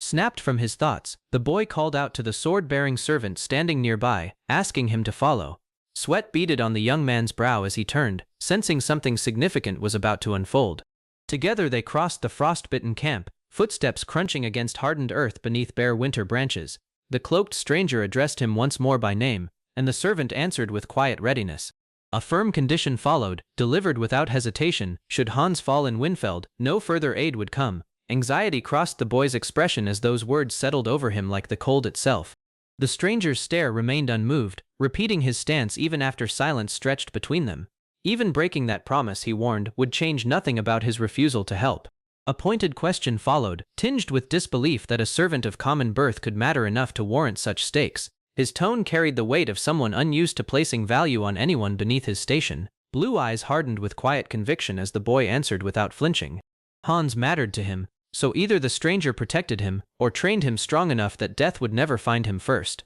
Snapped from his thoughts, the boy called out to the sword-bearing servant standing nearby, asking him to follow. Sweat beaded on the young man's brow as he turned, sensing something significant was about to unfold. Together they crossed the frost-bitten camp, footsteps crunching against hardened earth beneath bare winter branches. The cloaked stranger addressed him once more by name, and the servant answered with quiet readiness. A firm condition followed, delivered without hesitation. Should Hans fall in Winfeld, no further aid would come. Anxiety crossed the boy's expression as those words settled over him like the cold itself. The stranger's stare remained unmoved, repeating his stance even after silence stretched between them. Even breaking that promise, he warned, would change nothing about his refusal to help. A pointed question followed, tinged with disbelief that a servant of common birth could matter enough to warrant such stakes. His tone carried the weight of someone unused to placing value on anyone beneath his station. Blue eyes hardened with quiet conviction as the boy answered without flinching. Hans mattered to him, so either the stranger protected him, or trained him strong enough that death would never find him first.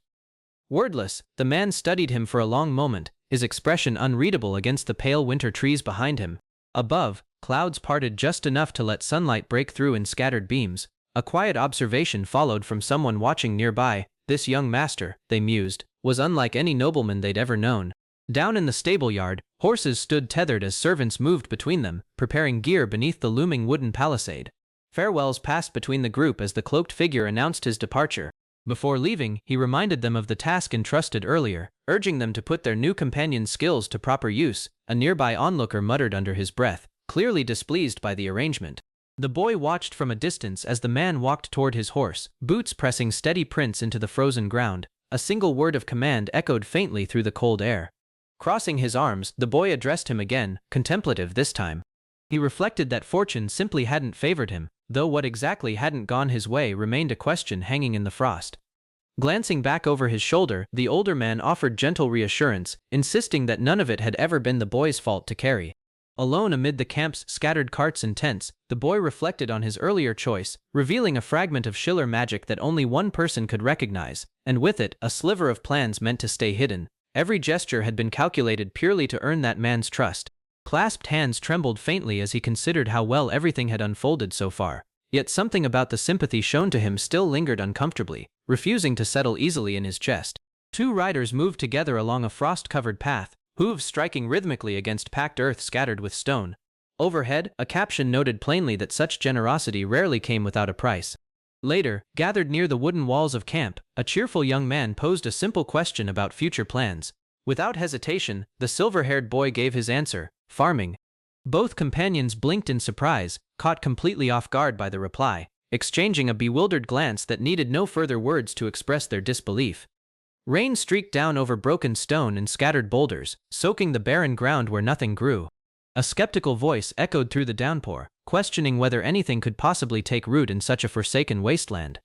Wordless, the man studied him for a long moment, his expression unreadable against the pale winter trees behind him. Above, clouds parted just enough to let sunlight break through in scattered beams. A quiet observation followed from someone watching nearby. This young master, they mused, was unlike any nobleman they'd ever known. Down in the stable yard, horses stood tethered as servants moved between them, preparing gear beneath the looming wooden palisade. Farewells passed between the group as the cloaked figure announced his departure. Before leaving, he reminded them of the task entrusted earlier, urging them to put their new companion's skills to proper use. A nearby onlooker muttered under his breath, clearly displeased by the arrangement. The boy watched from a distance as the man walked toward his horse, boots pressing steady prints into the frozen ground. A single word of command echoed faintly through the cold air. Crossing his arms, the boy addressed him again, contemplative this time. He reflected that fortune simply hadn't favored him, though what exactly hadn't gone his way remained a question hanging in the frost. Glancing back over his shoulder, the older man offered gentle reassurance, insisting that none of it had ever been the boy's fault to carry. Alone amid the camp's scattered carts and tents, the boy reflected on his earlier choice, revealing a fragment of Schiller magic that only one person could recognize, and with it, a sliver of plans meant to stay hidden. Every gesture had been calculated purely to earn that man's trust. Clasped hands trembled faintly as he considered how well everything had unfolded so far. Yet something about the sympathy shown to him still lingered uncomfortably, refusing to settle easily in his chest. Two riders moved together along a frost-covered path, hooves striking rhythmically against packed earth scattered with stone. Overhead, a caption noted plainly that such generosity rarely came without a price. Later, gathered near the wooden walls of camp, a cheerful young man posed a simple question about future plans. Without hesitation, the silver-haired boy gave his answer: farming. Both companions blinked in surprise, caught completely off guard by the reply, exchanging a bewildered glance that needed no further words to express their disbelief. Rain streaked down over broken stone and scattered boulders, soaking the barren ground where nothing grew. A skeptical voice echoed through the downpour, questioning whether anything could possibly take root in such a forsaken wasteland.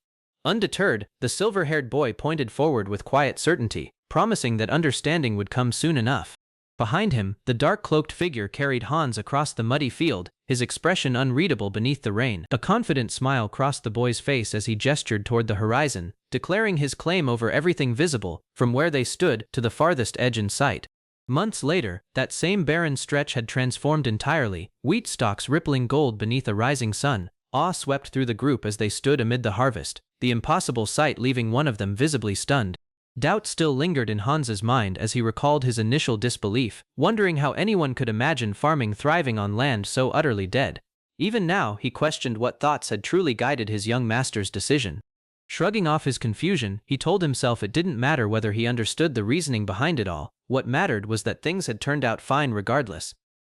Undeterred, the silver-haired boy pointed forward with quiet certainty, promising that understanding would come soon enough. Behind him, the dark-cloaked figure carried Hans across the muddy field, his expression unreadable beneath the rain. A confident smile crossed the boy's face as he gestured toward the horizon, declaring his claim over everything visible, from where they stood to the farthest edge in sight. Months later, that same barren stretch had transformed entirely, wheat stalks rippling gold beneath a rising sun. Awe swept through the group as they stood amid the harvest, the impossible sight leaving one of them visibly stunned. Doubt still lingered in Hans's mind as he recalled his initial disbelief, wondering how anyone could imagine farming thriving on land so utterly dead. Even now, he questioned what thoughts had truly guided his young master's decision. Shrugging off his confusion, he told himself it didn't matter whether he understood the reasoning behind it all. What mattered was that things had turned out fine regardless.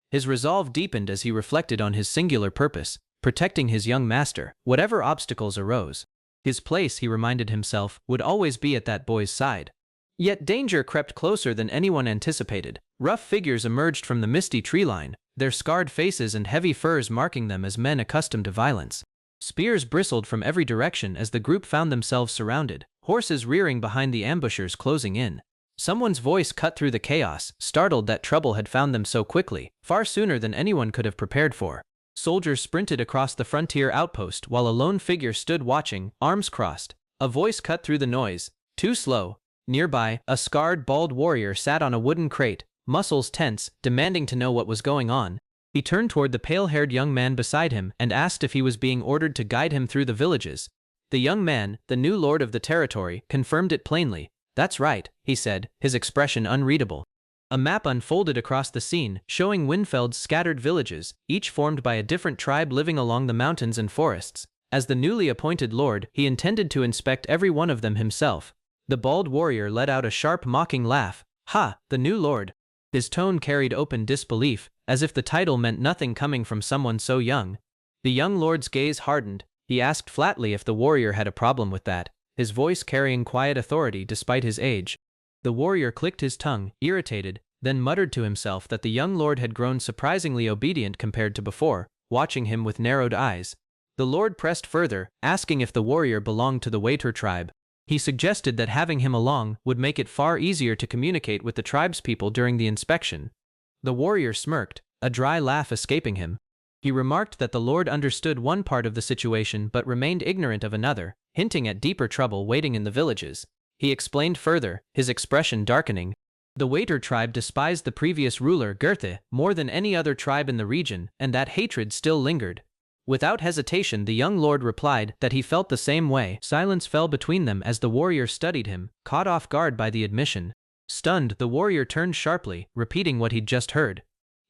His resolve deepened as he reflected on his singular purpose, protecting his young master, whatever obstacles arose. His place, he reminded himself, would always be at that boy's side. Yet danger crept closer than anyone anticipated. Rough figures emerged from the misty tree line, their scarred faces and heavy furs marking them as men accustomed to violence. Spears bristled from every direction as the group found themselves surrounded, horses rearing behind the ambushers closing in. Someone's voice cut through the chaos, startled that trouble had found them so quickly, far sooner than anyone could have prepared for. Soldiers sprinted across the frontier outpost while a lone figure stood watching, arms crossed. A voice cut through the noise. Too slow. Nearby, a scarred, bald warrior sat on a wooden crate, muscles tense, demanding to know what was going on. He turned toward the pale-haired young man beside him and asked if he was being ordered to guide him through the villages. The young man, the new lord of the territory, confirmed it plainly. "That's right," he said, his expression unreadable. A map unfolded across the scene, showing Winfeld's scattered villages, each formed by a different tribe living along the mountains and forests. As the newly appointed lord, he intended to inspect every one of them himself. The bald warrior let out a sharp, mocking laugh. "Ha, the new lord." His tone carried open disbelief, as if the title meant nothing coming from someone so young. The young lord's gaze hardened. He asked flatly if the warrior had a problem with that, his voice carrying quiet authority despite his age. The warrior clicked his tongue, irritated, then muttered to himself that the young lord had grown surprisingly obedient compared to before, watching him with narrowed eyes. The lord pressed further, asking if the warrior belonged to the Waiter tribe. He suggested that having him along would make it far easier to communicate with the tribespeople during the inspection. The warrior smirked, a dry laugh escaping him. He remarked that the lord understood one part of the situation but remained ignorant of another, hinting at deeper trouble waiting in the villages. He explained further, his expression darkening. The Waiter tribe despised the previous ruler, Goethe, more than any other tribe in the region, and that hatred still lingered. Without hesitation, the young lord replied that he felt the same way. Silence fell between them as the warrior studied him, caught off guard by the admission. Stunned, the warrior turned sharply, repeating what he'd just heard.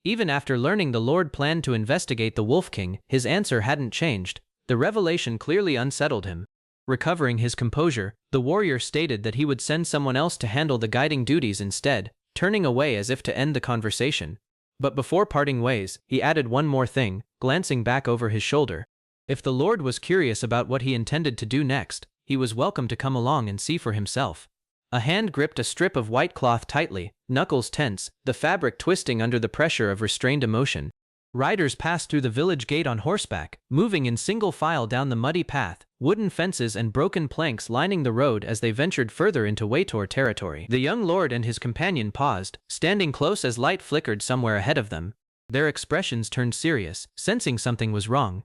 Even after learning the lord planned to investigate the Wolf King, his answer hadn't changed. The revelation clearly unsettled him. Recovering his composure, the warrior stated that he would send someone else to handle the guiding duties instead, turning away as if to end the conversation. But before parting ways, he added one more thing, glancing back over his shoulder. If the lord was curious about what he intended to do next, he was welcome to come along and see for himself. A hand gripped a strip of white cloth tightly, knuckles tense, the fabric twisting under the pressure of restrained emotion. Riders passed through the village gate on horseback, moving in single file down the muddy path, wooden fences and broken planks lining the road as they ventured further into Waitor territory. The young lord and his companion paused, standing close as light flickered somewhere ahead of them. Their expressions turned serious, sensing something was wrong.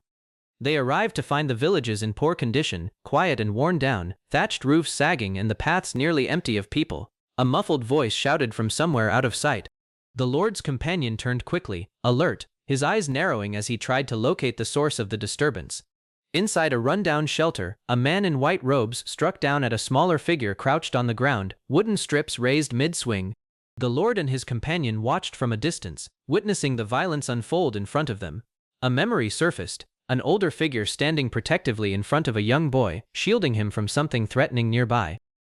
They arrived to find the villages in poor condition, quiet and worn down, thatched roofs sagging and the paths nearly empty of people. A muffled voice shouted from somewhere out of sight. The lord's companion turned quickly, alert, his eyes narrowing as he tried to locate the source of the disturbance. Inside a rundown shelter, a man in white robes struck down at a smaller figure crouched on the ground, wooden strips raised mid-swing. The lord and his companion watched from a distance, witnessing the violence unfold in front of them. A memory surfaced, an older figure standing protectively in front of a young boy, shielding him from something threatening nearby.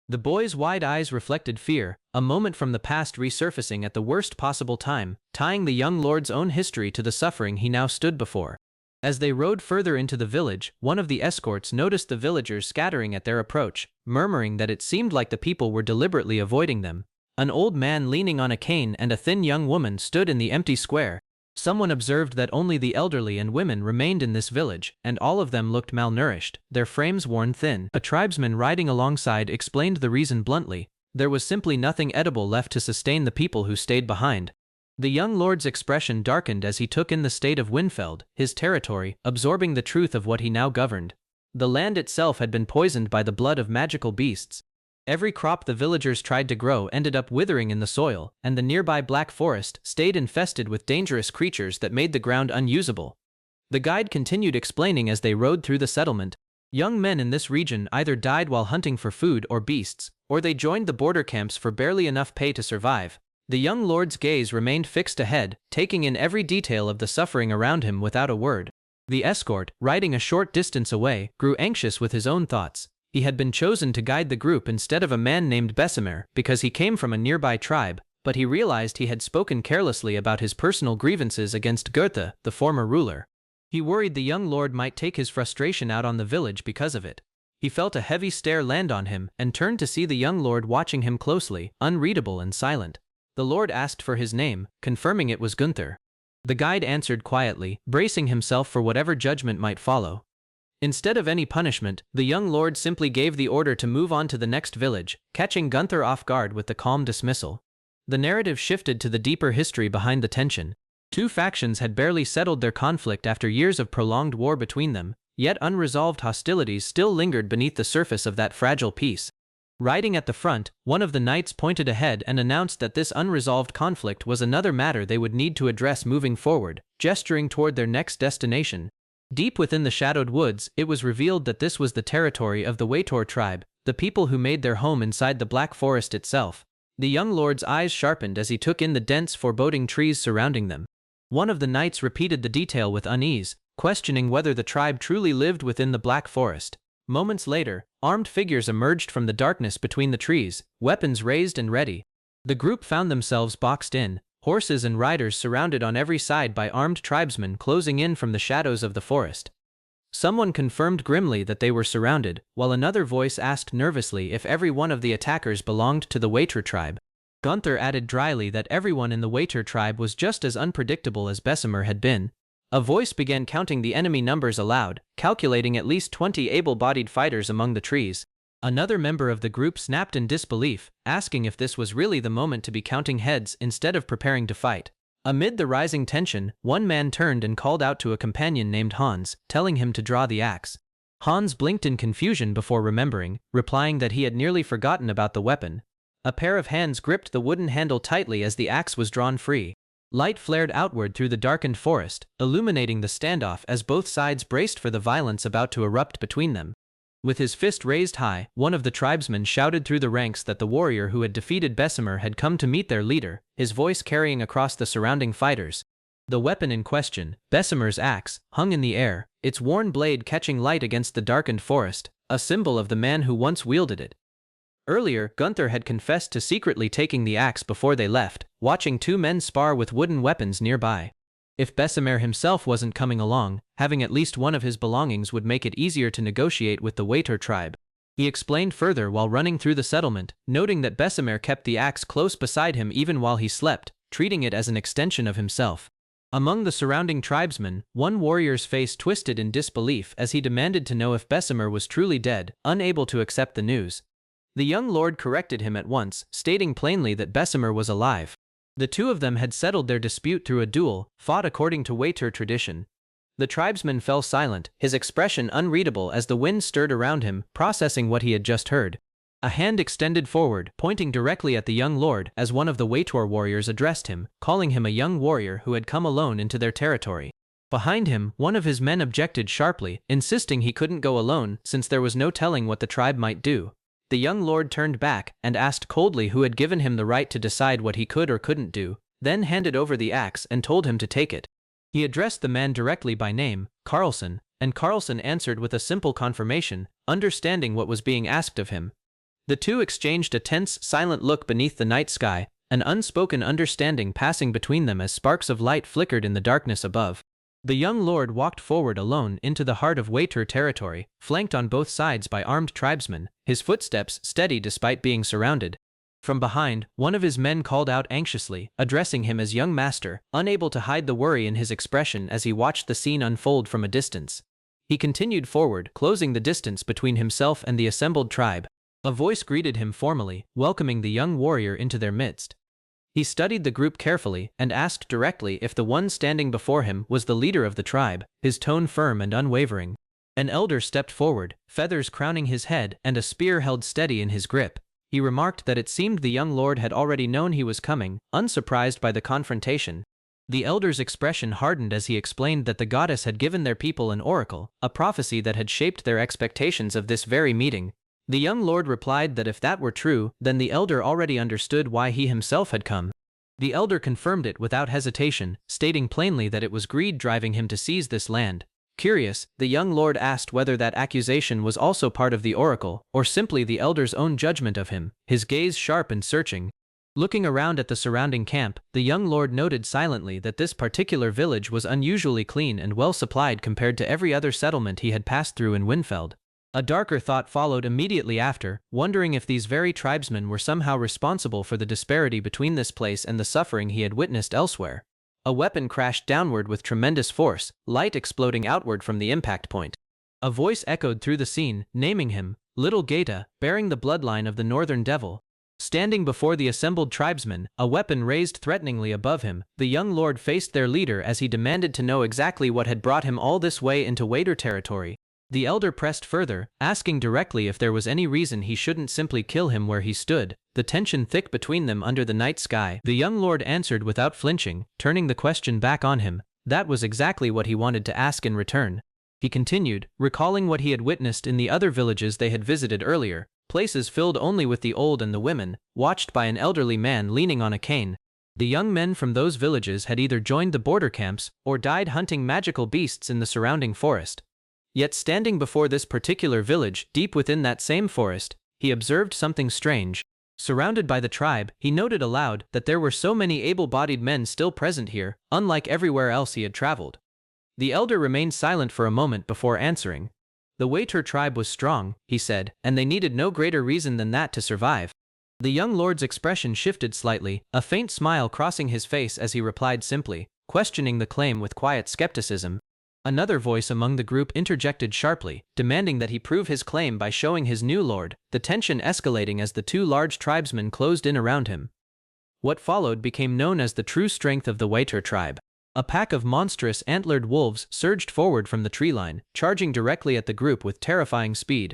The boy's wide eyes reflected fear, a moment from the past resurfacing at the worst possible time, tying the young lord's own history to the suffering he now stood before. As they rode further into the village, one of the escorts noticed the villagers scattering at their approach, murmuring that it seemed like the people were deliberately avoiding them. An old man leaning on a cane and a thin young woman stood in the empty square. Someone observed that only the elderly and women remained in this village, and all of them looked malnourished, their frames worn thin. A tribesman riding alongside explained the reason bluntly. There was simply nothing edible left to sustain the people who stayed behind. The young lord's expression darkened as he took in the state of Winfeld, his territory, absorbing the truth of what he now governed. The land itself had been poisoned by the blood of magical beasts. Every crop the villagers tried to grow ended up withering in the soil, and the nearby black forest stayed infested with dangerous creatures that made the ground unusable. The guide continued explaining as they rode through the settlement. Young men in this region either died while hunting for food or beasts, or they joined the border camps for barely enough pay to survive. The young lord's gaze remained fixed ahead, taking in every detail of the suffering around him without a word. The escort, riding a short distance away, grew anxious with his own thoughts. He had been chosen to guide the group instead of a man named Bessemer because he came from a nearby tribe, but he realized he had spoken carelessly about his personal grievances against Goethe, the former ruler. He worried the young lord might take his frustration out on the village because of it. He felt a heavy stare land on him and turned to see the young lord watching him closely, unreadable and silent. The lord asked for his name, confirming it was Gunther. The guide answered quietly, bracing himself for whatever judgment might follow. Instead of any punishment, the young lord simply gave the order to move on to the next village, catching Gunther off guard with the calm dismissal. The narrative shifted to the deeper history behind the tension. Two factions had barely settled their conflict after years of prolonged war between them, yet unresolved hostilities still lingered beneath the surface of that fragile peace. Riding at the front, one of the knights pointed ahead and announced that this unresolved conflict was another matter they would need to address moving forward, gesturing toward their next destination. Deep within the shadowed woods, it was revealed that this was the territory of the Waitor tribe, the people who made their home inside the Black Forest itself. The young lord's eyes sharpened as he took in the dense, foreboding trees surrounding them. One of the knights repeated the detail with unease, questioning whether the tribe truly lived within the Black Forest. Moments later, armed figures emerged from the darkness between the trees, weapons raised and ready. The group found themselves boxed in, horses and riders surrounded on every side by armed tribesmen closing in from the shadows of the forest. Someone confirmed grimly that they were surrounded, while another voice asked nervously if every one of the attackers belonged to the Waitor tribe. Gunther added dryly that everyone in the Waitor tribe was just as unpredictable as Bessemer had been. A voice began counting the enemy numbers aloud, calculating at least 20 able-bodied fighters among the trees. Another member of the group snapped in disbelief, asking if this was really the moment to be counting heads instead of preparing to fight. Amid the rising tension, one man turned and called out to a companion named Hans, telling him to draw the axe. Hans blinked in confusion before remembering, replying that he had nearly forgotten about the weapon. A pair of hands gripped the wooden handle tightly as the axe was drawn free. Light flared outward through the darkened forest, illuminating the standoff as both sides braced for the violence about to erupt between them. With his fist raised high, one of the tribesmen shouted through the ranks that the warrior who had defeated Bessemer had come to meet their leader, his voice carrying across the surrounding fighters. The weapon in question, Bessemer's axe, hung in the air, its worn blade catching light against the darkened forest, a symbol of the man who once wielded it. Earlier, Gunther had confessed to secretly taking the axe before they left, watching two men spar with wooden weapons nearby. If Bessemer himself wasn't coming along, having at least one of his belongings would make it easier to negotiate with the Waiter tribe. He explained further while running through the settlement, noting that Bessemer kept the axe close beside him even while he slept, treating it as an extension of himself. Among the surrounding tribesmen, one warrior's face twisted in disbelief as he demanded to know if Bessemer was truly dead, unable to accept the news. The young lord corrected him at once, stating plainly that Bessemer was alive. The two of them had settled their dispute through a duel, fought according to Waiter tradition. The tribesman fell silent, his expression unreadable as the wind stirred around him, processing what he had just heard. A hand extended forward, pointing directly at the young lord as one of the Waiter warriors addressed him, calling him a young warrior who had come alone into their territory. Behind him, one of his men objected sharply, insisting he couldn't go alone since there was no telling what the tribe might do. The young lord turned back and asked coldly who had given him the right to decide what he could or couldn't do, then handed over the axe and told him to take it. He addressed the man directly by name, Carlson, and Carlson answered with a simple confirmation, understanding what was being asked of him. The two exchanged a tense, silent look beneath the night sky, an unspoken understanding passing between them as sparks of light flickered in the darkness above. The young lord walked forward alone into the heart of Waiter territory, flanked on both sides by armed tribesmen, his footsteps steady despite being surrounded. From behind, one of his men called out anxiously, addressing him as young master, unable to hide the worry in his expression as he watched the scene unfold from a distance. He continued forward, closing the distance between himself and the assembled tribe. A voice greeted him formally, welcoming the young warrior into their midst. He studied the group carefully and asked directly if the one standing before him was the leader of the tribe, his tone firm and unwavering. An elder stepped forward, feathers crowning his head and a spear held steady in his grip. He remarked that it seemed the young lord had already known he was coming, unsurprised by the confrontation. The elder's expression hardened as he explained that the goddess had given their people an oracle, a prophecy that had shaped their expectations of this very meeting. The young lord replied that if that were true, then the elder already understood why he himself had come. The elder confirmed it without hesitation, stating plainly that it was greed driving him to seize this land. Curious, the young lord asked whether that accusation was also part of the oracle, or simply the elder's own judgment of him, his gaze sharp and searching. Looking around at the surrounding camp, the young lord noted silently that this particular village was unusually clean and well supplied compared to every other settlement he had passed through in Winfeld. A darker thought followed immediately after, wondering if these very tribesmen were somehow responsible for the disparity between this place and the suffering he had witnessed elsewhere. A weapon crashed downward with tremendous force, light exploding outward from the impact point. A voice echoed through the scene, naming him, Little Gaeta, bearing the bloodline of the Northern Devil. Standing before the assembled tribesmen, a weapon raised threateningly above him, the young lord faced their leader as he demanded to know exactly what had brought him all this way into Waiter territory. The elder pressed further, asking directly if there was any reason he shouldn't simply kill him where he stood, the tension thick between them under the night sky. The young lord answered without flinching, turning the question back on him. That was exactly what he wanted to ask in return. He continued, recalling what he had witnessed in the other villages they had visited earlier, places filled only with the old and the women, watched by an elderly man leaning on a cane. The young men from those villages had either joined the border camps or died hunting magical beasts in the surrounding forest. Yet standing before this particular village, deep within that same forest, he observed something strange. Surrounded by the tribe, he noted aloud that there were so many able-bodied men still present here, unlike everywhere else he had traveled. The elder remained silent for a moment before answering. The Waiter tribe was strong, he said, and they needed no greater reason than that to survive. The young lord's expression shifted slightly, a faint smile crossing his face as he replied simply, questioning the claim with quiet skepticism. Another voice among the group interjected sharply, demanding that he prove his claim by showing his new lord, the tension escalating as the two large tribesmen closed in around him. What followed became known as the true strength of the Waiter tribe. A pack of monstrous antlered wolves surged forward from the tree line, charging directly at the group with terrifying speed.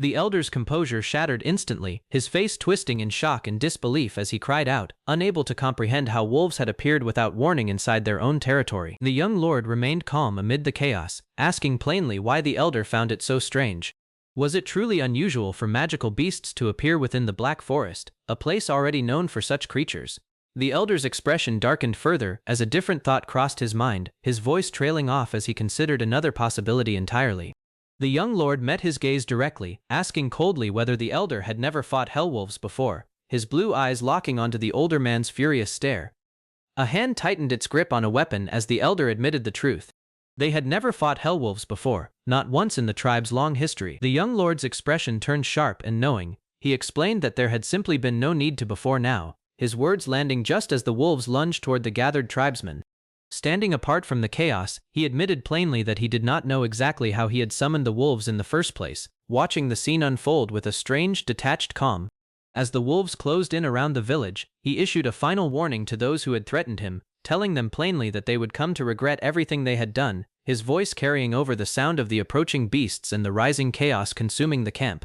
The elder's composure shattered instantly, his face twisting in shock and disbelief as he cried out, unable to comprehend how wolves had appeared without warning inside their own territory. The young lord remained calm amid the chaos, asking plainly why the elder found it so strange. Was it truly unusual for magical beasts to appear within the Black Forest, a place already known for such creatures? The elder's expression darkened further as a different thought crossed his mind, his voice trailing off as he considered another possibility entirely. The young lord met his gaze directly, asking coldly whether the elder had never fought hellwolves before, his blue eyes locking onto the older man's furious stare. A hand tightened its grip on a weapon as the elder admitted the truth. They had never fought hellwolves before, not once in the tribe's long history. The young lord's expression turned sharp and knowing. He explained that there had simply been no need to before now, his words landing just as the wolves lunged toward the gathered tribesmen. Standing apart from the chaos, he admitted plainly that he did not know exactly how he had summoned the wolves in the first place, watching the scene unfold with a strange, detached calm. As the wolves closed in around the village, he issued a final warning to those who had threatened him, telling them plainly that they would come to regret everything they had done, his voice carrying over the sound of the approaching beasts and the rising chaos consuming the camp.